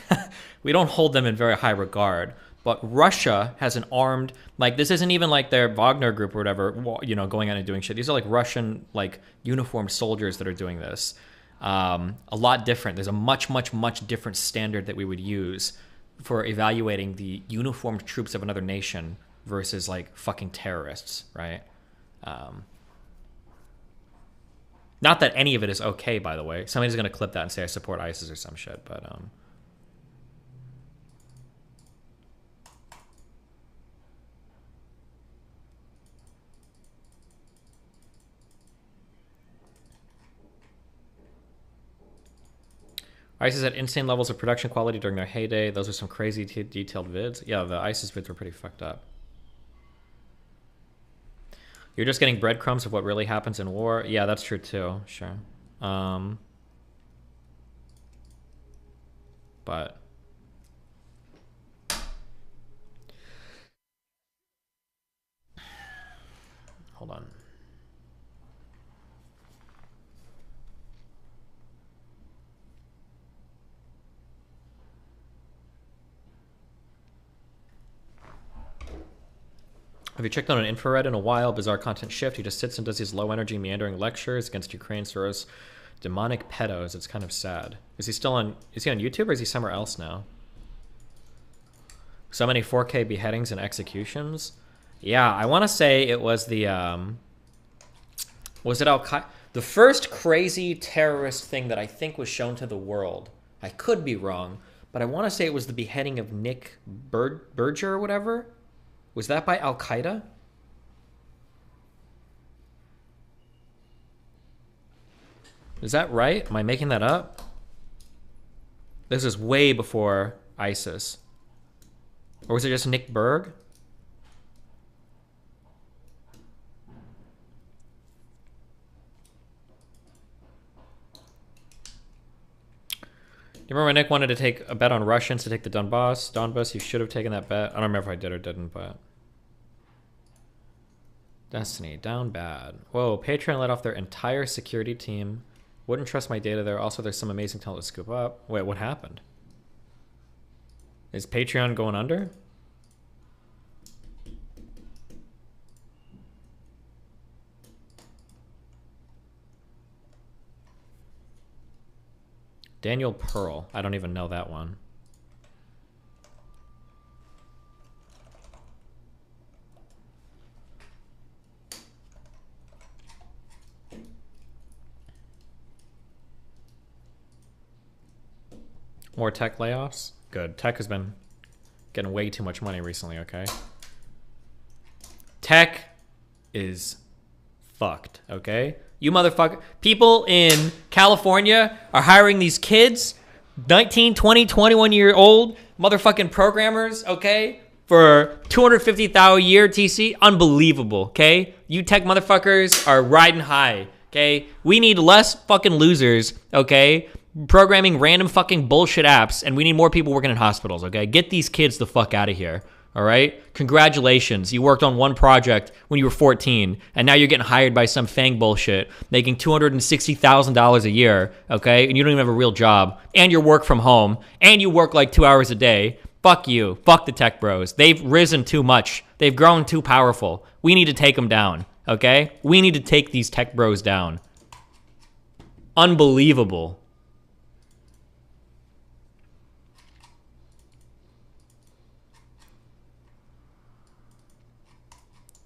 we don't hold them in very high regard. But Russia has an armed, like, this isn't even like their Wagner group or whatever, you know, going out and doing shit. These are like Russian, like, uniformed soldiers that are doing this. A lot different. There's a much, much, much different standard that we would use for evaluating the uniformed troops of another nation versus, like, fucking terrorists, right? Not that any of it is okay, by the way. Somebody's going to clip that and say I support ISIS or some shit, but... ISIS had insane levels of production quality during their heyday. Those are some crazy detailed vids. Yeah, the ISIS vids were pretty fucked up. You're just getting breadcrumbs of what really happens in war. Yeah, that's true too. Sure. But... Hold on. Have you checked on an infrared in a while? Bizarre content shift. He just sits and does these low energy meandering lectures against Ukraine's Soros demonic pedos. It's kind of sad. Is he still on, is he on YouTube or is he somewhere else now? So many 4K beheadings and executions. Yeah, I want to say it was the, was it Al-Qaeda? The first crazy terrorist thing that I think was shown to the world. I could be wrong, but I want to say it was the beheading of Nick Berger or whatever. Was that by Al-Qaeda? Is that right? Am I making that up? This is way before ISIS. Or was it just Nick Berg? Do you remember when Nick wanted to take a bet on Russians to take the Donbass? You should have taken that bet. I don't remember if I did or didn't, but... Destiny, down bad. Whoa, Patreon let off their entire security team. Wouldn't trust my data there. Also, there's some amazing talent to scoop up. Wait, what happened? Is Patreon going under? Daniel Pearl. I don't even know that one. More tech layoffs? Good. Tech has been getting way too much money recently, okay? Tech is fucked, okay? You motherfucker. People in California are hiring these kids, 19, 20, 21-year-old motherfucking programmers, okay? for $250,000 a year TC, unbelievable, okay? You tech motherfuckers are riding high, okay? We need less fucking losers, okay? Programming random fucking bullshit apps, and we need more people working in hospitals, okay? Get these kids the fuck out of here, all right? Congratulations, you worked on one project when you were 14, and now you're getting hired by some fang bullshit, making $260,000 a year, okay? And you don't even have a real job, and you work from home, and you work like 2 hours a day. Fuck you. Fuck the tech bros. They've risen too much. They've grown too powerful. We need to take them down, okay? We need to take these tech bros down. Unbelievable.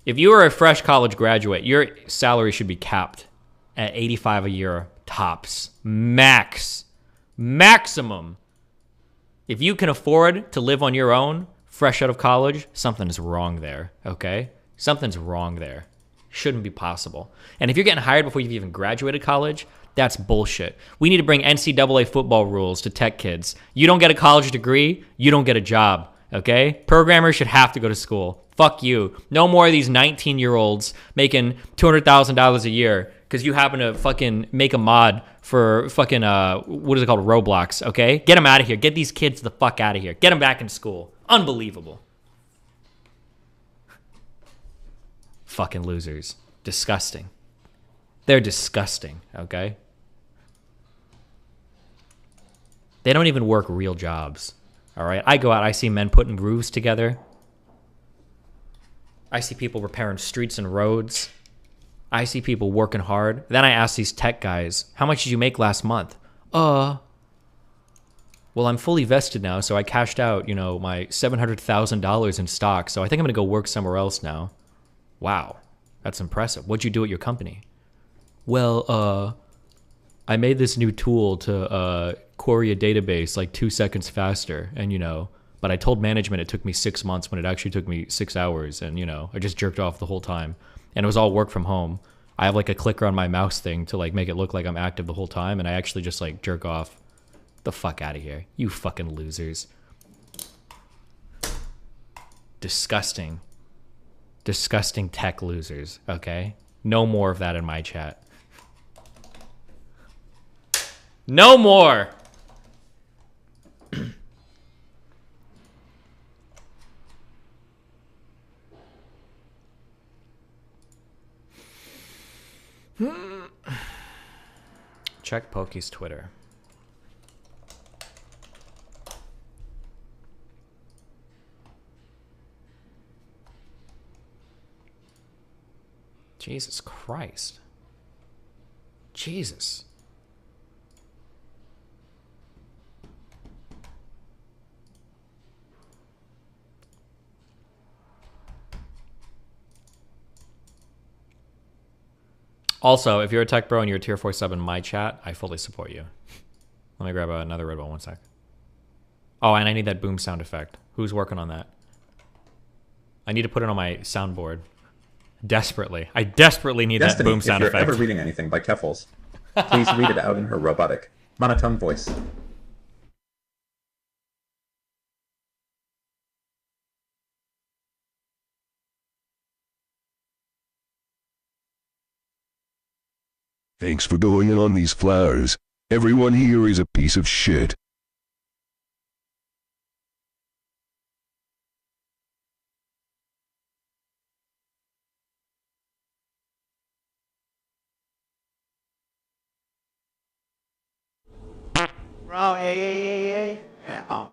If you are a fresh college graduate, your salary should be capped at $85,000 a year tops. Max. Maximum. If you can afford to live on your own, fresh out of college, something's wrong there, okay? Something's wrong there. Shouldn't be possible. And if you're getting hired before you've even graduated college, that's bullshit. We need to bring NCAA football rules to tech kids. You don't get a college degree, you don't get a job, okay? Programmers should have to go to school. Fuck you. No more of these 19-year-olds making $200,000 a year because you happen to fucking make a mod for fucking, what is it called, Roblox, okay? Get them out of here. Get these kids the fuck out of here. Get them back in school. Unbelievable. Fucking losers. Disgusting. They're disgusting, okay? They don't even work real jobs, all right? I go out, I see men putting roofs together. I see people repairing streets and roads. I see people working hard. Then I ask these tech guys, how much did you make last month? Well, I'm fully vested now, so I cashed out, my $700,000 in stock, so I think I'm going to go work somewhere else now. Wow, that's impressive. What'd you do at your company? Well, I made this new tool to query a database like 2 seconds faster, and, but I told management it took me 6 months when it actually took me 6 hours, and, I just jerked off the whole time. And it was all work from home. I have like a clicker on my mouse thing to like make it look like I'm active the whole time, and I actually just like jerk off. The fuck out of here. You fucking losers. Disgusting. Disgusting tech losers, okay? No more of that in my chat. No more! Check Pokey's Twitter. Jesus Christ. Jesus. Also, if you're a tech bro and you're a tier 4 sub in my chat, I fully support you. Let me grab another Red Bull, 1 sec. Oh, and I need that boom sound effect. Who's working on that? I need to put it on my soundboard. Desperately. I desperately need that boom sound effect. If you're ever reading anything by Keffals, please read it out in her robotic, monotone voice. Thanks for going in on these flowers. Everyone here is a piece of shit. Bro, hey. Oh.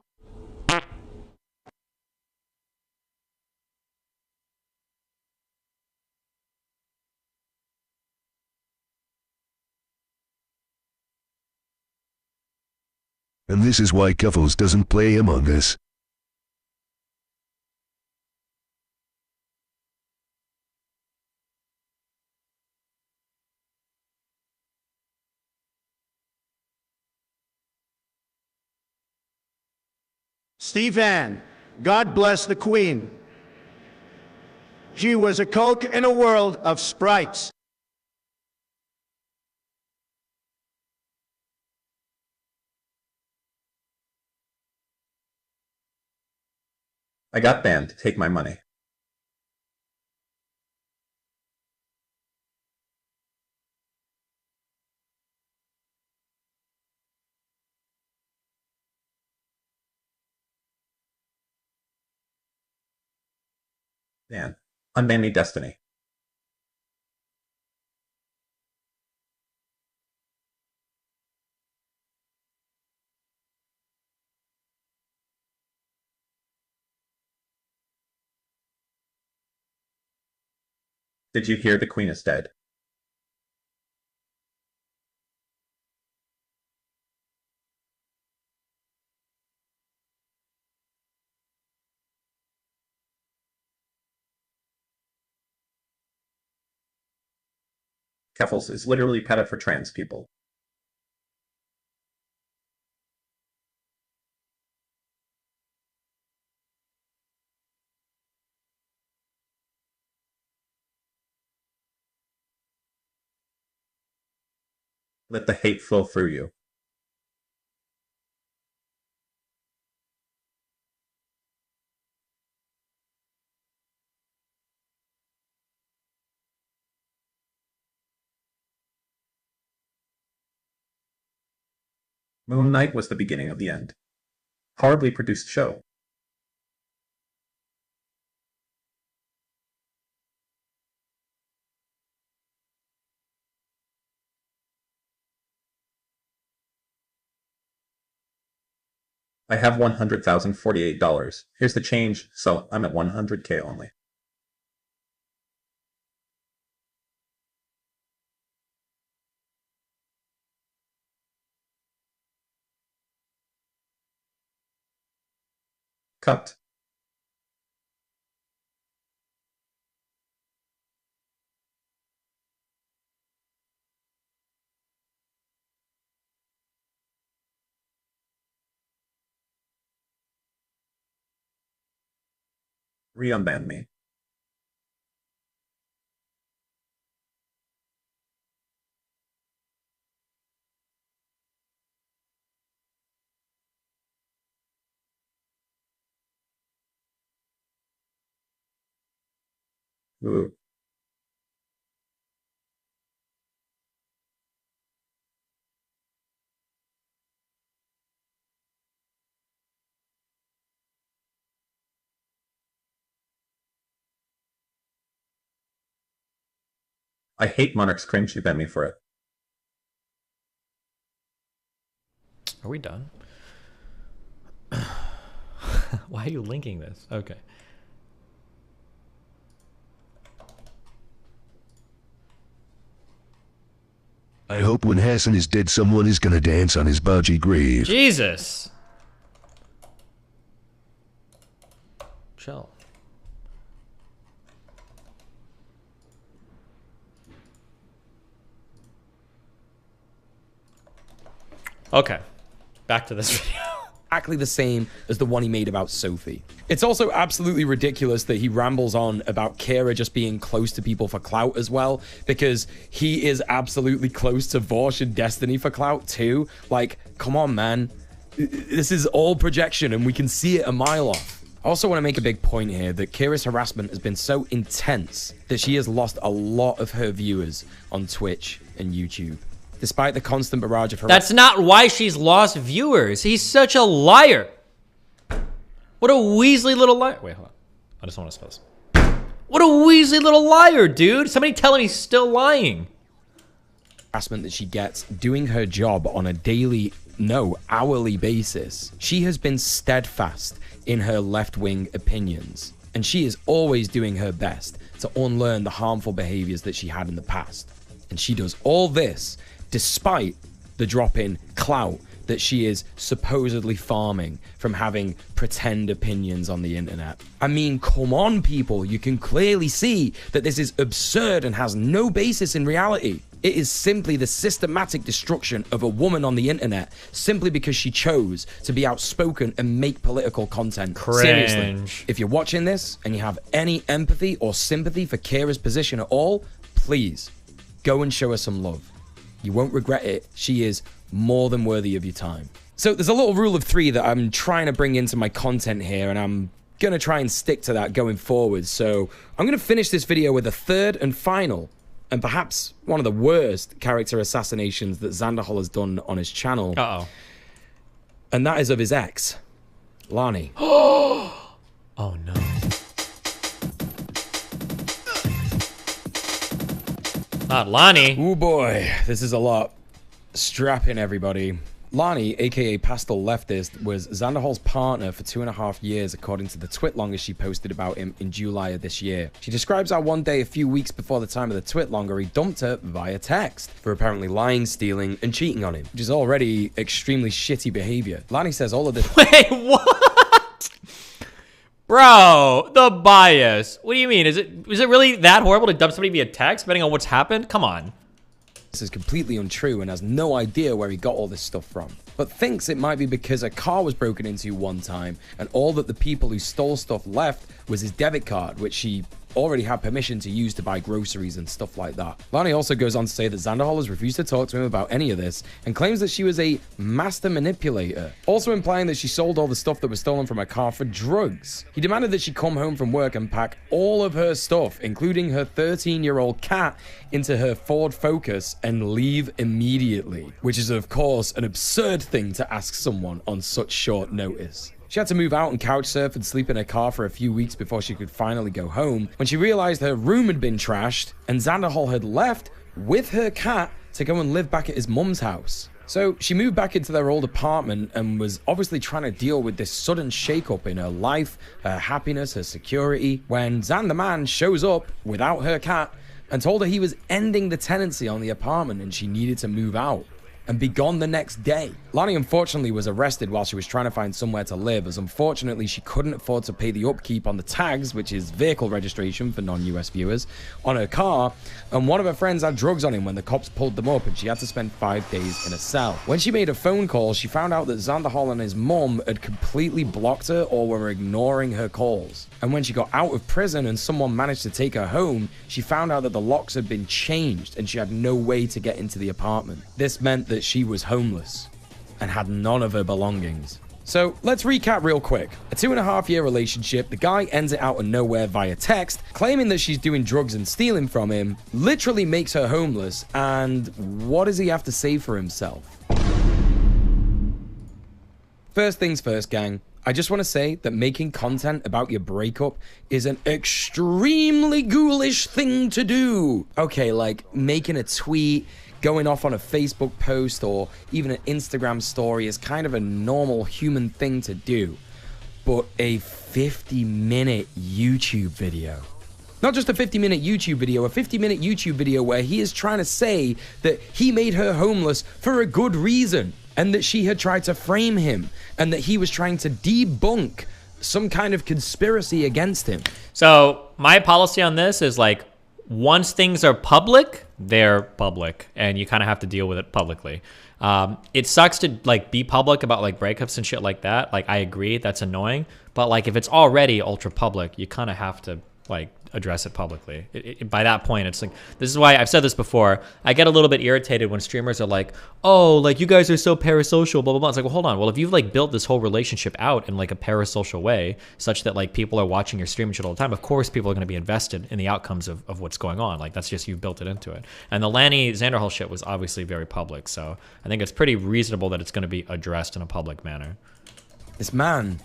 And this is why Keffals doesn't play Among Us. Stephen, God bless the Queen. She was a Coke in a world of sprites. I got banned. Take my money. Dan. Unban me, Destiny. Did you hear the Queen is dead? Keffals is literally padded for trans people. Let the hate flow through you. Moon Knight was the beginning of the end. Horribly produced show. I have $100,048. Here's the change, so I'm at 100K only. Cut. Re-unban me. Ooh. I hate Monarch's cringe. You ban me for it. Are we done? Why are you linking this? Okay. I hope when Hassan is dead, someone is gonna dance on his Baji grave. Jesus. Chill. Okay. Back to this video. Exactly the same as the one he made about Sophie. It's also absolutely ridiculous that he rambles on about Kira just being close to people for clout as well, because he is absolutely close to Vorsh and Destiny for clout too. Like, come on, man. This is all projection and we can see it a mile off. I also want to make a big point here that Kira's harassment has been so intense that she has lost a lot of her viewers on Twitch and YouTube. Despite the constant barrage of harassment. That's not why she's lost viewers. He's such a liar. What a Weasley little liar. Wait, hold on. I just want to spell this. What a Weasley little liar, dude. Somebody tell him he's still lying. Harassment that she gets doing her job on a daily, no, hourly basis. She has been steadfast in her left-wing opinions, and she is always doing her best to unlearn the harmful behaviors that she had in the past. And she does all this despite the drop in clout that she is supposedly farming from having pretend opinions on the internet. I mean, come on, people. You can clearly see that this is absurd and has no basis in reality. It is simply the systematic destruction of a woman on the internet simply because she chose to be outspoken and make political content. Cringe. Seriously, if you're watching this and you have any empathy or sympathy for Kira's position at all, please go and show her some love. You won't regret it. She is more than worthy of your time. So there's a little rule of 3 that I'm trying to bring into my content here, and I'm gonna try and stick to that going forward. So I'm gonna finish this video with a third and final, and perhaps one of the worst character assassinations that Xanderhol has done on his channel. Uh-oh. And that is of his ex, Lani. Oh no. Not Lani. Oh boy, this is a lot. Strap in, everybody. Lani, aka Pastel Leftist, was Xanderhol's partner for 2.5 years, according to the twitlonger she posted about him in July of this year. She describes how one day, a few weeks before the time of the twitlonger, he dumped her via text for apparently lying, stealing, and cheating on him, which is already extremely shitty behavior. Lani says all of this. Wait, what? Bro, the bias. What do you mean? Is it really that horrible to dump somebody via text, depending on what's happened? Come on. This is completely untrue and has no idea where he got all this stuff from, but thinks it might be because a car was broken into one time and all that the people who stole stuff left was his debit card, which she already had permission to use to buy groceries and stuff like that. Lani also goes on to say that Xanderhol has refused to talk to him about any of this and claims that she was a master manipulator, also implying that she sold all the stuff that was stolen from her car for drugs. He demanded that she come home from work and pack all of her stuff, including her 13-year-old cat, into her Ford Focus and leave immediately, which is of course an absurd thing to ask someone on such short notice. She had to move out and couch surf and sleep in her car for a few weeks before she could finally go home, when she realized her room had been trashed and Xanderhol had left with her cat to go and live back at his mum's house. So she moved back into their old apartment and was obviously trying to deal with this sudden shakeup in her life, her happiness, her security, when Xan the man shows up without her cat and told her he was ending the tenancy on the apartment and she needed to move out and be gone the next day. Lani unfortunately was arrested while she was trying to find somewhere to live, as unfortunately she couldn't afford to pay the upkeep on the tags, which is vehicle registration for non-US viewers, on her car, and one of her friends had drugs on him when the cops pulled them up and she had to spend 5 days in a cell. When she made a phone call, she found out that Xanderhol and his mum had completely blocked her or were ignoring her calls. And when she got out of prison and someone managed to take her home, she found out that the locks had been changed and she had no way to get into the apartment. This meant that she was homeless and had none of her belongings. So let's recap real quick. A 2.5-year relationship, the guy ends it out of nowhere via text, claiming that she's doing drugs and stealing from him, literally makes her homeless, and what does he have to say for himself? First things first, gang. I just want to say that making content about your breakup is an extremely ghoulish thing to do. Okay, like making a tweet, going off on a Facebook post, or even an Instagram story is kind of a normal human thing to do. But a 50-minute YouTube video. Not just a 50-minute YouTube video, a 50-minute YouTube video where he is trying to say that he made her homeless for a good reason, and that she had tried to frame him, and that he was trying to debunk some kind of conspiracy against him. So my policy on this is like, once things are public, they're public, and you kind of have to deal with it publicly. It sucks to like be public about like breakups and shit like that. Like, I agree, that's annoying, but like if it's already ultra public, you kind of have to like address it publicly. By that point, it's like, this is why I've said this before, I get a little bit irritated when streamers are like, oh, like you guys are so parasocial, blah blah blah. It's like, well, hold on, well, if you've like built this whole relationship out in like a parasocial way such that like people are watching your stream and shit all the time, of course people are going to be invested in the outcomes of what's going on. Like, that's just, you've built it into it. And the Lani Xanderhol shit was obviously very public, so I think it's pretty reasonable that it's going to be addressed in a public manner. This man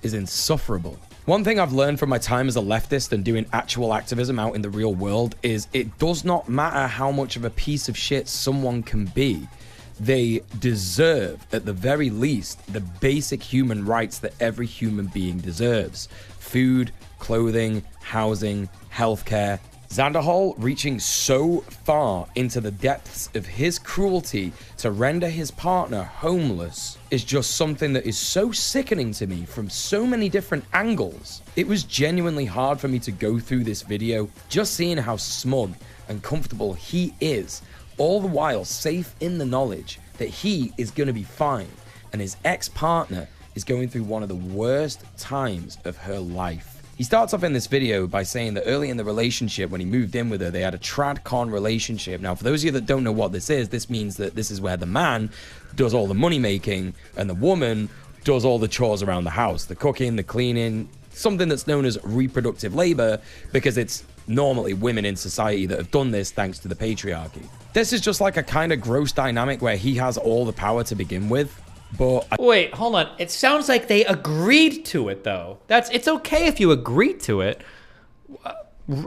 is insufferable. One thing I've learned from my time as a leftist and doing actual activism out in the real world is it does not matter how much of a piece of shit someone can be. They deserve, at the very least, the basic human rights that every human being deserves. Food, clothing, housing, healthcare. Xanderhol reaching so far into the depths of his cruelty to render his partner homeless is just something that is so sickening to me from so many different angles. It was genuinely hard for me to go through this video, just seeing how smug and comfortable he is, all the while safe in the knowledge that he is going to be fine and his ex-partner is going through one of the worst times of her life. He starts off in this video by saying that early in the relationship, when he moved in with her, they had a trad-con relationship. Now, for those of you that don't know what this is, this means that this is where the man does all the money making and the woman does all the chores around the house, the cooking, the cleaning, something that's known as reproductive labor because it's normally women in society that have done this thanks to the patriarchy. This is just like a kind of gross dynamic where he has all the power to begin with. But wait, hold on. It sounds like they agreed to it, though. It's okay if you agree to it.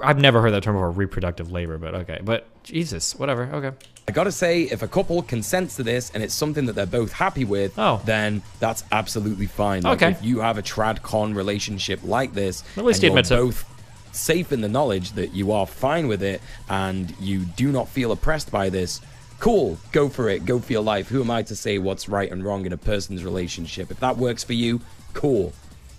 I've never heard that term before, reproductive labor, but okay. But Jesus, whatever. Okay. I gotta say, if a couple consents to this and it's something that they're both happy with, then that's absolutely fine. Like, Okay. if you have a trad con relationship like this, At least and he you're admits it. both safe in the knowledge that you are fine with it and you do not feel oppressed by this, cool, go for it, go for your life. Who am I to say what's right and wrong in a person's relationship? If that works for you, cool.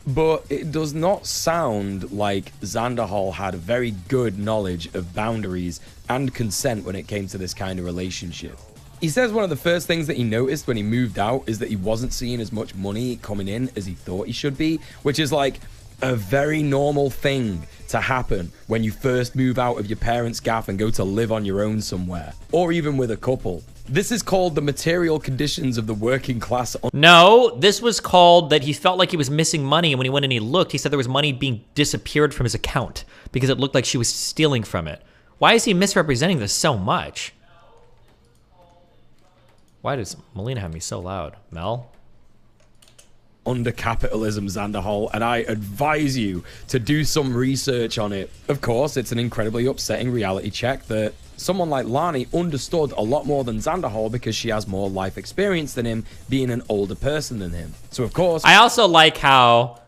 But it does not sound like Xanderhal had a very good knowledge of boundaries and consent when it came to this kind of relationship. He says one of the first things that he noticed when he moved out is that he wasn't seeing as much money coming in as he thought he should be, which is like a very normal thing to happen when you first move out of your parents' gaff and go to live on your own somewhere, or even with a couple. This is called the material conditions of the working class. No, this was called that he felt like he was missing money, and when he went and he looked, he said there was money being disappeared from his account because it looked like she was stealing from it. Why is he misrepresenting this so much? Why does Melina have me so loud? Mel? Under capitalism, Xanderhal, and I advise you to do some research on it. Of course, it's an incredibly upsetting reality check that someone like Lani understood a lot more than Xanderhal because she has more life experience than him, being an older person than him. So of course, I also like how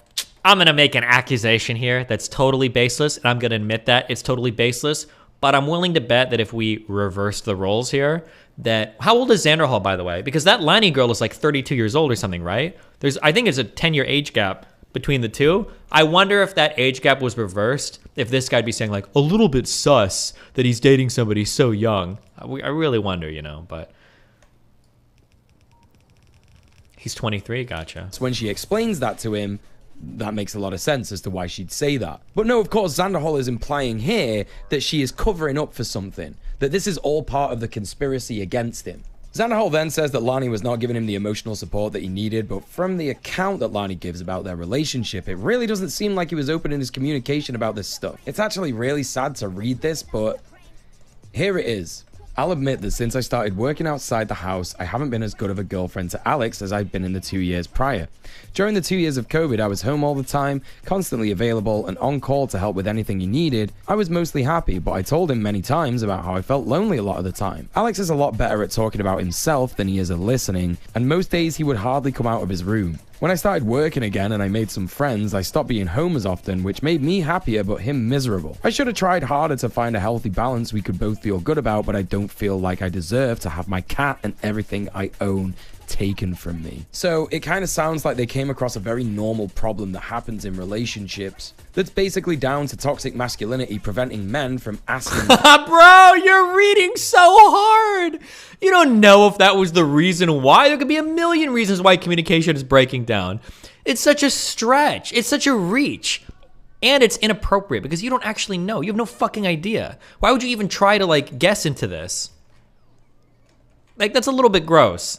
I'm gonna make an accusation here that's totally baseless, and I'm gonna admit that it's totally baseless, but I'm willing to bet that if we reverse the roles here, that how old is Xanderhal, by the way? Because that Lani girl is like 32 years old or something, right? I think it's a 10-year age gap between the two. I wonder if that age gap was reversed, if this guy'd be saying like, a little bit sus that he's dating somebody so young. I really wonder, you know, but he's 23, gotcha. So when she explains that to him, that makes a lot of sense as to why she'd say that. But no, of course, Xanderhal is implying here that she is covering up for something, that this is all part of the conspiracy against him. Xanderhal then says that Lani was not giving him the emotional support that he needed, but from the account that Lani gives about their relationship, it really doesn't seem like he was open in his communication about this stuff. It's actually really sad to read this, but here it is. I'll admit that since I started working outside the house, I haven't been as good of a girlfriend to Alex as I'd been in the 2 years prior. During the 2 years of COVID, I was home all the time, constantly available and on call to help with anything he needed. I was mostly happy, but I told him many times about how I felt lonely a lot of the time. Alex is a lot better at talking about himself than he is at listening, and most days he would hardly come out of his room. When I started working again and I made some friends, I stopped being home as often, which made me happier but him miserable. I should have tried harder to find a healthy balance we could both feel good about, but I don't feel like I deserve to have my cat and everything I own taken from me. So it kind of sounds like they came across a very normal problem that happens in relationships that's basically down to toxic masculinity preventing men from asking. Bro, you're reading so hard. You don't know if that was the reason why. There could be a million reasons why communication is breaking down. It's such a stretch. It's such a reach. And it's inappropriate because you don't actually know. You have no fucking idea. Why would you even try to like guess into this? Like, that's a little bit gross.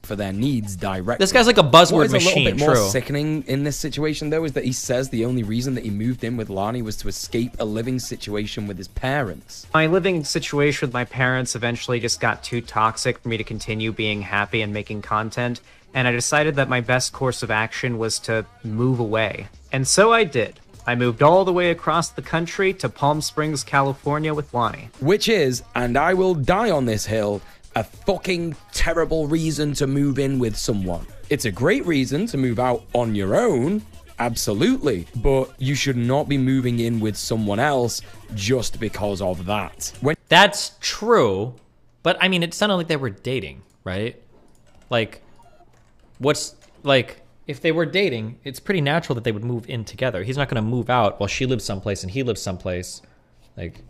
For their needs directly. This guy's like a buzzword machine. What is a little bit more True. sickening in this situation, though, is that he says the only reason that he moved in with Lani was to escape a living situation with his parents. My living situation with my parents eventually just got too toxic for me to continue being happy and making content, and I decided that my best course of action was to move away. And so I did. I moved all the way across the country to Palm Springs, California with Lani. Which is, and I will die on this hill, a fucking terrible reason to move in with someone. It's a great reason to move out on your own, absolutely, but you should not be moving in with someone else just because of that. That's true, but I mean, it sounded like they were dating, right? Like, if they were dating, it's pretty natural that they would move in together. He's not gonna move out while she lives someplace and he lives someplace. Like,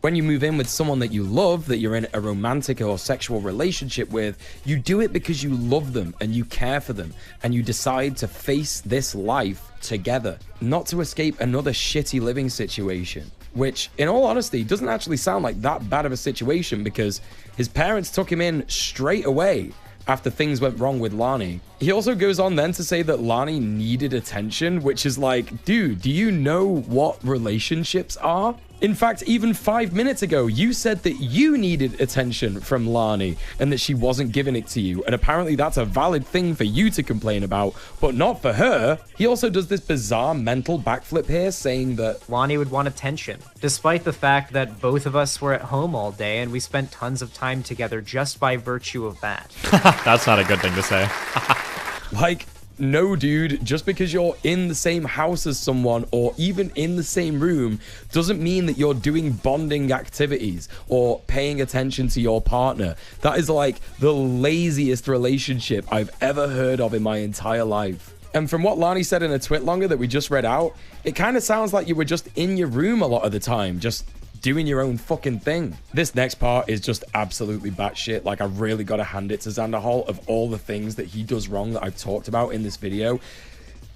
when you move in with someone that you love, that you're in a romantic or sexual relationship with, you do it because you love them and you care for them and you decide to face this life together, not to escape another shitty living situation, which in all honesty doesn't actually sound like that bad of a situation because his parents took him in straight away. after things went wrong with Lani. He also goes on then to say that Lani needed attention, which is like, dude, do you know what relationships are? In fact, even 5 minutes ago, you said that you needed attention from Lani and that she wasn't giving it to you. And apparently that's a valid thing for you to complain about, but not for her. He also does this bizarre mental backflip here saying that Lani would want attention, despite the fact that both of us were at home all day and we spent tons of time together just by virtue of that. That's not a good thing to say. Like, no, dude, just because you're in the same house as someone or even in the same room doesn't mean that you're doing bonding activities or paying attention to your partner. That is like the laziest relationship I've ever heard of in my entire life. And from what Lani said in a twit longer that we just read out, it kind of sounds like you were just in your room a lot of the time, just doing your own fucking thing. This next part is just absolutely batshit. Like, I really gotta hand it to Xander Hall. Of all the things that he does wrong that I've talked about in this video,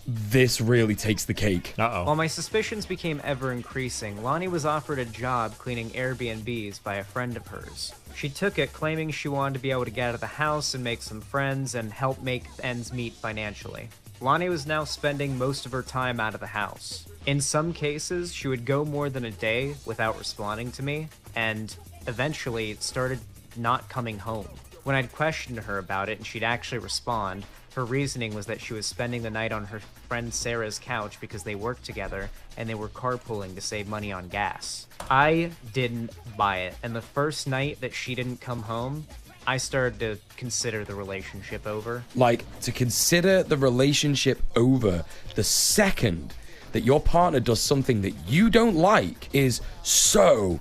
this really takes the cake. While my suspicions became ever increasing, Lani was offered a job cleaning Airbnbs by a friend of hers. She took it, claiming she wanted to be able to get out of the house and make some friends and help make ends meet financially. Lani was now spending most of her time out of the house. In some cases, she would go more than a day without responding to me, and eventually started not coming home. When I'd questioned her about it and she'd actually respond, her reasoning was that she was spending the night on her friend Sarah's couch because they worked together and they were carpooling to save money on gas. I didn't buy it, and the first night that she didn't come home, I started to consider the relationship over. Like, to consider the relationship over the second that your partner does something that you don't like is so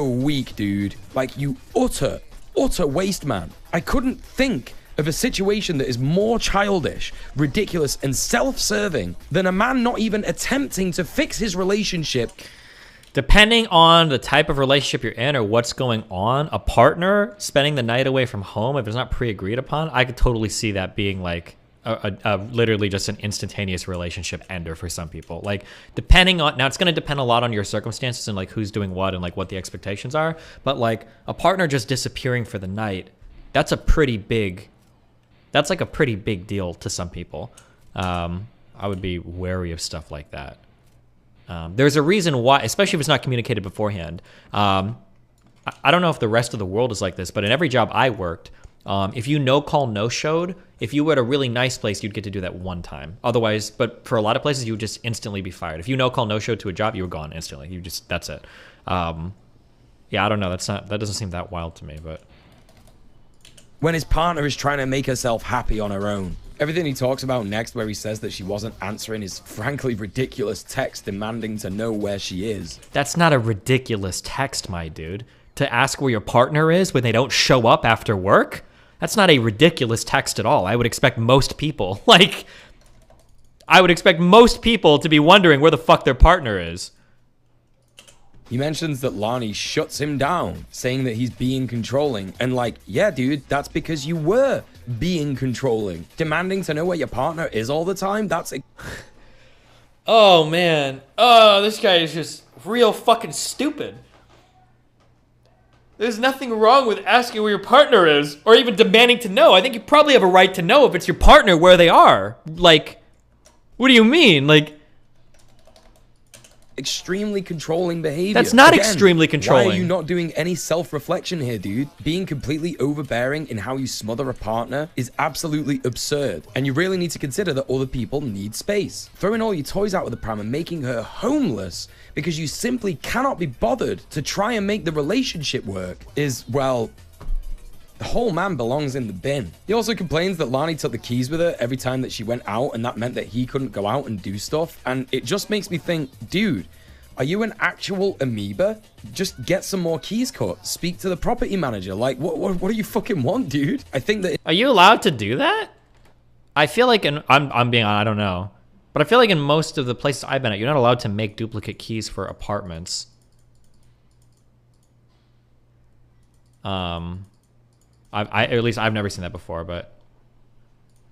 weak, dude. Like, you utter waste man. I couldn't think of a situation that is more childish, ridiculous, and self-serving than a man not even attempting to fix his relationship. Depending on the type of relationship you're in or what's going on, a partner spending the night away from home, if it's not pre-agreed upon, I could totally see that being like literally just an instantaneous relationship ender for some people. Like, depending on, now it's going to depend a lot on your circumstances and like who's doing what and like what the expectations are, but like a partner just disappearing for the night, that's like a pretty big deal to some people. I would be wary of stuff like that. There's a reason why, especially if it's not communicated beforehand. I don't know if the rest of the world is like this, but in every job I worked, if you no-call, no-showed, if you were at a really nice place, you'd get to do that one time. Otherwise, but for a lot of places, you would just instantly be fired. If you no-call, no-showed to a job, you were gone instantly. That's it. Yeah, I don't know. That doesn't seem that wild to me, but. When his partner is trying to make herself happy on her own. Everything he talks about next, where he says that she wasn't answering his frankly ridiculous text demanding to know where she is. That's not a ridiculous text, my dude. To ask where your partner is when they don't show up after work? That's not a ridiculous text at all. I would expect most people, to be wondering where the fuck their partner is. He mentions that Lani shuts him down, saying that he's being controlling. And like, yeah, dude, that's because you were being controlling. Demanding to know where your partner is all the time, that's a... Oh, man. Oh, this guy is just real fucking stupid. There's nothing wrong with asking where your partner is, or even demanding to know. I think you probably have a right to know if it's your partner where they are. Like, what do you mean? Like, extremely controlling behavior. That's not extremely controlling. Why are you not doing any self-reflection here, dude? Being completely overbearing in how you smother a partner is absolutely absurd. And you really need to consider that other people need space. Throwing all your toys out of the pram and making her homeless because you simply cannot be bothered to try and make the relationship work is, well, the whole man belongs in the bin. He also complains that Lani took the keys with her every time that she went out, and that meant that he couldn't go out and do stuff. And it just makes me think, dude, are you an actual amoeba? Just get some more keys cut. Speak to the property manager. Like, what do you fucking want, dude? I think that... Are you allowed to do that? I feel like, I'm being, I don't know. But I feel like in most of the places I've been at, you're not allowed to make duplicate keys for apartments. At least I've never seen that before, but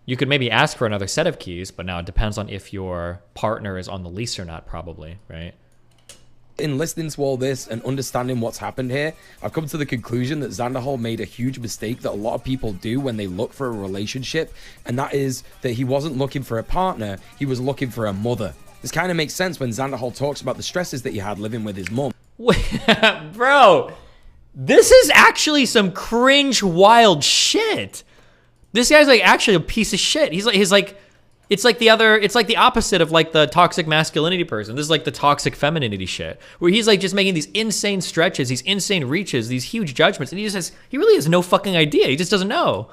you could maybe ask for another set of keys, but now it depends on if your partner is on the lease or not, probably, right? In listening to all this and understanding what's happened here, I've come to the conclusion that Xanderhal made a huge mistake that a lot of people do when they look for a relationship, and that is that he wasn't looking for a partner, he was looking for a mother. This kind of makes sense when Xanderhal talks about the stresses that he had living with his mum. Bro, this is actually some cringe, wild shit. This guy's like actually a piece of shit. He's like, it's like the opposite of like the toxic masculinity person. This is like the toxic femininity shit, where he's like just making these insane stretches, these insane reaches, these huge judgments, and he really has no fucking idea. He just doesn't know.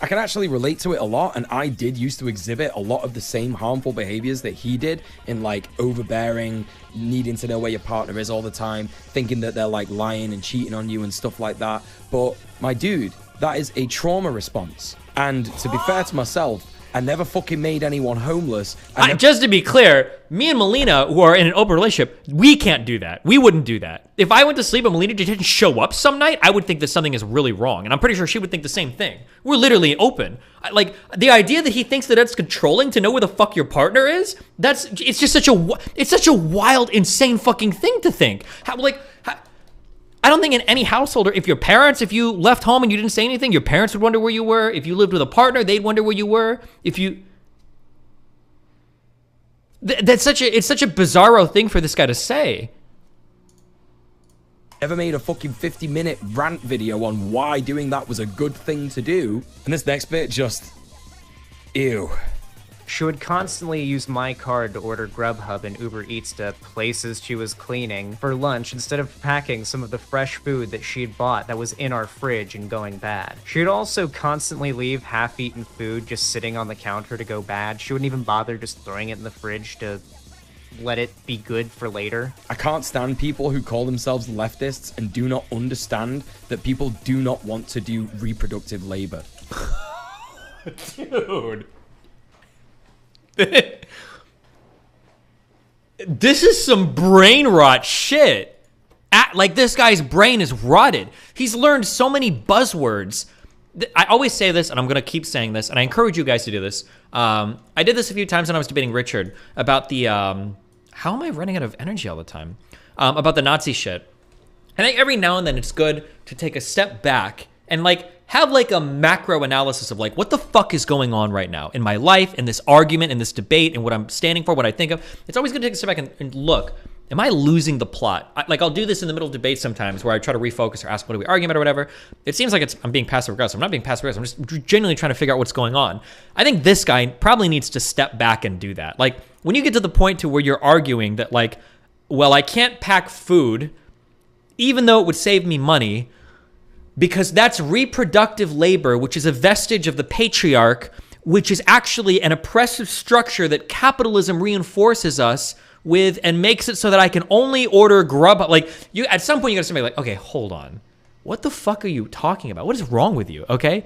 I can actually relate to it a lot, and I did used to exhibit a lot of the same harmful behaviors that he did in like overbearing, needing to know where your partner is all the time, thinking that they're like lying and cheating on you and stuff like that. But my dude, that is a trauma response. And to be fair to myself, I never fucking made anyone homeless. Just to be clear, me and Melina, who are in an open relationship, we can't do that. We wouldn't do that. If I went to sleep and Melina didn't show up some night, I would think that something is really wrong. And I'm pretty sure she would think the same thing. We're literally open. Like, the idea that he thinks that it's controlling to know where the fuck your partner is, it's just such a wild, insane fucking thing to think. I don't think in any household, or if you left home and you didn't say anything, your parents would wonder where you were. If you lived with a partner, they'd wonder where you were. It's such a bizarro thing for this guy to say. Never made a fucking 50-minute rant video on why doing that was a good thing to do. And this next bit just, ew. She would constantly use my card to order Grubhub and Uber Eats to places she was cleaning for lunch instead of packing some of the fresh food that she'd bought that was in our fridge and going bad. She'd also constantly leave half-eaten food just sitting on the counter to go bad. She wouldn't even bother just throwing it in the fridge to let it be good for later. I can't stand people who call themselves leftists and do not understand that people do not want to do reproductive labor. Dude. This is some brain rot shit. Like, this guy's brain is rotted. He's learned so many buzzwords. I always say this, and I'm going to keep saying this, and I encourage you guys to do this. I did this a few times when I was debating Richard about the, how am I running out of energy all the time? About the Nazi shit. I think every now and then it's good to take a step back and like have like a macro analysis of like what the fuck is going on right now in my life, in this argument, in this debate, and what I'm standing for, what I think of. It's always good to take a step back and look, am I losing the plot? I'll do this in the middle of debates sometimes where I try to refocus or ask what are we arguing about or whatever. It seems like I'm being passive aggressive. I'm not being passive aggressive. I'm just genuinely trying to figure out what's going on. I think this guy probably needs to step back and do that. Like, when you get to the point to where you're arguing that like, well, I can't pack food even though it would save me money, because that's reproductive labor, which is a vestige of the patriarch, which is actually an oppressive structure that capitalism reinforces us with and makes it so that I can only order Grubhub. Like, you, at some point, you gotta say, like, okay, hold on. What the fuck are you talking about? What is wrong with you, okay?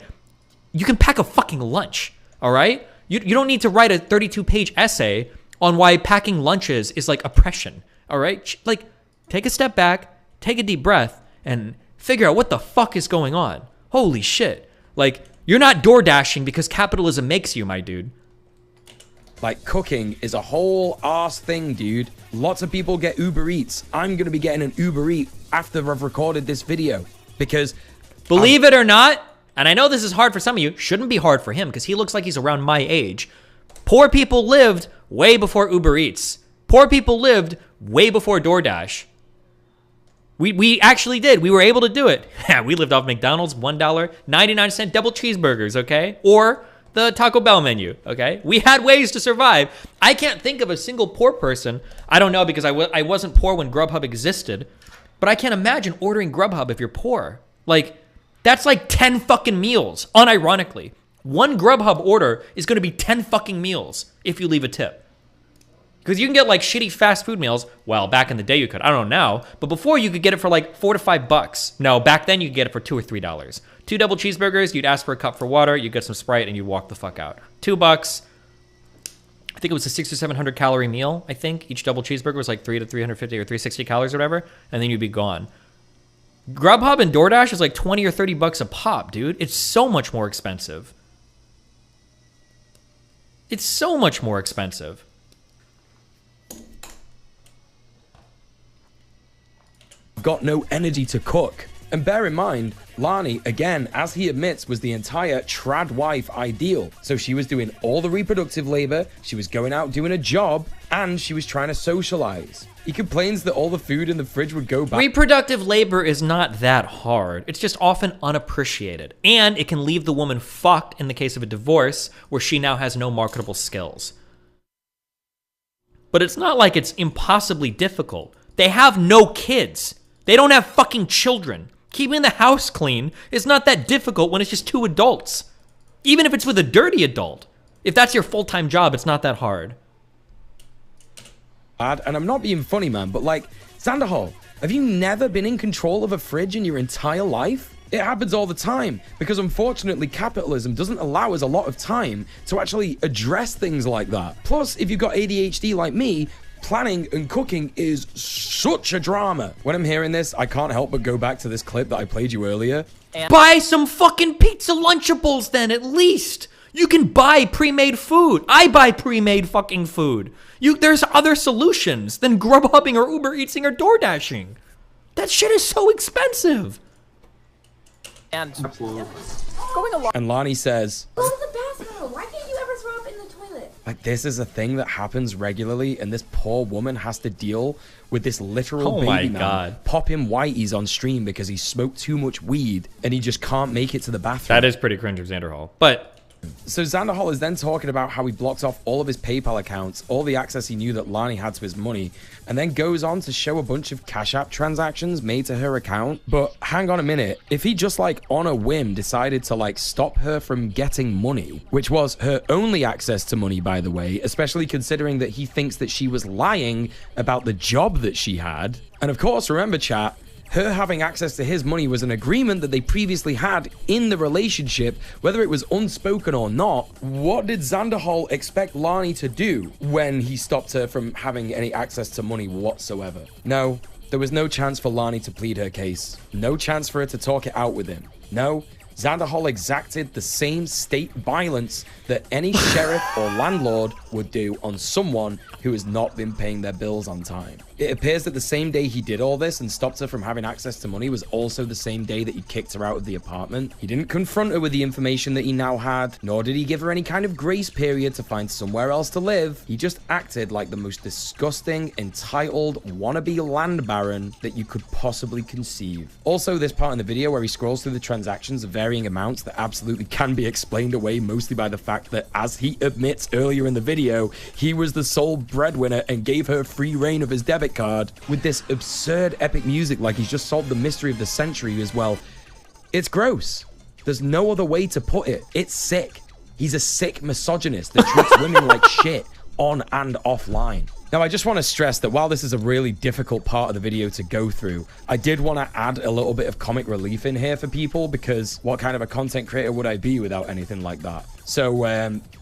You can pack a fucking lunch, all right? You don't need to write a 32-page essay on why packing lunches is like oppression, all right? Like, take a step back, take a deep breath, and figure out what the fuck is going on. Holy shit. Like, you're not door dashing because capitalism makes you, my dude. Like, cooking is a whole ass thing, dude. Lots of people get Uber Eats. I'm gonna be getting an Uber Eat after I've recorded this video because, believe it or not, and I know this is hard for some of you, shouldn't be hard for him because he looks like he's around my age. Poor people lived way before Uber Eats. Poor people lived way before DoorDash. We actually did. We were able to do it. We lived off McDonald's, $1.99 double cheeseburgers, okay? Or the Taco Bell menu, okay? We had ways to survive. I can't think of a single poor person. I don't know because I wasn't poor when Grubhub existed, but I can't imagine ordering Grubhub if you're poor. Like, that's like 10 fucking meals, unironically. One Grubhub order is going to be 10 fucking meals if you leave a tip. Because you can get like shitty fast food meals. Well, back in the day you could. I don't know now. But before you could get it for like $4 to $5. No, back then you could get it for $2 or $3. 2 double cheeseburgers, you'd ask for a cup for water, you'd get some Sprite, and you'd walk the fuck out. $2. I think it was a 600 or 700 calorie meal, I think. Each double cheeseburger was like 300 to 350 or 360 calories or whatever. And then you'd be gone. Grubhub and DoorDash is like 20 or 30 bucks a pop, dude. It's so much more expensive. It's so much more expensive. got no energy to cook. And bear in mind, Lani, again, as he admits, was the entire trad wife ideal. So she was doing all the reproductive labor, she was going out doing a job, and she was trying to socialize. He complains that all the food in the fridge would go back. Reproductive labor is not that hard. It's just often unappreciated. And it can leave the woman fucked in the case of a divorce where she now has no marketable skills. But it's not like it's impossibly difficult. They have no kids. They don't have fucking children. Keeping the house clean is not that difficult when it's just two adults. Even if it's with a dirty adult. If that's your full-time job, it's not that hard. And I'm not being funny, man, but like, Xanderhal, have you never been in control of a fridge in your entire life? It happens all the time, because unfortunately capitalism doesn't allow us a lot of time to actually address things like that. Plus, if you've got ADHD like me, planning and cooking is such a drama. When I'm hearing this, I can't help but go back to this clip that I played you earlier. Buy some fucking pizza Lunchables then, at least. You can buy pre-made food. I buy pre-made fucking food. There's other solutions than Grubhubbing or Uber Eatsing or DoorDashing. That shit is so expensive. And Going along. And Lani says, Go to the bathroom. Why can't you ever throw up in the toilet? like, this is a thing that happens regularly, and this poor woman has to deal with this literal baby man popping whiteys on stream because he smoked too much weed and he just can't make it to the bathroom. That is pretty cringe of Xanderhal. But so Xanderhal is then talking about how he blocked off all of his PayPal accounts, all the access he knew that Lani had to his money, and then goes on to show a bunch of Cash App transactions made to her account. But hang on a minute, if he just like on a whim decided to like stop her from getting money, which was her only access to money, by the way, especially considering that he thinks that she was lying about the job that she had. And of course, remember chat, her having access to his money was an agreement that they previously had in the relationship, whether it was unspoken or not. What did Xanderhal expect Lani to do when he stopped her from having any access to money whatsoever? No, there was no chance for Lani to plead her case. No chance for her to talk it out with him. No, Xanderhal exacted the same state violence that any sheriff or landlord would do on someone who has not been paying their bills on time. It appears that the same day he did all this and stopped her from having access to money was also the same day that he kicked her out of the apartment. He didn't confront her with the information that he now had, nor did he give her any kind of grace period to find somewhere else to live. He just acted like the most disgusting, entitled, wannabe land baron that you could possibly conceive. Also, this part in the video where he scrolls through the transactions of varying amounts that absolutely can be explained away mostly by the fact that, as he admits earlier in the video, he was the sole breadwinner and gave her free reign of his debit card with this absurd epic music like he's just solved the mystery of the century as well. It's gross. There's no other way to put it. It's sick. He's a sick misogynist that treats women like shit on and offline. Now, I just want to stress that while this is a really difficult part of the video to go through, I did want to add a little bit of comic relief in here for people, because what kind of a content creator would I be without anything like that? So,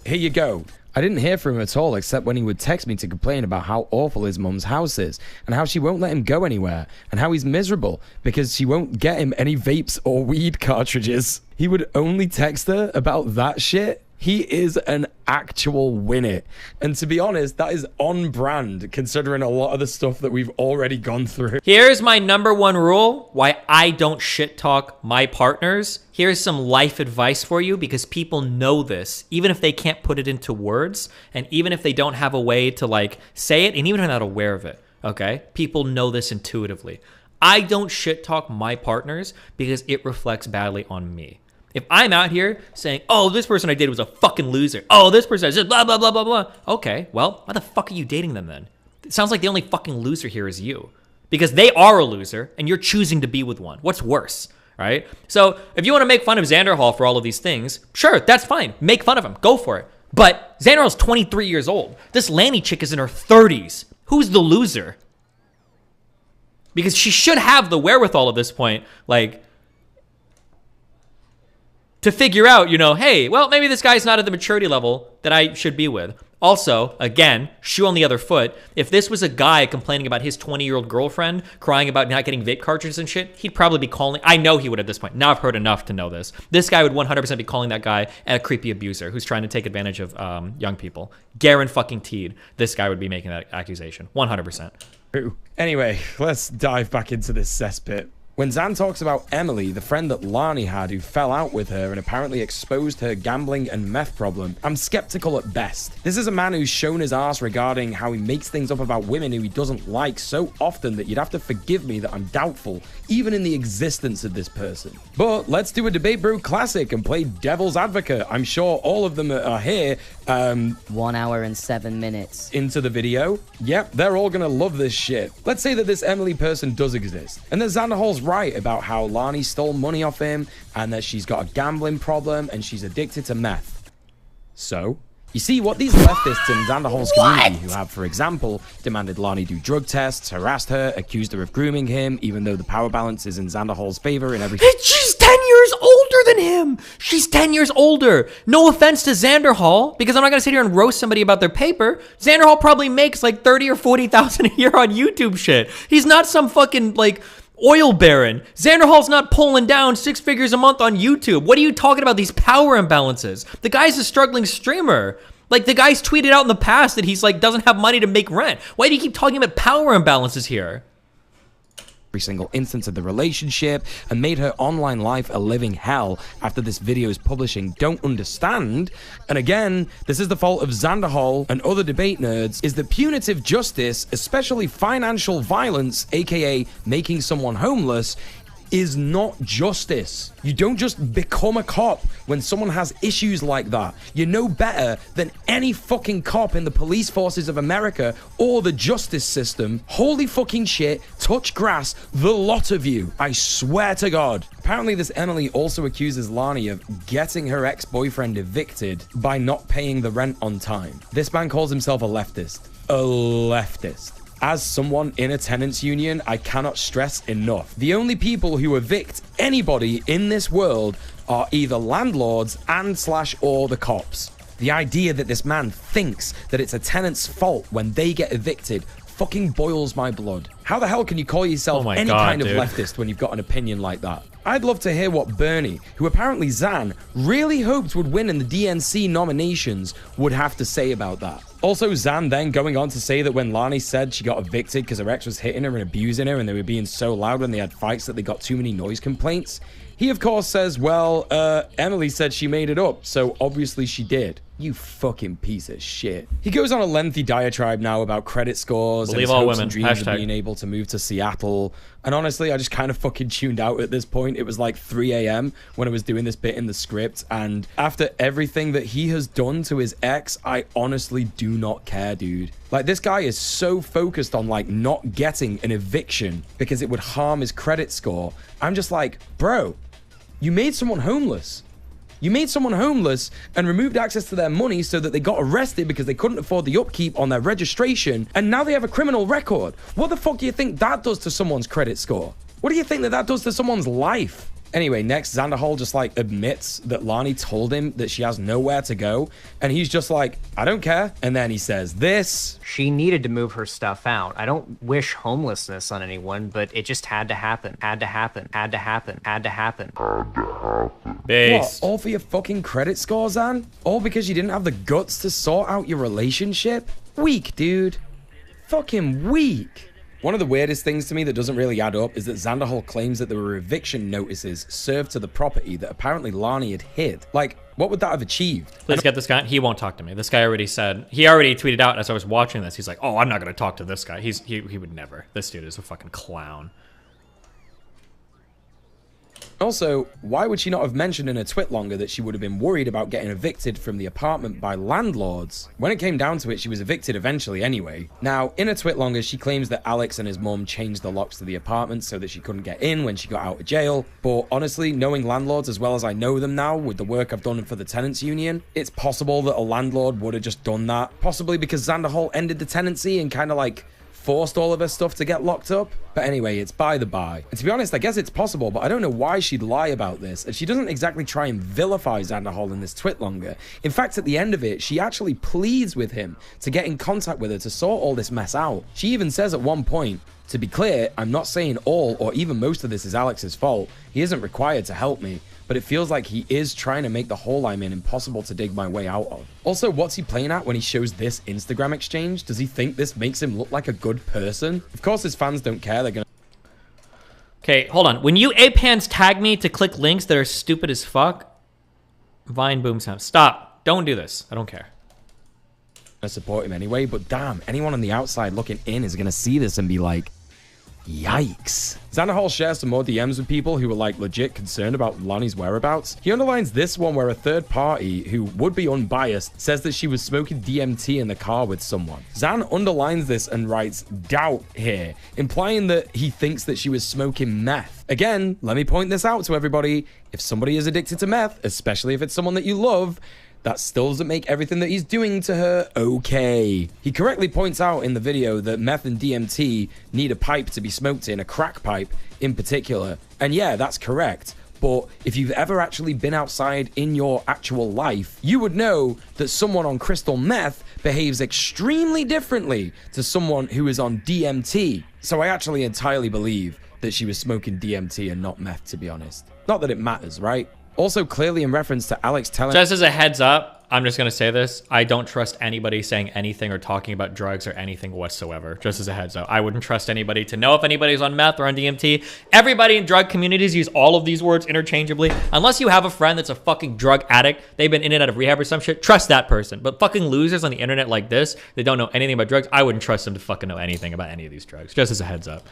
here you go. I didn't hear from him at all, except when he would text me to complain about how awful his mum's house is, and how she won't let him go anywhere, and how he's miserable because she won't get him any vapes or weed cartridges. He would only text her about that shit. He is an actual winner. And to be honest, that is on brand, considering a lot of the stuff that we've already gone through. here's my #1 rule why I don't shit talk my partners. Here's some life advice for you, because people know this, even if they can't put it into words, and even if they don't have a way to like say it, and even if they're not aware of it, okay? People know this intuitively. I don't shit talk my partners because it reflects badly on me. If I'm out here saying, oh, this person I dated was a fucking loser. Oh, this person is just blah, blah, blah, blah, blah. Okay, well, why the fuck are you dating them then? It sounds like the only fucking loser here is you. Because they are a loser, and you're choosing to be with one. What's worse, right? So if you want to make fun of Xanderhal for all of these things, sure, that's fine. Make fun of him. Go for it. But Xanderhal's 23 years old. This Lani chick is in her 30s. Who's the loser? Because she should have the wherewithal at this point, like, to figure out, you know, hey, well, maybe this guy's not at the maturity level that I should be with. Also, again, shoe on the other foot, if this was a guy complaining about his 20-year-old girlfriend, crying about not getting vape cartridges and shit, he'd probably be calling, I know he would at this point. Now I've heard enough to know this. This guy would 100% be calling that guy a creepy abuser who's trying to take advantage of young people. Guaranteed this guy would be making that accusation, 100%. Anyway, let's dive back into this cesspit. When Zan talks about Emily, the friend that Lani had who fell out with her and apparently exposed her gambling and meth problem, I'm skeptical at best. This is a man who's shown his ass regarding how he makes things up about women who he doesn't like so often that you'd have to forgive me that I'm doubtful even in the existence of this person. But let's do a Debate Bro classic and play devil's advocate. I'm sure all of them are here. 1 hour and 7 minutes into the video. Yep, they're all gonna love this shit. Let's say that this Emily person does exist and that Xanderhall's right about how Lani stole money off him and that she's got a gambling problem and she's addicted to meth. So, you see what these leftists in Xanderhall's community who have, for example, demanded Lani do drug tests, harassed her, accused her of grooming him, even though the power balance is in Xanderhall's favor and everything. She's 10 years older than him. She's 10 years older. No offense to Xanderhall, because I'm not going to sit here and roast somebody about their paper. Xanderhall probably makes like 30 or 40,000 a year on YouTube shit. He's not some fucking like oil baron. Xanderhall's not pulling down 6 figures a month on YouTube. What are you talking about? These power imbalances. The guy's a struggling streamer. Like, the guy's tweeted out in the past that he's like doesn't have money to make rent. Why do you keep talking about power imbalances here? Every single instance of the relationship and made her online life a living hell after this video's publishing don't understand. And again, this is the fault of Xanderhall and other debate nerds, is that punitive justice, especially financial violence, aka making someone homeless, is not justice. You don't just become a cop when someone has issues like that. You know better than any fucking cop in the police forces of America or the justice system. Holy fucking shit, touch grass, the lot of you. I swear to God. Apparently this Emily also accuses Lani of getting her ex-boyfriend evicted by not paying the rent on time. This man calls himself a leftist. A leftist. As someone in a tenants union, I cannot stress enough. The only people who evict anybody in this world are either landlords and/or the cops. The idea that this man thinks that it's a tenant's fault when they get evicted fucking boils my blood. How the hell can you call yourself any kind of leftist when you've got an opinion like that? I'd love to hear what Bernie, who apparently Zan really hoped would win in the DNC nominations, would have to say about that. Also, Zan then going on to say that when Lani said she got evicted because her ex was hitting her and abusing her and they were being so loud when they had fights that they got too many noise complaints, he of course says, well, Emily said she made it up, so obviously she did. You fucking piece of shit. He goes on a lengthy diatribe now about credit scores and his hopes and dreams of being able to move to Seattle. And honestly, I just kind of fucking tuned out at this point. It was like 3 a.m. when I was doing this bit in the script. And after everything that he has done to his ex, I honestly do not care, dude. Like, this guy is so focused on like not getting an eviction because it would harm his credit score. I'm just like, bro, you made someone homeless. You made someone homeless and removed access to their money so that they got arrested because they couldn't afford the upkeep on their registration, and now they have a criminal record. What the fuck do you think that does to someone's credit score? What do you think that does to someone's life? Anyway, next, Xanderhall just like admits that Lani told him that she has nowhere to go, and he's just like, I don't care. And then he says this. She needed to move her stuff out. I don't wish homelessness on anyone, but it just had to happen. Had to happen. Had to happen. Had to happen. What, all for your fucking credit score, Zan? All because you didn't have the guts to sort out your relationship? Weak, dude. Fucking weak. One of the weirdest things to me that doesn't really add up is that Xanderhall claims that there were eviction notices served to the property that apparently Lani had hid. Like, what would that have achieved? Please get this guy. He won't talk to me. This guy already said, he already tweeted out as I was watching this. He's like, oh, I'm not going to talk to this guy. He would never. This dude is a fucking clown. Also, why would she not have mentioned in her twit longer that she would have been worried about getting evicted from the apartment by landlords? When it came down to it, she was evicted eventually anyway. Now, in her twit longer, she claims that Alex and his mum changed the locks to the apartment so that she couldn't get in when she got out of jail. But honestly, knowing landlords as well as I know them now with the work I've done for the tenants union, it's possible that a landlord would have just done that. Possibly because Xanderhall ended the tenancy and kind of like forced all of her stuff to get locked up. But anyway, it's by the by. And to be honest, I guess it's possible, but I don't know why she'd lie about this. And she doesn't exactly try and vilify Xanderhall in this twit longer. In fact, at the end of it, she actually pleads with him to get in contact with her to sort all this mess out. She even says at one point, to be clear, I'm not saying all or even most of this is Alex's fault. He isn't required to help me. but it feels like he is trying to make the hole I'm in impossible to dig my way out of. Also, what's he playing at when he shows this Instagram exchange? Does he think this makes him look like a good person? Of course his fans don't care, they're gonna... Okay, hold on. When you ape-hands tag me to click links that are stupid as fuck, Vine boom sound. Stop. Don't do this. I don't care. I support him anyway, but damn, anyone on the outside looking in is gonna see this and be like, yikes. Xander Hall shares some more DMs with people who were like legit concerned about Lonnie's whereabouts. He underlines this one where a third party who would be unbiased says that she was smoking DMT in the car with someone. Xan underlines this and writes doubt here, implying that he thinks that she was smoking meth. Again, let me point this out to everybody. If somebody is addicted to meth, especially if it's someone that you love, that still doesn't make everything that he's doing to her okay. He correctly points out in the video that meth and DMT need a pipe to be smoked in, a crack pipe in particular. And yeah, that's correct. But if you've ever actually been outside in your actual life, you would know that someone on crystal meth behaves extremely differently to someone who is on DMT. So I actually entirely believe that she was smoking DMT and not meth, to be honest. Not that it matters, right? Also, clearly in reference to Alex telling... Just as a heads up, I'm just going to say this. I don't trust anybody saying anything or talking about drugs or anything whatsoever. Just as a heads up. I wouldn't trust anybody to know if anybody's on meth or on DMT. Everybody in drug communities use all of these words interchangeably. Unless you have a friend that's a fucking drug addict, they've been in and out of rehab or some shit, trust that person. But fucking losers on the internet like this, they don't know anything about drugs, I wouldn't trust them to fucking know anything about any of these drugs. Just as a heads up.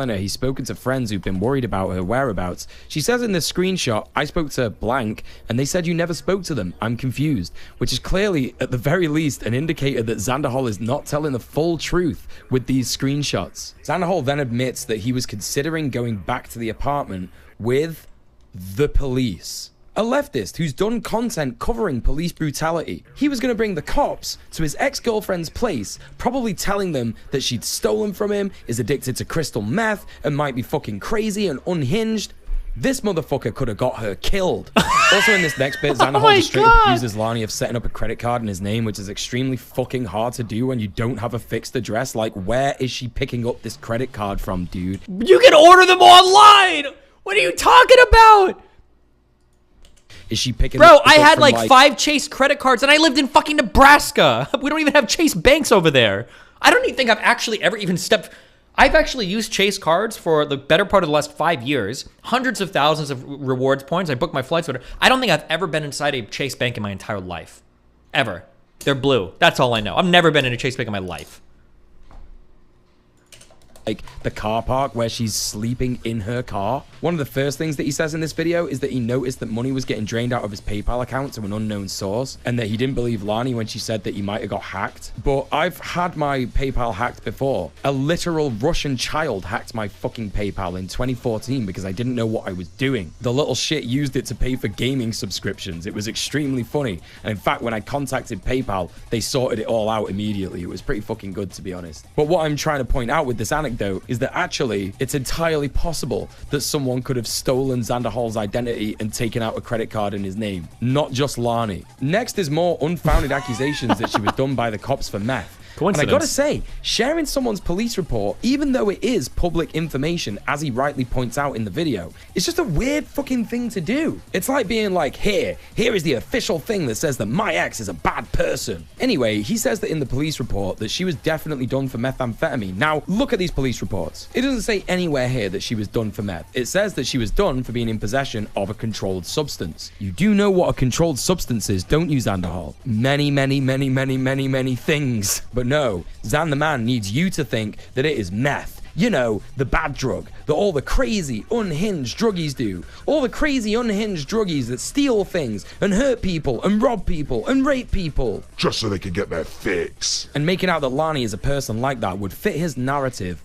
He's spoken to friends who've been worried about her whereabouts. She says in this screenshot, I spoke to blank, and they said you never spoke to them. I'm confused. Which is clearly, at the very least, an indicator that Xander Hall is not telling the full truth with these screenshots. Xander Hall then admits that he was considering going back to the apartment with the police. A leftist who's done content covering police brutality. He was going to bring the cops to his ex-girlfriend's place, probably telling them that she'd stolen from him, is addicted to crystal meth, and might be fucking crazy and unhinged. This motherfucker could have got her killed. Also in this next bit, Xander Hall straight up accuses Lonnie of setting up a credit card in his name, which is extremely fucking hard to do when you don't have a fixed address. Like, where is she picking up this credit card from, dude? You can order them online! What are you talking about? Is she picking Bro, up I had like 5 5 Chase credit cards and I lived in fucking Nebraska. We don't even have Chase banks over there. I don't even think I've actually ever even stepped... I've actually used Chase cards for the better part of the last 5 years. Hundreds of thousands of rewards points. I booked my flights. I don't think I've ever been inside a Chase bank in my entire life. Ever. They're blue. That's all I know. I've never been in a Chase bank in my life. Like the car park where she's sleeping in her car. One of the first things that he says in this video is that he noticed that money was getting drained out of his PayPal account to an unknown source, and that he didn't believe Lani when she said that he might have got hacked. But I've had my PayPal hacked before. A literal Russian child hacked my fucking PayPal in 2014 because I didn't know what I was doing. The little shit used it to pay for gaming subscriptions. It was extremely funny. And in fact, when I contacted PayPal, they sorted it all out immediately. It was pretty fucking good, to be honest. But what I'm trying to point out with this anecdote is that actually it's entirely possible that someone could have stolen Xander Hall's identity and taken out a credit card in his name, not just Lani. Next is more unfounded accusations that she was done by the cops for meth. And I gotta say, sharing someone's police report, even though it is public information, as he rightly points out in the video, it's just a weird fucking thing to do. It's like being like, here is the official thing that says that my ex is a bad person. Anyway, he says that in the police report that she was definitely done for methamphetamine. Now, look at these police reports. It doesn't say anywhere here that she was done for meth. It says that she was done for being in possession of a controlled substance. You do know what a controlled substance is, don't you, Xander Hall? Many things. But no, Xan the man needs you to think that it is meth. You know, the bad drug that all the crazy, unhinged druggies do. All the crazy, unhinged druggies that steal things and hurt people and rob people and rape people. Just so they can get their fix. And making out that Lani is a person like that would fit his narrative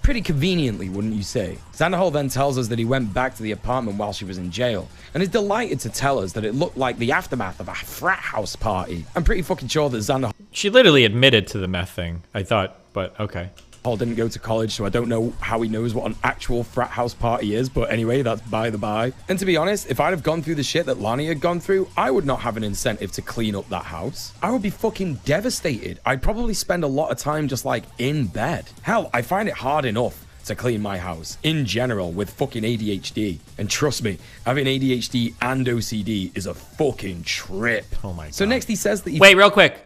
pretty conveniently, wouldn't you say? Xander Hall then tells us that he went back to the apartment while she was in jail, and is delighted to tell us that it looked like the aftermath of a frat house party. I'm pretty fucking sure that Xander... She literally admitted to the meth thing, I thought, but okay. Hall didn't go to college, so I don't know how he knows what an actual frat house party is, but anyway, that's by the by. And to be honest, if I'd have gone through the shit that Lani had gone through, I would not have an incentive to clean up that house. I would be fucking devastated. I'd probably spend a lot of time just like in bed. Hell, I find it hard enough to clean my house in general with fucking ADHD. And trust me, having ADHD and OCD is a fucking trip. Oh my god. So next he says that he... Wait, real quick.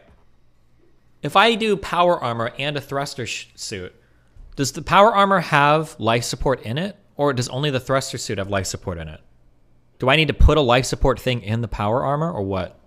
If I do power armor and a thruster suit, does the power armor have life support in it? Or does only the thruster suit have life support in it? Do I need to put a life support thing in the power armor or what?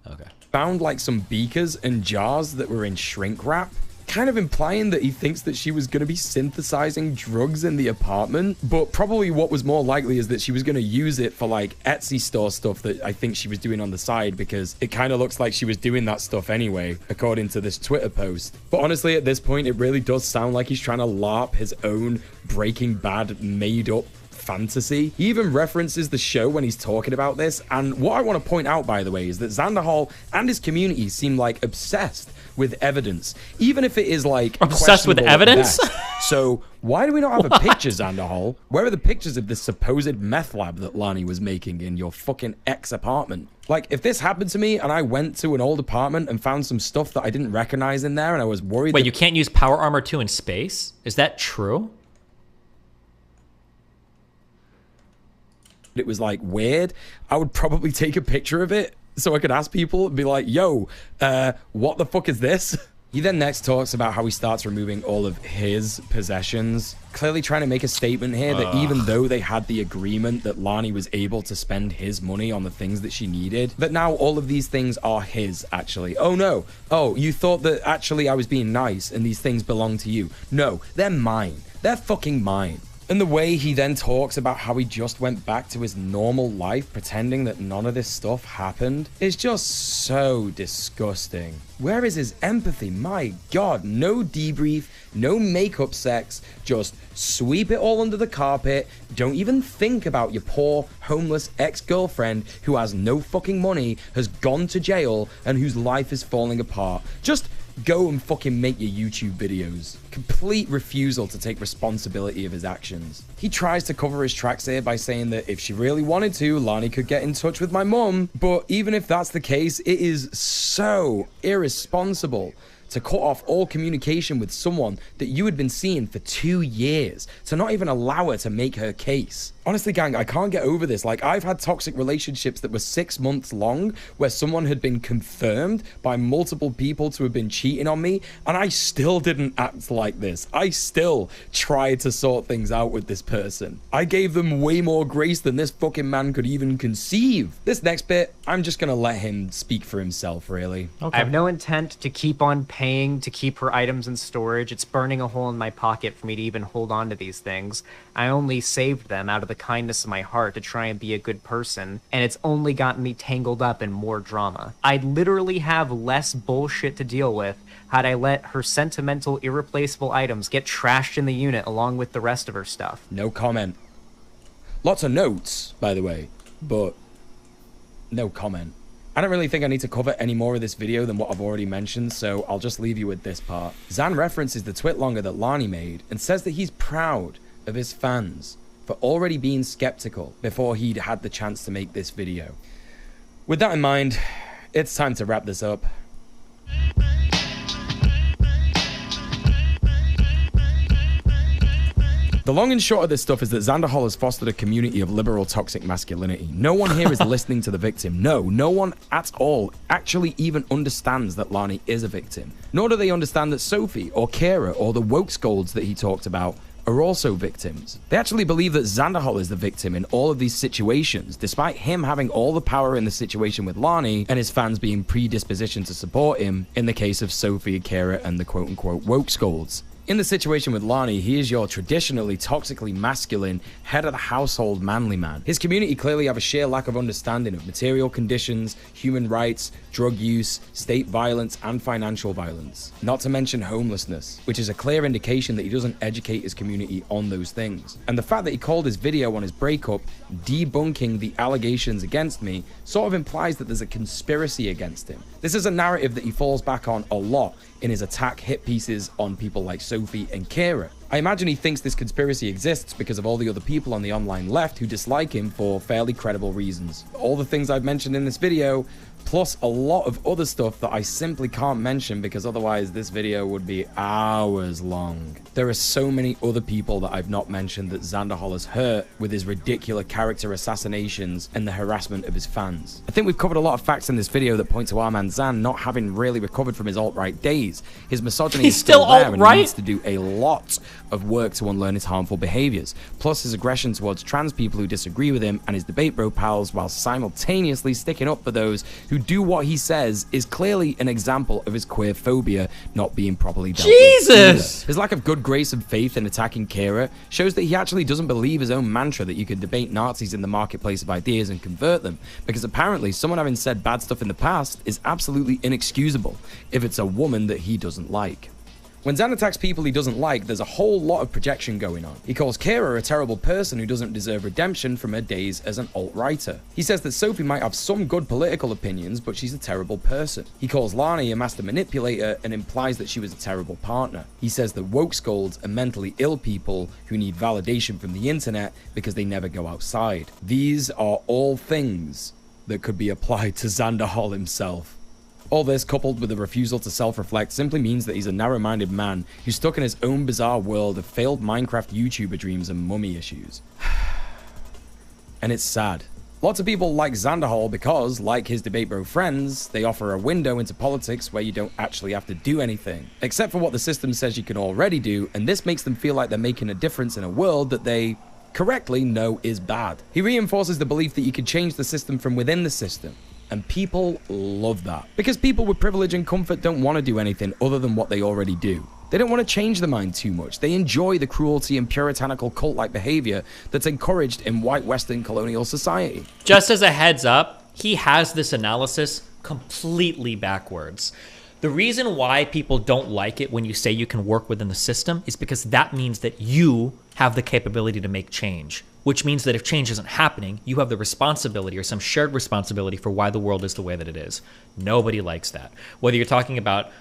Okay. Found like some beakers and jars that were in shrink wrap, kind of implying that he thinks that she was going to be synthesizing drugs in the apartment. But probably what was more likely is that she was going to use it for like Etsy store stuff that I think she was doing on the side, because it kind of looks like she was doing that stuff anyway, according to this Twitter post. But honestly, at this point, it really does sound like he's trying to LARP his own Breaking Bad made up fantasy. He even references the show when he's talking about this. And what I want to point out, by the way, is that Xander Hall and his community seem like obsessed with evidence, even if it is like obsessed with evidence. So why do we not have a picture, Xander Hall? Where are the pictures of this supposed meth lab that Lani was making in your fucking ex apartment? Like, if this happened to me and I went to an old apartment and found some stuff that I didn't recognize in there and I was worried... Wait, you can't use power armor 2 in space? Is that true? It was like weird, I would probably take a picture of it so I could ask people and be like, yo, what the fuck is this? He then next talks about how he starts removing all of his possessions, clearly trying to make a statement here that even though they had the agreement that Lani was able to spend his money on the things that she needed, that now all of these things are his, actually. Oh no, oh, you thought that actually I was being nice and these things belong to you. No, they're mine. They're fucking mine. And the way he then talks about how he just went back to his normal life, pretending that none of this stuff happened, is just so disgusting. Where is his empathy? My God, no debrief, no makeup sex, just sweep it all under the carpet. Don't even think about your poor, homeless ex-girlfriend who has no fucking money, has gone to jail, and whose life is falling apart. Just go and fucking make your YouTube videos. Complete refusal to take responsibility of his actions. He tries to cover his tracks here by saying that if she really wanted to, Lani could get in touch with my mum. But even if that's the case, it is so irresponsible to cut off all communication with someone that you had been seeing for 2 years, to not even allow her to make her case. Honestly, gang, I can't get over this. Like, I've had toxic relationships that were 6 months long, where someone had been confirmed by multiple people to have been cheating on me, and I still didn't act like this. I still tried to sort things out with this person. I gave them way more grace than this fucking man could even conceive. This next bit, I'm just gonna let him speak for himself, really. Okay. I have no intent to keep on paying to keep her items in storage. It's burning a hole in my pocket for me to even hold on to these things. I only saved them out of the kindness of my heart to try and be a good person, and it's only gotten me tangled up in more drama. I'd literally have less bullshit to deal with had I let her sentimental, irreplaceable items get trashed in the unit along with the rest of her stuff. No comment. Lots of notes, by the way, but no comment. I don't really think I need to cover any more of this video than what I've already mentioned, so I'll just leave you with this part. Zan references the twitlonger that Lani made and says that he's proud of his fans for already being skeptical before he'd had the chance to make this video. With that in mind, it's time to wrap this up. The long and short of this stuff is that Xander Hall has fostered a community of liberal toxic masculinity. No one here is listening to the victim. No one at all actually even understands that Lani is a victim. Nor do they understand that Sophie or Kara or the woke scolds that he talked about are also victims. They actually believe that Xander Hall is the victim in all of these situations, despite him having all the power in the situation with Lani and his fans being predispositioned to support him in the case of Sophie, Kara, and the quote-unquote woke scolds. In the situation with Lani, he is your traditionally toxically masculine, head of the household manly man. His community clearly have a sheer lack of understanding of material conditions, human rights, drug use, state violence, and financial violence. Not to mention homelessness, which is a clear indication that he doesn't educate his community on those things. And the fact that he called his video on his breakup debunking the allegations against me sort of implies that there's a conspiracy against him. This is a narrative that he falls back on a lot in his attack hit pieces on people like Sophie and Kara. I imagine he thinks this conspiracy exists because of all the other people on the online left who dislike him for fairly credible reasons. All the things I've mentioned in this video, plus a lot of other stuff that I simply can't mention because otherwise this video would be hours long. There are so many other people that I've not mentioned that Xanderhol has hurt with his ridiculous character assassinations and the harassment of his fans. I think we've covered a lot of facts in this video that point to our man Xan not having really recovered from his alt-right days. His misogyny is still there and he needs to do a lot of work to unlearn his harmful behaviors, plus his aggression towards trans people who disagree with him and his debate bro pals, while simultaneously sticking up for those who do what he says, is clearly an example of his queer phobia not being properly dealt with either. His lack of good grace and faith in attacking Kira shows that he actually doesn't believe his own mantra that you can debate Nazis in the marketplace of ideas and convert them, because apparently someone having said bad stuff in the past is absolutely inexcusable if it's a woman that he doesn't like. When Xan attacks people he doesn't like, there's a whole lot of projection going on. He calls Kira a terrible person who doesn't deserve redemption from her days as an alt-writer. He says that Sophie might have some good political opinions, but she's a terrible person. He calls Lani a master manipulator and implies that she was a terrible partner. He says that woke scolds are mentally ill people who need validation from the internet because they never go outside. These are all things that could be applied to Xanderhol himself. All this, coupled with a refusal to self-reflect, simply means that he's a narrow-minded man who's stuck in his own bizarre world of failed Minecraft YouTuber dreams and mummy issues. And it's sad. Lots of people like Xanderhol because, like his debate bro friends, they offer a window into politics where you don't actually have to do anything, except for what the system says you can already do, and this makes them feel like they're making a difference in a world that they correctly know is bad. He reinforces the belief that you can change the system from within the system. And people love that. Because people with privilege and comfort don't want to do anything other than what they already do. They don't want to change their mind too much. They enjoy the cruelty and puritanical cult-like behavior that's encouraged in white Western colonial society. Just as a heads up, he has this analysis completely backwards. The reason why people don't like it when you say you can work within the system is because that means that you have the capability to make change, which means that if change isn't happening, you have the responsibility or some shared responsibility for why the world is the way that it is. Nobody likes that. Whether you're talking about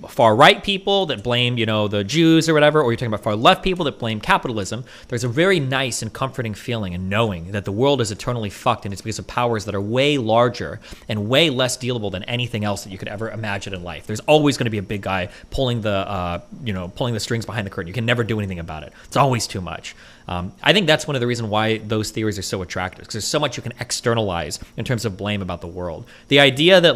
far-right people that blame, the Jews or whatever, or you're talking about far-left people that blame capitalism, there's a very nice and comforting feeling in knowing that the world is eternally fucked, and it's because of powers that are way larger and way less dealable than anything else that you could ever imagine in life. There's always going to be a big guy pulling the, pulling the strings behind the curtain. You can never do anything about it. It's always too much. I think that's one of the reasons why those theories are so attractive, because there's so much you can externalize in terms of blame about the world. The idea that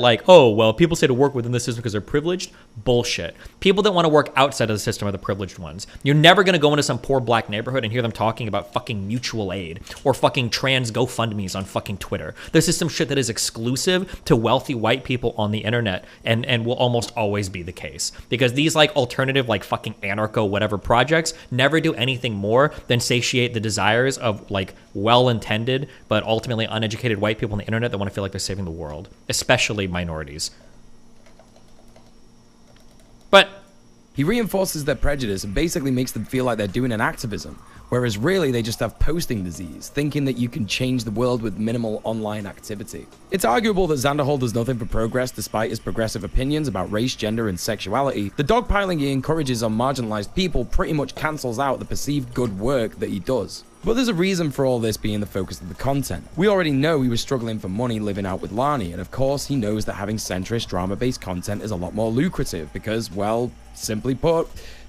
people say to work within the system because they're privileged, bullshit. People that want to work outside of the system are the privileged ones. You're never going to go into some poor black neighborhood and hear them talking about fucking mutual aid or fucking trans GoFundMes on fucking Twitter. This is some shit that is exclusive to wealthy white people on the internet and will almost always be the case, because these alternative fucking anarcho whatever projects never do anything more than satiate the desires of well-intended but ultimately uneducated white people on the internet that want to feel like they're saving the world, especially minorities. But he reinforces their prejudice and basically makes them feel like they're doing an activism, whereas really they just have posting disease, thinking that you can change the world with minimal online activity. It's arguable that Xanderhol does nothing for progress despite his progressive opinions about race, gender, and sexuality. The dogpiling he encourages on marginalized people pretty much cancels out the perceived good work that he does. But there's a reason for all this being the focus of the content. We already know he was struggling for money living out with Lani, and of course he knows that having centrist drama-based content is a lot more lucrative because, well, simply put,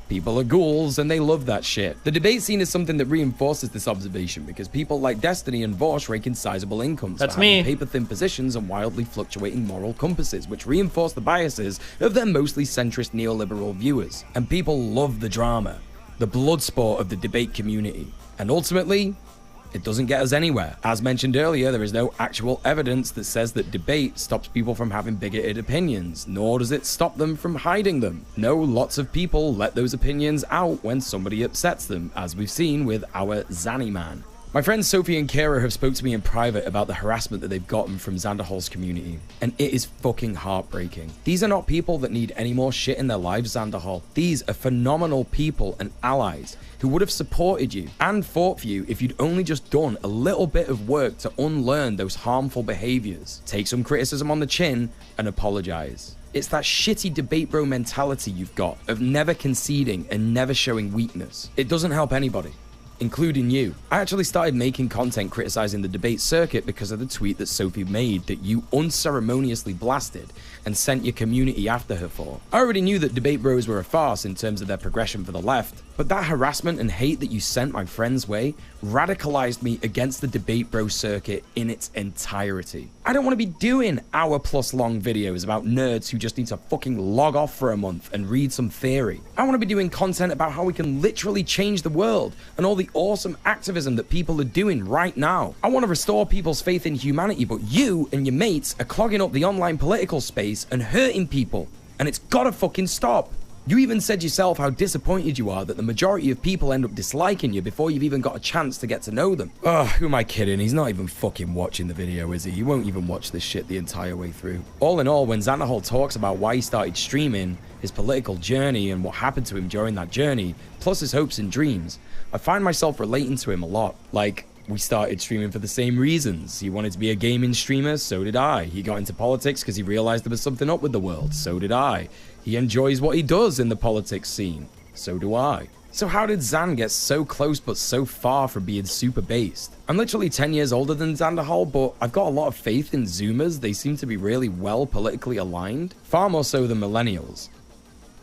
people are ghouls and they love that shit. The debate scene is something that reinforces this observation because people like Destiny and Vosh rake in sizable incomes. That's for having paper-thin positions and wildly fluctuating moral compasses, which reinforce the biases of their mostly centrist neoliberal viewers. And people love the drama, the blood sport of the debate community. And ultimately, it doesn't get us anywhere. As mentioned earlier, there is no actual evidence that says that debate stops people from having bigoted opinions, nor does it stop them from hiding them. No, lots of people let those opinions out when somebody upsets them, as we've seen with our Zanny man. My friends Sophie and Kira have spoke to me in private about the harassment that they've gotten from Xanderhol's community, and it is fucking heartbreaking. These are not people that need any more shit in their lives, Xanderhol. These are phenomenal people and allies who would have supported you and fought for you if you'd only just done a little bit of work to unlearn those harmful behaviors. Take some criticism on the chin and apologize. It's that shitty debate bro mentality you've got of never conceding and never showing weakness. It doesn't help anybody. including you. I actually started making content criticizing the debate circuit because of the tweet that Sophie made that you unceremoniously blasted and sent your community after her for. I already knew that debate bros were a farce in terms of their progression for the left, but that harassment and hate that you sent my friend's way radicalized me against the debate bro circuit in its entirety. I don't want to be doing hour-plus long videos about nerds who just need to fucking log off for a month and read some theory. I want to be doing content about how we can literally change the world and all the awesome activism that people are doing right now. I want to restore people's faith in humanity, but you and your mates are clogging up the online political space and hurting people, and it's gotta fucking stop. You even said yourself how disappointed you are that the majority of people end up disliking you before you've even got a chance to get to know them. Ugh, who am I kidding? He's not even fucking watching the video, is he? He won't even watch this shit the entire way through. All in all, when Xanderhol talks about why he started streaming, his political journey and what happened to him during that journey, plus his hopes and dreams, I find myself relating to him a lot. Like, we started streaming for the same reasons. He wanted to be a gaming streamer, so did I. He got into politics because he realized there was something up with the world, so did I. He enjoys what he does in the politics scene, so do I. So how did Xan get so close but so far from being super based? I'm literally 10 years older than Xanderhol, but I've got a lot of faith in Zoomers. They seem to be really well politically aligned, far more so than millennials.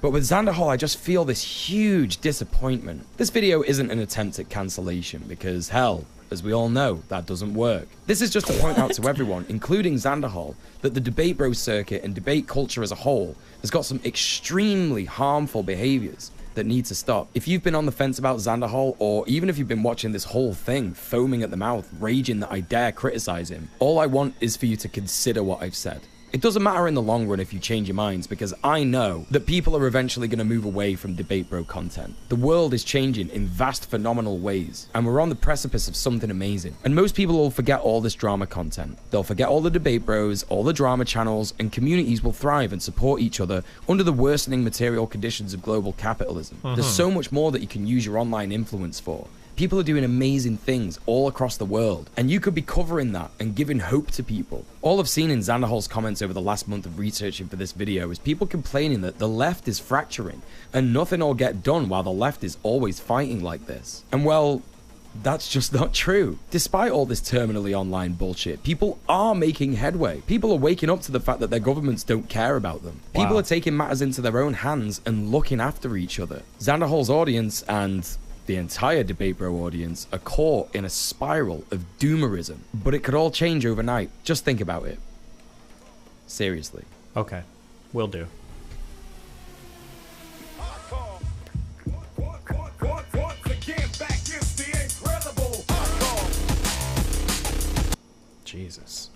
But with Xanderhol, I just feel this huge disappointment. This video isn't an attempt at cancellation because, hell, as we all know, that doesn't work. This is just to point out to everyone, including Xanderhol, that the debate bro circuit and debate culture as a whole has got some extremely harmful behaviors that need to stop. If you've been on the fence about Xanderhol, or even if you've been watching this whole thing, foaming at the mouth, raging that I dare criticize him, all I want is for you to consider what I've said. It doesn't matter in the long run if you change your minds, because I know that people are eventually going to move away from debate bro content. The world is changing in vast, phenomenal ways, and we're on the precipice of something amazing. And most people will forget all this drama content. They'll forget all the debate bros, all the drama channels, and communities will thrive and support each other under the worsening material conditions of global capitalism. There's so much more that you can use your online influence for. People are doing amazing things all across the world, and you could be covering that and giving hope to people. All I've seen in Xanderhol's comments over the last month of researching for this video is people complaining that the left is fracturing and nothing will get done while the left is always fighting like this. And well, that's just not true. Despite all this terminally online bullshit, people are making headway. People are waking up to the fact that their governments don't care about them. People are taking matters into their own hands and looking after each other. Xanderhol's audience and the entire debate bro audience are caught in a spiral of doomerism, but it could all change overnight. Just think about it. Seriously. Okay, will do. Jesus.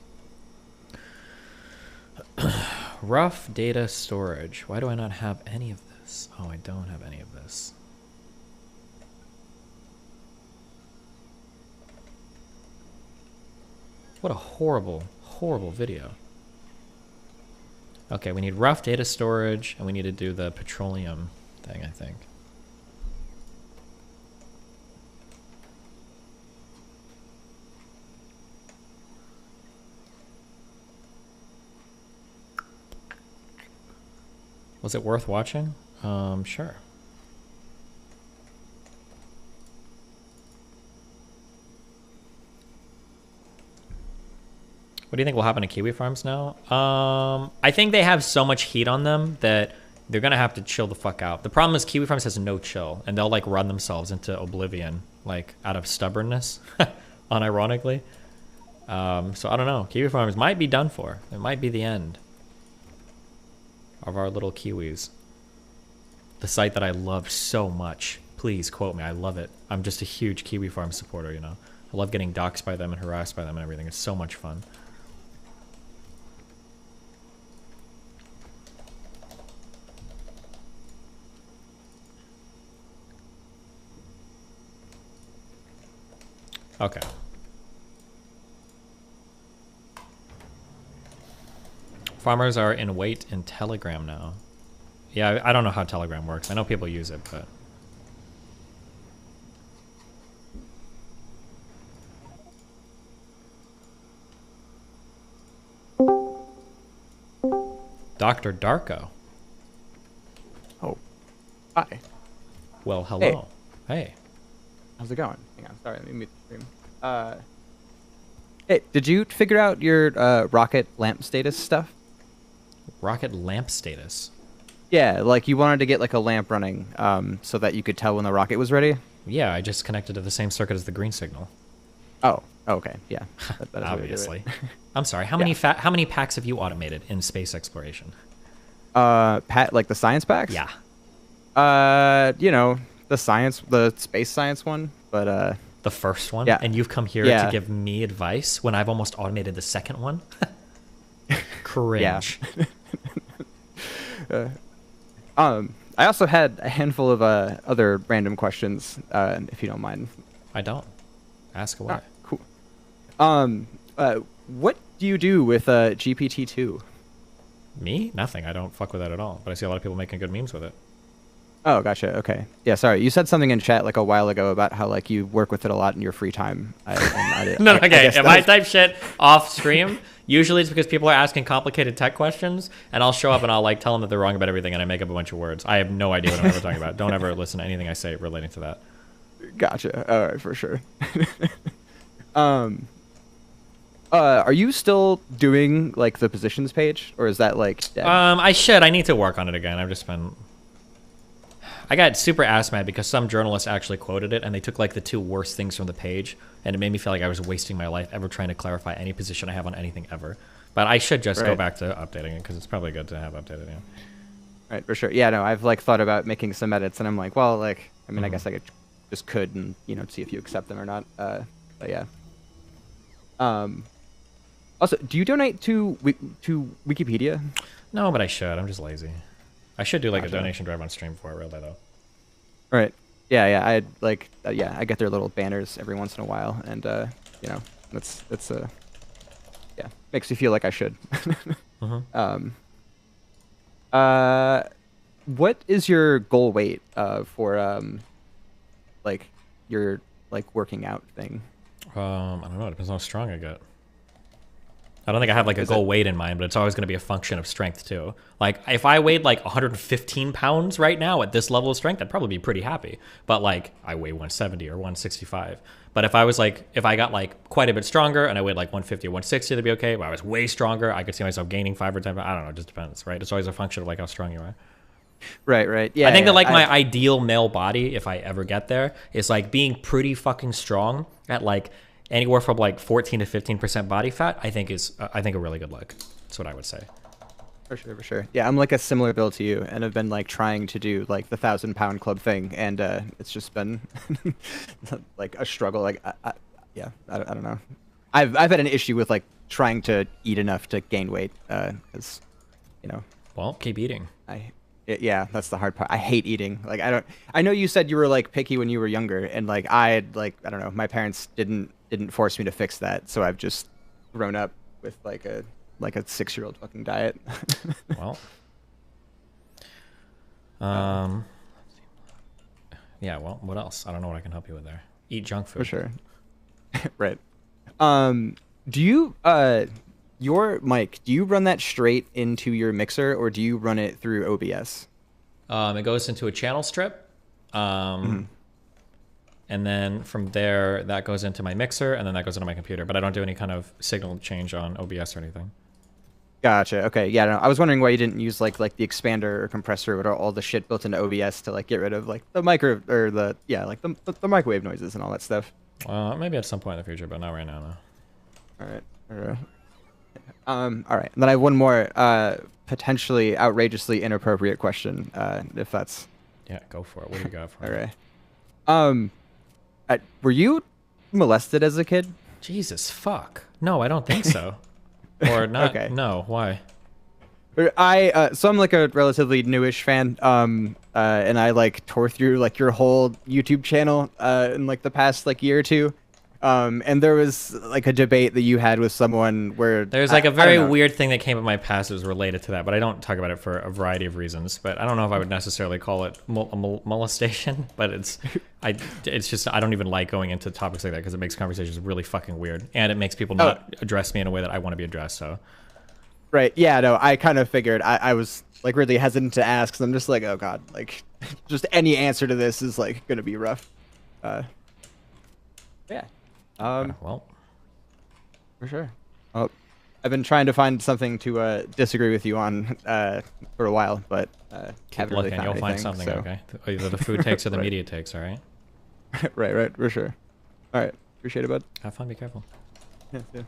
Rough data storage. Why do I not have any of this? Oh, I don't have any of this. What a horrible, horrible video. Okay, we need rough data storage, and we need to do the petroleum thing, I think. Was it worth watching? Sure. What do you think will happen to kiwi farms now? I think they have so much heat on them that they're gonna have to chill the fuck out. The problem is kiwi farms has no chill, and they'll like run themselves into oblivion, like out of stubbornness, unironically. So I don't know. Kiwi farms might be done for. It might be the end of our little kiwis. The site that I love so much. Please quote me. I love it. I'm just a huge kiwi farm supporter, you know. I love getting doxxed by them and harassed by them and everything. It's so much fun. Okay. Farmers are in wait in Telegram now. Yeah, I don't know how Telegram works. I know people use it, but... Dr. Darko. Oh. Hi. Well, hello. Hey. How's it going? Hang on, sorry, let me mute the stream. Hey, did you figure out your rocket lamp status stuff? Rocket lamp status? Yeah, like you wanted to get like a lamp running so that you could tell when the rocket was ready? Yeah, I just connected to the same circuit as the green signal. Oh, okay, yeah. That is Obviously. I'm sorry, how many packs have you automated in space exploration? Like the science packs? Yeah. You know, the space science one, but the first one? Yeah. And you've come here to give me advice when I've almost automated the second one? Cringe. I also had a handful of other random questions, if you don't mind. I don't. Ask away. Cool. What do you do with GPT-2? Me? Nothing. I don't fuck with that at all. But I see a lot of people making good memes with it. Oh, gotcha. Okay. Yeah, sorry. You said something in chat like a while ago about how like you work with it a lot in your free time. Okay. If I type shit off stream, usually it's because people are asking complicated tech questions, and I'll show up and I'll like tell them that they're wrong about everything, and I make up a bunch of words. I have no idea what I'm ever talking about. Don't ever listen to anything I say relating to that. Gotcha. All right, for sure. Are you still doing like the positions page, or is that like dead? I should. I need to work on it again. I've just been. I got super ass mad because some journalists actually quoted it, and they took like the two worst things from the page, and it made me feel like I was wasting my life ever trying to clarify any position I have on anything ever. But I should just go back to updating it because it's probably good to have updated. Yeah. Right, for sure. Yeah, no, I've like thought about making some edits, and I'm like, well, like, I mean, I guess I could and see if you accept them or not. But yeah. Also, do you donate to Wikipedia? No, but I should. I'm just lazy. I should do like a donation drive on stream for it, really though. Right. Yeah. I like. I get their little banners every once in a while, and it's makes you feel like I should. What is your goal weight for like your like working out thing? I don't know. It depends on how strong I get. I don't think I have like a goal weight in mind, but it's always going to be a function of strength too. Like if I weighed like 115 pounds right now at this level of strength, I'd probably be pretty happy. But like I weigh 170 or 165. But if I got like quite a bit stronger and I weighed like 150 or 160, that'd be okay. But I was way stronger, I could see myself gaining 5 or 10 pounds. I don't know. It just depends, right? It's always a function of like how strong you are. Right. Yeah. I think that like my ideal male body, if I ever get there, is like being pretty fucking strong at like anywhere from like 14 to 15% body fat. I think a really good look. That's what I would say. For sure. Yeah, I'm like a similar build to you, and I've been like trying to do like the 1,000-pound club thing, and it's just been like a struggle. Like, I don't know. I've had an issue with like trying to eat enough to gain weight, because Well, keep eating. Yeah, that's the hard part. I hate eating. Like I know you said you were like picky when you were younger, and like I don't know. My parents didn't force me to fix that, so I've just grown up with like a 6-year-old fucking diet. Well, yeah. Well, what else? I don't know what I can help you with there. Eat junk food. For sure. Right. Do you your mic? Do you run that straight into your mixer, or do you run it through OBS? It goes into a channel strip. And then from there, that goes into my mixer, and then that goes into my computer. But I don't do any kind of signal change on OBS or anything. Gotcha. Okay. Yeah. No, I was wondering why you didn't use like the expander or compressor or all the shit built into OBS to like get rid of like the micro or the microwave noises and all that stuff. Maybe at some point in the future, but not right now. No. All right. All right. And then I have one more potentially outrageously inappropriate question, if that's. Yeah, go for it. What do you got for me? All right. Were you molested as a kid? Jesus fuck. No, I don't think so. Or not. Okay. No, why? So I'm like a relatively newish fan, and I like tore through like your whole YouTube channel in like the past like year or two. And there was like a debate that you had with someone where there's like a very weird thing that came up in my past that was related to that, but I don't talk about it for a variety of reasons. But I don't know if I would necessarily call it molestation, but it's just I don't even like going into topics like that because it makes conversations really fucking weird, and it makes people not address me in a way that I want to be addressed. So, right, yeah, no, I kind of figured I was like really hesitant to ask because I'm just like, oh god, like just any answer to this is like gonna be rough. Yeah. Well, for sure. Well, I've been trying to find something to disagree with you on for a while, but keep haven't looking. really found You'll find anything, something. so. Okay. Either the food takes or the Right. media takes. All right. right, for sure. All right, appreciate it, bud. Have fun. Be careful. Yeah.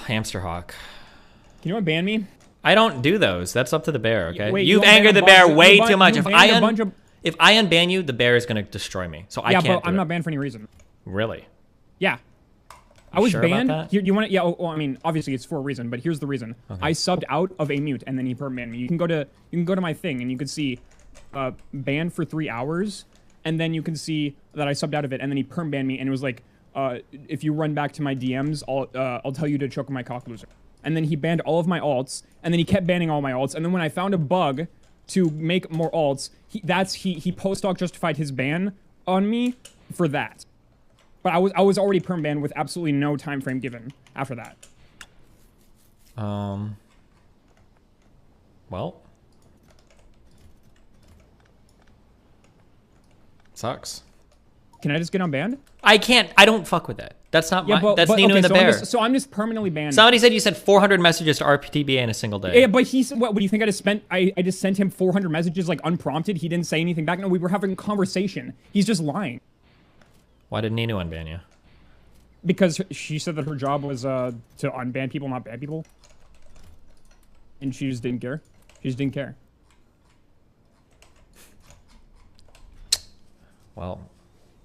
Hamster hawk. Can you unban me? I don't do those. That's up to the bear. Okay. Wait, You've you angered the unbanned a bear bunch- way you too much. you If banned a bunch of- if I unban you, the bear is gonna destroy me. So I Yeah, can't. but I'm do not it. banned for any reason. Really? Yeah. I You was sure about banned. that? You want to? Yeah. Well, I mean, obviously it's for a reason, but here's the reason. Okay. I subbed out of a mute, and then he perm-banned me. You can go to my thing, and you can see banned for 3 hours, and then you can see that I subbed out of it, and then he perm-banned me, and it was like, if you run back to my DMs, I'll tell you to choke my cock loser. And then he banned all of my alts, and then he kept banning all my alts, and then when I found a bug to make more alts, he post-doc justified his ban on me for that. But I was already perm banned with absolutely no time frame given after that. Well. Sucks. Can I just get unbanned? I can't. I don't fuck with that. That's not my. That's Nino okay, and the so bear. so I'm just permanently banned. Somebody said you sent 400 messages to RPTBA in a single day. Yeah, but he's what do you think I just spent? I just sent him 400 messages like unprompted. He didn't say anything back. No, we were having a conversation. He's just lying. Why did Nino unban you? Because she said that her job was to unban people, not ban people. And she just didn't care. She just didn't care. Well,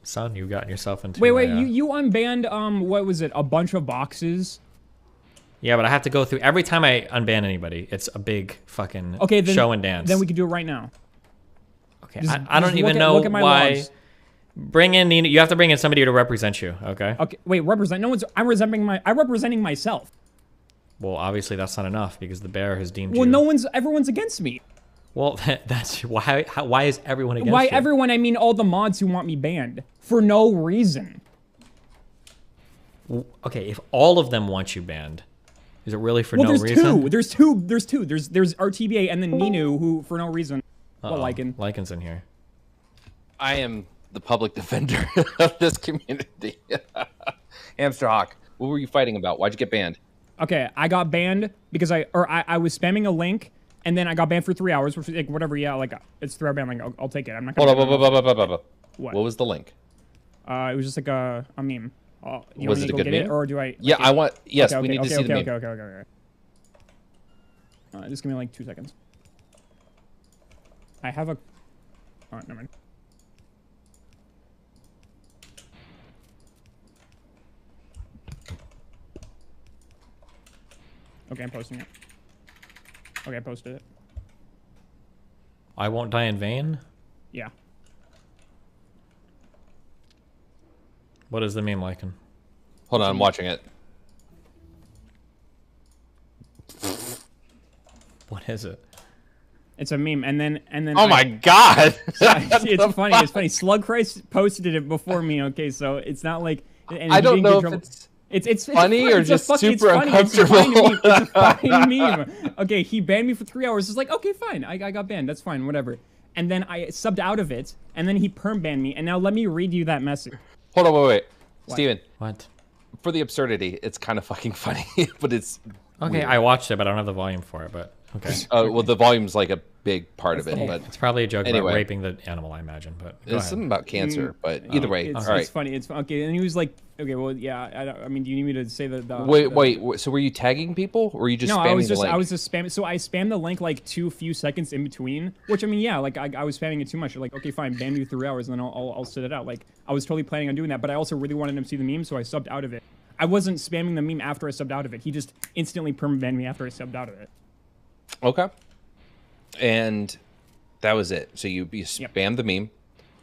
son, you've gotten yourself into. Wait, you unbanned what was it? A bunch of boxes. Yeah, but I have to go through every time I unban anybody. It's a big fucking then, show and dance. Then we can do it right now. Okay, Just- I don't just even look at- know look at my why. logs. Bring in Nino. You have to bring in somebody to represent you. Okay. Okay, wait, represent. No one's. I'm representing myself. Well, obviously that's not enough because the bear has deemed Well, you. everyone's against me. Well, that's why. Why is everyone against By you? everyone, I mean all the mods who want me banned for no reason. Okay, if all of them want you banned, is it really for Well, no there's reason? two. There's two. There's RTBA and then Ninu who for no reason. Well, Lycan. Lycan's in here. I am the public defender of this community. Hamster Hawk, what were you fighting about? Why'd you get banned? Okay, I got banned because I was spamming a link and then I got banned for 3 hours, which like whatever. Yeah, like it's 3 hour ban. Like I'll take it. I'm not gonna. Hold on. What? What was the link? It was just like a meme. You Was want me it to a go good get meme? it, or do I? Yeah, I want. Yes, okay, we need to see the meme. Okay. Just give me like 2 seconds. I have a. Oh, never mind. Okay, I'm posting it. Okay, I posted it. I won't die in vain. Yeah. What is the meme, Lycan? Hold on, I'm watching it. What is it? It's a meme, and then. Oh my God! It's funny. It's funny. Slug Christ posted it before me. Okay, so it's not like. And I he don't didn't know get if trouble. it's funny or it's just it's super funny. uncomfortable. It's a fine meme. Okay, he banned me for 3 hours. It's like, okay, fine. I got banned. That's fine. Whatever. And then I subbed out of it, and then he perm banned me. And now let me read you that message. Hold on, wait. What? Steven. What? For the absurdity, it's kind of fucking funny, but it's Okay, weird. I watched it, but I don't have the volume for it. But okay. Well, the volume's like a big part of it, but It's probably a joke anyway. about raping the animal, I imagine. But go There's ahead. something about cancer, but either way, It's, all right. it's funny. It's okay. And he was like, okay, well, yeah. I mean, do you need me to say the? Wait. So were you tagging people, or were you just No, spamming I was the link? just spamming. So I spammed the link like few seconds in between, which I mean, yeah, like I was spamming it too much. Like, okay, fine, ban you 3 hours, and then I'll sit it out. Like I was totally planning on doing that, but I also really wanted him to see the meme, so I subbed out of it. I wasn't spamming the meme after I subbed out of it. He just instantly perma-banned me after I subbed out of it. Okay. And that was it. So you spammed the meme,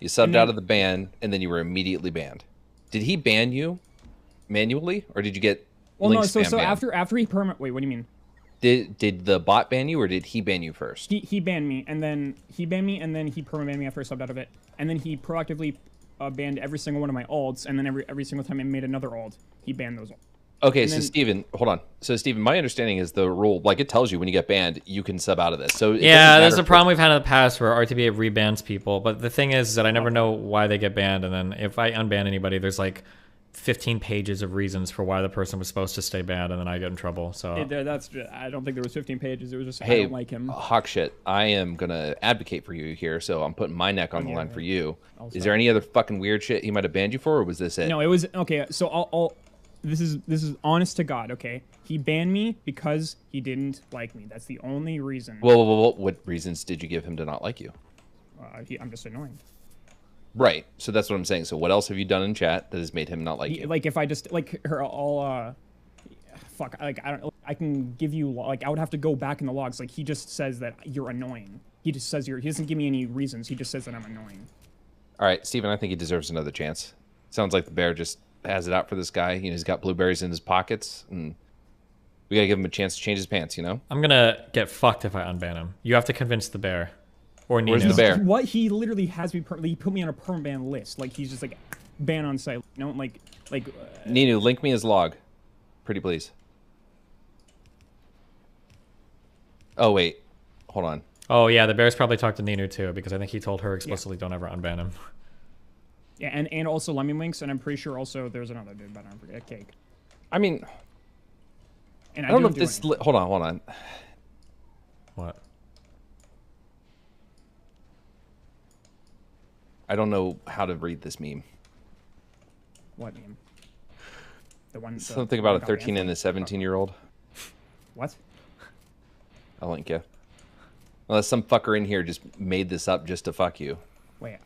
you subbed out of the ban, and then you were immediately banned. Did he ban you manually, or did you get link spam So banned? after he wait, what do you mean? Did the bot ban you, or did he ban you first? He banned me, and then he perma-banned me after I subbed out of it, and then he proactively banned every single one of my alts, and then every single time I made another alt, he banned those alts. Okay, And so then- Steven, hold on. So Steven, my understanding is the rule, like it tells you when you get banned, you can sub out of this. So it Yeah, doesn't there's matter a problem we've had in the past where RTBA rebans people, but the thing is that I never know why they get banned, and then if I unban anybody, there's like 15 pages of reasons for why the person was supposed to stay banned, and then I get in trouble. So I don't think there was 15 pages. It was just I Hey, don't like him. hawk shit, I am gonna advocate for you here, so I'm putting my neck on the line for you. I'll Is there any other fucking weird shit he might have banned you for, or was this it? No, it was okay. So I'll this is honest to God. Okay, he banned me because he didn't like me. That's the only reason. Well, what reasons did you give him to not like you? I'm just annoying. Right. So that's what I'm saying. So what else have you done in chat that has made him not like you? Like if I just like her all fuck, like I can give you like I would have to go back in the logs. Like he just says that you're annoying. He just says he doesn't give me any reasons. He just says that I'm annoying. All right, Steven, I think he deserves another chance. Sounds like the bear just has it out for this guy. You know, he's got blueberries in his pockets, and we gotta give him a chance to change his pants, you know? I'm gonna get fucked if I unban him. You have to convince the bear. Or Nino. Where's the bear? What? He literally has me. He put me on a perm ban list. Like he's just like ban on site. You know, like. Nino, link me his log, pretty please. Oh wait, hold on. Oh yeah, the bear's probably talked to Nino too, because I think he told her explicitly don't ever unban him. Yeah, and also Lemmy Winks, and I'm pretty sure also there's another dude, but I don't forget Cake. I mean, and I don't know if this. Hold on. What? I don't know how to read this meme. What meme? The one. Something about a 13 and a 17-year-old. What? I'll link you. Unless some fucker in here just made this up just to fuck you. Wait,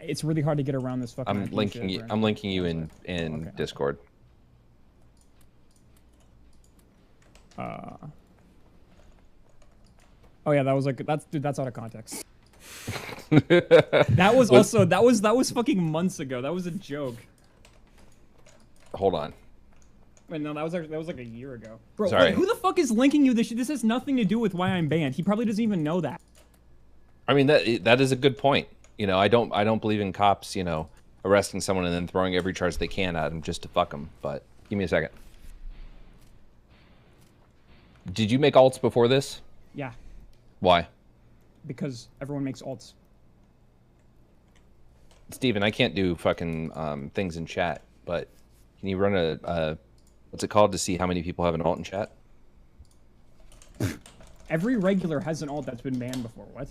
it's really hard to get around this fucking. I'm linking you. I'm linking you in Discord. Oh yeah, that was like that's out of context. That was also that was fucking months ago. That was a joke. Hold on. Wait, no, that was like a year ago. Bro, Sorry. wait, who the fuck is linking you this shit? This has nothing to do with why I'm banned. He probably doesn't even know that. I mean that is a good point. You know, I don't believe in cops, you know, arresting someone and then throwing every charge they can at them just to fuck them. But give me a second. Did you make alts before this? Yeah, Why? because everyone makes alts. Steven, I can't do fucking things in chat, but can you run a what's it called to see how many people have an alt in chat? Every regular has an alt that's been banned before. What?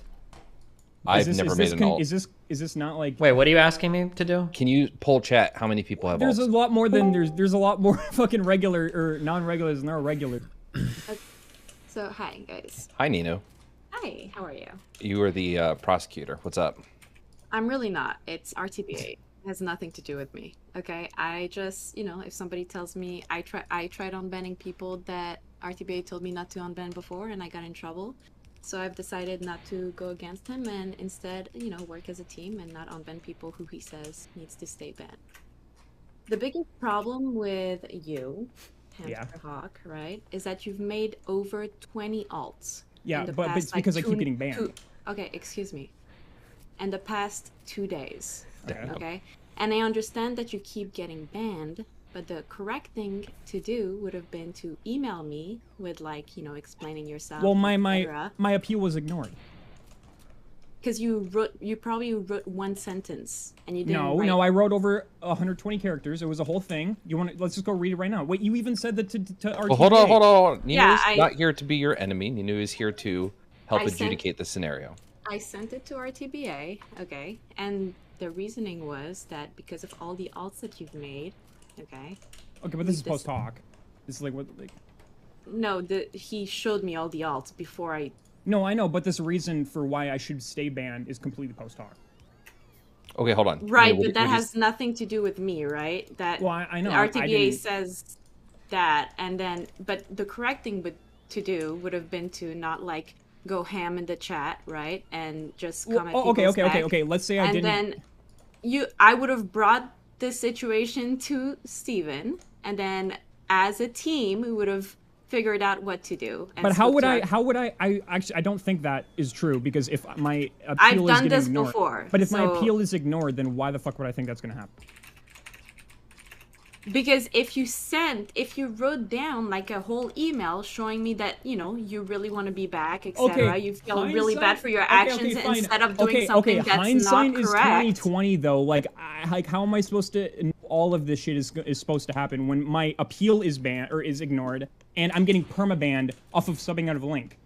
I've never made an alt. Is this not like? Wait, what are you asking me to do? Can you pull chat how many people have There's alts? a lot more than there's a lot more fucking regular or non-regulars than there are regular. So hi guys. Hi Nino. Hi, how are you? You are the prosecutor. What's up? I'm really not. It's RTBA. It has nothing to do with me. Okay, I just, you know, if somebody tells me I tried unbanning people that RTBA told me not to unban before and I got in trouble. So I've decided not to go against him and instead, you know, work as a team and not unban people who he says needs to stay banned. The biggest problem with you, Hamster Hawk, right, is that you've made over 20 alts. Yeah, in the but past, it's because I keep getting banned. Okay, excuse me. In the past 2 days. Damn. Okay? And I understand that you keep getting banned, but the correct thing to do would have been to email me with, like, you know, explaining yourself. Well, my appeal was ignored. Because you probably wrote one sentence and you didn't. No, I wrote over 120 characters. It was a whole thing. You want? Let's just go read it right now. Wait, you even said that to RTBA. Well, hold on. Nino is not here to be your enemy. Nino is here to help adjudicate the scenario. I sent it to RTBA, okay, and the reasoning was that because of all the alts that you've made, okay. Okay, but this is post hoc. This is like what? Like... No, he showed me all the alts before I. No, I know, but this reason for why I should stay banned is completely post hoc. Okay, hold on. Right, but that has nothing to do with me, right? That well, I know. The RTBA says that, and then, but the correct thing to do would have been to not like go ham in the chat, right, and just come at people's back. Okay. Let's say I didn't. And then I would have brought this situation to Steven, and then as a team, we would have figured out what to do. But how would I actually, I don't think that is true, because if my appeal is getting ignored. Before. But if my appeal is ignored, then why the fuck would I think that's going to happen? Because if you wrote down like a whole email showing me that, you know, you really want to be back, etc., Okay, you feel really bad for your hindsight- actions fine. instead of doing something that's hindsight not is correct. 2020 though. Like how am I supposed to? All of this shit is supposed to happen when my appeal is banned or is ignored, and I'm getting permabanned off of subbing out of a link.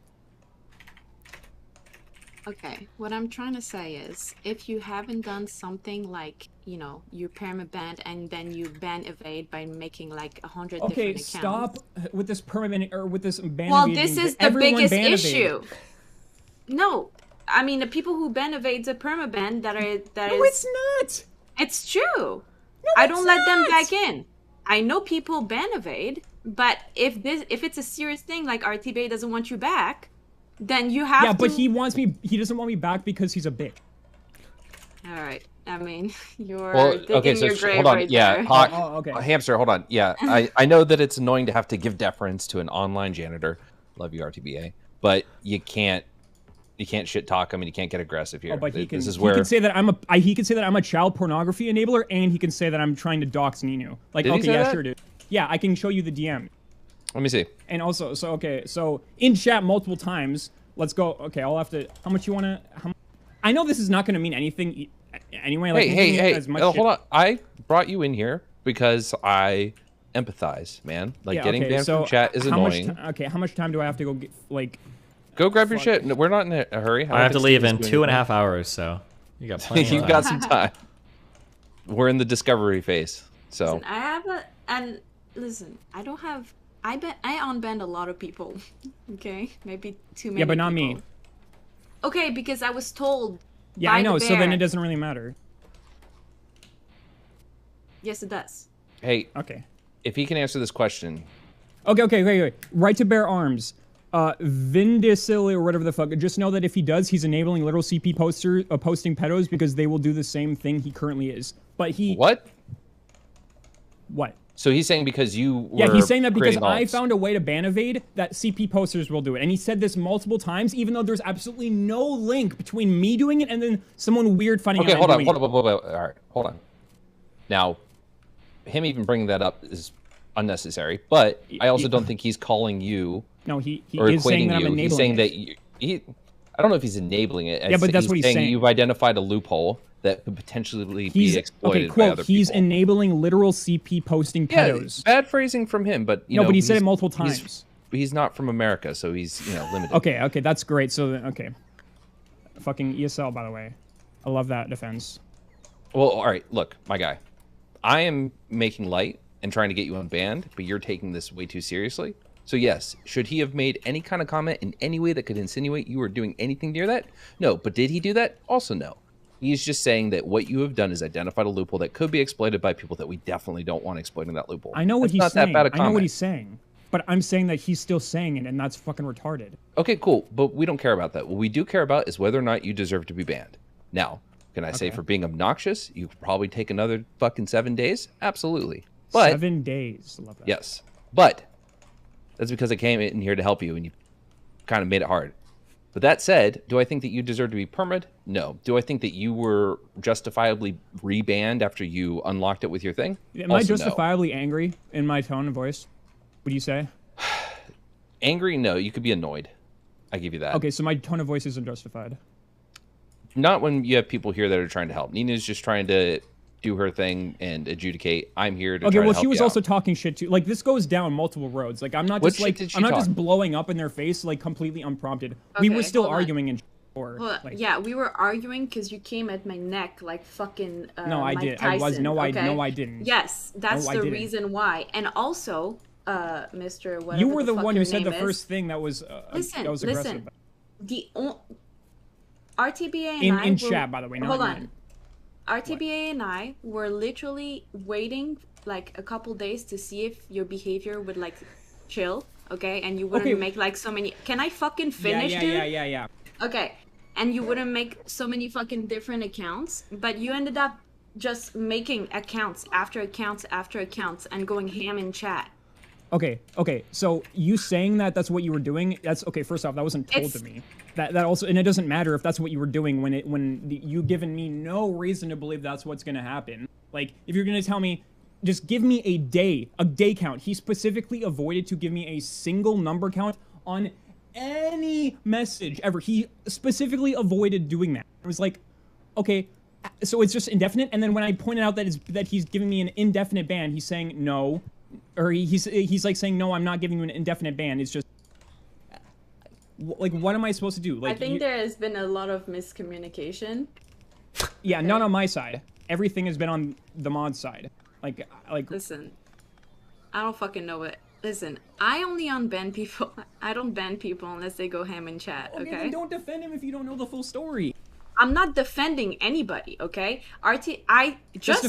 Okay, what I'm trying to say is, if you haven't done something like, you know, you permabanned and then you ban evade by making like 100 Okay, different stop accounts. with this permanent or with this ban. Well, evading this is thing. the Everyone biggest ban issue. evade. No, I mean the people who ban evades a permaban that No, it's not. It's true. No, I don't it's let them not. back in. I know people ban evade, but if it's a serious thing like RTBA doesn't want you back, then you have to. Yeah, but he wants me. He doesn't want me back because he's a bitch. All right. I mean, you're Well, digging okay, so your grave hold on. right Yeah, there. Hawk, okay. Hamster, hold on. Yeah, I know that it's annoying to have to give deference to an online janitor. Love you, RTBA. But you can't shit talk him and you can't get aggressive here. Oh, but he can. This is He where can say that he can say that I'm a child pornography enabler, and he can say that I'm trying to dox Ninu. Like, Did he okay, say yeah, that? sure, dude. Yeah, I can show you the DM. Let me see. And also, so in chat multiple times. Let's go. Okay, I'll have to. How much you want to? I know this is not going to mean anything anyway. Like, hey, as much hold on. I brought you in here because I empathize, man. Like, yeah, getting okay, banned so from chat is how annoying. Much how much time do I have to go get, like... Go grab your shit. No, we're not in a hurry. I have to leave in 2.5 hours, so you got plenty of time. You've got some time. We're in the discovery phase, so... Listen, I have listen, I don't have... I unbanned a lot of people, okay? Maybe too many Yeah, but not people. me. Okay, because I was told Yeah, by I know, the so then bear. it doesn't really matter. Yes, it does. Hey, okay. If he can answer this question... Okay. Right to bear arms. Vindicil or whatever the fuck. Just know that if he does, he's enabling literal CP posting pedos because they will do the same thing he currently is. But he... What? What? So he's saying because you were Yeah, he's saying that because creating I alts. found a way to ban evade that CP posters will do it. And he said this multiple times, even though there's absolutely no link between me doing it and then someone weird finding Okay, out hold on. doing it. All right, hold on. Now, him even bringing that up is unnecessary, but I also don't think he's calling you. No, he or is saying equating that I'm you. enabling He's saying it. that I don't know if he's enabling it. Yeah, but that's what he's saying. You've identified a loophole that could potentially be exploited okay, by quote, other he's people. enabling literal CP posting pedos. Bad phrasing from him, but you No, know, but he said it he's- multiple he's- times. He's not from America, so he's limited. Okay, that's great. So then, okay. Fucking ESL, by the way. I love that defense. Well, all right, look, my guy. I am making light and trying to get you unbanned, but you're taking this way too seriously. So yes, should he have made any kind of comment in any way that could insinuate you were doing anything near that? No, but did he do that? Also no. He's just saying that what you have done is identified a loophole that could be exploited by people that we definitely don't want exploiting that loophole. I know what That's he's not saying. that bad a I know what comment. he's saying. But I'm saying that he's still saying it, and that's fucking retarded. Okay, cool, but we don't care about that. What we do care about is whether or not you deserve to be banned. Now, can I say Okay. for being obnoxious, you could probably take another fucking 7 days? Absolutely. But 7 days. Love that. yes, but that's because I came in here to help you, and you kind of made it hard. But that said, do I think that you deserve to be permid? No. Do I think that you were justifiably rebanned after you unlocked it with your thing? Am I Also, no. justifiably angry in my tone and voice? Would you say? Angry? No. You could be annoyed. I give you that. Okay, so my tone of voice isn't justified. Not when you have people here that are trying to help. Nina's just trying to do her thing and adjudicate. I'm here to Okay, try well, to help she was you out. also talking shit too. Like, this goes down multiple roads. Like, I'm not What just shit like did she I'm not talk? just blowing up in their face like completely unprompted. We were Okay, still hold on. arguing and or Well, like, yeah, we were arguing because you came at my neck like fucking No, I Mike did. Tyson, I was no, okay? I didn't. Yes, that's No, I the didn't. reason why. And also, Mr. Whatever You were the fuck one your who said name the is. first thing that was Listen, that was aggressive. listen. The RTBA and In- I in were, chat, by the way, not hold in on. mine. RTBA and I were literally waiting like a couple days to see if your behavior would like chill, okay? And you wouldn't Okay. make like so many. Can I fucking finish, dude? Yeah. Okay, and you wouldn't make so many fucking different accounts, but you ended up just making accounts after accounts after accounts and going ham in chat. Okay. So you saying that that's what you were doing? That's okay. First off, that wasn't told It's- to me. That also, and it doesn't matter if that's what you were doing you given me no reason to believe that's what's gonna happen. Like, if you're gonna tell me, just give me a day count. He specifically avoided to give me a single number count on any message ever. He specifically avoided doing that. It was like, okay, so it's just indefinite. And then when I pointed out that he's giving me an indefinite ban, he's saying no, or he's like saying no, I'm not giving you an indefinite ban. It's just like, what am I supposed to do? Like, I think there has been a lot of miscommunication. Yeah, not on my side. Everything has been on the mod side. Like. Listen, I don't fucking know what. Listen, I only unban people. I don't ban people unless they go ham in chat. Okay. Then don't defend him if you don't know the full story. I'm not defending anybody. Okay. Dude, I just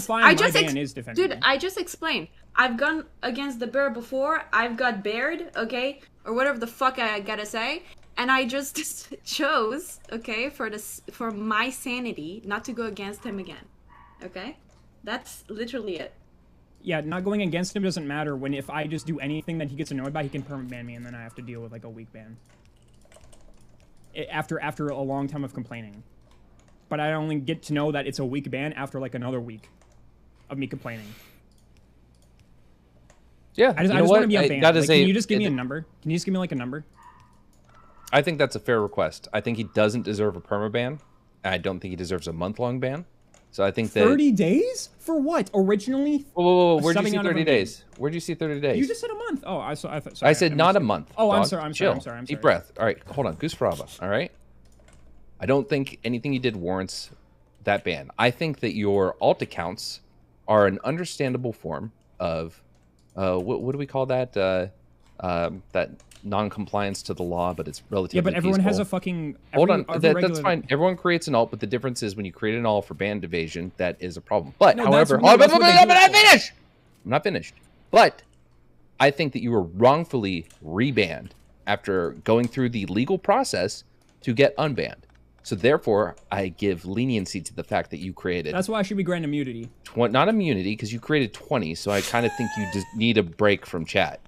explained. I've gone against the bear before. I've got bared. Okay, or whatever the fuck I gotta say. And I just chose, okay, for my sanity, not to go against him again. Okay, that's literally it. Yeah, not going against him doesn't matter when if I just do anything that he gets annoyed by, he can permanent ban me, and then I have to deal with like a week ban. After a long time of complaining. But I only get to know that it's a week ban after like another week of me complaining. Yeah, I just want to be unbanned. Like, can you just give me a number? Can you just give me like a number? I think that's a fair request. I think he doesn't deserve a permaban. I don't think he deserves a month-long ban. So I think that 30 days for what? Originally? Whoa. Where'd you see 30 days? Where'd you see 30 days? You just said a month. Oh, I sorry. I said not a month. Oh, dog. I'm Chill. sorry. Deep breath. All right, hold on. Goose Brava. All right. I don't think anything you did warrants that ban. I think that your alt accounts are an understandable form of what do we call that? That non-compliance to the law, but it's relatively Yeah, but everyone peaceful. has a fucking... Hold on, that's fine. Everyone creates an alt, but the difference is when you create an alt for band evasion, that is a problem. But, No, however... that's weird. I'm not finished! But, I think that you were wrongfully rebanned after going through the legal process to get unbanned. So therefore, I give leniency to the fact that you created... That's why I should be granted immunity. Not immunity, because you created 20, so I kind of think you just need a break from chat.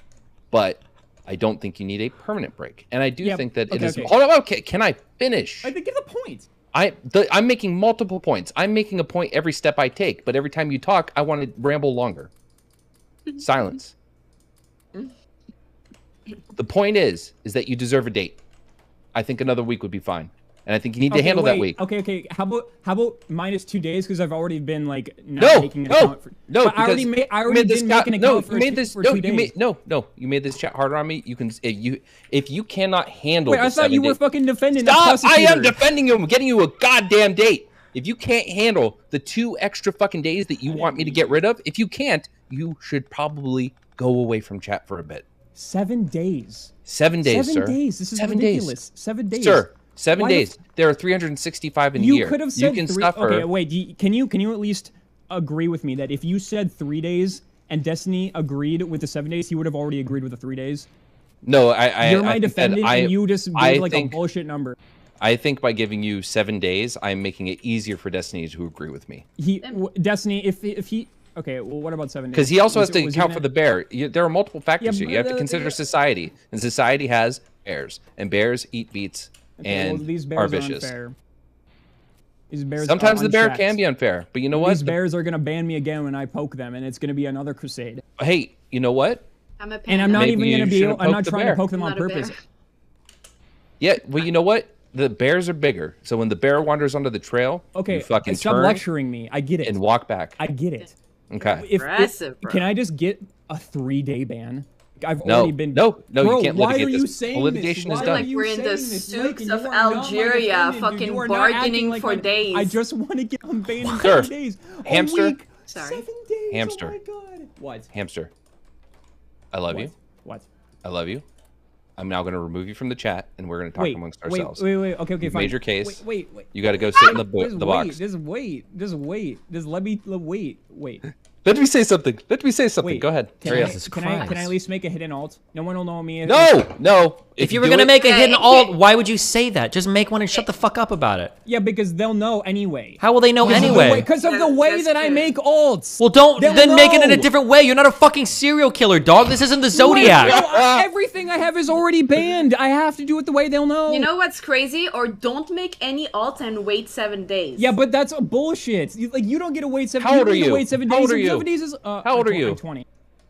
But... I don't think you need a permanent break, and I do think that it is. Okay. Hold on, okay, can I finish? I think get the point. I'm making multiple points. I'm making a point every step I take, but every time you talk, I want to ramble longer. Silence. The point is that you deserve a date. I think another week would be fine, and I think you need to handle that week. Okay. How about -2 days? Because I've already been like making an account for. No, but I already didn't make an account for 2 days. You made this chat harder on me. You can if you cannot handle. Wait, I thought you were fucking defending. Stop! I am defending you. I'm getting you a goddamn date. If you can't handle the 2 extra fucking days that you want me to get rid of, if you can't, you should probably go away from chat for a bit. 7 days. 7 days, sir. 7 days. This is 7 ridiculous. days. 7 days, sir. 7 days. There are 365 in a year. You could have said you can 3. suffer. Okay, wait. Can you at least agree with me that if you said 3 days and Destiny agreed with the 7 days, he would have already agreed with the 3 days? No, You're my defendant, and you just gave like a bullshit number. I think by giving you 7 days, I'm making it easier for Destiny to agree with me. Destiny, if he. Okay, well, what about 7 days? Because he also has to account for the bear. There are multiple factors here. You have to consider society, and society has bears, and bears eat beets and these bears are vicious. unfair. These bears Sometimes are the bear unchecked. can be unfair, but you know what? These bears are gonna ban me again when I poke them, and it's gonna be another crusade. Hey, you know what? I'm not even gonna be. I'm not trying to poke them on purpose. Yeah, well, you know what? The bears are bigger, so when the bear wanders onto the trail, okay, you fucking stop turn lecturing me. I get it. And walk back. I get it. Okay. Can I just get a 3-day ban? I've No, already been. no, Bro, you can't why litigate are this. you saying The litigation this? is Why done. are you We're in the saying this? souks Lakin, of you are not my Algeria, defendant, dude. fucking You are not acting bargaining like for my- days. I just want to get unbanned in Sir, 7 days. hamster. A week. Sorry. 7 days. Hamster. Oh my god. What? Hamster. I love you. What? I love you. I'm now going to remove you from the chat, and we're going to talk amongst ourselves. Wait. Okay, You've fine. made your case. Wait. You got to go sit in the box. Just wait. Just let me wait. Let me say something. Go ahead. Can I at least make a hidden alt? No one will know me. No. If you were gonna make a hidden alt, why would you say that? Just make one and shut the fuck up about it. Yeah, because they'll know anyway. How will they know anyway? Because of the way that I make alts. Well, don't They'll then make it in a know. different way. You're not a fucking serial killer, dog. This isn't the Zodiac. Everything I have is already banned. I have to do it the way they'll know. You know what's crazy? Or don't make any alt and wait 7 days. Yeah, but that's bullshit. You don't get to wait 7 days. How old are You you? wait 7 How days. old are You 7 days is. How old are you? I'm 20.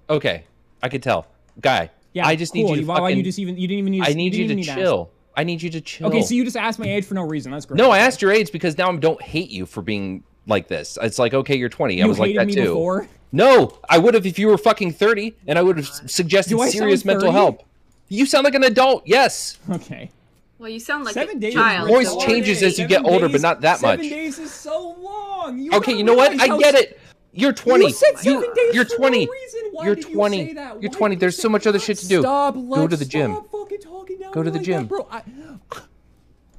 Okay, I could tell. Guy, Yeah, I just cool. need you to Why fucking... you didn't even need. I need you to need ask. chill. I need you to chill. Okay, so you just asked my age for no reason. That's great. No, I asked your age because now I don't hate you for being like this. It's like, okay, you're 20. I was like that me too. Before? No, I would have if you were fucking 30, and I would have suggested serious mental help. You sound like an adult. Yes. Okay. Well, you sound like 7 a days. child. Voice so- changes as you get older, but not that much. 7 days is so long. Okay, you know what? I get it. You're 20. You said 7 days You're for 20. no reason. Why You're did 20. You say that? You're 20. There's so much other shit to do. Stop. Go to the gym. Stop fucking talking down Go to the like gym. that, bro.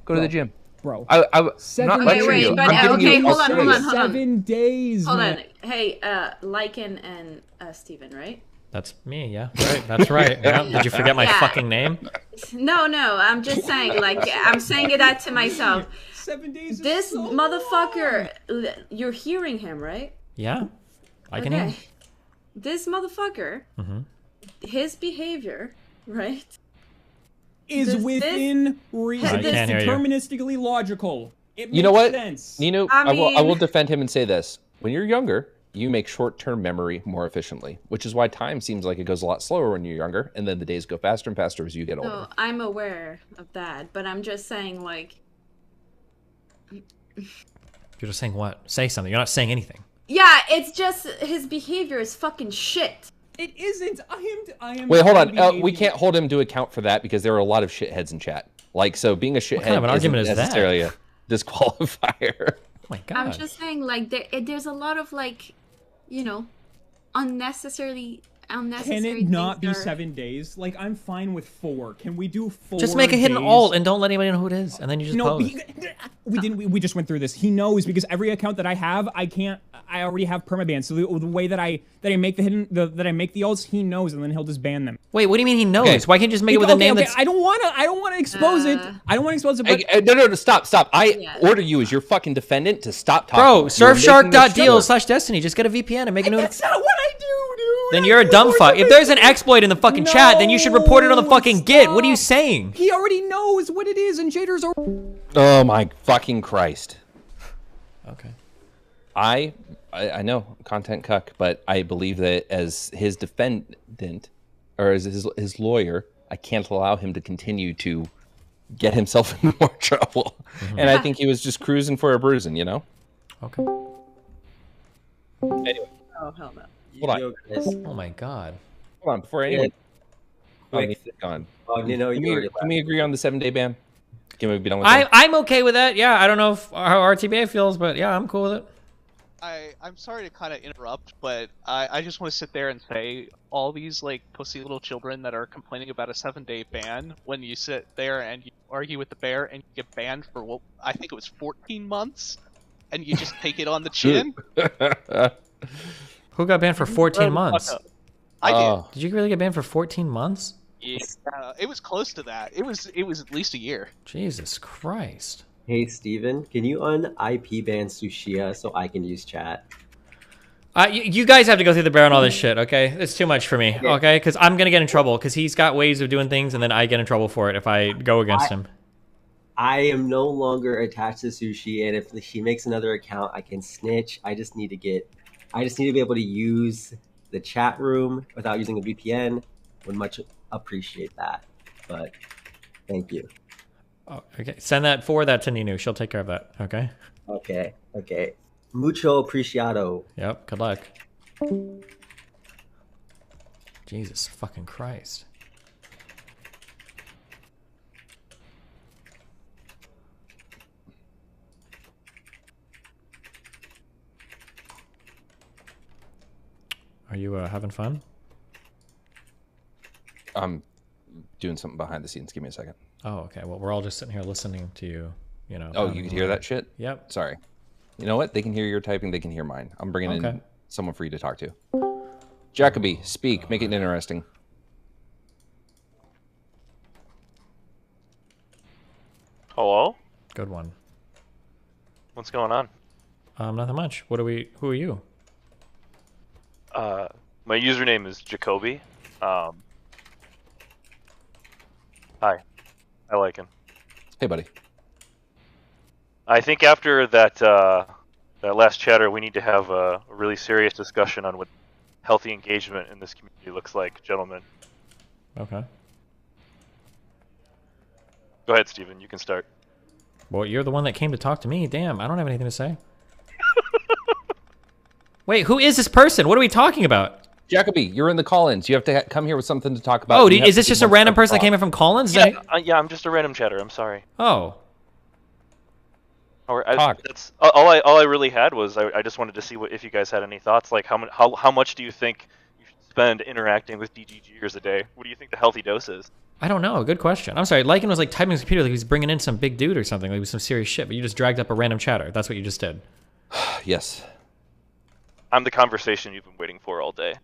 Go to the gym. Bro. I'm not 7 lecturing days. you. but, I'm giving okay, you hold on. 7 days. Hold man. on. Hey, Lycan and Steven, right? That's me, yeah. Right, that's right. Yeah. Did you forget my Yeah. fucking name? No, I'm just saying, like, I'm saying that to myself. 7 days. This motherfucker, you're hearing him, right? Yeah, I can hear. This motherfucker, his behavior, right? Is within reason. I can't hear you. Deterministically logical. It You know makes what? sense. Nino, I will defend him and say this. When you're younger, you make short-term memory more efficiently, which is why time seems like it goes a lot slower when you're younger, and then the days go faster and faster as you get older. So I'm aware of that, but I'm just saying, like... You're just saying what? Say something. You're not saying anything. Yeah, it's just his behavior is fucking shit. It isn't. I am. Wait, hold on. We can't hold him to account for that because there are a lot of shitheads in chat. Like, so being a shithead kind of an argument isn't is that? necessarily a disqualifier. Oh my god. I'm just saying, like, there's a lot of, like, you know, unnecessary Can it not be things are- 7 days? Like, I'm fine with 4. Can we do 4? Just make a hidden days? alt and don't let anybody know who it is, and then you just No, post. we didn't. We just went through this. He knows because every account that I have, I already have permaban. So the way that I make that I make the alts, he knows, and then he'll just ban them. Wait, what do you mean he knows? Okay. Why can't you just make it with a name that's... I don't want to expose it. I don't want to expose it. But No, stop. I order you as your fucking defendant to stop talking. Bro, You're making this surfshark.deal/destiny. Just get a VPN and make a new... that's not what I do, dude. Then you're a dumb fuck. If there's an exploit in the fucking chat, then you should report it on the fucking Git. What are you saying? He already knows what it is, and shaders are... Oh my fucking Christ. Okay. I know, content cuck, but I believe that as his defendant, or as his lawyer, I can't allow him to continue to get himself in more trouble. And I think he was just cruising for a bruising, you know? Okay. Anyway. Oh, hell no. Hold on. Oh my god. Hold on, before anyone... Can we agree on the 7-day ban? Can we be done with that? I'm okay with that. Yeah, I don't know how RTBA feels, but yeah, I'm cool with it. I'm sorry to kind of interrupt, but I just want to sit there and say all these like pussy little children that are complaining about a 7-day ban when you sit there and you argue with the bear and you get banned for what I think it was 14 months, and you just take it on the chin. Who got banned for 14 months? I did. Did you really get banned for 14 months? Yeah, it was close to that. It was at least a year. Jesus Christ. Hey Steven, can you un-IP ban Sushia so I can use chat? You guys have to go through the bear on all this shit, okay? It's too much for me, okay? Because I'm going to get in trouble because he's got ways of doing things and then I get in trouble for it if I go against him. I am no longer attached to Sushi, and if she makes another account, I can snitch. I just need to be able to use the chat room without using a VPN. Would much appreciate that, but thank you. Oh, okay, forward that to Ninu. She'll take care of that, okay? Okay. Mucho apreciado. Yep, good luck. Jesus fucking Christ. Are you having fun? I'm doing something behind the scenes. Give me a second. Oh, okay. Well, we're all just sitting here listening to you, you know. Oh, you can hear that shit? Yep. Sorry. You know what? They can hear your typing. They can hear mine. I'm bringing in someone for you to talk to. Jacoby, speak. Make it interesting. Hello? Good one. What's going on? Nothing much. Who are you? My username is Jacoby. Hi. I like him. Hey, buddy. I think after that that last chatter, we need to have a really serious discussion on what healthy engagement in this community looks like, gentlemen. Okay. Go ahead, Steven. You can start. Well, you're the one that came to talk to me. Damn, I don't have anything to say. Wait, who is this person? What are we talking about? Jacoby, you're in the call-ins. You have to come here with something to talk about. Oh, is this just a random person that came in from Collins? Yeah, yeah, I'm just a random chatter. I'm sorry. Oh. That's all I really had was I just wanted to see if you guys had any thoughts. Like how much do you think you should spend interacting with DGGers a day? What do you think the healthy dose is? I don't know. Good question. I'm sorry. Lycan was like typing on his computer like he was bringing in some big dude or something. Like it was some serious shit, but you just dragged up a random chatter. That's what you just did. Yes. I'm the conversation you've been waiting for all day.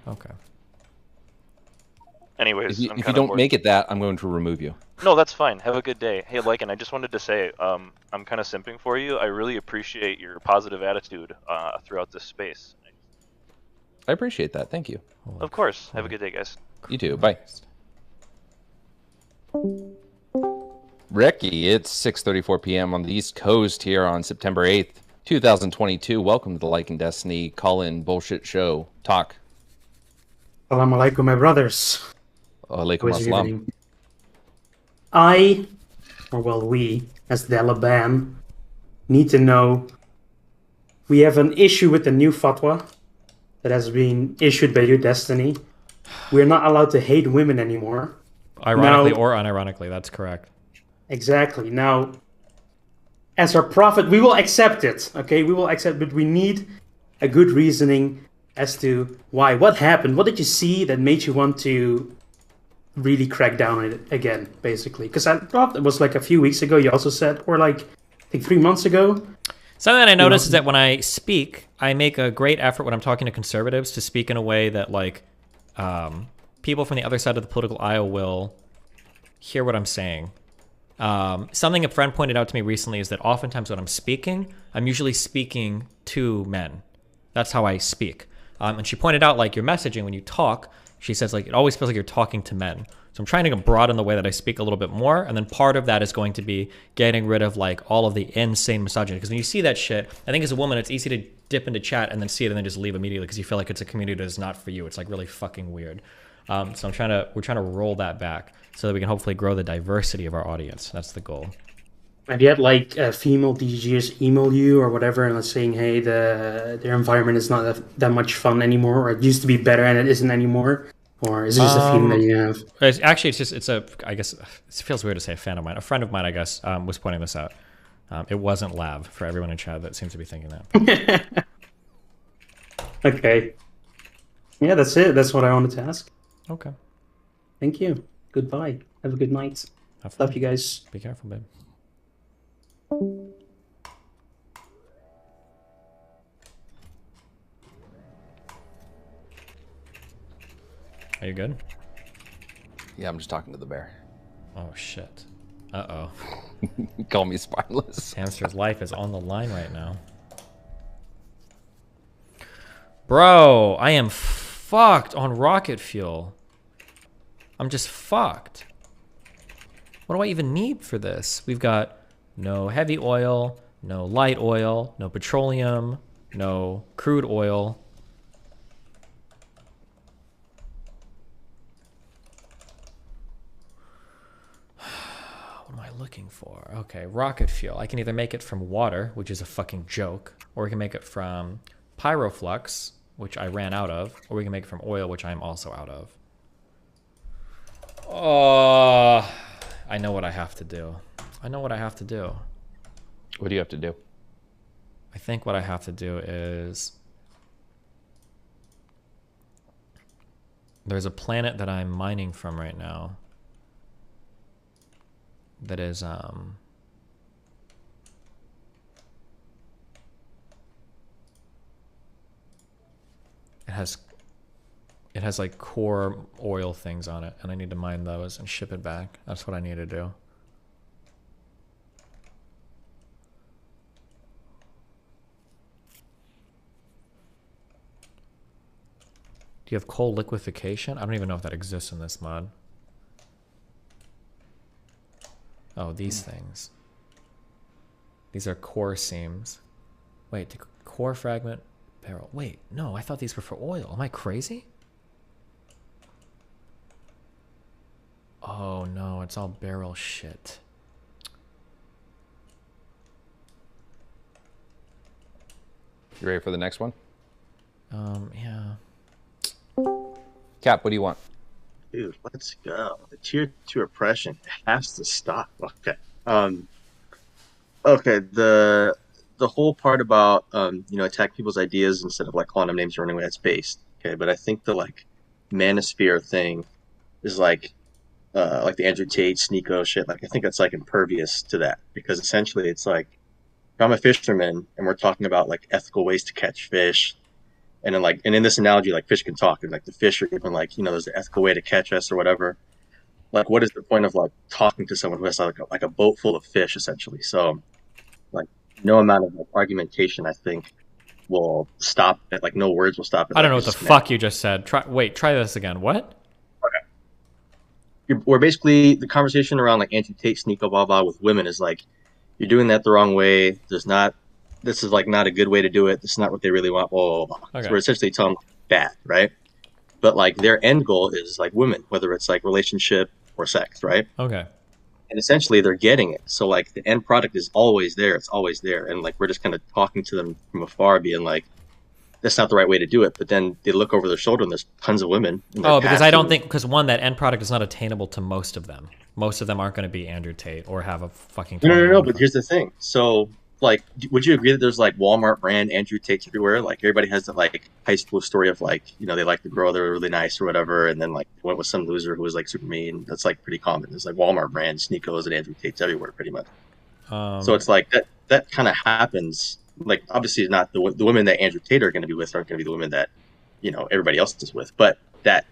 Okay. Anyways, if you don't make it that, I'm going to remove you. No, that's fine. Have a good day. Hey, Lycan, I just wanted to say, I'm kind of simping for you. I really appreciate your positive attitude throughout this space. I appreciate that. Thank you. Of course. Have a good day, guys. You too. Bye. Ricky, it's 6:34 p.m. on the East Coast here on September 8th, 2022. Welcome to the Like and Destiny call-in bullshit show. Talk. Assalamu alaikum, my brothers. Alaikum assalam. We, as the Alabam, need to know we have an issue with the new fatwa that has been issued by your Destiny. We're not allowed to hate women anymore. Ironically or unironically, that's correct. Exactly. Now, as our prophet, we will accept it, okay? We will accept, but we need a good reasoning as to why. What happened? What did you see that made you want to really crack down on it again, basically? Because I thought it was like a few weeks ago you also said, or like, I think 3 months ago. Something that I noticed is that when I speak, I make a great effort when I'm talking to conservatives to speak in a way that, like, people from the other side of the political aisle will hear what I'm saying. Something a friend pointed out to me recently is that oftentimes when I'm speaking, I'm usually speaking to men. That's how I speak. And she pointed out, like, your messaging when you talk, she says, like, it always feels like you're talking to men. So I'm trying to broaden the way that I speak a little bit more. And then part of that is going to be getting rid of, like, all of the insane misogyny. Because when you see that shit, I think as a woman, it's easy to dip into chat and then see it and then just leave immediately because you feel like it's a community that is not for you. It's, like, really fucking weird. So we're trying to roll that back so that we can hopefully grow the diversity of our audience. That's the goal. Have you had like female DGs email you or whatever and saying, hey, their environment is not that much fun anymore, or it used to be better and it isn't anymore? Or is it just a feeling that you have? I guess it feels weird to say a fan of mine. A friend of mine, I guess, was pointing this out. It wasn't Lav, for everyone in chat that seems to be thinking that. Okay. Yeah, that's it. That's what I wanted to ask. Okay. Thank you. Goodbye. Have a good night. Love you guys. Be careful, babe. Are you good? Yeah, I'm just talking to the bear. Oh, shit. Uh-oh. Call me spineless. Hamster's life is on the line right now. Bro, I am fucked on rocket fuel. I'm just fucked. What do I even need for this? We've got no heavy oil, no light oil, no petroleum, no crude oil. What am I looking for? Okay, rocket fuel. I can either make it from water, which is a fucking joke, or we can make it from pyroflux, which I ran out of, or we can make it from oil, which I am also out of. Oh, I know what I have to do. I know what I have to do. What do you have to do? I think what I have to do is... There's a planet that I'm mining from right now that is, it has like core oil things on it, and I need to mine those and ship it back. That's what I need to do. Do you have coal liquefaction? I don't even know if that exists in this mod. Oh, these things. These are core seams. Wait, the core fragment barrel. Wait, no, I thought these were for oil. Am I crazy? Oh no, it's all barrel shit. You ready for the next one? Yeah. Cap, what do you want? Dude, let's go. The tier 2 oppression has to stop. Okay. Okay, the whole part about attack people's ideas instead of like calling them names or running away, that's based. Okay, but I think the like manosphere thing is like the Andrew Tate, Sneeko shit. Like I think that's like impervious to that because essentially it's like if I'm a fisherman and we're talking about like ethical ways to catch fish, and then like in this analogy, like fish can talk, and like the fish are even like there's an ethical way to catch us or whatever. Like what is the point of like talking to someone who has like a boat full of fish essentially? So like no amount of like, argumentation I think will stop it. Like no words will stop it. I don't know what the fuck you just said. Try this again. What? Where basically the conversation around like Andrew Tate, Sneeko, blah blah with women is like you're doing that the wrong way. This is like not a good way to do it. This is not what they really want. Blah, blah, blah. Okay. So we're essentially telling them bad, right? But like their end goal is like women, whether it's like relationship or sex, right? Okay. And essentially they're getting it. So like the end product is always there. It's always there. And like we're just kind of talking to them from afar, being like, that's not the right way to do it. But then they look over their shoulder and there's tons of women. Oh, because I don't think, because one, that end product is not attainable to most of them. Most of them aren't going to be Andrew Tate or have a fucking. No. But here's the thing. So like, would you agree that there's like Walmart brand Andrew Tates everywhere? Like everybody has that like high school story of like, they like the girl, they're really nice or whatever. And then like went with some loser who was like super mean. That's like pretty common. There's like Walmart brand Sneekos and Andrew Tates everywhere pretty much. So it's like that kind of happens. Like obviously not the women that Andrew Tate are going to be with aren't going to be the women that, everybody else is with. But that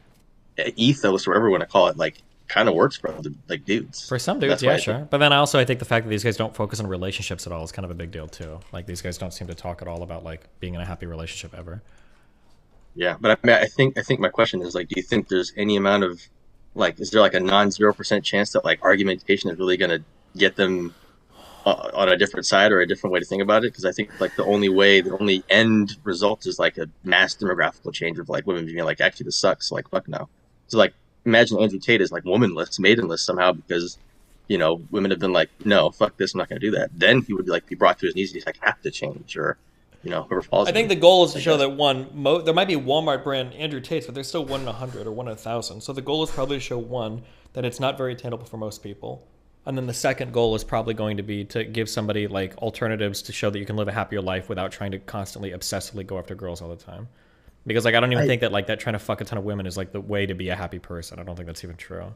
ethos or whatever we want to call it, like kind of works for other like dudes. For some dudes, yeah, sure. But then I think the fact that these guys don't focus on relationships at all is kind of a big deal too. Like these guys don't seem to talk at all about like being in a happy relationship ever. Yeah, but I mean, I think my question is like, do you think there's any amount of like, is there like a non-0% chance that like argumentation is really going to get them on a different side or a different way to think about it? Because I think like the only end result is like a mass demographical change of like women being like, actually this sucks, like fuck no. So like imagine Andrew Tate is like womanless, maidenless somehow because women have been like, no, fuck this, I'm not going to do that. Then he would like be brought to his knees and he's like have to change or whoever falls. I think the goal is to show that there might be Walmart brand Andrew Tates, but there's still 1 in 100 or 1 in 1,000. So the goal is probably to show one that it's not very attainable for most people. And then the second goal is probably going to be to give somebody like alternatives to show that you can live a happier life without trying to constantly obsessively go after girls all the time. Because like I don't even think that like that trying to fuck a ton of women is like the way to be a happy person. I don't think that's even true.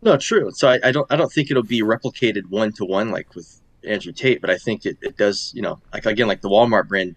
No, true. So I don't think it'll be replicated 1-to-1 like with Andrew Tate, but I think it does, like again, like the Walmart brand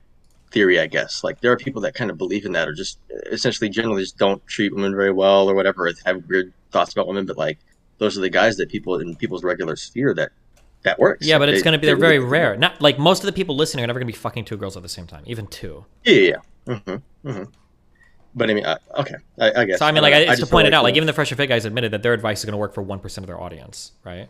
theory, I guess. Like there are people that kind of believe in that or just essentially generally just don't treat women very well or whatever, or have weird thoughts about women, but like those are the guys that people in people's regular sphere that works. Yeah, but it's going to be, they're very rare. Not like most of the people listening are never going to be fucking 2 girls at the same time, even 2. Yeah. But I mean, okay, I guess. So I mean, like, it's to point it out, like even the Fresh and Fit guys admitted that their advice is going to work for 1% of their audience, right?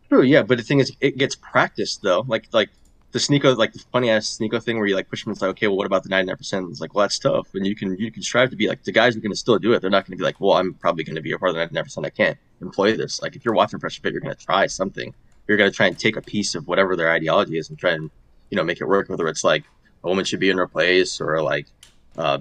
True, yeah, but the thing is, it gets practiced though. Like the Sneeko, like the funny ass Sneeko thing where you like push them. It's like, okay, well, what about the 99%? It's like, well, that's tough. And you can strive to be like the guys are going to still do it. They're not going to be like, well, I'm probably going to be a part of the 99%. I can't employ this. Like if you're watching Fresh and Fit, you're going to try something. You're going to try and take a piece of whatever their ideology is and try and make it work. Whether it's like a woman should be in her place or like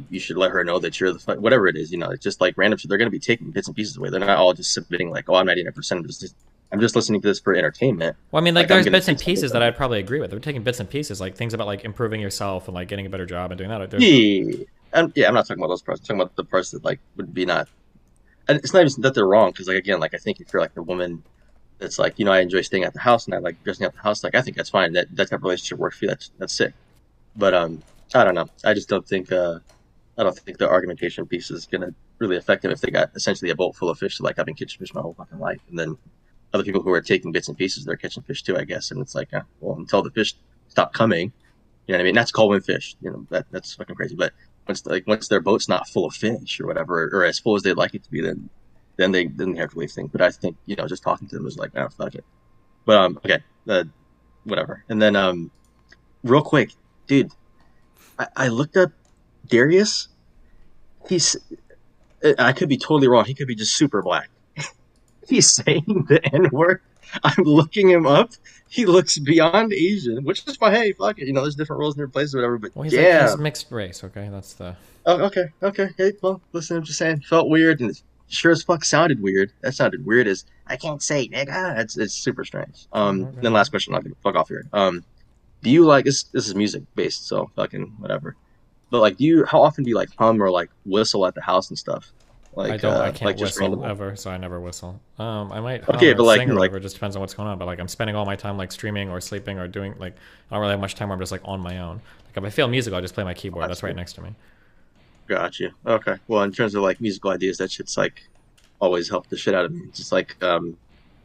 you should let her know that you're the whatever it is. It's just like random shit. They're going to be taking bits and pieces away. They're not all just submitting like, oh, I'm 99%. I'm just listening to this for entertainment. Well, I mean, like there's bits and pieces that I'd probably agree with. They're taking bits and pieces, like things about like improving yourself and like getting a better job and doing that. I'm not talking about those parts. I'm talking about the parts that like would be not. And it's not even that they're wrong because like again, like I think if you're like the woman that's like I enjoy staying at the house and I like dressing at the house, like I think that's fine. That type of relationship works for you. That's sick. But I don't know. I just don't think the argumentation piece is gonna really affect them if they got essentially a boat full of fish, like I've been catching fish my whole fucking life, and then other people who are taking bits and pieces, they're catching fish too, I guess. And it's like, well, until the fish stop coming, you know what I mean? That's called windfish. That's fucking crazy. But once their boat's not full of fish or whatever, or as full as they'd like it to be, then they have to leave things. But I think just talking to them is like, fuck it. But okay, whatever. And then real quick, dude, I looked up Darius. He's I could be totally wrong. He could be just super black. He's saying the N word. I'm looking him up. He looks beyond Asian, which is fine. Hey, fuck it. You know, there's different roles in different places, or whatever. But Well, he's yeah. like, he's mixed race. Okay, that's the. Oh, okay. Hey, well, listen, I'm just saying, felt weird, and it sure as fuck sounded weird. That sounded weird as I can't say, nigga. It's super strange. Then last question, I'm gonna fuck off here. Do you like this? This is music based, so fucking whatever. But like, how often do you like hum or like whistle at the house and stuff? Like, I can't like just whistle randomly? ever, so I never whistle. I might hum Okay, or but like, sing or like, whatever. It just depends on what's going on. But like, I'm spending all my time like streaming or sleeping or doing like, I don't really have much time where I'm just like on my own. Like if I feel musical, I just play my keyboard. That's right next to me. got you. Okay. Well, in terms of like musical ideas, that shit's like always helped the shit out of me. Just like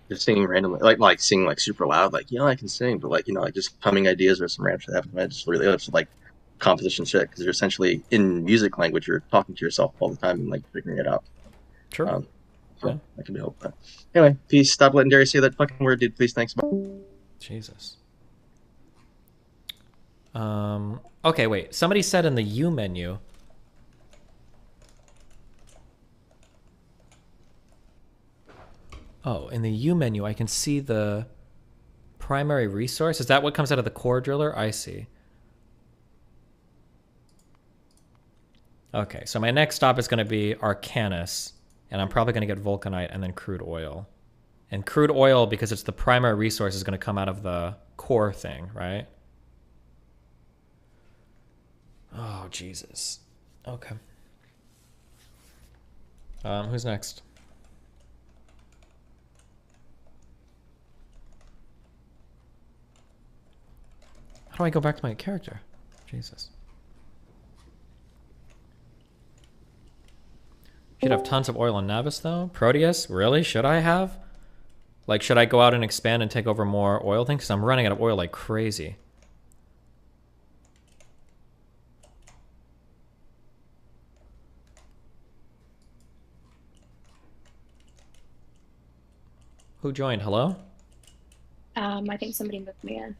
just singing randomly, like singing like super loud, like I can sing, but like like just humming ideas or some random shit happening. I just really helps with like composition shit because you're essentially in music language, you're talking to yourself all the time and like figuring it out. True. So that can be helpful. Anyway, please stop letting Darius say that fucking word, dude. Please, thanks. Jesus. Okay, wait. Somebody said in the U menu. Oh, in the U menu, I can see the primary resource. Is that what comes out of the core driller? I see. Okay, so my next stop is going to be Arcanus, and I'm probably going to get Vulcanite and then crude oil. And crude oil, because it's the primary resource, is going to come out of the core thing, right? Oh, Jesus. Okay. Who's next? How do I go back to my character? Jesus. Should have tons of oil on Navis, though. Proteus? Really? Should I have? Like, should I go out and expand and take over more oil things? Because I'm running out of oil like crazy. Who joined? Hello? I think somebody moved me in.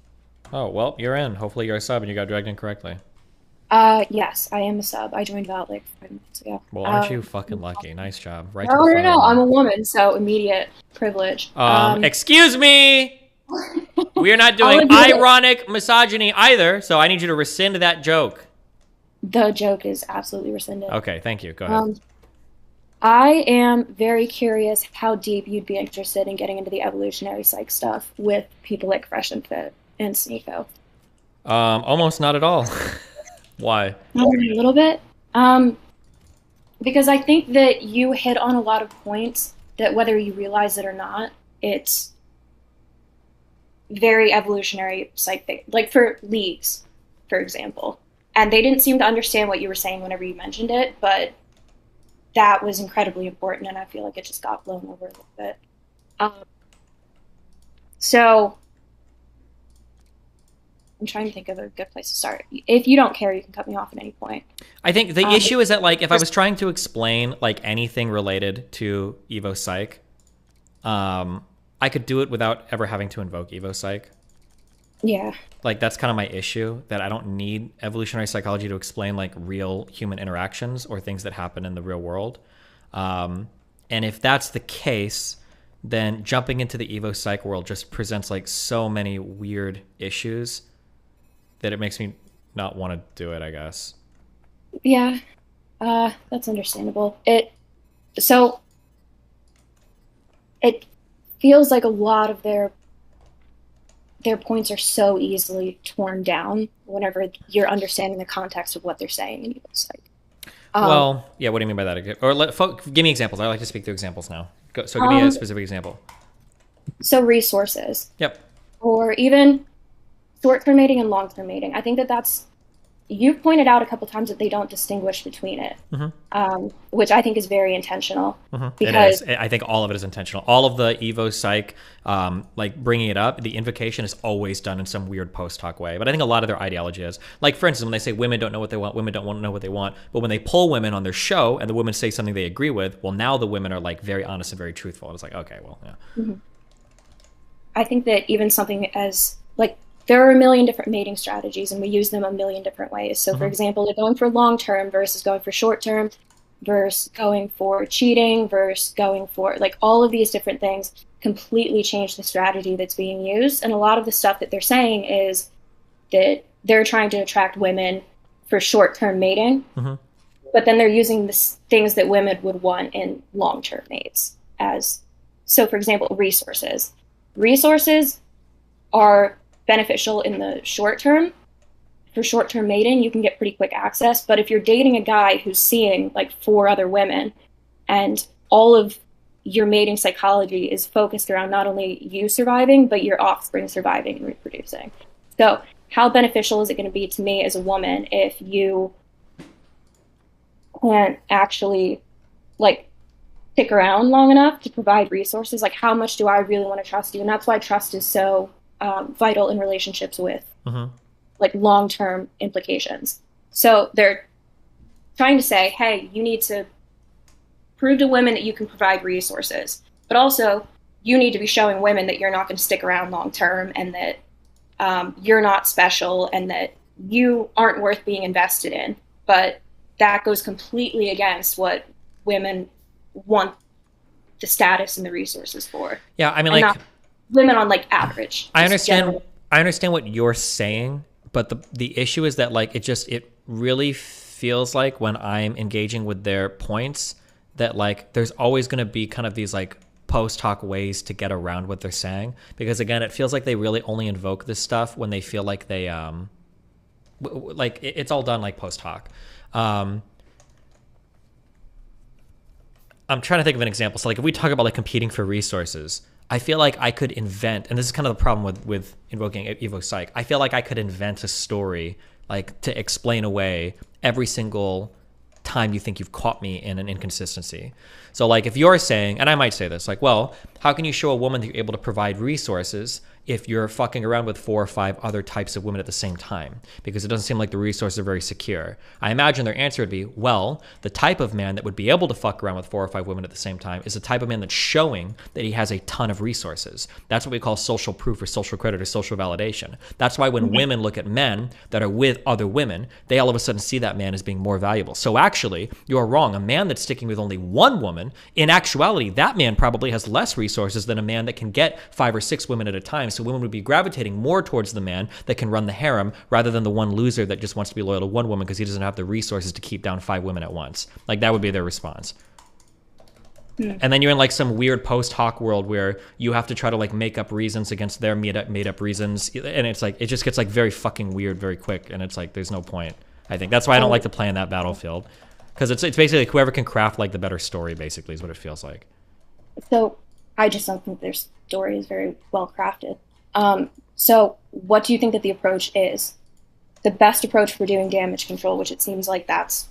Oh, well, you're in. Hopefully you're a sub and you got dragged in correctly. Yes, I am a sub. I joined about like 5 minutes ago. Well, aren't you fucking lucky? Nice job. Right No, to the no, no. phone. I'm a woman, so immediate privilege. Excuse me! We are not doing ironic misogyny either, so I need you to rescind that joke. The joke is absolutely rescinded. Okay, thank you. Go ahead. I am very curious how deep you'd be interested in getting into the evolutionary psych stuff with people like Fresh and Fit and Sneeko. Almost not at all. Why? Maybe a little bit. Because I think that you hit on a lot of points that whether you realize it or not, it's very evolutionary psych thing. Like for leagues, for example. And they didn't seem to understand what you were saying whenever you mentioned it, but that was incredibly important, and I feel like it just got blown over a little bit. So I'm trying to think of a good place to start. If you don't care, you can cut me off at any point. I think the issue is that, like, if I was trying to explain, like, anything related to Evo Psych, I could do it without ever having to invoke Evo Psych. Yeah. Like, that's kind of my issue, that I don't need evolutionary psychology to explain, like, real human interactions or things that happen in the real world. And if that's the case, then jumping into the Evo Psych world just presents, like, so many weird issues that it makes me not want to do it, I guess. Yeah. That's understandable. It feels like a lot of their points are so easily torn down whenever you're understanding the context of what they're saying in Evo Psych. Well, yeah, what do you mean by that? Or give me examples. I like to speak through examples now. So give me a specific example. So resources. Yep. Or even short-term mating and long-term mating. I think that's... You've pointed out a couple times that they don't distinguish between it, which I think is very intentional. Because it is. I think all of it is intentional. All of the Evo Psych, like bringing it up, the invocation is always done in some weird post-hoc way. But I think a lot of their ideology is, like, for instance, when they say women don't know what they want, women don't want to know what they want. But when they pull women on their show and the women say something they agree with, well, now the women are like very honest and very truthful. And it's like, okay, well, yeah. I think that even something as like there are a million different mating strategies, and we use them a million different ways. So, for Mhm. example, they're going for long term versus going for short term, versus going for cheating, versus going for like all of these different things completely change the strategy that's being used. And a lot of the stuff that they're saying is that they're trying to attract women for short term mating, Mhm. but then they're using the things that women would want in long term mates as, so for example, resources. Resources are beneficial in the short term. For short term mating, you can get pretty quick access. But if you're dating a guy who's seeing like 4 other women and all of your mating psychology is focused around not only you surviving, but your offspring surviving and reproducing. So, how beneficial is it going to be to me as a woman if you can't actually like stick around long enough to provide resources? Like, how much do I really want to trust you? And that's why trust is so vital in relationships with like long-term implications. So they're trying to say, hey, you need to prove to women that you can provide resources, but also you need to be showing women that you're not going to stick around long-term, and that you're not special, and that you aren't worth being invested in. But that goes completely against what women want the status and the resources for. Yeah, I mean, and like, not women on like average. I just understand. generally. I understand what you're saying, but the issue is that like it really feels like when I'm engaging with their points that like there's always going to be kind of these like post hoc ways to get around what they're saying, because again, it feels like they really only invoke this stuff when they feel like they like it's all done like post hoc. I'm trying to think of an example. So like if we talk about like competing for resources, I feel like I could invent, and this is kind of the problem with invoking Evo Psych, I feel like I could invent a story like to explain away every single time you think you've caught me in an inconsistency. So like if you're saying, and I might say this, like, well, how can you show a woman that you're able to provide resources if you're fucking around with 4 or 5 other types of women at the same time? Because it doesn't seem like the resources are very secure. I imagine their answer would be, well, the type of man that would be able to fuck around with 4 or 5 women at the same time is the type of man that's showing that he has a ton of resources. That's what we call social proof or social credit or social validation. That's why when women look at men that are with other women, they all of a sudden see that man as being more valuable. So actually, you're wrong. A man that's sticking with only one woman, in actuality, that man probably has less resources than a man that can get 5 or 6 women at a time. So women would be gravitating more towards the man that can run the harem rather than the one loser that just wants to be loyal to one woman because he doesn't have the resources to keep down 5 women at once. Like that would be their response. And then you're in like some weird post hoc world where you have to try to like make up reasons against their made up reasons, and it's like it just gets like very fucking weird very quick, and it's like there's no point. I think that's why I don't like to play in that battlefield, because it's basically like whoever can craft like the better story basically is what it feels like. So I just don't think their story is very well crafted. So what do you think that the approach is? The best approach for doing damage control, which it seems like that's...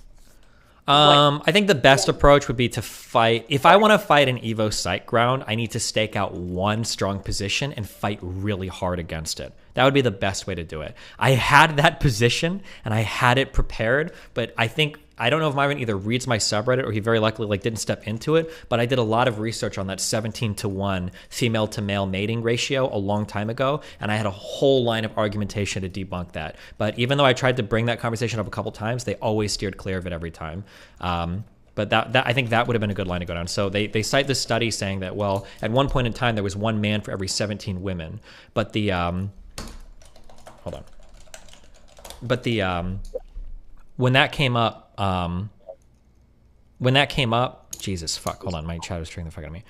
I think the best approach would be to fight. If I want to fight an Evo Psych ground, I need to stake out one strong position and fight really hard against it. That would be the best way to do it. I had that position and I had it prepared, but I don't know if Myron either reads my subreddit or he very likely like didn't step into it, but I did a lot of research on that 17-to-1 female to male mating ratio a long time ago, and I had a whole line of argumentation to debunk that. But even though I tried to bring that conversation up a couple times, they always steered clear of it every time. But that I think that would have been a good line to go down. So they cite this study saying that, well, at one point in time there was 1 man for every 17 women, but the hold on. But the when that came up, Jesus fuck, hold on, my chat is turning the fuck out of me.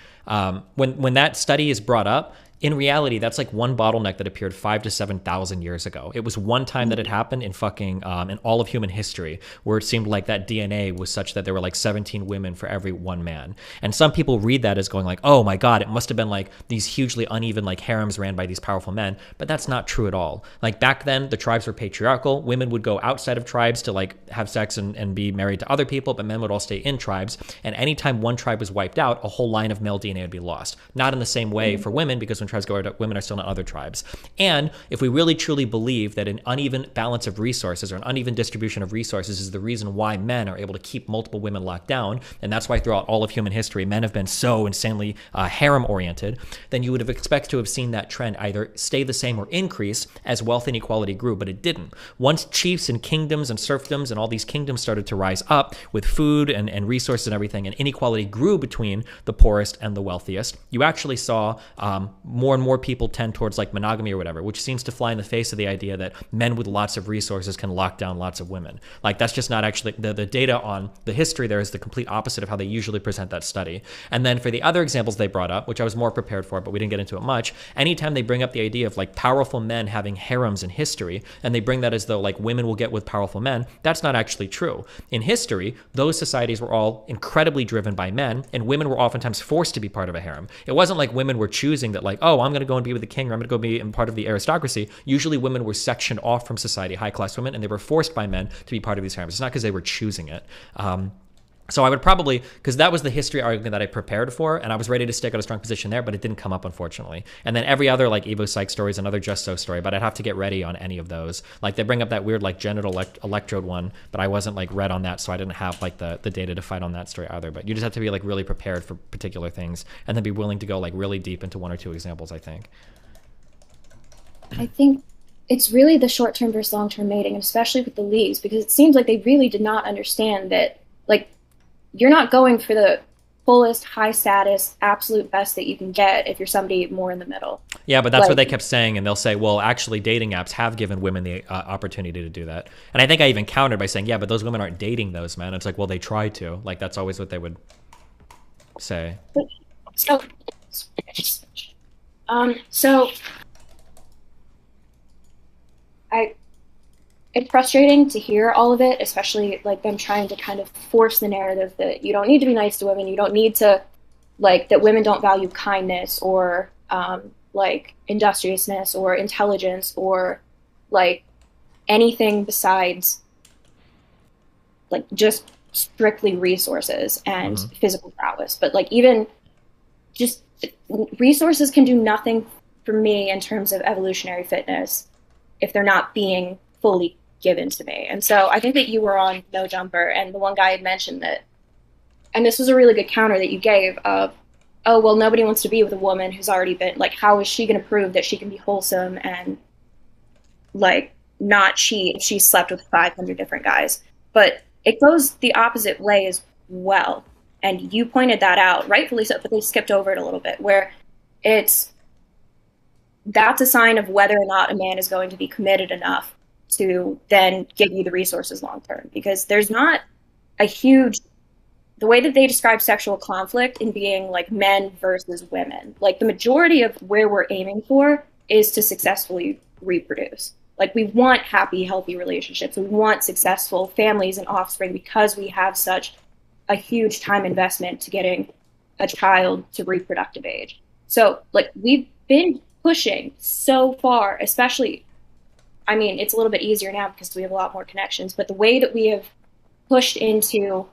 When that study is brought up, in reality, that's like one bottleneck that appeared 5,000 to 7,000 years ago. It was one time that it happened in fucking in all of human history, where it seemed like that DNA was such that there were like 17 women for every 1 man. And some people read that as going like, oh my god, it must have been like these hugely uneven like harems ran by these powerful men. But that's not true at all. Like back then, the tribes were patriarchal. Women would go outside of tribes to like have sex and be married to other people, but men would all stay in tribes. And anytime one tribe was wiped out, a whole line of male DNA would be lost. Not in the same way for women, because when tribes go, women are still in other tribes. And if we really truly believe that an uneven balance of resources or an uneven distribution of resources is the reason why men are able to keep multiple women locked down, and that's why throughout all of human history, men have been so insanely harem-oriented, then you would have expected to have seen that trend either stay the same or increase as wealth inequality grew, but it didn't. Once chiefs and kingdoms and serfdoms and all these kingdoms started to rise up with food and resources and everything, and inequality grew between the poorest and the wealthiest, you actually saw more and more people tend towards like monogamy or whatever, which seems to fly in the face of the idea that men with lots of resources can lock down lots of women. Like, that's just not actually, the data on the history there is the complete opposite of how they usually present that study. And then for the other examples they brought up, which I was more prepared for, but we didn't get into it much, anytime they bring up the idea of like powerful men having harems in history, and they bring that as though like women will get with powerful men, that's not actually true. In history, those societies were all incredibly driven by men, and women were oftentimes forced to be part of a harem. It wasn't like women were choosing that like, oh, I'm going to go and be with the king, or I'm going to go be part of the aristocracy. Usually women were sectioned off from society, high-class women, and they were forced by men to be part of these harems. It's not because they were choosing it. So I would probably, because that was the history argument that I prepared for, and I was ready to stick out a strong position there, but it didn't come up, unfortunately. And then every other like Evo Psych story is another Just So story, but I'd have to get ready on any of those. Like they bring up that weird like genital electrode one, but I wasn't like read on that, so I didn't have like the data to fight on that story either. But you just have to be like really prepared for particular things, and then be willing to go like really deep into one or two examples, I think. I think it's really the short-term versus long-term mating, especially with the leagues, because it seems like they really did not understand that, like, you're not going for the fullest, high status, absolute best that you can get if you're somebody more in the middle. Yeah, but that's what they kept saying, and they'll say, well, actually dating apps have given women the opportunity to do that. And I think I even countered by saying, yeah, but those women aren't dating those men. It's like, well, they try to. Like, that's always what they would say. So it's frustrating to hear all of it, especially like them trying to kind of force the narrative that you don't need to be nice to women, you don't need to, like, that women don't value kindness or like industriousness or intelligence or like anything besides like just strictly resources and physical prowess. But like even just resources can do nothing for me in terms of evolutionary fitness if they're not being fully given to me. And so I think that you were on No Jumper, and the one guy had mentioned that, and this was a really good counter that you gave of, oh, well, nobody wants to be with a woman who's already been, like, how is she going to prove that she can be wholesome and, like, not cheat if she slept with 500 different guys? But it goes the opposite way as well. And you pointed that out, rightfully so, but they skipped over it a little bit, where that's a sign of whether or not a man is going to be committed enough to then give you the resources long term. Because there's not a huge, the way that they describe sexual conflict in being like men versus women, like the majority of where we're aiming for is to successfully reproduce. Like we want happy, healthy relationships. We want successful families and offspring because we have such a huge time investment to getting a child to reproductive age. So like we've been pushing so far, especially, I mean, it's a little bit easier now because we have a lot more connections, but the way that we have pushed into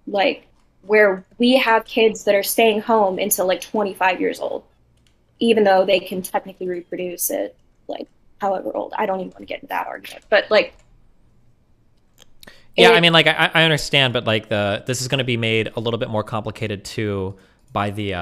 like where we have kids that are staying home until like 25 years old, even though they can technically reproduce at like however old. I don't even want to get into that argument, but like, yeah, I mean, like I understand, but like this is going to be made a little bit more complicated too by the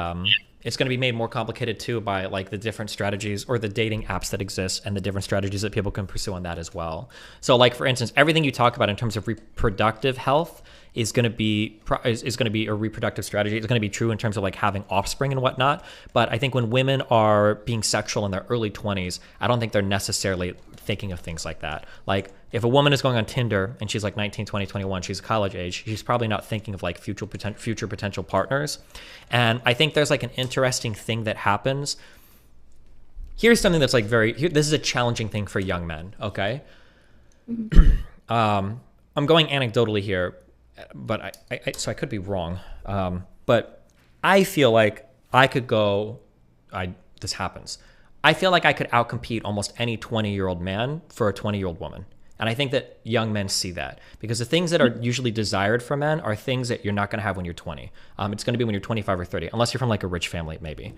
it's going to be made more complicated too by like the different strategies or the dating apps that exist and the different strategies that people can pursue on that as well. So like, for instance, everything you talk about in terms of reproductive health is going to be a reproductive strategy. It's going to be true in terms of like having offspring and whatnot. But I think when women are being sexual in their early 20s, I don't think they're necessarily thinking of things like that. Like if a woman is going on Tinder and she's like 19, 20, 21, she's college age, she's probably not thinking of like future potential partners. And I think there's like an interesting thing that happens. Here's something that's like this is a challenging thing for young men, okay? I'm going anecdotally here, but so I could be wrong. But I feel like I could go, this happens. I feel like I could outcompete almost any 20-year-old man for a 20-year-old woman. And I think that young men see that, because the things that are usually desired for men are things that you're not going to have when you're 20. It's going to be when you're 25 or 30, unless you're from like a rich family, maybe.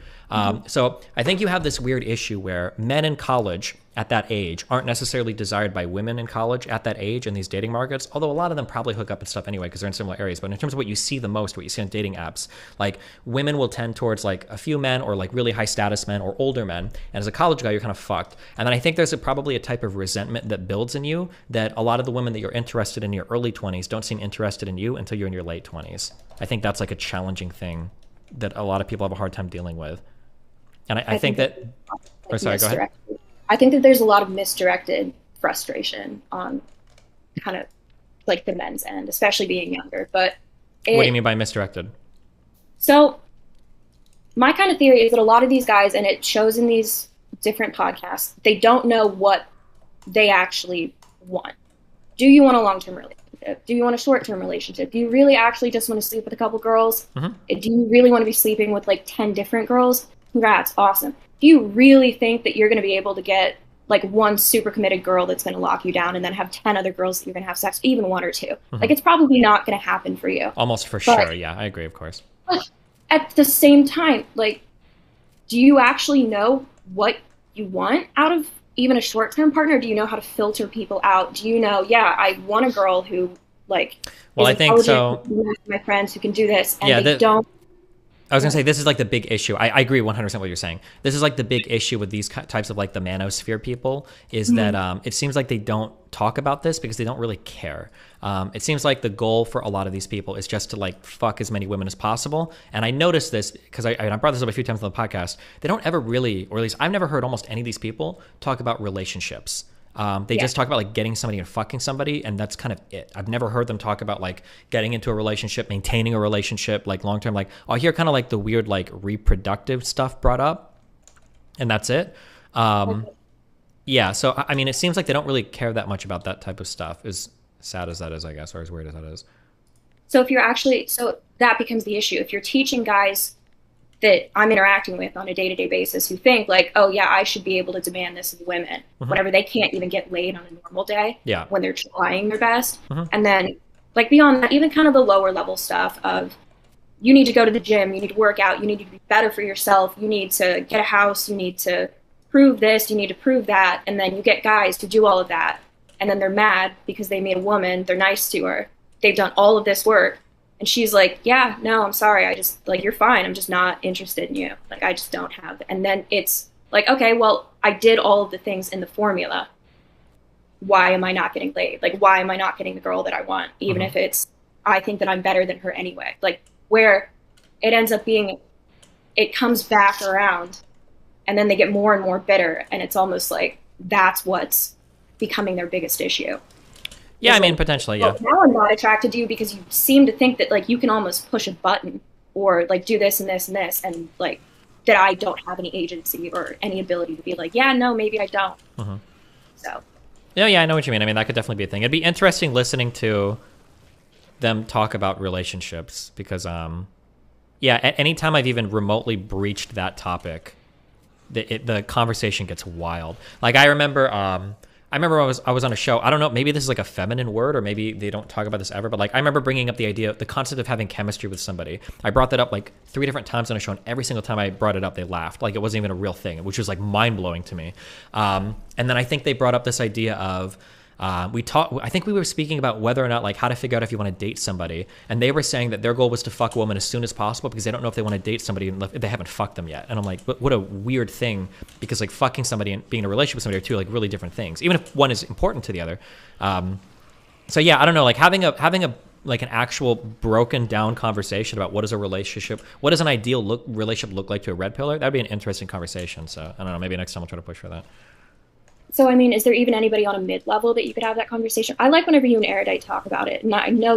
So I think you have this weird issue where men in college at that age aren't necessarily desired by women in college at that age in these dating markets, although a lot of them probably hook up and stuff anyway because they're in similar areas. But in terms of what you see the most, what you see on dating apps, like women will tend towards like a few men or like really high status men or older men. And as a college guy, you're kind of fucked. And then I think there's probably a type of resentment that builds in you that a lot of the women that you're interested in your early 20s don't seem interested in you until you're in your late 20s. I think that's like a challenging thing that a lot of people have a hard time dealing with. And I think that, oh, sorry, go ahead. I think that there's a lot of misdirected frustration on kind of like the men's end, especially being younger. But what do you mean by misdirected? So my kind of theory is that a lot of these guys, and it shows in these different podcasts, they don't know what they actually want. Do you want a long-term relationship? Do you want a short-term relationship? Do you really actually just want to sleep with a couple girls? Do you really want to be sleeping with like 10 different girls? Congrats, awesome. Do you really think that you're going to be able to get like one super committed girl that's going to lock you down and then have 10 other girls that you're going to have sex, even one or two? Like, it's probably not going to happen for you. Almost for sure. Yeah, I agree, of course. But at the same time, like, do you actually know what you want out of even a short-term partner? Do you know how to filter people out? Do you know, yeah, I want a girl who like, well, I think so. My friends who can do this, and yeah, they don't. I was going to say, this is like the big issue. I agree 100% what you're saying. This is like the big issue with these types of like the manosphere people is that it seems like they don't talk about this because they don't really care. It seems like the goal for a lot of these people is just to like fuck as many women as possible. And I noticed this because I brought this up a few times on the podcast. They don't ever really, or at least I've never heard almost any of these people talk about relationships. They just talk about like getting somebody and fucking somebody, and that's kind of it. I've never heard them talk about like getting into a relationship, maintaining a relationship, like long term. Like I'll hear kind of like the weird like reproductive stuff brought up, and that's it. Yeah, so I mean, it seems like they don't really care that much about that type of stuff. As sad as that is, I guess, or as weird as that is. So if you're actually, so that becomes the issue. If you're teaching guys that I'm interacting with on a day-to-day basis who think like, oh yeah, I should be able to demand this of women whenever they can't even get laid on a normal day when they're trying their best. And then like beyond that, even kind of the lower level stuff of you need to go to the gym, you need to work out, you need to be better for yourself, you need to get a house, you need to prove this, you need to prove that. And then you get guys to do all of that. And then they're mad because they made a woman, they're nice to her, they've done all of this work. And she's like, yeah, no, I'm sorry. I just, like, you're fine. I'm just not interested in you. Like, I just don't have. And then it's like, okay, well, I did all of the things in the formula. Why am I not getting laid? Like, why am I not getting the girl that I want? Even if it's, I think that I'm better than her anyway. Like, where it ends up being, it comes back around. And then they get more and more bitter. And it's almost like that's what's becoming their biggest issue. Yeah, I mean, potentially, yeah. Now I'm not attracted to you because you seem to think that, like, you can almost push a button or, like, do this and this and this, and, like, that I don't have any agency or any ability to be like, yeah, no, maybe I don't. So. Yeah, I know what you mean. I mean, that could definitely be a thing. It'd be interesting listening to them talk about relationships because, yeah, at any time I've even remotely breached that topic, the conversation gets wild. Like, I remember I was on a show. I don't know, maybe this is like a feminine word or maybe they don't talk about this ever, but like I remember bringing up the idea, the concept of having chemistry with somebody. I brought that up like 3 different times on a show, and every single time I brought it up, they laughed. Like it wasn't even a real thing, which was like mind-blowing to me. And then I think they brought up this idea of, I think we were speaking about whether or not like how to figure out if you want to date somebody, and they were saying that their goal was to fuck a woman as soon as possible because they don't know if they want to date somebody if they haven't fucked them yet. And I'm like, what a weird thing, because like fucking somebody and being in a relationship with somebody are two like really different things, even if one is important to the other. So yeah, I don't know, like having a like an actual broken down conversation about what is a relationship, what does an ideal relationship look like to a red pillar, that'd be an interesting conversation. So I don't know, maybe next time I'll try to push for that. So, I mean, is there even anybody on a mid-level that you could have that conversation? I like whenever you and Erudite talk about it. And I know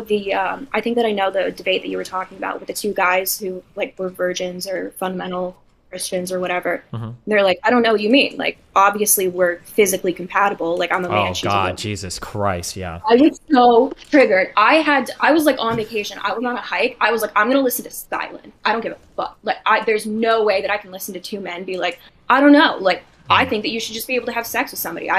I think that I know the debate that you were talking about with the 2 guys who, like, were virgins or fundamental Christians or whatever. They're like, I don't know what you mean. Like, obviously, we're physically compatible. Like, I'm a man, she's a woman. Jesus Christ, yeah. I was so triggered. I was, like, on vacation. I was on a hike. I was like, I'm going to listen to Skylin. I don't give a fuck. Like, there's no way that I can listen to 2 men be like, I don't know. Like, I think that you should just be able to have sex with somebody.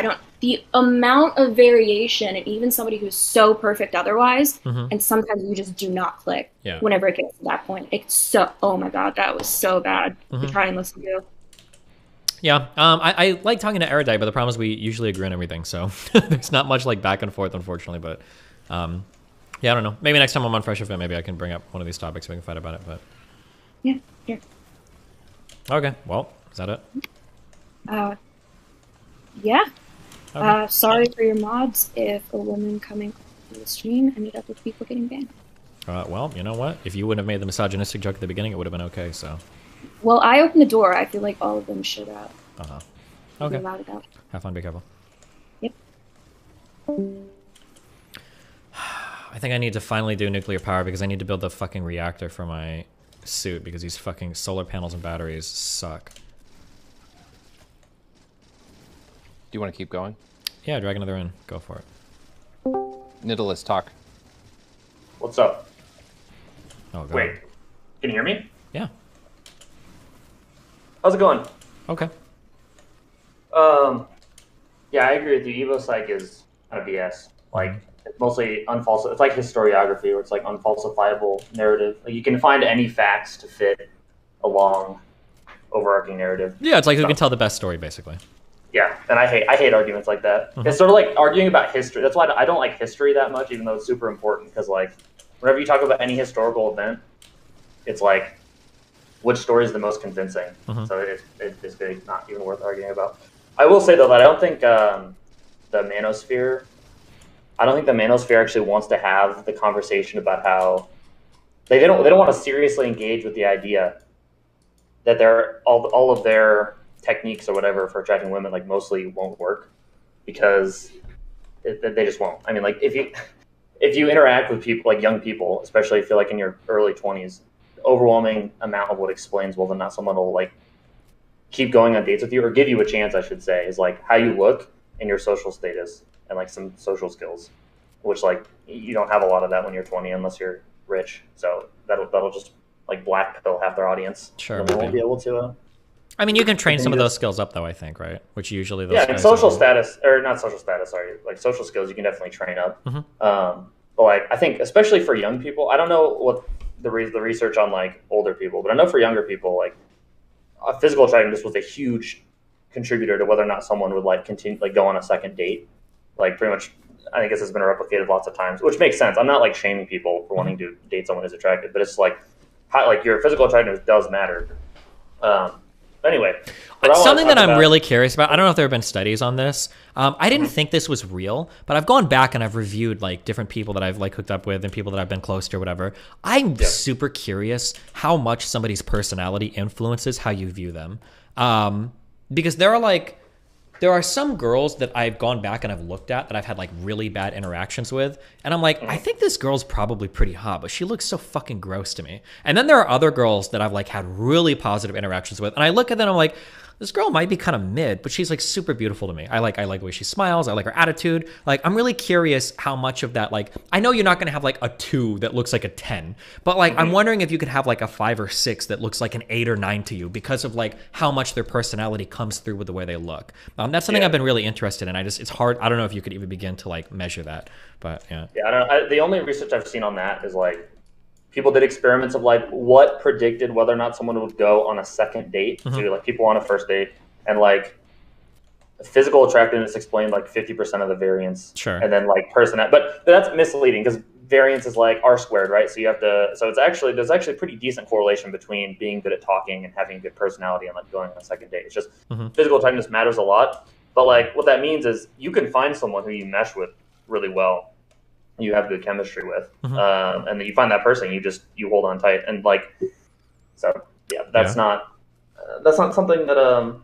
The amount of variation, and even somebody who's so perfect otherwise, and sometimes you just do not click whenever it gets to that point. It's so, oh my God, that was so bad to try and listen to. Yeah, I like talking to Erudite, but the problem is we usually agree on everything, so there's not much like back and forth, unfortunately. But yeah, I don't know. Maybe next time I'm on Fresh Event, maybe I can bring up one of these topics. We can fight about it. But yeah. Okay, well, is that it? Yeah. Okay. Sorry for your mods if a woman coming on the stream ended up with people getting banned. Well, you know what? If you wouldn't have made the misogynistic joke at the beginning, it would have been okay. So. Well, I opened the door. I feel like all of them should Okay. be allowed out. Have fun. Be careful. Yep. I think I need to finally do nuclear power because I need to build the fucking reactor for my suit because these fucking solar panels and batteries suck. Do you want to keep going? Yeah, drag another in. Go for it. Nidalis, talk. What's up? Oh, God. Wait, can you hear me? Yeah. How's it going? Okay. Yeah, I agree with you. Evo Psych is kind of BS. Like, it's mostly unfalsifiable. It's like historiography, where it's like unfalsifiable narrative. Like, you can find any facts to fit a long, overarching narrative. Yeah, it's like who can tell the best story, basically. Yeah, and I hate arguments like that. It's sort of like arguing about history. That's why I don't like history that much, even though it's super important. Because like, whenever you talk about any historical event, it's like, which story is the most convincing? So it's basically not even worth arguing about. I will say though that I don't think the manosphere actually wants to have the conversation about how they don't want to seriously engage with the idea that all of their techniques or whatever for attracting women like mostly won't work because they just won't. I mean, like if you interact with people like young people, especially if you're like in your early 20s, the overwhelming amount of what explains whether or not someone will like keep going on dates with you or give you a chance, I should say, is like how you look and your social status and like some social skills, which like you don't have a lot of that when you're 20 unless you're rich. So that'll just like black pill half their audience. Sure, they won't be able to. I mean, you can train some of those skills up, though. I think, right? Which usually those. Yeah, and social status, or not social status. Sorry, like social skills, you can definitely train up. But like, I think especially for young people, I don't know what the research on like older people, but I know for younger people, like physical attractiveness was a huge contributor to whether or not someone would like continue like go on a second date. Like pretty much, I think this has been replicated lots of times, which makes sense. I'm not like shaming people for wanting to date someone who's attractive, but it's like how like your physical attractiveness does matter. Anyway, something that I'm really curious about, I don't know if there have been studies on this. I didn't think this was real, but I've gone back and I've reviewed like different people that I've like hooked up with and people that I've been close to or whatever. I'm super curious how much somebody's personality influences how you view them. Because there are some girls that I've gone back and I've looked at that I've had like really bad interactions with. And I'm like, I think this girl's probably pretty hot, but she looks so fucking gross to me. And then there are other girls that I've like had really positive interactions with. And I look at them and I'm like, this girl might be kind of mid, but she's like super beautiful to me. I like the way she smiles. I like her attitude. Like, I'm really curious how much of that, like, I know you're not going to have like a 2 that looks like a 10, but like, I'm wondering if you could have like a 5 or 6 that looks like an 8 or 9 to you because of like how much their personality comes through with the way they look. That's something I've been really interested in. It's hard. I don't know if you could even begin to like measure that, but yeah. Yeah, I don't know. The only research I've seen on that is like, people did experiments of like what predicted whether or not someone would go on a second date to like people on a first date, and like physical attractiveness explained like 50% of the variance. Sure. And then like but that's misleading because variance is like R squared, right? So you have to. So there's actually pretty decent correlation between being good at talking and having a good personality and like going on a second date. It's just physical attractiveness matters a lot, but like what that means is you can find someone who you mesh with really well, you have good chemistry with, and then you find that person, you hold on tight, and like, so yeah, that's not something that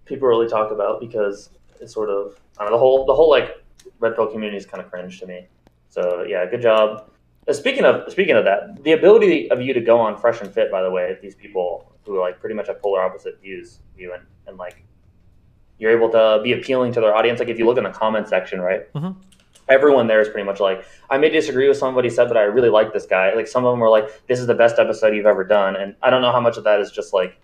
people really talk about because it's sort of the whole like red pill community is kind of cringe to me. So yeah, good job. Speaking of that, the ability of you to go on Fresh and Fit, by the way, these people who like pretty much have polar opposite views, and like you're able to be appealing to their audience. Like if you look in the comment section, right? Everyone there is pretty much like, I may disagree with somebody said, but I really like this guy. Like some of them were like, this is the best episode you've ever done. And I don't know how much of that is just like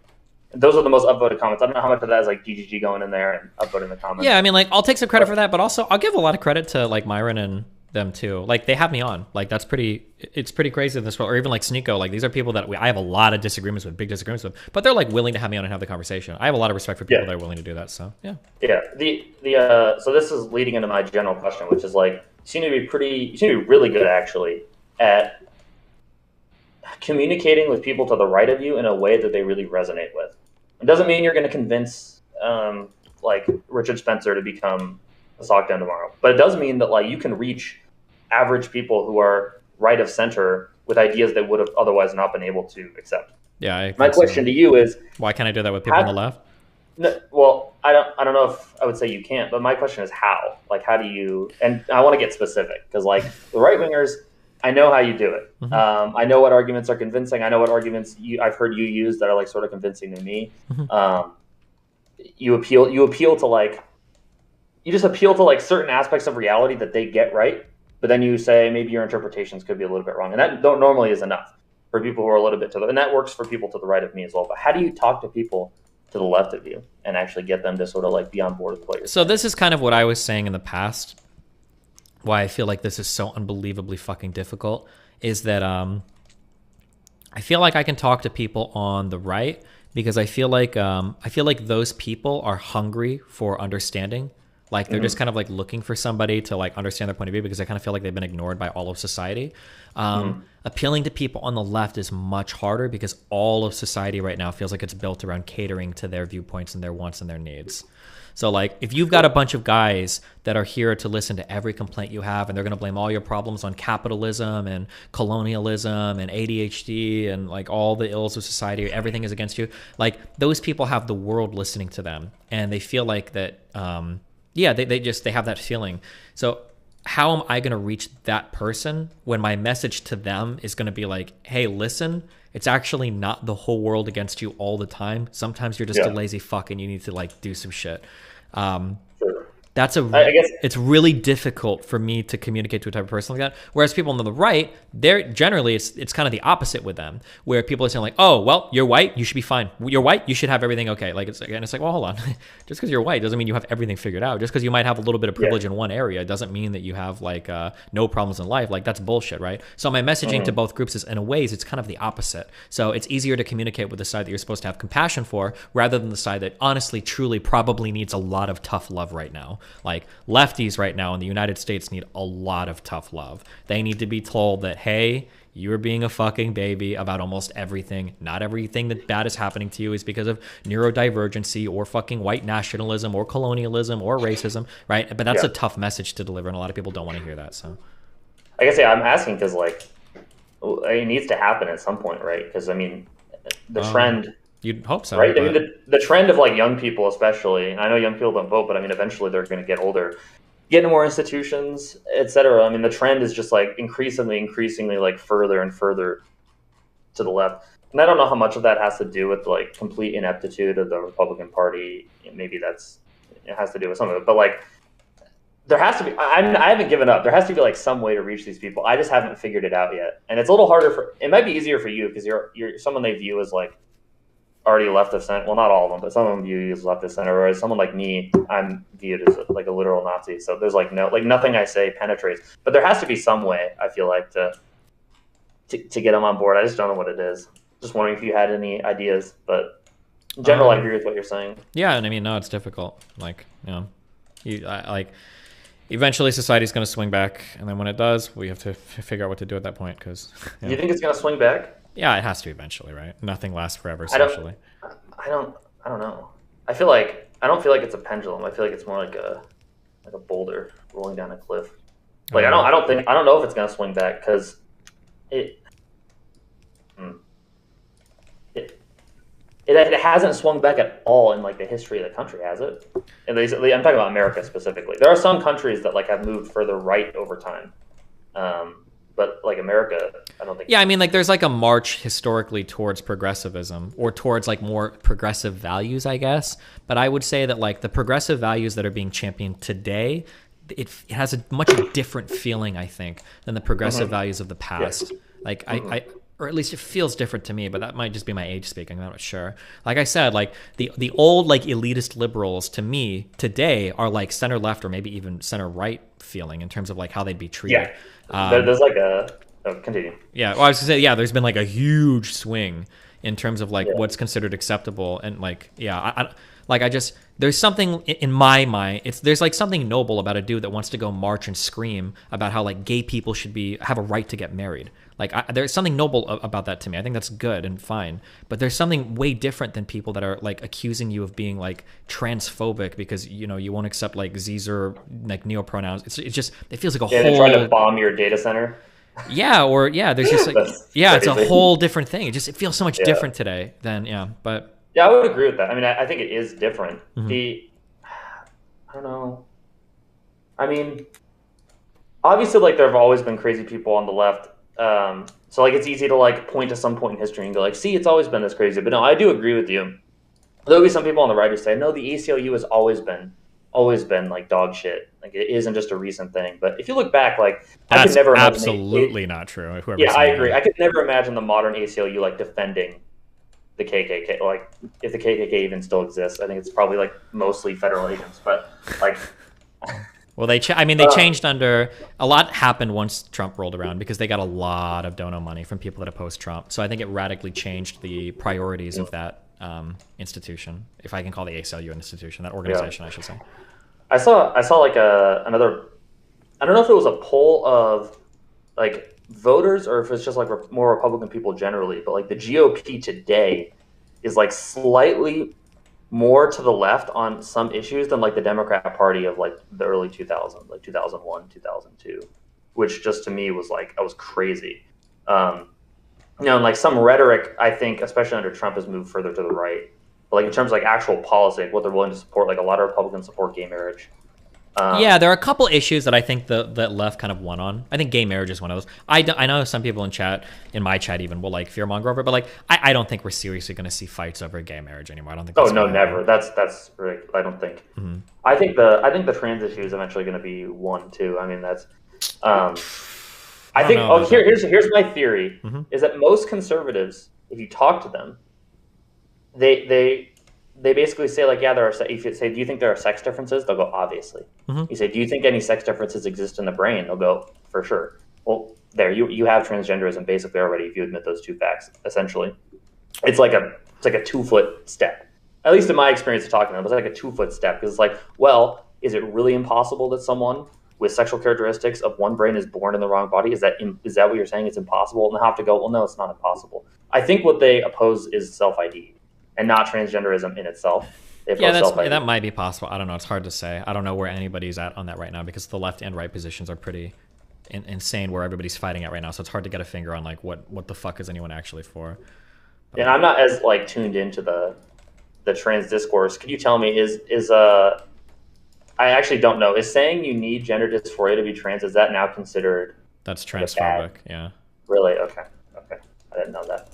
Those are the most upvoted comments. I don't know how much of that is like GGG going in there and upvoting the comments. Yeah, I mean, like, I'll take some credit for that, but also I'll give a lot of credit to like Myron and them too. Like, they have me on. Like, it's pretty crazy in this world. Or even like Sneeko. Like, these are people that I have a lot of disagreements with, big disagreements with, but they're like willing to have me on and have the conversation. I have a lot of respect for people that are willing to do that. So yeah. Yeah. So this is leading into my general question, which is like, you seem to be really good actually at communicating with people to the right of you in a way that they really resonate with. It doesn't mean you're going to convince like Richard Spencer to become a Sockdown tomorrow, but it does mean that like you can reach average people who are right of center with ideas that would have otherwise not been able to accept. Yeah. My question to you is, why can't I do that with people on the left? No, well, I don't know if I would say you can't, but my question is how? Like, how do you? And I want to get specific because like the right wingers, I know how you do it. Mm-hmm. I know what arguments are convincing. I know what arguments I've heard you use that are like sort of convincing to me. Mm-hmm. You appeal to like, you just appeal to like certain aspects of reality that they get right, but then you say maybe your interpretations could be a little bit wrong, and that normally is enough for people who are a little bit to the, and that works for people to the right of me as well. But how do you talk to people to the left of you and actually get them to sort of like be on board with what you're saying? So this is kind of what I was saying in the past. Why I feel like this is so unbelievably fucking difficult is that I feel like I can talk to people on the right because I feel like those people are hungry for understanding. Like they're just kind of like looking for somebody to like understand their point of view because I kind of feel like they've been ignored by all of society. Appealing to people on the left is much harder because all of society right now feels like it's built around catering to their viewpoints and their wants and their needs. So like if you've got a bunch of guys that are here to listen to every complaint you have and they're going to blame all your problems on capitalism and colonialism and ADHD and like all the ills of society, everything is against you. Like those people have the world listening to them and they feel like that, they have that feeling. So how am I going to reach that person when my message to them is going to be like, hey, listen, it's actually not the whole world against you all the time. Sometimes you're just a lazy fuck and you need to like do some shit. It's really difficult for me to communicate to a type of person like that. Whereas people on the right, they're generally, it's kind of the opposite with them, where people are saying like, oh, well, you're white, you should be fine. You're white, you should have everything okay. Like it's like, well, hold on. Just because you're white doesn't mean you have everything figured out. Just because you might have a little bit of privilege in one area doesn't mean that you have like no problems in life. Like that's bullshit, right? So my messaging to both groups is in a ways, it's kind of the opposite. So it's easier to communicate with the side that you're supposed to have compassion for rather than the side that honestly, truly probably needs a lot of tough love right now. Like lefties right now in the United States need a lot of tough love. They need to be told that, hey, you're being a fucking baby about almost everything. Not everything that bad is happening to you is because of neurodivergency or fucking white nationalism or colonialism or racism, right? But that's a tough message to deliver, and a lot of people don't want to hear that. So I guess, I'm asking because like it needs to happen at some point, right? Because I mean, the trend... You'd hope so, right? But... I mean, the trend of like young people, especially. And I know young people don't vote, but I mean, eventually they're going to get older, get into more institutions, etc. I mean, the trend is just like increasingly like further and further to the left. And I don't know how much of that has to do with like complete ineptitude of the Republican Party. Maybe it has to do with some of it, but like there has to be. I haven't given up. There has to be like some way to reach these people. I just haven't figured it out yet, and it's a little harder it might be easier for you because you're someone they view as like already left of center. Well, not all of them, but some of them view you as left of center. Whereas someone like me, I'm viewed as like a literal Nazi. So there's like nothing I say penetrates. But there has to be some way, I feel like, to get them on board. I just don't know what it is. Just wondering if you had any ideas. But in general, I agree with what you're saying. Yeah, and I mean, no, it's difficult. Like, eventually society's going to swing back, and then when it does, we have to figure out what to do at that point. Because you think it's going to swing back? Yeah, it has to eventually, right? Nothing lasts forever socially. I don't know. I don't feel like it's a pendulum. I feel like it's more like a boulder rolling down a cliff. Like I don't know if it's gonna swing back because it hasn't swung back at all in like the history of the country, has it? At least I'm talking about America specifically. There are some countries that like have moved further right over time. But like America, I don't think. Yeah, I mean, like there's like a march historically towards progressivism or towards like more progressive values, I guess. But I would say that like the progressive values that are being championed today, it has a much different feeling, I think, than the progressive values of the past. Yeah. Like I or at least it feels different to me, but that might just be my age speaking. I'm not sure. Like I said, like the old like elitist liberals to me today are like center left or maybe even center right feeling in terms of like how they'd be treated. There's like continue. Yeah, well, I was gonna say, yeah, there's been like a huge swing in terms of like what's considered acceptable, and like, yeah, there's something in my mind. There's like something noble about a dude that wants to go march and scream about how like gay people should have a right to get married. Like there's something noble about that to me. I think that's good and fine. But there's something way different than people that are like accusing you of being like transphobic because you won't accept like Z's or like neopronouns. It feels like a whole. They're trying to bomb your data center. Yeah, or there's just like it's a whole different thing. It feels so much different today than but I would agree with that. I mean, I think it is different. I don't know. I mean, obviously, like there have always been crazy people on the left. So like it's easy to like point to some point in history and go like, see, it's always been this crazy. But no, I do agree with you. There'll be some people on the right who say, no, the ACLU has always been like dog shit. Like it isn't just a recent thing. But if you look back, like I could never imagine absolutely not true. I agree. I could never imagine the modern ACLU like defending the KKK. Like if the KKK even still exists, I think it's probably like mostly federal agents. But like, well, they changed under a lot happened once Trump rolled around because they got a lot of dono money from people that opposed Trump. So I think it radically changed the priorities of that institution, if I can call the ACLU an institution, that organization, I should say. I saw like another. I don't know if it was a poll of like voters or if it's just like more Republican people generally, but like the GOP today is like slightly more to the left on some issues than like the Democrat Party of like the early 2000s, like 2001, 2002, which just to me was like, I was crazy. And like some rhetoric, I think, especially under Trump, has moved further to the right. But like in terms of like actual policy, like what they're willing to support, like a lot of Republicans support gay marriage. There are a couple issues that I think that left kind of won on. I think gay marriage is one of those. I know some people in my chat even will like fearmonger over it, but like I don't think we're seriously going to see fights over gay marriage anymore. I don't think. Oh no, never. That's ridiculous. I don't think. Mm-hmm. I think the trans issue is eventually going to be one too. I mean that's. I think. Here's my theory: is that most conservatives, if you talk to them, they basically say like, yeah, there are. If you say, do you think there are sex differences? They'll go, obviously. You say, do you think any sex differences exist in the brain? They'll go, for sure. Well, there you have transgenderism basically already if you admit those two facts. Essentially, it's like a 2-foot step. At least in my experience of talking to them, it's like a 2-foot step because it's like, well, is it really impossible that someone with sexual characteristics of one brain is born in the wrong body? Is that what you're saying? It's impossible? And they have to go, well, no, it's not impossible. I think what they oppose is self-ID and not transgenderism in itself. That might be possible. I don't know. It's hard to say. I don't know where anybody's at on that right now because the left and right positions are pretty insane where everybody's fighting at right now. So it's hard to get a finger on like what the fuck is anyone actually for. And I'm not as like tuned into the trans discourse. Could you tell me I actually don't know. Is saying you need gender dysphoria to be trans, is that now considered? That's transphobic. Yeah. Really? Okay. I didn't know that.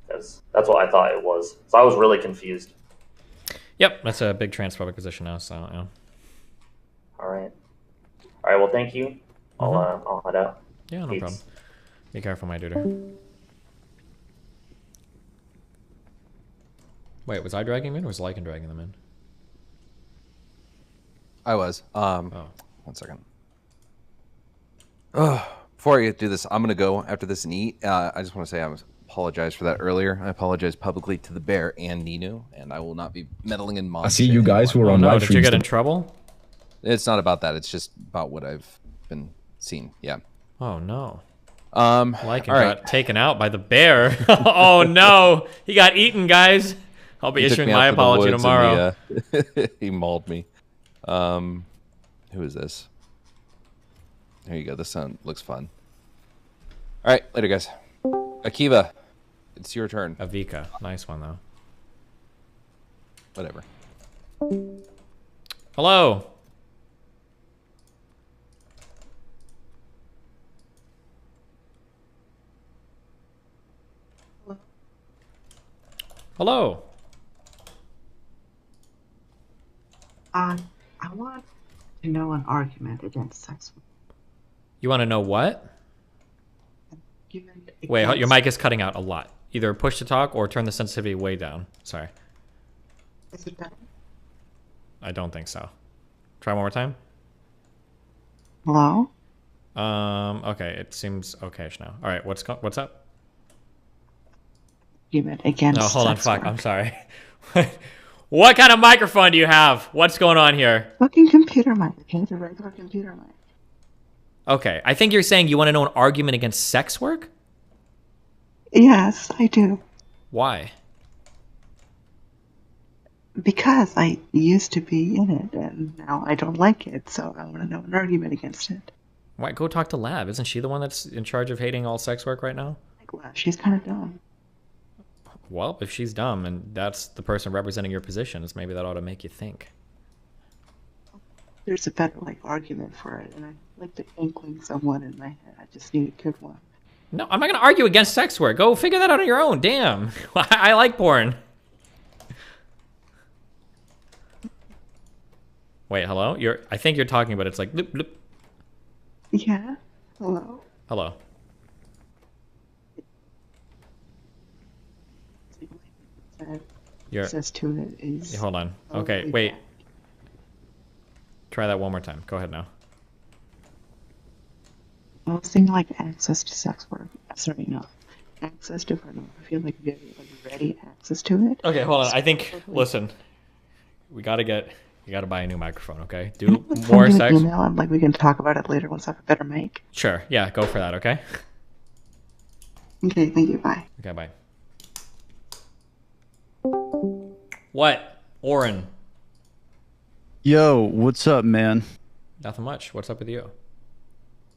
That's what I thought it was. So I was really confused. Yep, that's a big transphobic position now. So yeah. All right. Well, thank you. I'll head out. Yeah, no problem. Be careful, my dude. Wait, was I dragging them in or was Lycan dragging them in? I was. 1 second. Before I do this, I'm going to go after this and eat. I just want to say I apologize for that earlier. I apologize publicly to the bear and Ninu, and I will not be meddling in mom. I see you guys who are on live Did you get in trouble? It's not about that. It's just about what I've been seeing. Yeah. Oh, no. Lycan got taken out by the bear. Oh, no. He got eaten, guys. I'll be issuing my apology tomorrow. He mauled me. Who is this? There you go. This sound looks fun. All right, later, guys. Akiva, it's your turn. Avika, nice one though. Whatever. Hello. Hello. I want to know an argument against sex. You want to know what? Given Wait, your against- mic is cutting out a lot. Either push to talk or turn the sensitivity way down. Sorry. Is it better? I don't think so. Try one more time. Hello? Okay, it seems okay-ish now. All right, what's up? Argument against No, hold on, sex fuck. work. I'm sorry. What kind of microphone do you have? What's going on here? Fucking computer mic, okay? The regular computer mic. Okay, I think you're saying you want to know an argument against sex work? Yes, I do. Why? Because I used to be in it, and now I don't like it, so I want to know an argument against it. Why? Go talk to Lab. Isn't she the one that's in charge of hating all sex work right now? Well, she's kind of dumb. Well, if she's dumb and that's the person representing your positions, maybe that ought to make you think. There's a better, argument for it, and I like the inkling someone in my head. I just need a good one. No, I'm not going to argue against sex work. Go figure that out on your own. Damn. I like porn. Wait, hello? I think you're talking, but it's like bloop, bloop. Yeah? Hello? Hello. Access to it is... Hold on. Okay, wait. Try that one more time. Go ahead now. I was thinking access to sex work. Sorry, no. Access to porn. I feel like very ready access to it. Okay, hold on. I think, listen, you gotta buy a new microphone, okay? Do more sex. Email and we can talk about it later once I have a better mic. Sure. Yeah, go for that, okay? Okay, thank you. Bye. Okay, bye. What? Oren. Yo, what's up, man? Nothing much. What's up with you?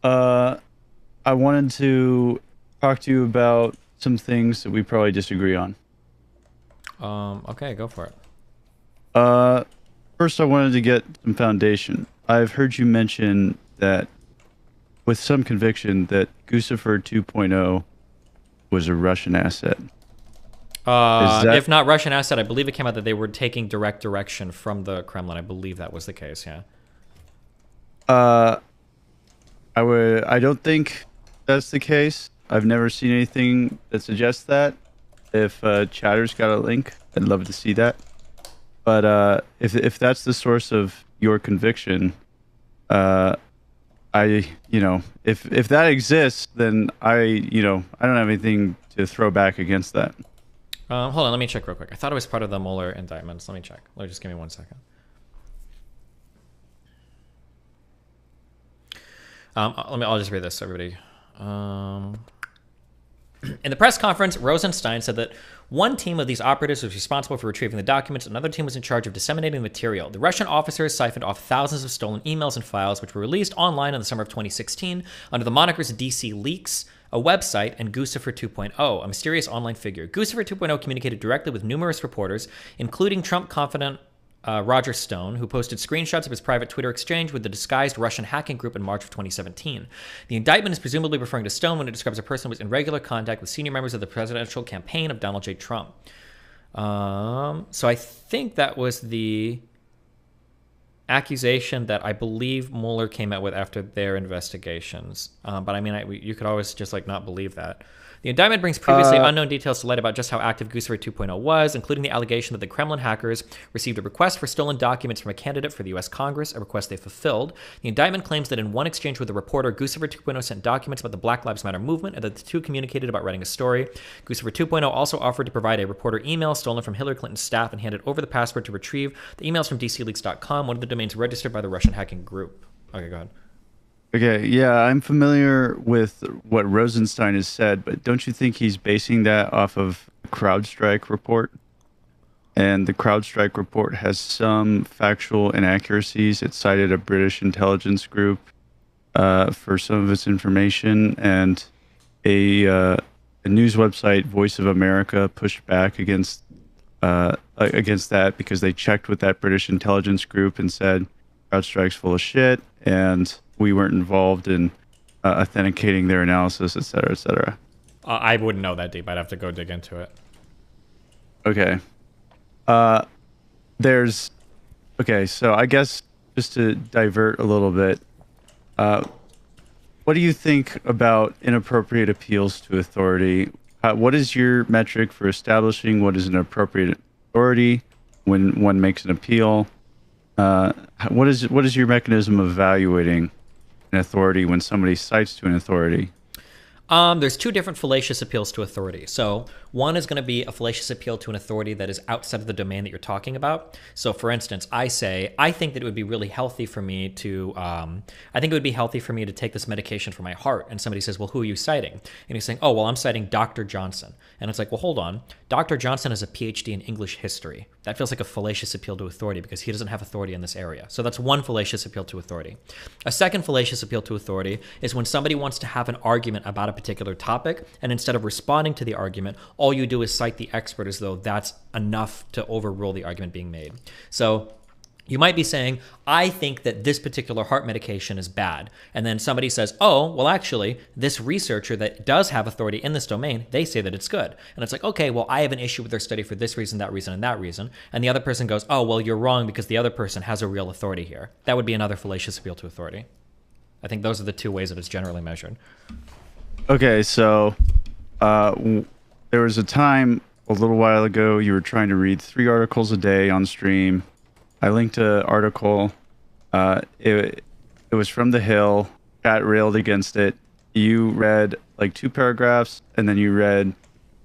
I wanted to talk to you about some things that we probably disagree on. Okay, go for it. First I wanted to get some foundation. I've heard you mention that with some conviction that Guccifer 2.0 was a Russian asset. If not Russian asset, I believe it came out that they were taking direct direction from the Kremlin. I believe that was the case, yeah. I don't think that's the case. I've never seen anything that suggests that. If Chatter's got a link, I'd love to see that. But if that's the source of your conviction, if that exists, then I don't have anything to throw back against that. Hold on, let me check real quick. I thought it was part of the Mueller indictments. Let me check. Just give me 1 second. I'll just read this, everybody. In the press conference, Rosenstein said that one team of these operatives was responsible for retrieving the documents, another team was in charge of disseminating the material. The Russian officers siphoned off thousands of stolen emails and files, which were released online in the summer of 2016 under the monikers DC Leaks, a website, and Guccifer 2.0, a mysterious online figure. Guccifer 2.0 communicated directly with numerous reporters, including Trump confidant Roger Stone, who posted screenshots of his private Twitter exchange with the disguised Russian hacking group in March of 2017. The indictment is presumably referring to Stone when it describes a person who was in regular contact with senior members of the presidential campaign of Donald J. Trump. So I think that was the accusation that I believe Mueller came out with after their investigations. But I mean, you could always just not believe that. The indictment brings previously unknown details to light about just how active Guccifer 2.0 was, including the allegation that the Kremlin hackers received a request for stolen documents from a candidate for the U.S. Congress, a request they fulfilled. The indictment claims that in one exchange with a reporter, Guccifer 2.0 sent documents about the Black Lives Matter movement and that the two communicated about writing a story. Guccifer 2.0 also offered to provide a reporter email stolen from Hillary Clinton's staff and handed over the password to retrieve the emails from DCLeaks.com, one of the domains registered by the Russian hacking group. Okay, go ahead. Okay, yeah, I'm familiar with what Rosenstein has said, but don't you think he's basing that off of the CrowdStrike report? And the CrowdStrike report has some factual inaccuracies. It cited a British intelligence group for some of its information, and a news website, Voice of America, pushed back against that because they checked with that British intelligence group and said CrowdStrike's full of shit, and we weren't involved in authenticating their analysis, et cetera, et cetera. I wouldn't know that deep. I'd have to go dig into it. Okay. So I guess just to divert a little bit, what do you think about inappropriate appeals to authority? What is your metric for establishing what is an appropriate authority when one makes an appeal? What is your mechanism of evaluating an authority when somebody cites to an authority? There's two different fallacious appeals to authority. So one is going to be a fallacious appeal to an authority that is outside of the domain that you're talking about. So for instance, I think that it would be really healthy for me to, take this medication for my heart. And somebody says, well, who are you citing? And he's saying, oh, well, I'm citing Dr. Johnson. And it's like, well, hold on. Dr. Johnson has a PhD in English history. That feels like a fallacious appeal to authority because he doesn't have authority in this area. So that's one fallacious appeal to authority. A second fallacious appeal to authority is when somebody wants to have an argument about a particular topic, and instead of responding to the argument, all you do is cite the expert as though that's enough to overrule the argument being made. So you might be saying, I think that this particular heart medication is bad. And then somebody says, oh, well, actually, this researcher that does have authority in this domain, they say that it's good. And it's like, okay, well, I have an issue with their study for this reason, that reason, and that reason. And the other person goes, oh, well, you're wrong because the other person has a real authority here. That would be another fallacious appeal to authority. I think those are the two ways that it's generally measured. Okay, so there was a time a little while ago you were trying to read 3 articles a day on stream. I linked an article. It was from The Hill. Chat railed against it. You read like 2 paragraphs, and then you read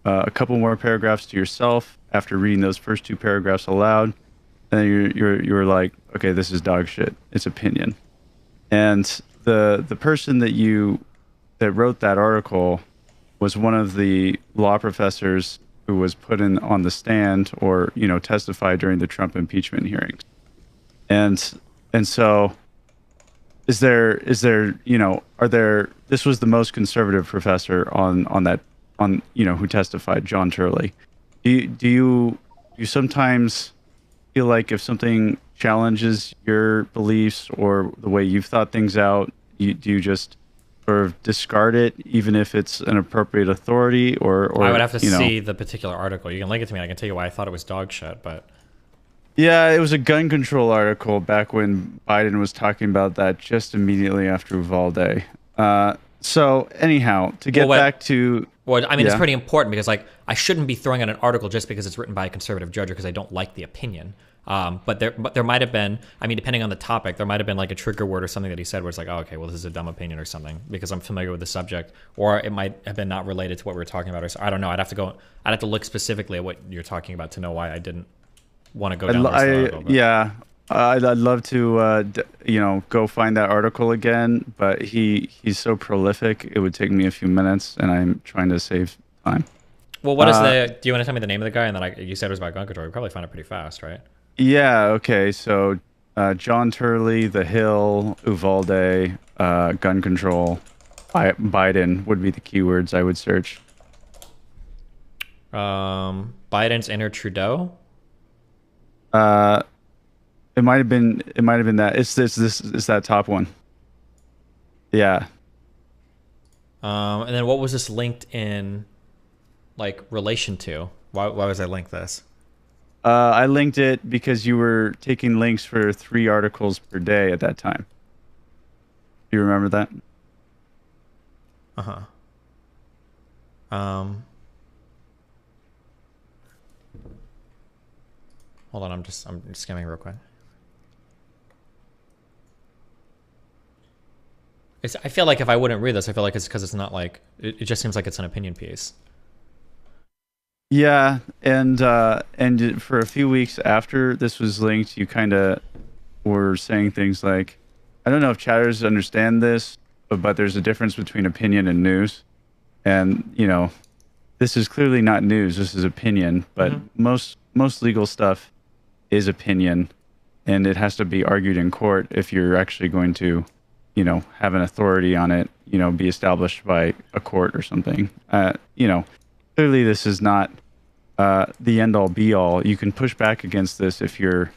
a couple more paragraphs to yourself after reading those first 2 paragraphs aloud. And then you were like, okay, this is dog shit. It's opinion. And the person that wrote that article was one of the law professors who was put on the stand or, testified during the Trump impeachment hearings. And so this was the most conservative professor who testified, John Turley. Do you sometimes feel like if something challenges your beliefs or the way you've thought things out, do you just sort of discard it, even if it's an appropriate authority, or I would have to see the particular article. You can link it to me. I can tell you why I thought it was dog shit, but yeah, it was a gun control article back when Biden was talking about that just immediately after Uvalde. So anyhow, to get back to it's pretty important because I shouldn't be throwing out an article just because it's written by a conservative judge or because I don't like the opinion. But there might have been, depending on the topic, there might have been like a trigger word or something that he said where it's like, oh, okay, well, this is a dumb opinion or something because I'm familiar with the subject, or it might have been not related to what we were talking about, or so, I don't know. I'd have to look specifically at what you're talking about to know why I didn't want to go down this article. Yeah, I'd love to, go find that article again, but he's so prolific, it would take me a few minutes, and I'm trying to save time. Well, what is do you want to tell me the name of the guy? And then you said it was about gun control. You probably find it pretty fast, right? Yeah, okay, so John Turley, The Hill, Uvalde, gun control, Biden would be the keywords I would search. Biden's inner Trudeau? It might have been that. It's that top one. Yeah. And then what was this linked in relation to? Why was I linked this? I linked it because you were taking links for 3 articles per day at that time. Do you remember that? Uh-huh. Hold on, I'm just skimming real quick. I feel like if I wouldn't read this, I feel like it's because it's not it just seems like it's an opinion piece. Yeah, and for a few weeks after this was linked, you kind of were saying things like, I don't know if chatters understand this, but there's a difference between opinion and news. And, this is clearly not news, this is opinion, but most legal stuff is opinion, and it has to be argued in court if you're actually going to, have an authority on it, be established by a court or something. Clearly this is not the end all be all. You can push back against this if you're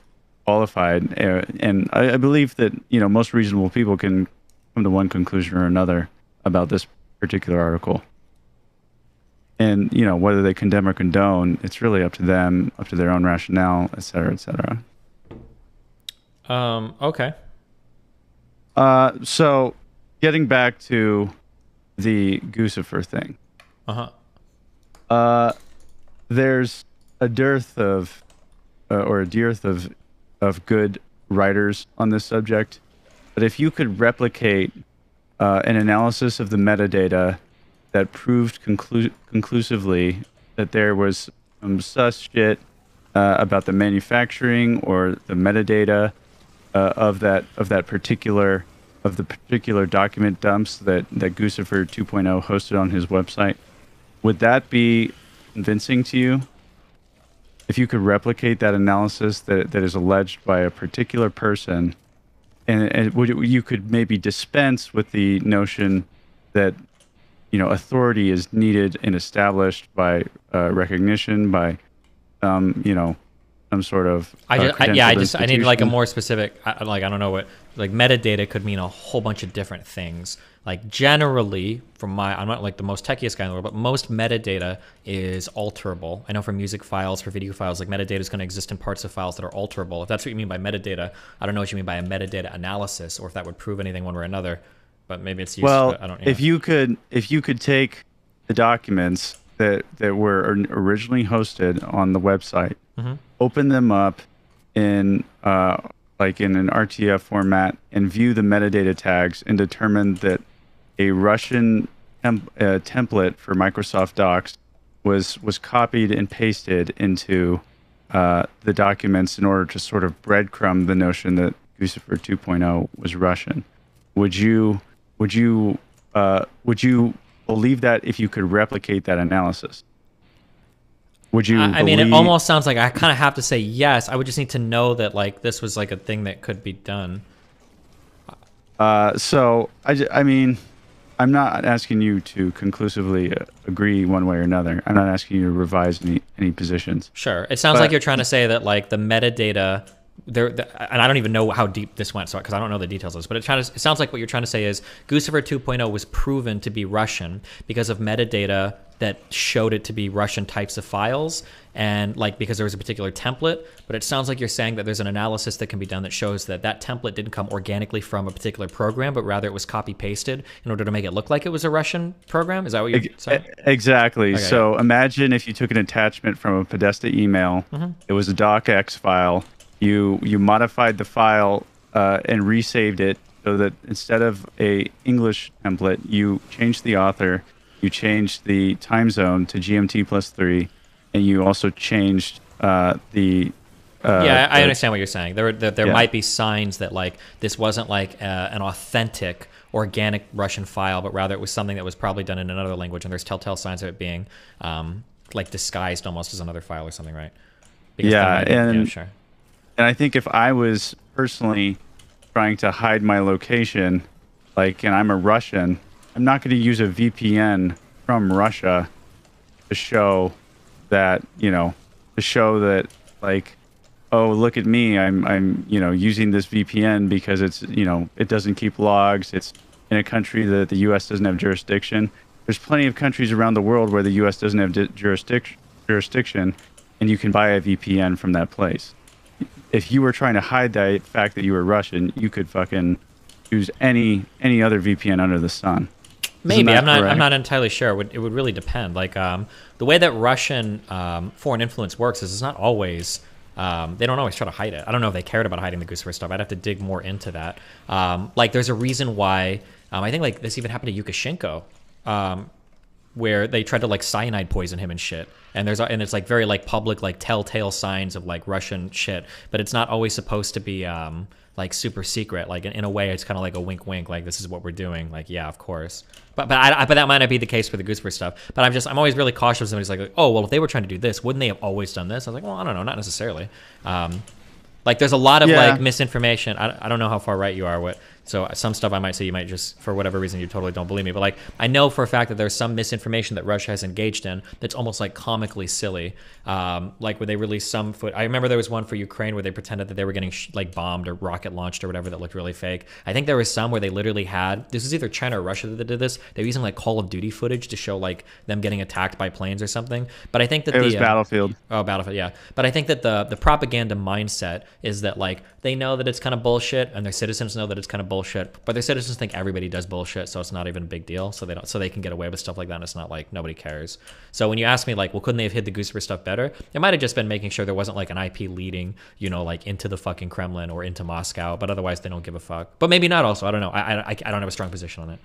qualified, and I believe that most reasonable people can come to one conclusion or another about this particular article. And whether they condemn or condone, it's really up to them, up to their own rationale, et cetera, et cetera. Okay. So getting back to the Guccifer thing. There's a dearth of good writers on this subject. But if you could replicate an analysis of the metadata that proved conclusively that there was some sus shit about the manufacturing or the metadata of the particular document dumps that Guccifer 2.0 hosted on his website, would that be convincing to you? If you could replicate that analysis that is alleged by a particular person, and you could maybe dispense with the notion that authority is needed and established by recognition by some sort of I need like a more specific, I don't know what, like metadata could mean a whole bunch of different things. Like generally, I'm not like the most techiest guy in the world, but most metadata is alterable. I know for music files, for video files, like metadata is going to exist in parts of files that are alterable. If that's what you mean by metadata, I don't know what you mean by a metadata analysis, or if that would prove anything one way or another. But maybe it's useful. Well, I don't. If you could take the documents that were originally hosted on the website, open them up in like in an RTF format and view the metadata tags and determine that a Russian template for Microsoft Docs was copied and pasted into the documents in order to sort of breadcrumb the notion that Guccifer 2.0 was Russian. Would you believe that if you could replicate that analysis? Would you? I mean, it almost sounds like I kind of have to say yes. I would just need to know that like this was like a thing that could be done. So I mean, I'm not asking you to conclusively agree one way or another. I'm not asking you to revise any positions. Sure. It sounds like you're trying to say that like the metadata and I don't even know how deep this went, so because I don't know the details of this, but it sounds like what you're trying to say is Guccifer 2.0 was proven to be Russian because of metadata that showed it to be Russian types of files, and like because there was a particular template. But it sounds like you're saying that there's an analysis that can be done that shows that template didn't come organically from a particular program, but rather it was copy pasted in order to make it look like it was a Russian program. Is that what you're saying? Exactly. Okay, so imagine if you took an attachment from a Podesta email. It was a docx file. You modified the file and resaved it so that instead of a English template, you changed the author, you changed the time zone to GMT +3, and you also changed the. I understand what you're saying. There might be signs that like this wasn't like an authentic organic Russian file, but rather it was something that was probably done in another language, and there's telltale signs of it being like disguised almost as another file or something, right? Because sure. And I think if I was personally trying to hide my location, like, and I'm a Russian, I'm not going to use a VPN from Russia to show that, like, oh, look at me, I'm using this VPN because it's, it doesn't keep logs. It's in a country that the U.S. doesn't have jurisdiction. There's plenty of countries around the world where the U.S. doesn't have jurisdiction, and you can buy a VPN from that place. If you were trying to hide the fact that you were Russian, you could fucking use any other VPN under the sun. Maybe. I'm not entirely sure. It would really depend. Like the way that Russian foreign influence works is it's not always. They don't always try to hide it. I don't know if they cared about hiding the Guccifer stuff. I'd have to dig more into that. Like there's a reason why I think like this even happened to Yukashenko, where they tried to like cyanide poison him and shit. And it's like very like public like telltale signs of like Russian shit, but it's not always supposed to be like super secret. Like in a way, it's kind of like a wink, wink. Like this is what we're doing. Like yeah, of course. But that might not be the case for the Guccifer stuff. But I'm always really cautious. Somebody's like, oh well, if they were trying to do this, wouldn't they have always done this? I was like, well, I don't know, not necessarily. Like there's a lot of like misinformation. I don't know how far right you are. So some stuff I might say you might just, for whatever reason, you totally don't believe me. But like I know for a fact that there's some misinformation that Russia has engaged in that's almost like comically silly. Like where they released some I remember there was one for Ukraine where they pretended that they were getting like bombed or rocket launched or whatever that looked really fake. I think there was some where they literally had, this was either China or Russia that did this. They were using like Call of Duty footage to show like them getting attacked by planes or something. But I think that it was Battlefield. Oh, Battlefield, yeah. But I think that the propaganda mindset is that like they know that it's kind of bullshit and their citizens know that it's kind of bullshit, but they said it's just think everybody does bullshit, so it's not even a big deal. So they can get away with stuff like that. And it's not like nobody cares. So when you ask me like, well, couldn't they have hid the Gooseper stuff better? It might have just been making sure there wasn't like an IP leading, you know, like into the fucking Kremlin or into Moscow. But otherwise, they don't give a fuck. But maybe not. Also, I don't know. I don't have a strong position on it.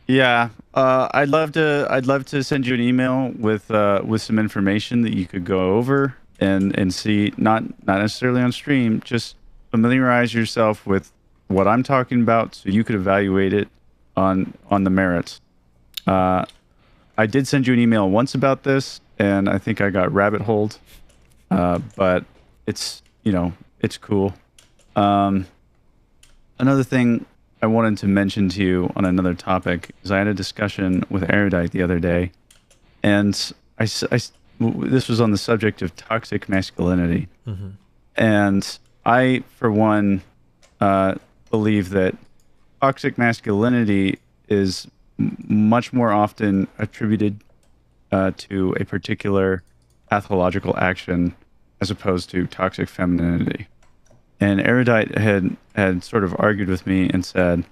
Yeah, I'd love to send you an email with some information that you could go over and see, not necessarily on stream, just familiarize yourself with what I'm talking about so you could evaluate it on the merits. I did send you an email once about this, and I think I got rabbit holed, but it's, you know, it's cool. Another thing I wanted to mention to you on another topic is I had a discussion with Erudite the other day, and this was on the subject of toxic masculinity. Mm-hmm. And I, for one, believe that toxic masculinity is much more often attributed to a particular pathological action as opposed to toxic femininity. And Erudite had sort of argued with me and said,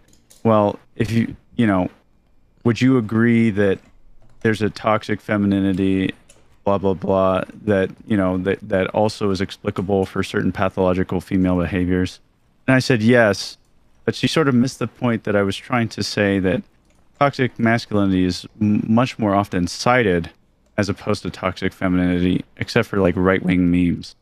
well, if you know, would you agree that there's a toxic femininity, blah, blah, blah, that, you know, that also is explicable for certain pathological female behaviors? And I said, yes, but she sort of missed the point that I was trying to say, that toxic masculinity is much more often cited as opposed to toxic femininity, except for like right-wing memes.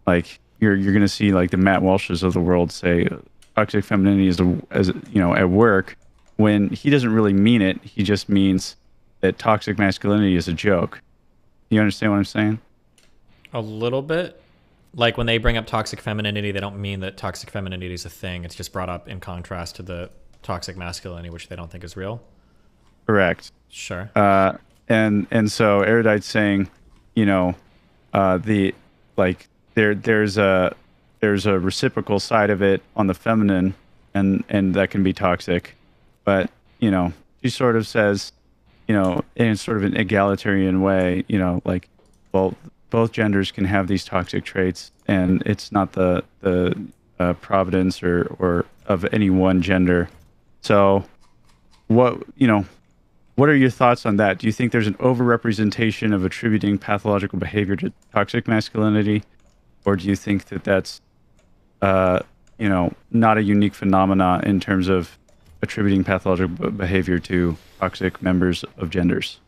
Like you're going to see like the Matt Walshes of the world say toxic femininity is as you know, at work, when he doesn't really mean it. He just means that toxic masculinity is a joke. You understand what I'm saying? A little bit. Like when they bring up toxic femininity, they don't mean that toxic femininity is a thing. It's just brought up in contrast to the toxic masculinity, which they don't think is real. Correct. Sure. And so Erudite's saying, you know, there's a reciprocal side of it on the feminine, and that can be toxic. But, you know, she sort of says, you know, in sort of an egalitarian way, you know, like, well, both genders can have these toxic traits, and it's not the providence or of any one gender. So what are your thoughts on that? Do you think there's an overrepresentation of attributing pathological behavior to toxic masculinity? Or do you think that that's, you know, not a unique phenomena in terms of attributing pathological behavior to toxic members of genders?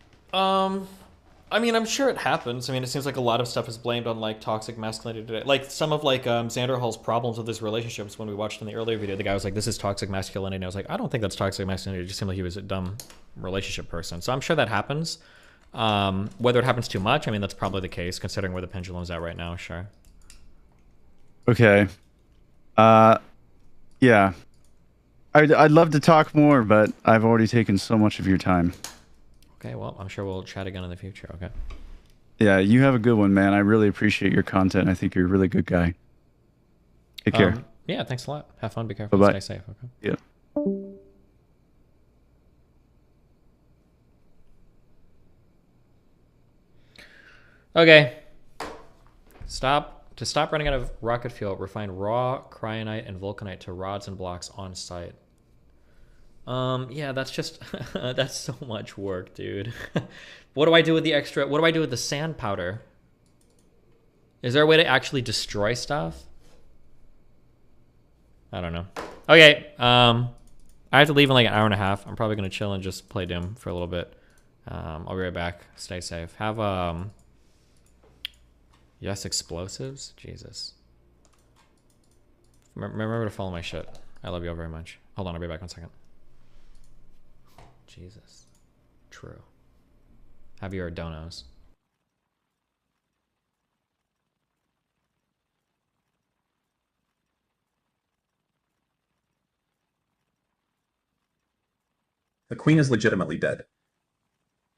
I mean, I'm sure it happens. I mean, it seems like a lot of stuff is blamed on like toxic masculinity today. Like some of like Xander Hall's problems with his relationships. When we watched in the earlier video, the guy was like, "This is toxic masculinity." And I was like, "I don't think that's toxic masculinity. It just seemed like he was a dumb relationship person." So I'm sure that happens. Whether it happens too much, I mean, that's probably the case considering where the pendulum's at right now. Sure. Okay. Yeah. I'd love to talk more, but I've already taken so much of your time. Okay, well, I'm sure we'll chat again in the future, okay? Yeah, you have a good one, man. I really appreciate your content. I think you're a really good guy. Take care. Yeah, thanks a lot. Have fun, be careful, Bye-bye. stay safe, okay? Yeah. Okay. To stop running out of rocket fuel, refine raw cryonite and vulcanite to rods and blocks on site. Yeah, that's just that's so much work, dude. What do I do with the extra? What do I do with the sand powder? Is there a way to actually destroy stuff? I don't know. Okay, I have to leave in like an hour and a half. I'm probably gonna chill and just play Doom for a little bit. I'll be right back. Stay safe. Have yes, explosives. Jesus. Remember to follow my shit. I love you all very much. Hold on, I'll be back 1 second. Jesus. True. Have your donos. The queen is legitimately dead.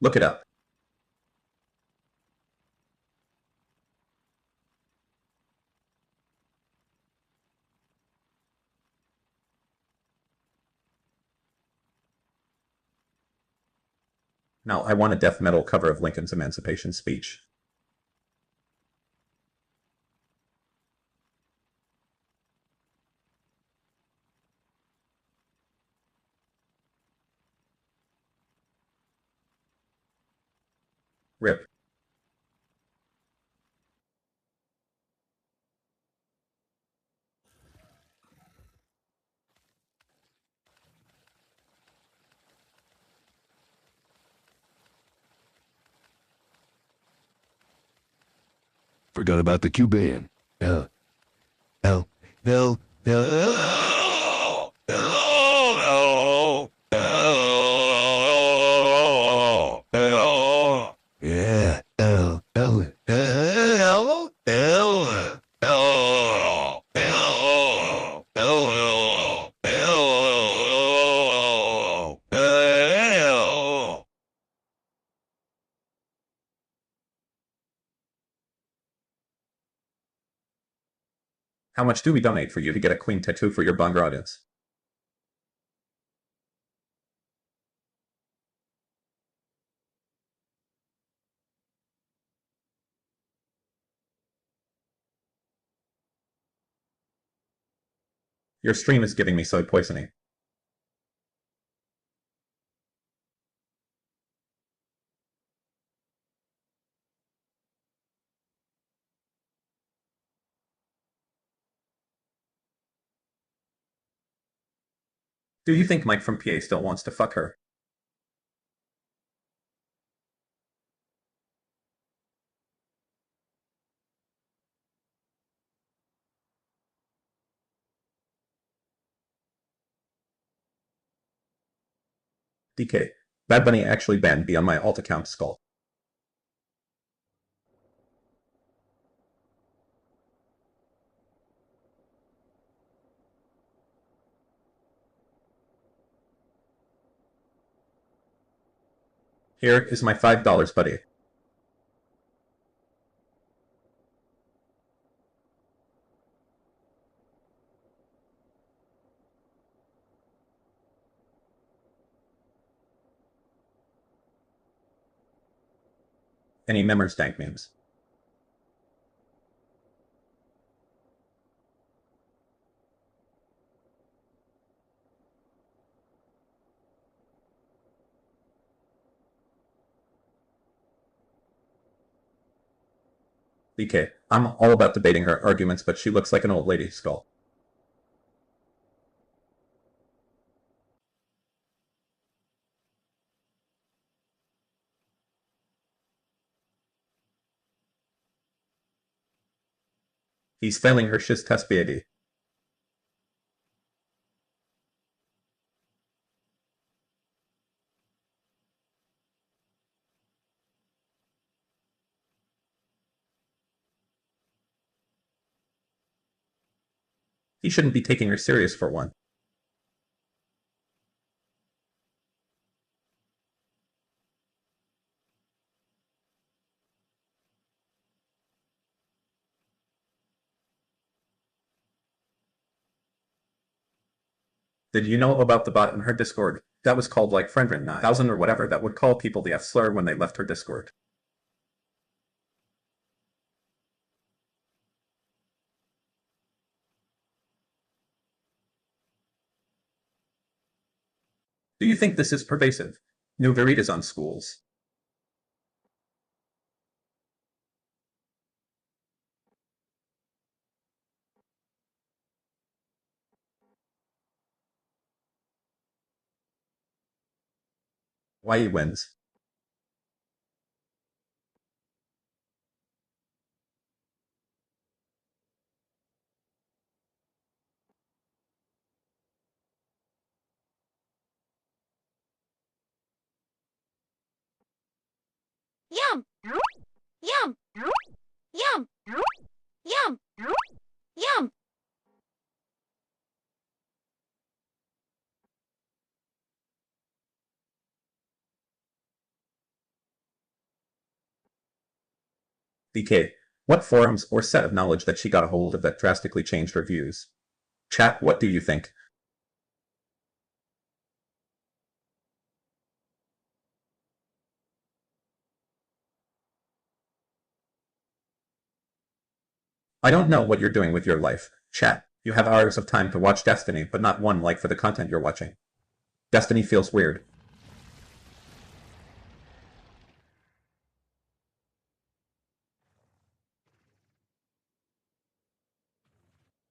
Look it up. Now, I want a death metal cover of Lincoln's Emancipation speech. Rip. Forgot about the Cuban. Hell. Yeah. How much do we donate for you to get a queen tattoo for your Bunger audience? Your stream is giving me soy poisoning. Do you think Mike from PA still wants to fuck her? DK, Bad Bunny actually banned me on my alt account Skull. Here is my $5, buddy. Any members dank memes? DK, I'm all about debating her arguments, but she looks like an old lady, Skull. He's failing her shiz test BAD. He shouldn't be taking her serious for one. Did you know about the bot in her Discord? That was called like Friendrin 9000 or whatever that would call people the F slur when they left her Discord. Do you think this is pervasive? New Veritas on schools. Why he wins. Yum! Yum! Yum! Yum! Yum! DK, what forums or set of knowledge that she got a hold of that drastically changed her views? Chat, what do you think? I don't know what you're doing with your life. Chat, you have hours of time to watch Destiny, but not one like for the content you're watching. Destiny feels weird.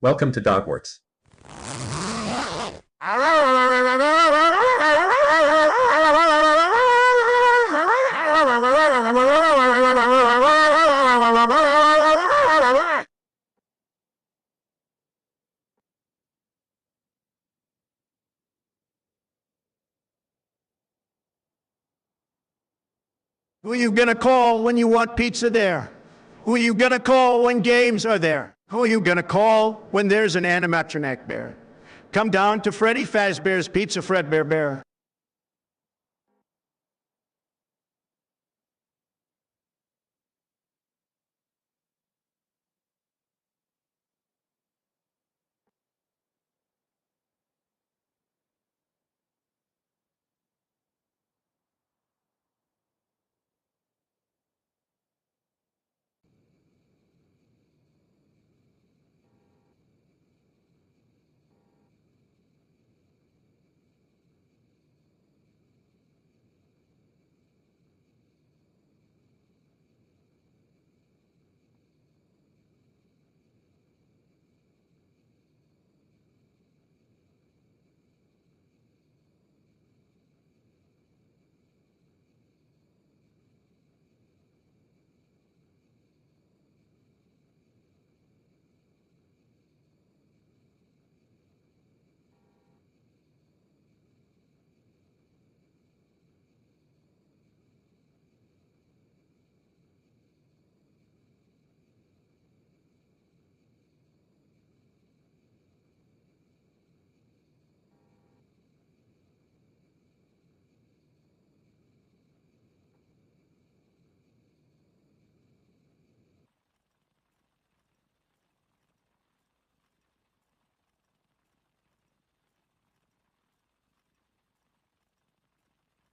Welcome to Dogwarts. Who are you gonna call when you want pizza there? Who are you gonna call when games are there? Who are you gonna call when there's an animatronic bear? Come down to Freddy Fazbear's Pizza Fredbear Bear.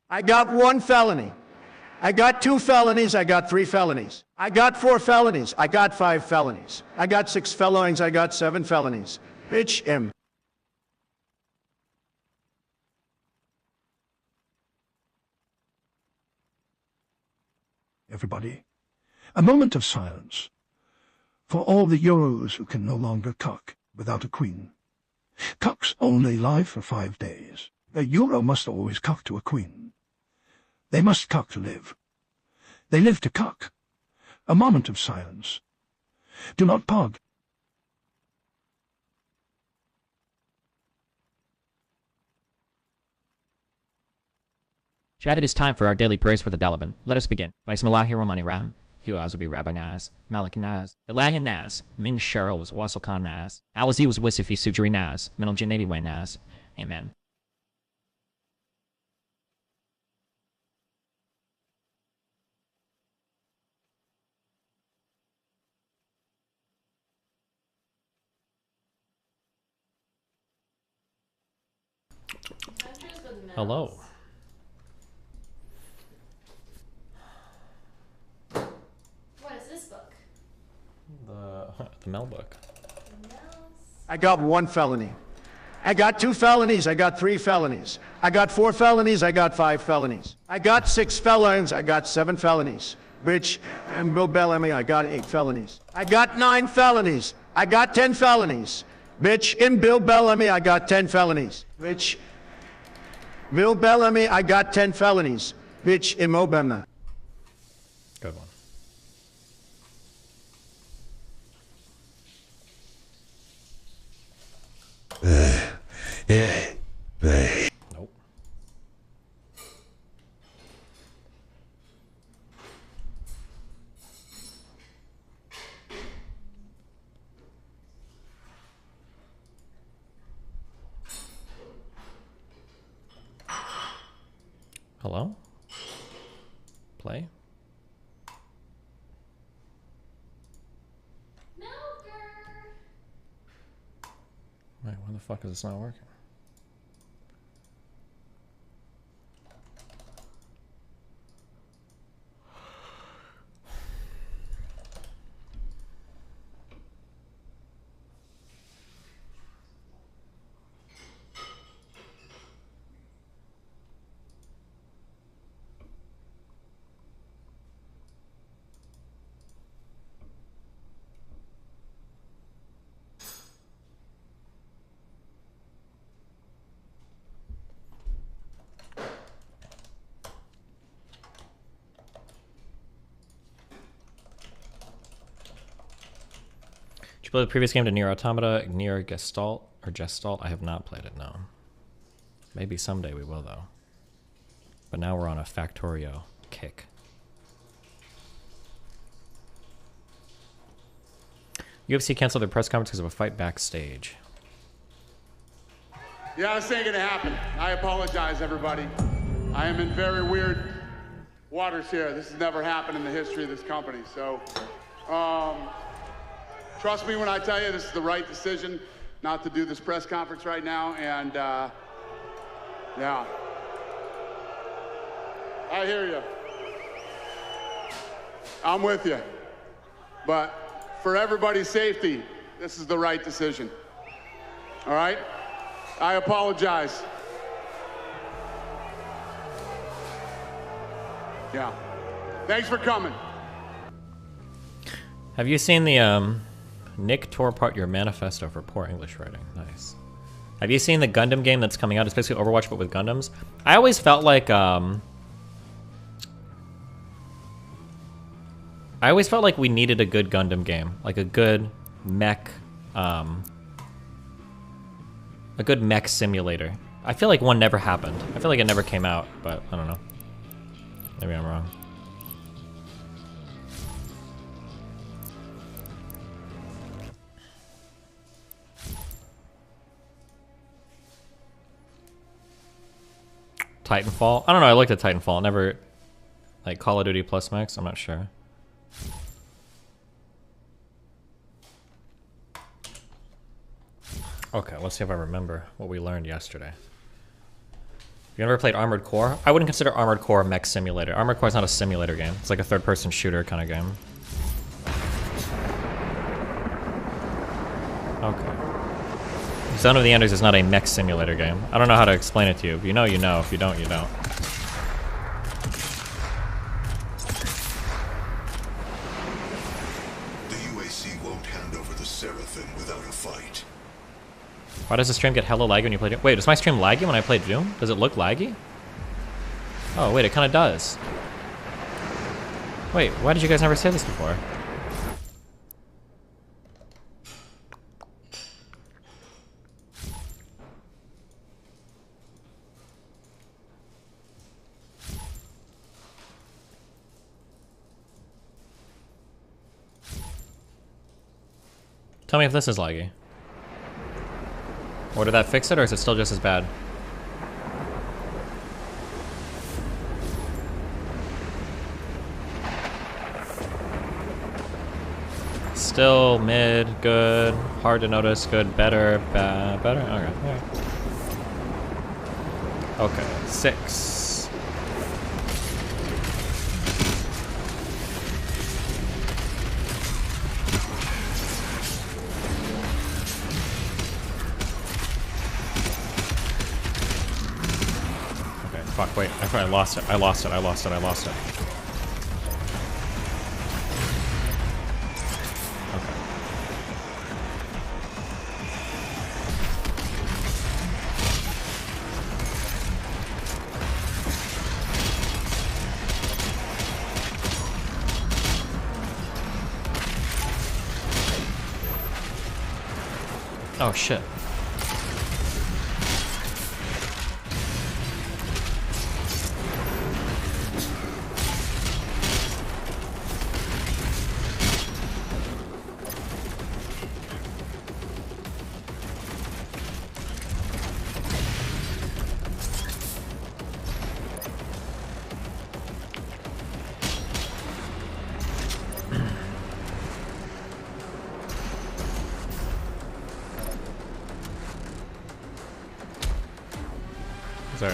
I got 1 felony. I got 2 felonies. I got 3 felonies. I got 4 felonies. I got 5 felonies. I got 6 felonies. I got 7 felonies. Bitch, M. Everybody, a moment of silence for all the Euros who can no longer cuck without a queen. Cucks only live for 5 days. A Euro must always cuck to a queen. They must cuck to live. They live to cuck. A moment of silence. Do not pug. Chat, it is time for our daily praise for the Delaban. Let us begin. Bismillah Money Ram. Huaz will be Rabbi Naz, Malik Naz, Elahi Naz, Min Cheryl was Wassel Khan Naz, Alazi was Wisifi Sujari Naz, Minal Janadi Way Naz. Amen. Hello. What is this book? The Mel book. I got 1 felony. I got 2 felonies. I got 3 felonies. I got 4 felonies. I got 5 felonies. I got 6 felons. I got 7 felonies. Bitch, and Bill Bellamy, I got 8 felonies. I got 9 felonies. I got 10 felonies. Bitch, in Bill Bellamy, I got 10 felonies. Bitch, Bill Bellamy, I got 10 felonies. Bitch, in Mobemna. Good one. Nope. Hello? Play? Wait, why the fuck is this not working? Play the previous game to Nier Automata, Nier Gestalt, or Gestalt? I have not played it, no. Maybe someday we will, though. But now we're on a Factorio kick. UFC canceled their press conference because of a fight backstage. Yeah, this ain't gonna happen. I apologize, everybody. I am in very weird waters here. This has never happened in the history of this company. So, trust me when I tell you this is the right decision not to do this press conference right now. And, yeah. I hear you. I'm with you. But for everybody's safety, this is the right decision. All right? I apologize. Yeah. Thanks for coming. Have you seen the, Nick tore apart your manifesto for poor English writing? Nice. Have you seen the Gundam game that's coming out? It's basically Overwatch, but with Gundams. I always felt like, we needed a good Gundam game. Like a good mech, a good mech simulator. I feel like one never happened. I feel like it never came out, but I don't know. Maybe I'm wrong. Titanfall? I don't know, I looked at Titanfall. Never, like, Call of Duty plus Max? I'm not sure. Okay, let's see if I remember what we learned yesterday. You ever played Armored Core? I wouldn't consider Armored Core a mech simulator. Armored Core is not a simulator game. It's like a third-person shooter kind of game. Okay. Zone of the Enders is not a mech simulator game. I don't know how to explain it to you. If you know, you know. If you don't, you don't. The UAC won't hand over the Seraphim without a fight. Why does the stream get hella laggy when you play Doom? Wait, does my stream laggy when I play Doom? Does it look laggy? Oh, wait, it kind of does. Wait, why did you guys never say this before? Tell me if this is laggy. Or did that fix it, or is it still just as bad? Still mid, good, hard to notice, good, better, bad, better? Okay, alright. Okay, 6. Fuck, wait, I lost it. I lost it. Okay. Oh shit.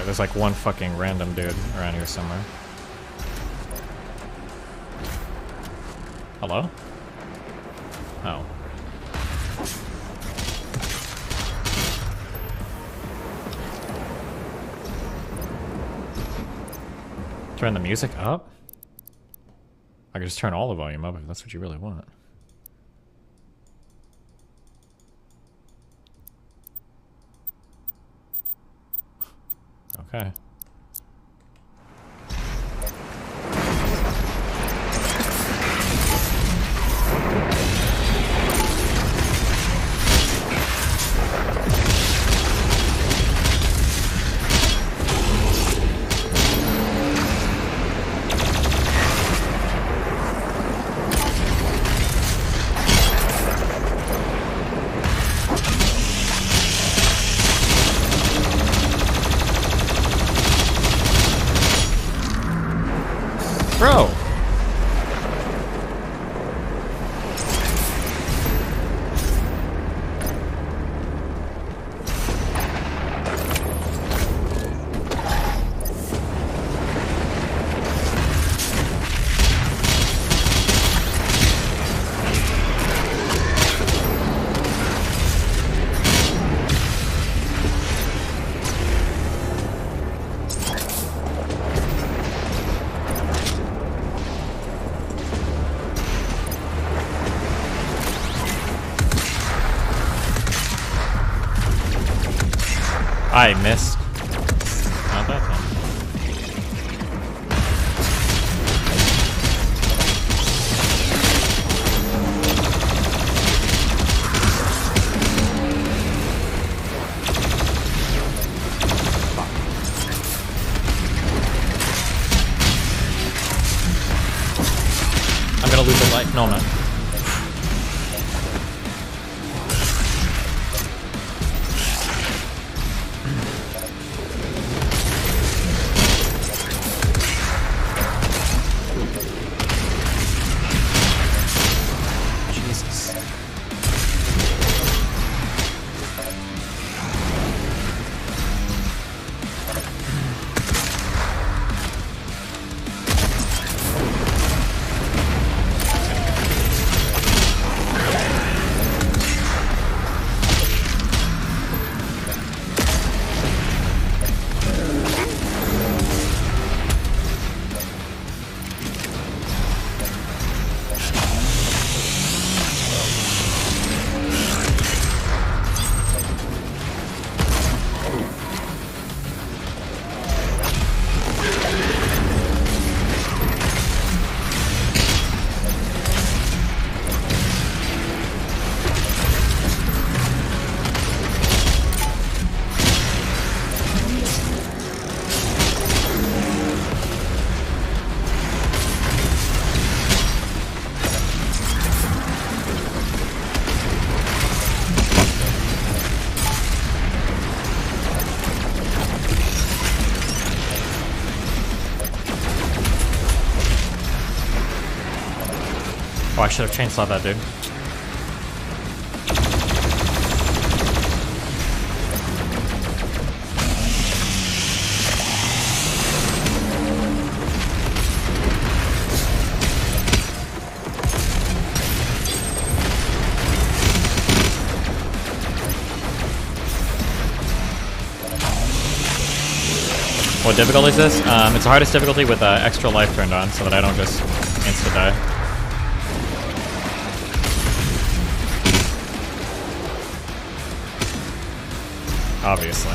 There's like one fucking random dude around here somewhere. Hello? Oh. Turn the music up? I can just turn all the volume up if that's what you really want. Okay. Bro! I missed. Not that time. I'm gonna lose a life. No, I'm not. Oh, I should have chainsawed that dude. What difficulty is this? It's the hardest difficulty with extra life turned on so that I don't just insta-die. Obviously.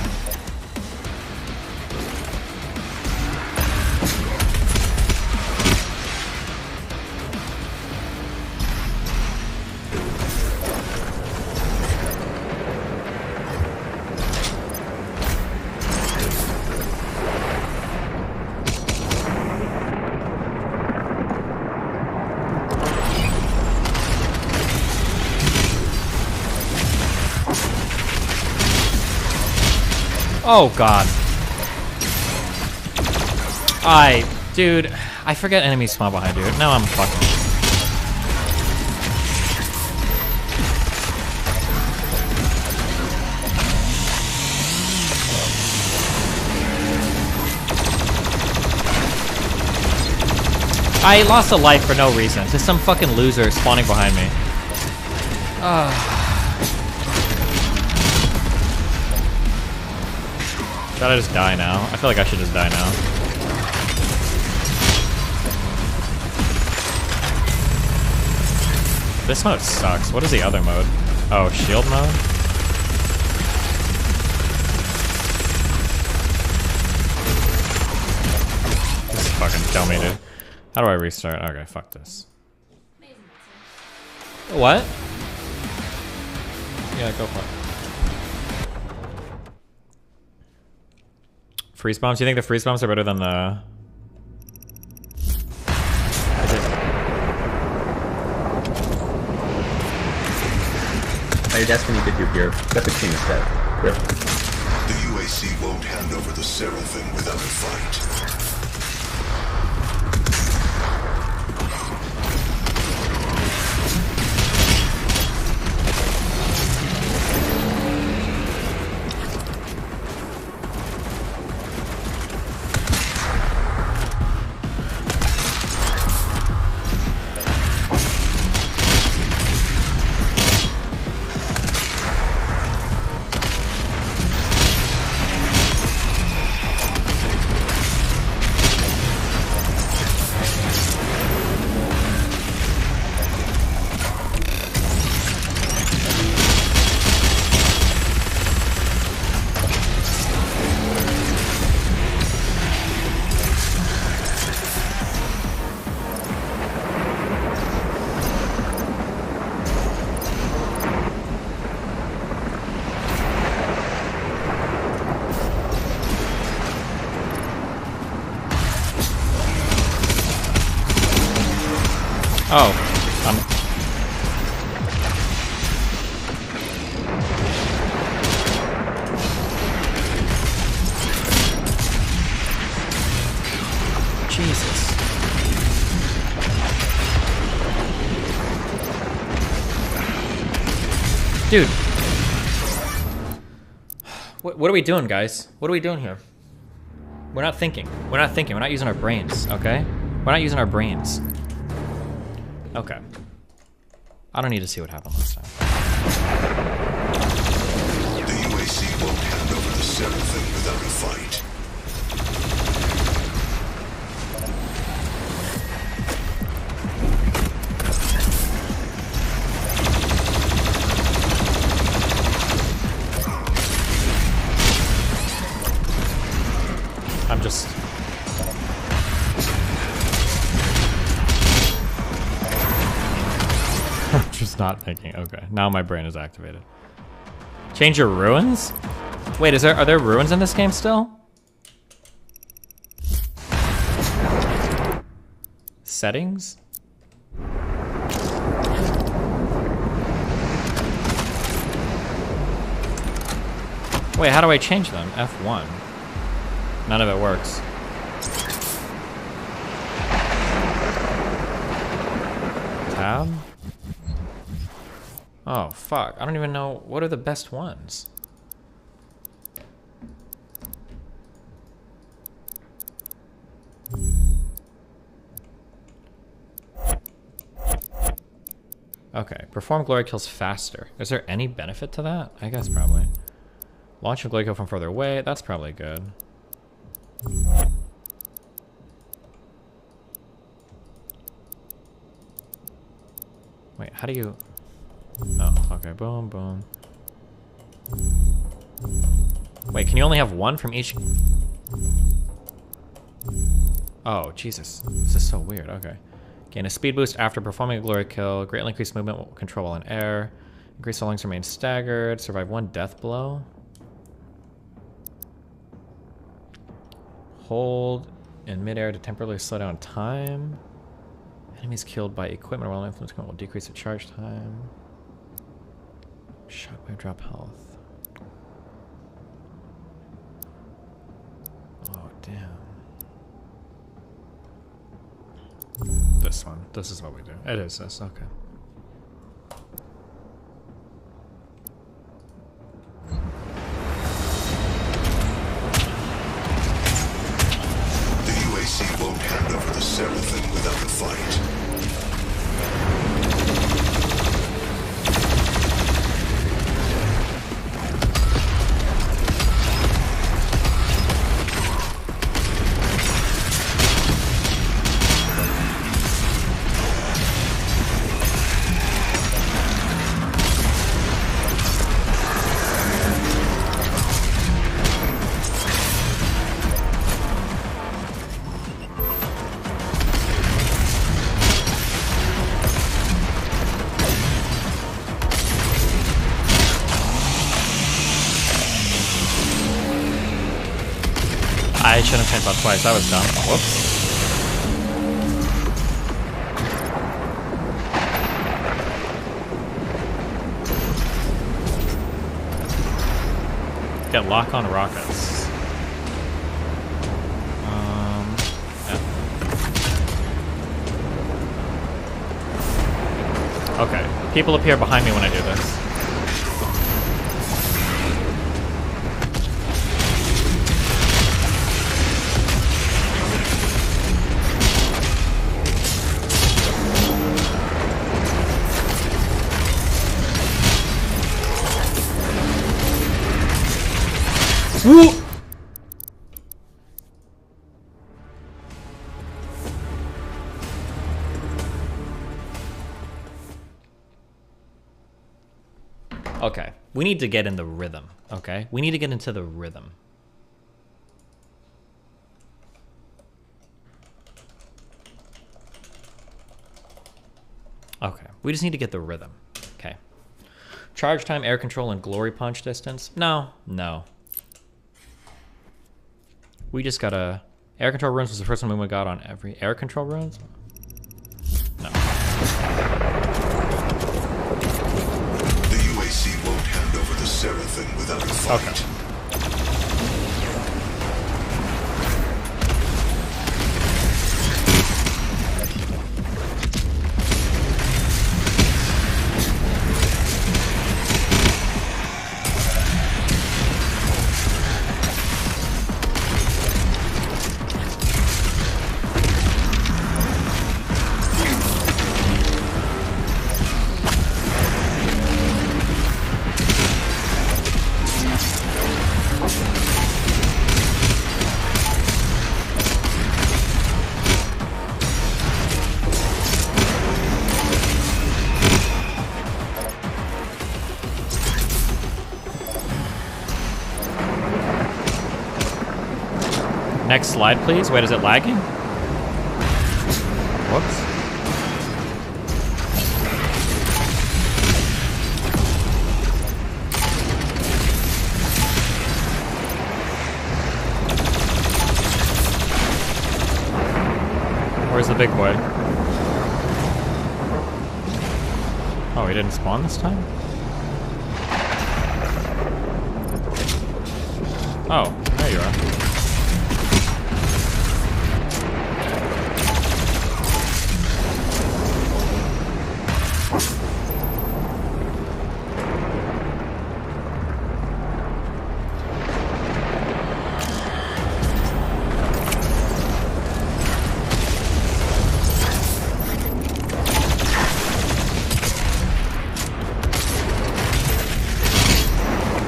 Oh god. Dude, I forget enemies spawn behind you. Now I'm fucking. I lost a life for no reason. Just some fucking loser spawning behind me. Should I just die now? I feel like I should just die now. This mode sucks. What is the other mode? Oh, shield mode? This is fucking dummy, dude. How do I restart? Okay, fuck this. What? Yeah, go for it. Freeze bombs? You think the freeze bombs are better than the... Your destiny did you here. Got the king instead. Rip. The UAC won't hand over the Seraphim without a fight. Oh, Jesus. Dude. What are we doing, guys? What are we doing here? We're not thinking. We're not thinking. We're not using our brains, okay? We're not using our brains. Okay. I don't need to see what happened last time. The UAC won't hand over the Seraphim without a fight. I'm just... I'm just not thinking. Okay, now my brain is activated. Change your ruins? Wait, are there ruins in this game still? Settings? Wait, how do I change them? F1. None of it works. Tab? Oh, fuck. I don't even know. What are the best ones? Okay. Perform glory kills faster. Is there any benefit to that? I guess probably. Launch a glory kill from further away. That's probably good. Wait, how do you... Oh, okay, boom, boom. Wait, can you only have one from each... Oh, Jesus. This is so weird, okay. Gain a speed boost after performing a glory kill. Greatly increase movement control while in air. Increase the lungs remain staggered. Survive one death blow. Hold in midair to temporarily slow down time. Enemies killed by equipment while influence will decrease the charge time. Shockwave drop health. Oh, damn. This one. This is what we do. It is this, okay. The UAC won't hand over the Seraphim without a fight. I shouldn't have chainsaw twice. That was dumb. Whoops. Get lock on rockets. Yeah. Okay. People appear behind me when I do this. Woo! Okay, we need to get in the rhythm, okay? We need to get into the rhythm. Okay, we just need to get the rhythm, okay? Charge time, air control, and glory punch distance? No, no. We just gotta... Air control runes was the first one we got on every... Air control runes? No. Okay. Next slide, please. Wait, is it lagging? Whoops. Where's the big boy? Oh, he didn't spawn this time? Oh, there you are.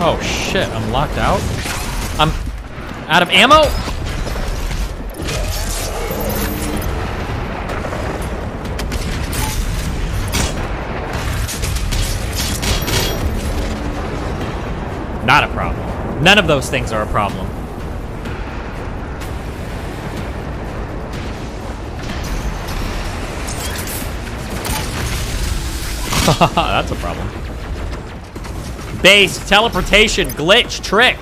Oh shit, I'm locked out? I'm out of ammo? Not a problem. None of those things are a problem. That's a problem. Base, teleportation, glitch, trick.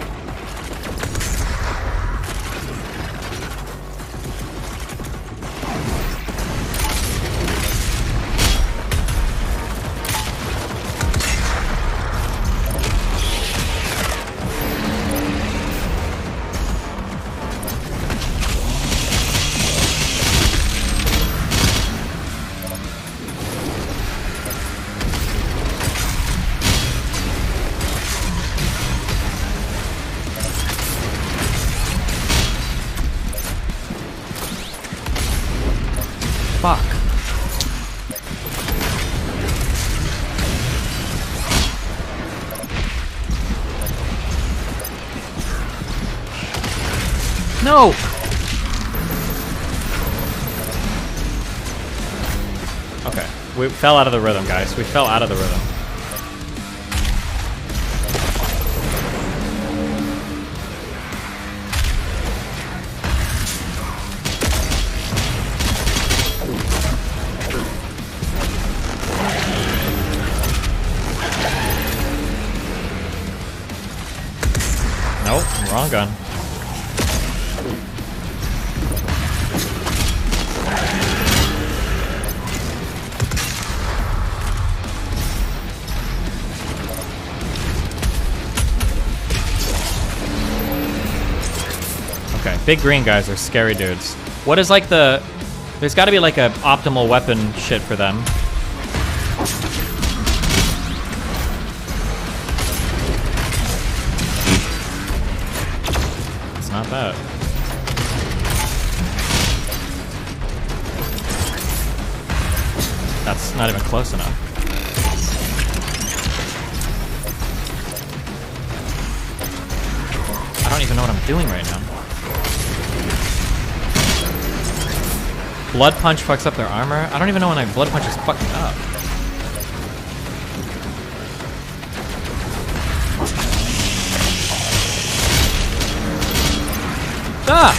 Fuck. No! Okay, we fell out of the rhythm, guys. We fell out of the rhythm. Nope, wrong gun. Okay, big green guys are scary dudes. What is like the... There's gotta be like a optimal weapon shit for them. Not bad. That's not even close enough. I don't even know what I'm doing right now. Blood punch fucks up their armor. I don't even know when blood punch is fucking up. Ah!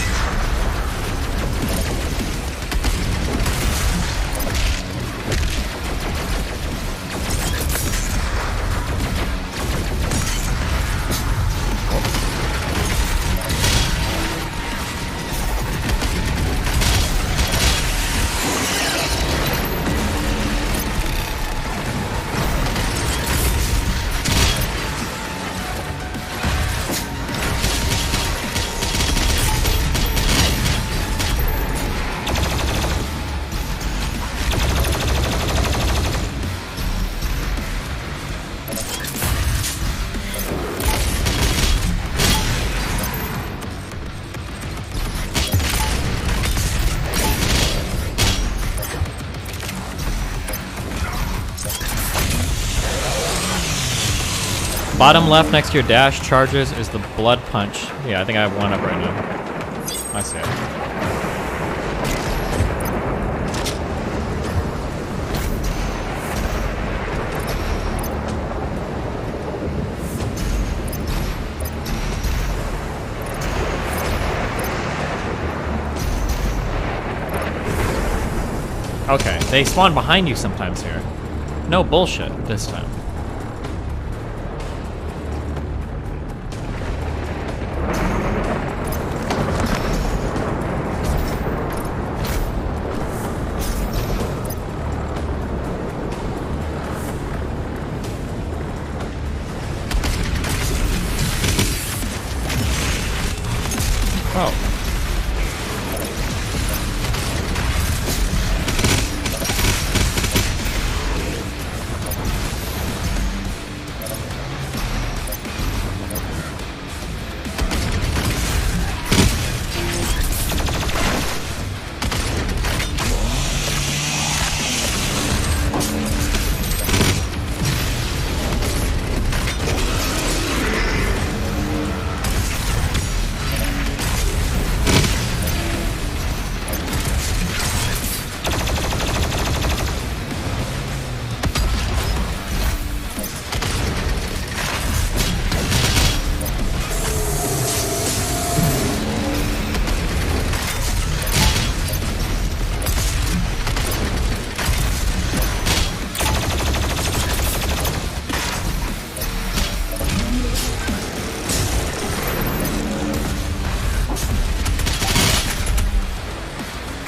Bottom left next to your dash charges is the blood punch. Yeah, I think I have one up right now. I see it. Okay, they spawn behind you sometimes here. No bullshit this time. Oh.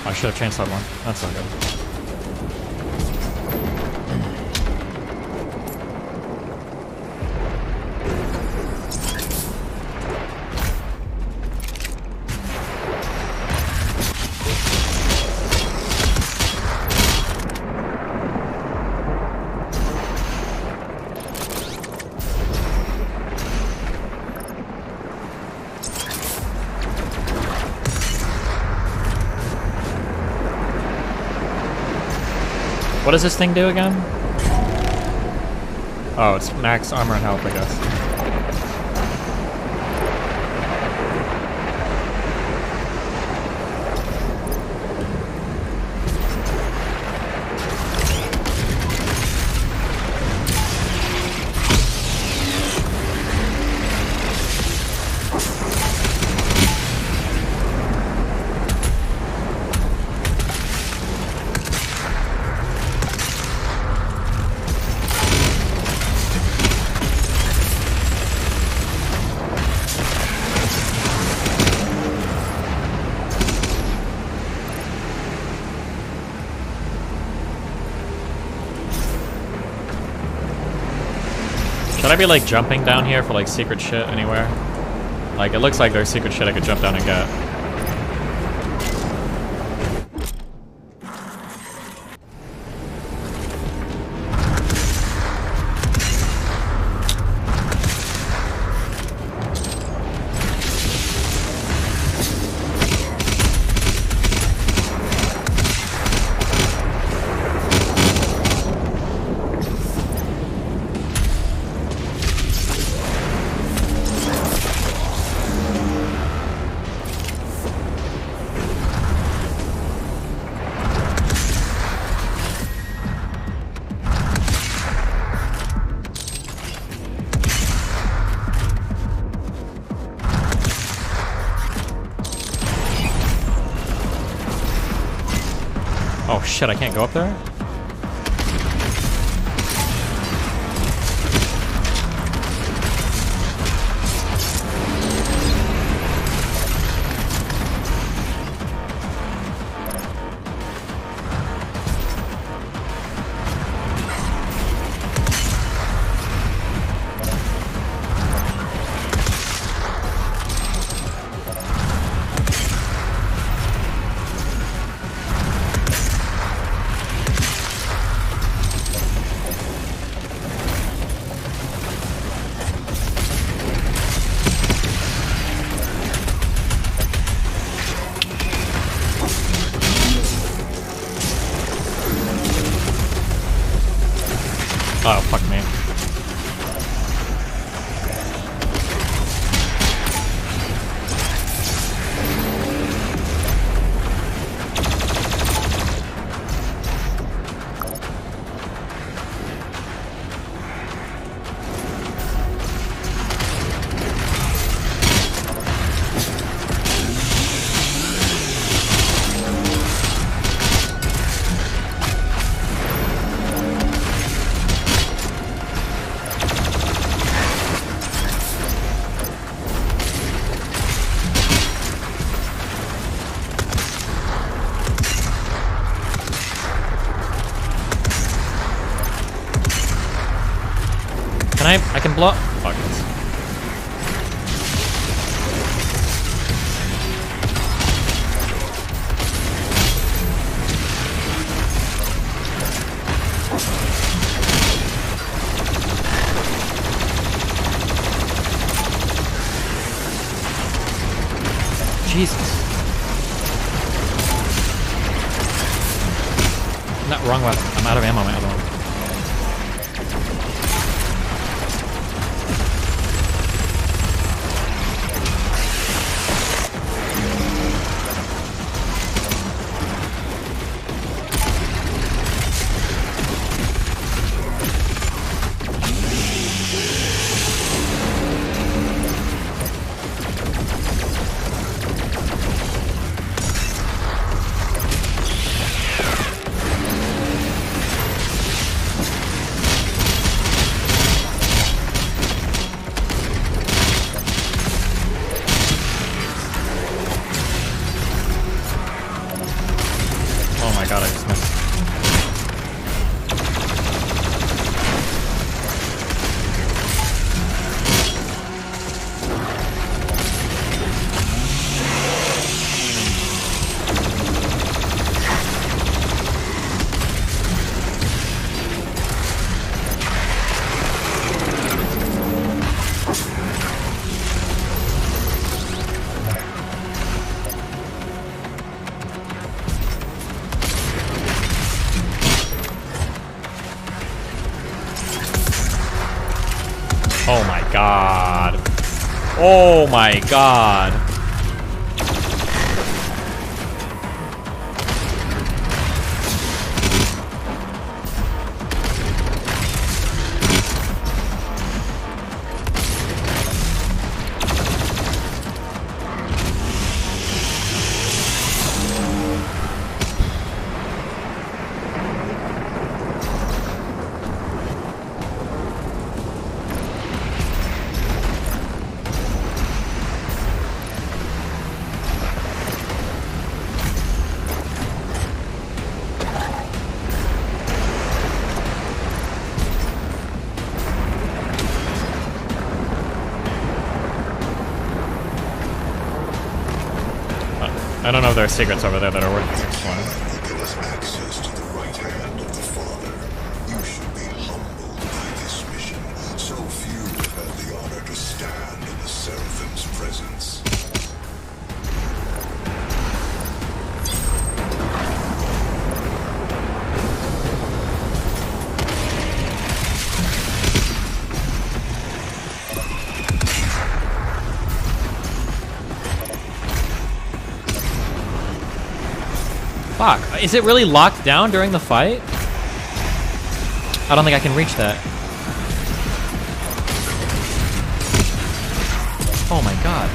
I should have chainsawed one. That's not good. What does this thing do again? Oh, it's max armor and health, I guess. Should I be like jumping down here for like secret shit anywhere? Like it looks like there's secret shit I could jump down and get. Oh shit, I can't go up there? I can blow. Fuck this. Jesus. Not wrong weapon. I'm out of ammo, my other one. Oh my god, I just missed. Oh my god. Oh my god. I don't know if there are secrets over there that are worth exploring. Give us access to the right hand of the Father. You should be humbled by this mission. So few have had the honor to stand in the Seraphim's presence. Fuck, is it really locked down during the fight? I don't think I can reach that. Oh my god.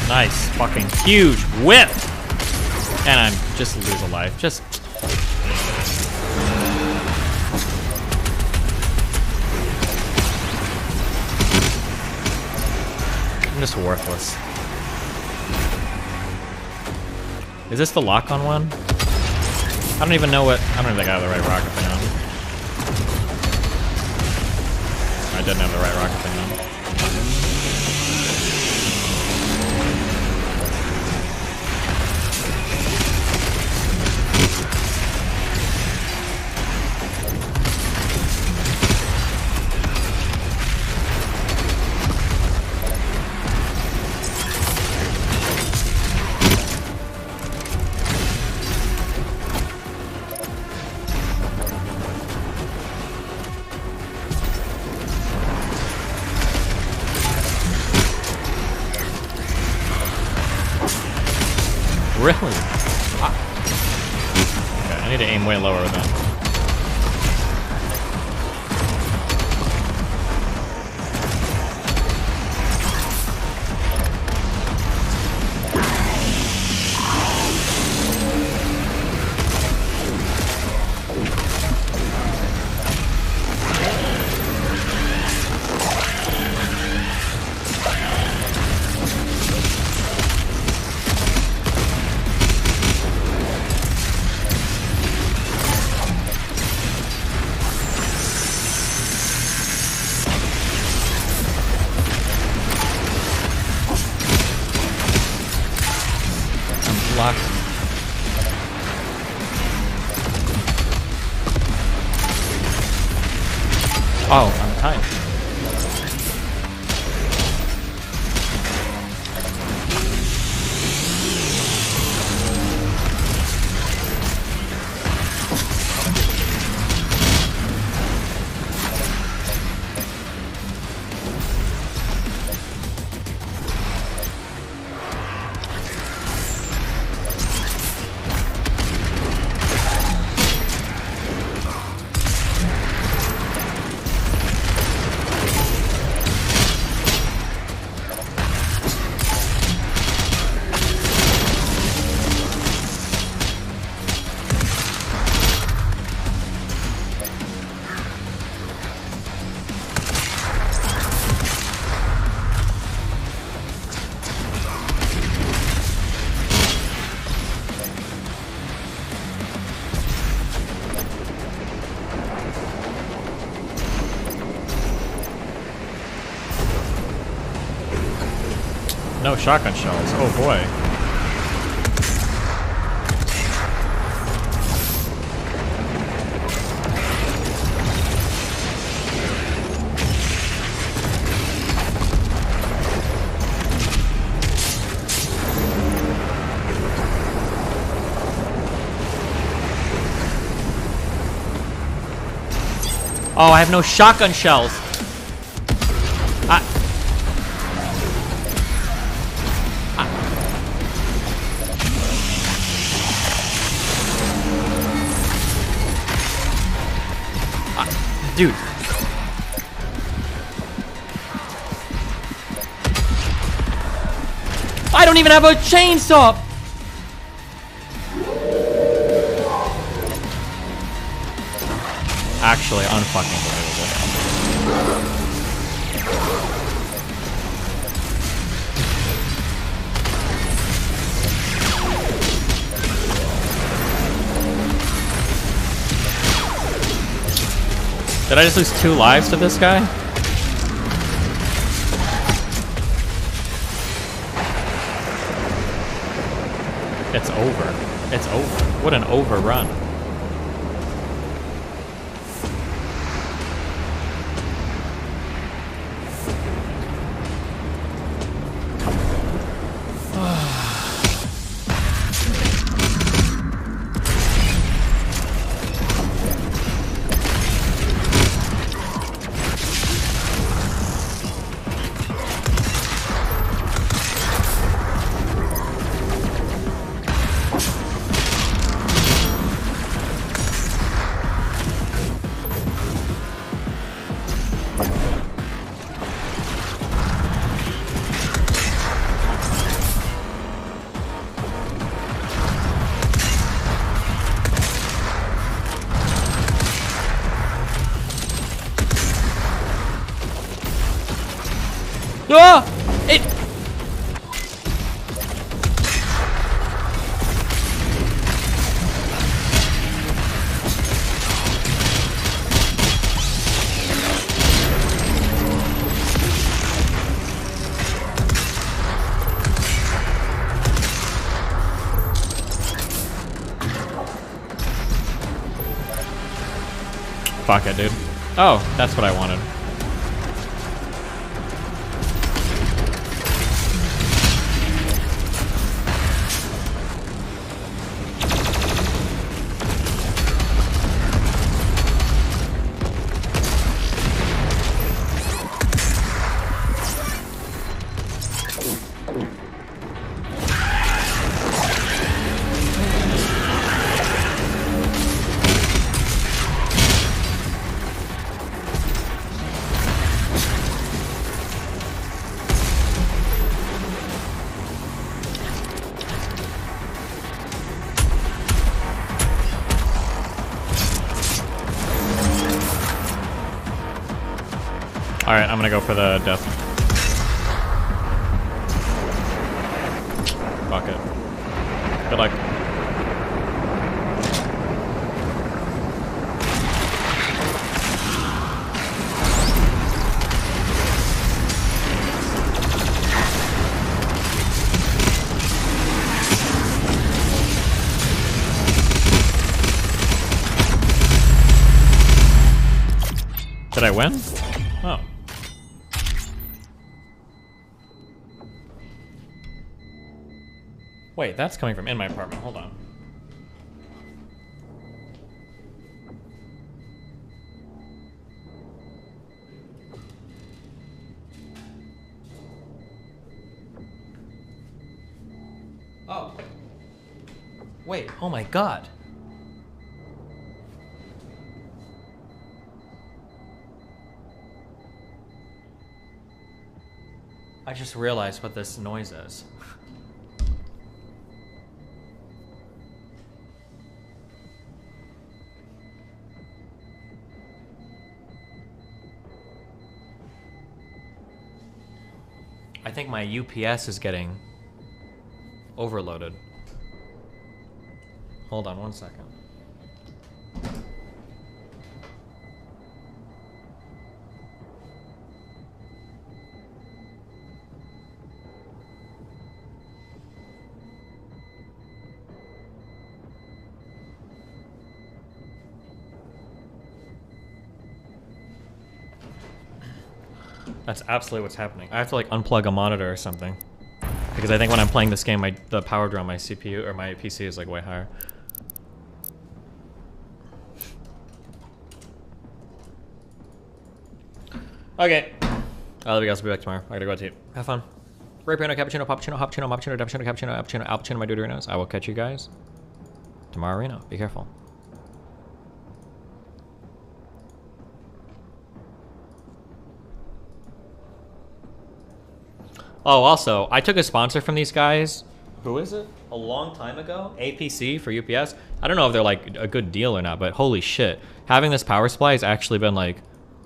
Nice, fucking huge whip! And I'm just lose a life. Just. I'm just worthless. Is this the lock on one? I don't even know what. I don't even think I have the right rocket thing on. I didn't have the right rocket thing on. I need to aim way lower then. Oh, I'm timed. No shotgun shells. Oh boy. Oh, I have no shotgun shells. Dude. I don't even have a chainsaw! Actually, unfucking believable. Did I just lose 2 lives to this guy? It's over. It's over. What an overrun. Ah! It. Fuck it, dude. Oh, that's what I wanted. Alright, I'm gonna go for the death. Fuck it. Good luck. Did I win? Oh. Wait, that's coming from in my apartment. Hold on. Oh. Wait, oh my god. I just realized what this noise is. I think my UPS is getting overloaded. Hold on one second. That's absolutely what's happening. I have to like unplug a monitor or something. Because I think when I'm playing this game, the power draw on my CPU or my PC is like way higher. Okay. I love you guys. I'll be back tomorrow. I gotta go out to eat. Have fun. Rapino, cappuccino, poppuccino, hoppuccino, moppuccino, cappuccino, cappuccino, cappuccino, alpuccino, my deuterinos. I will catch you guys tomorrow, Reno. Be careful. Oh, also, I took a sponsor from these guys. Who is it? A long time ago? APC for UPS. I don't know if they're like a good deal or not, but holy shit. Having this power supply has actually been like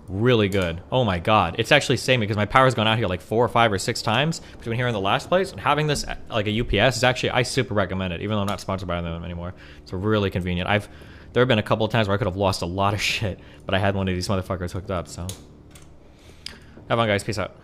really good. Oh my god. It's actually saving me because my power's gone out here like 4 or 5 or 6 times between here and the last place. And having this like a UPS is actually, I super recommend it, even though I'm not sponsored by them anymore. It's really convenient. There have been a couple of times where I could have lost a lot of shit, but I had one of these motherfuckers hooked up, so. Have fun, guys. Peace out.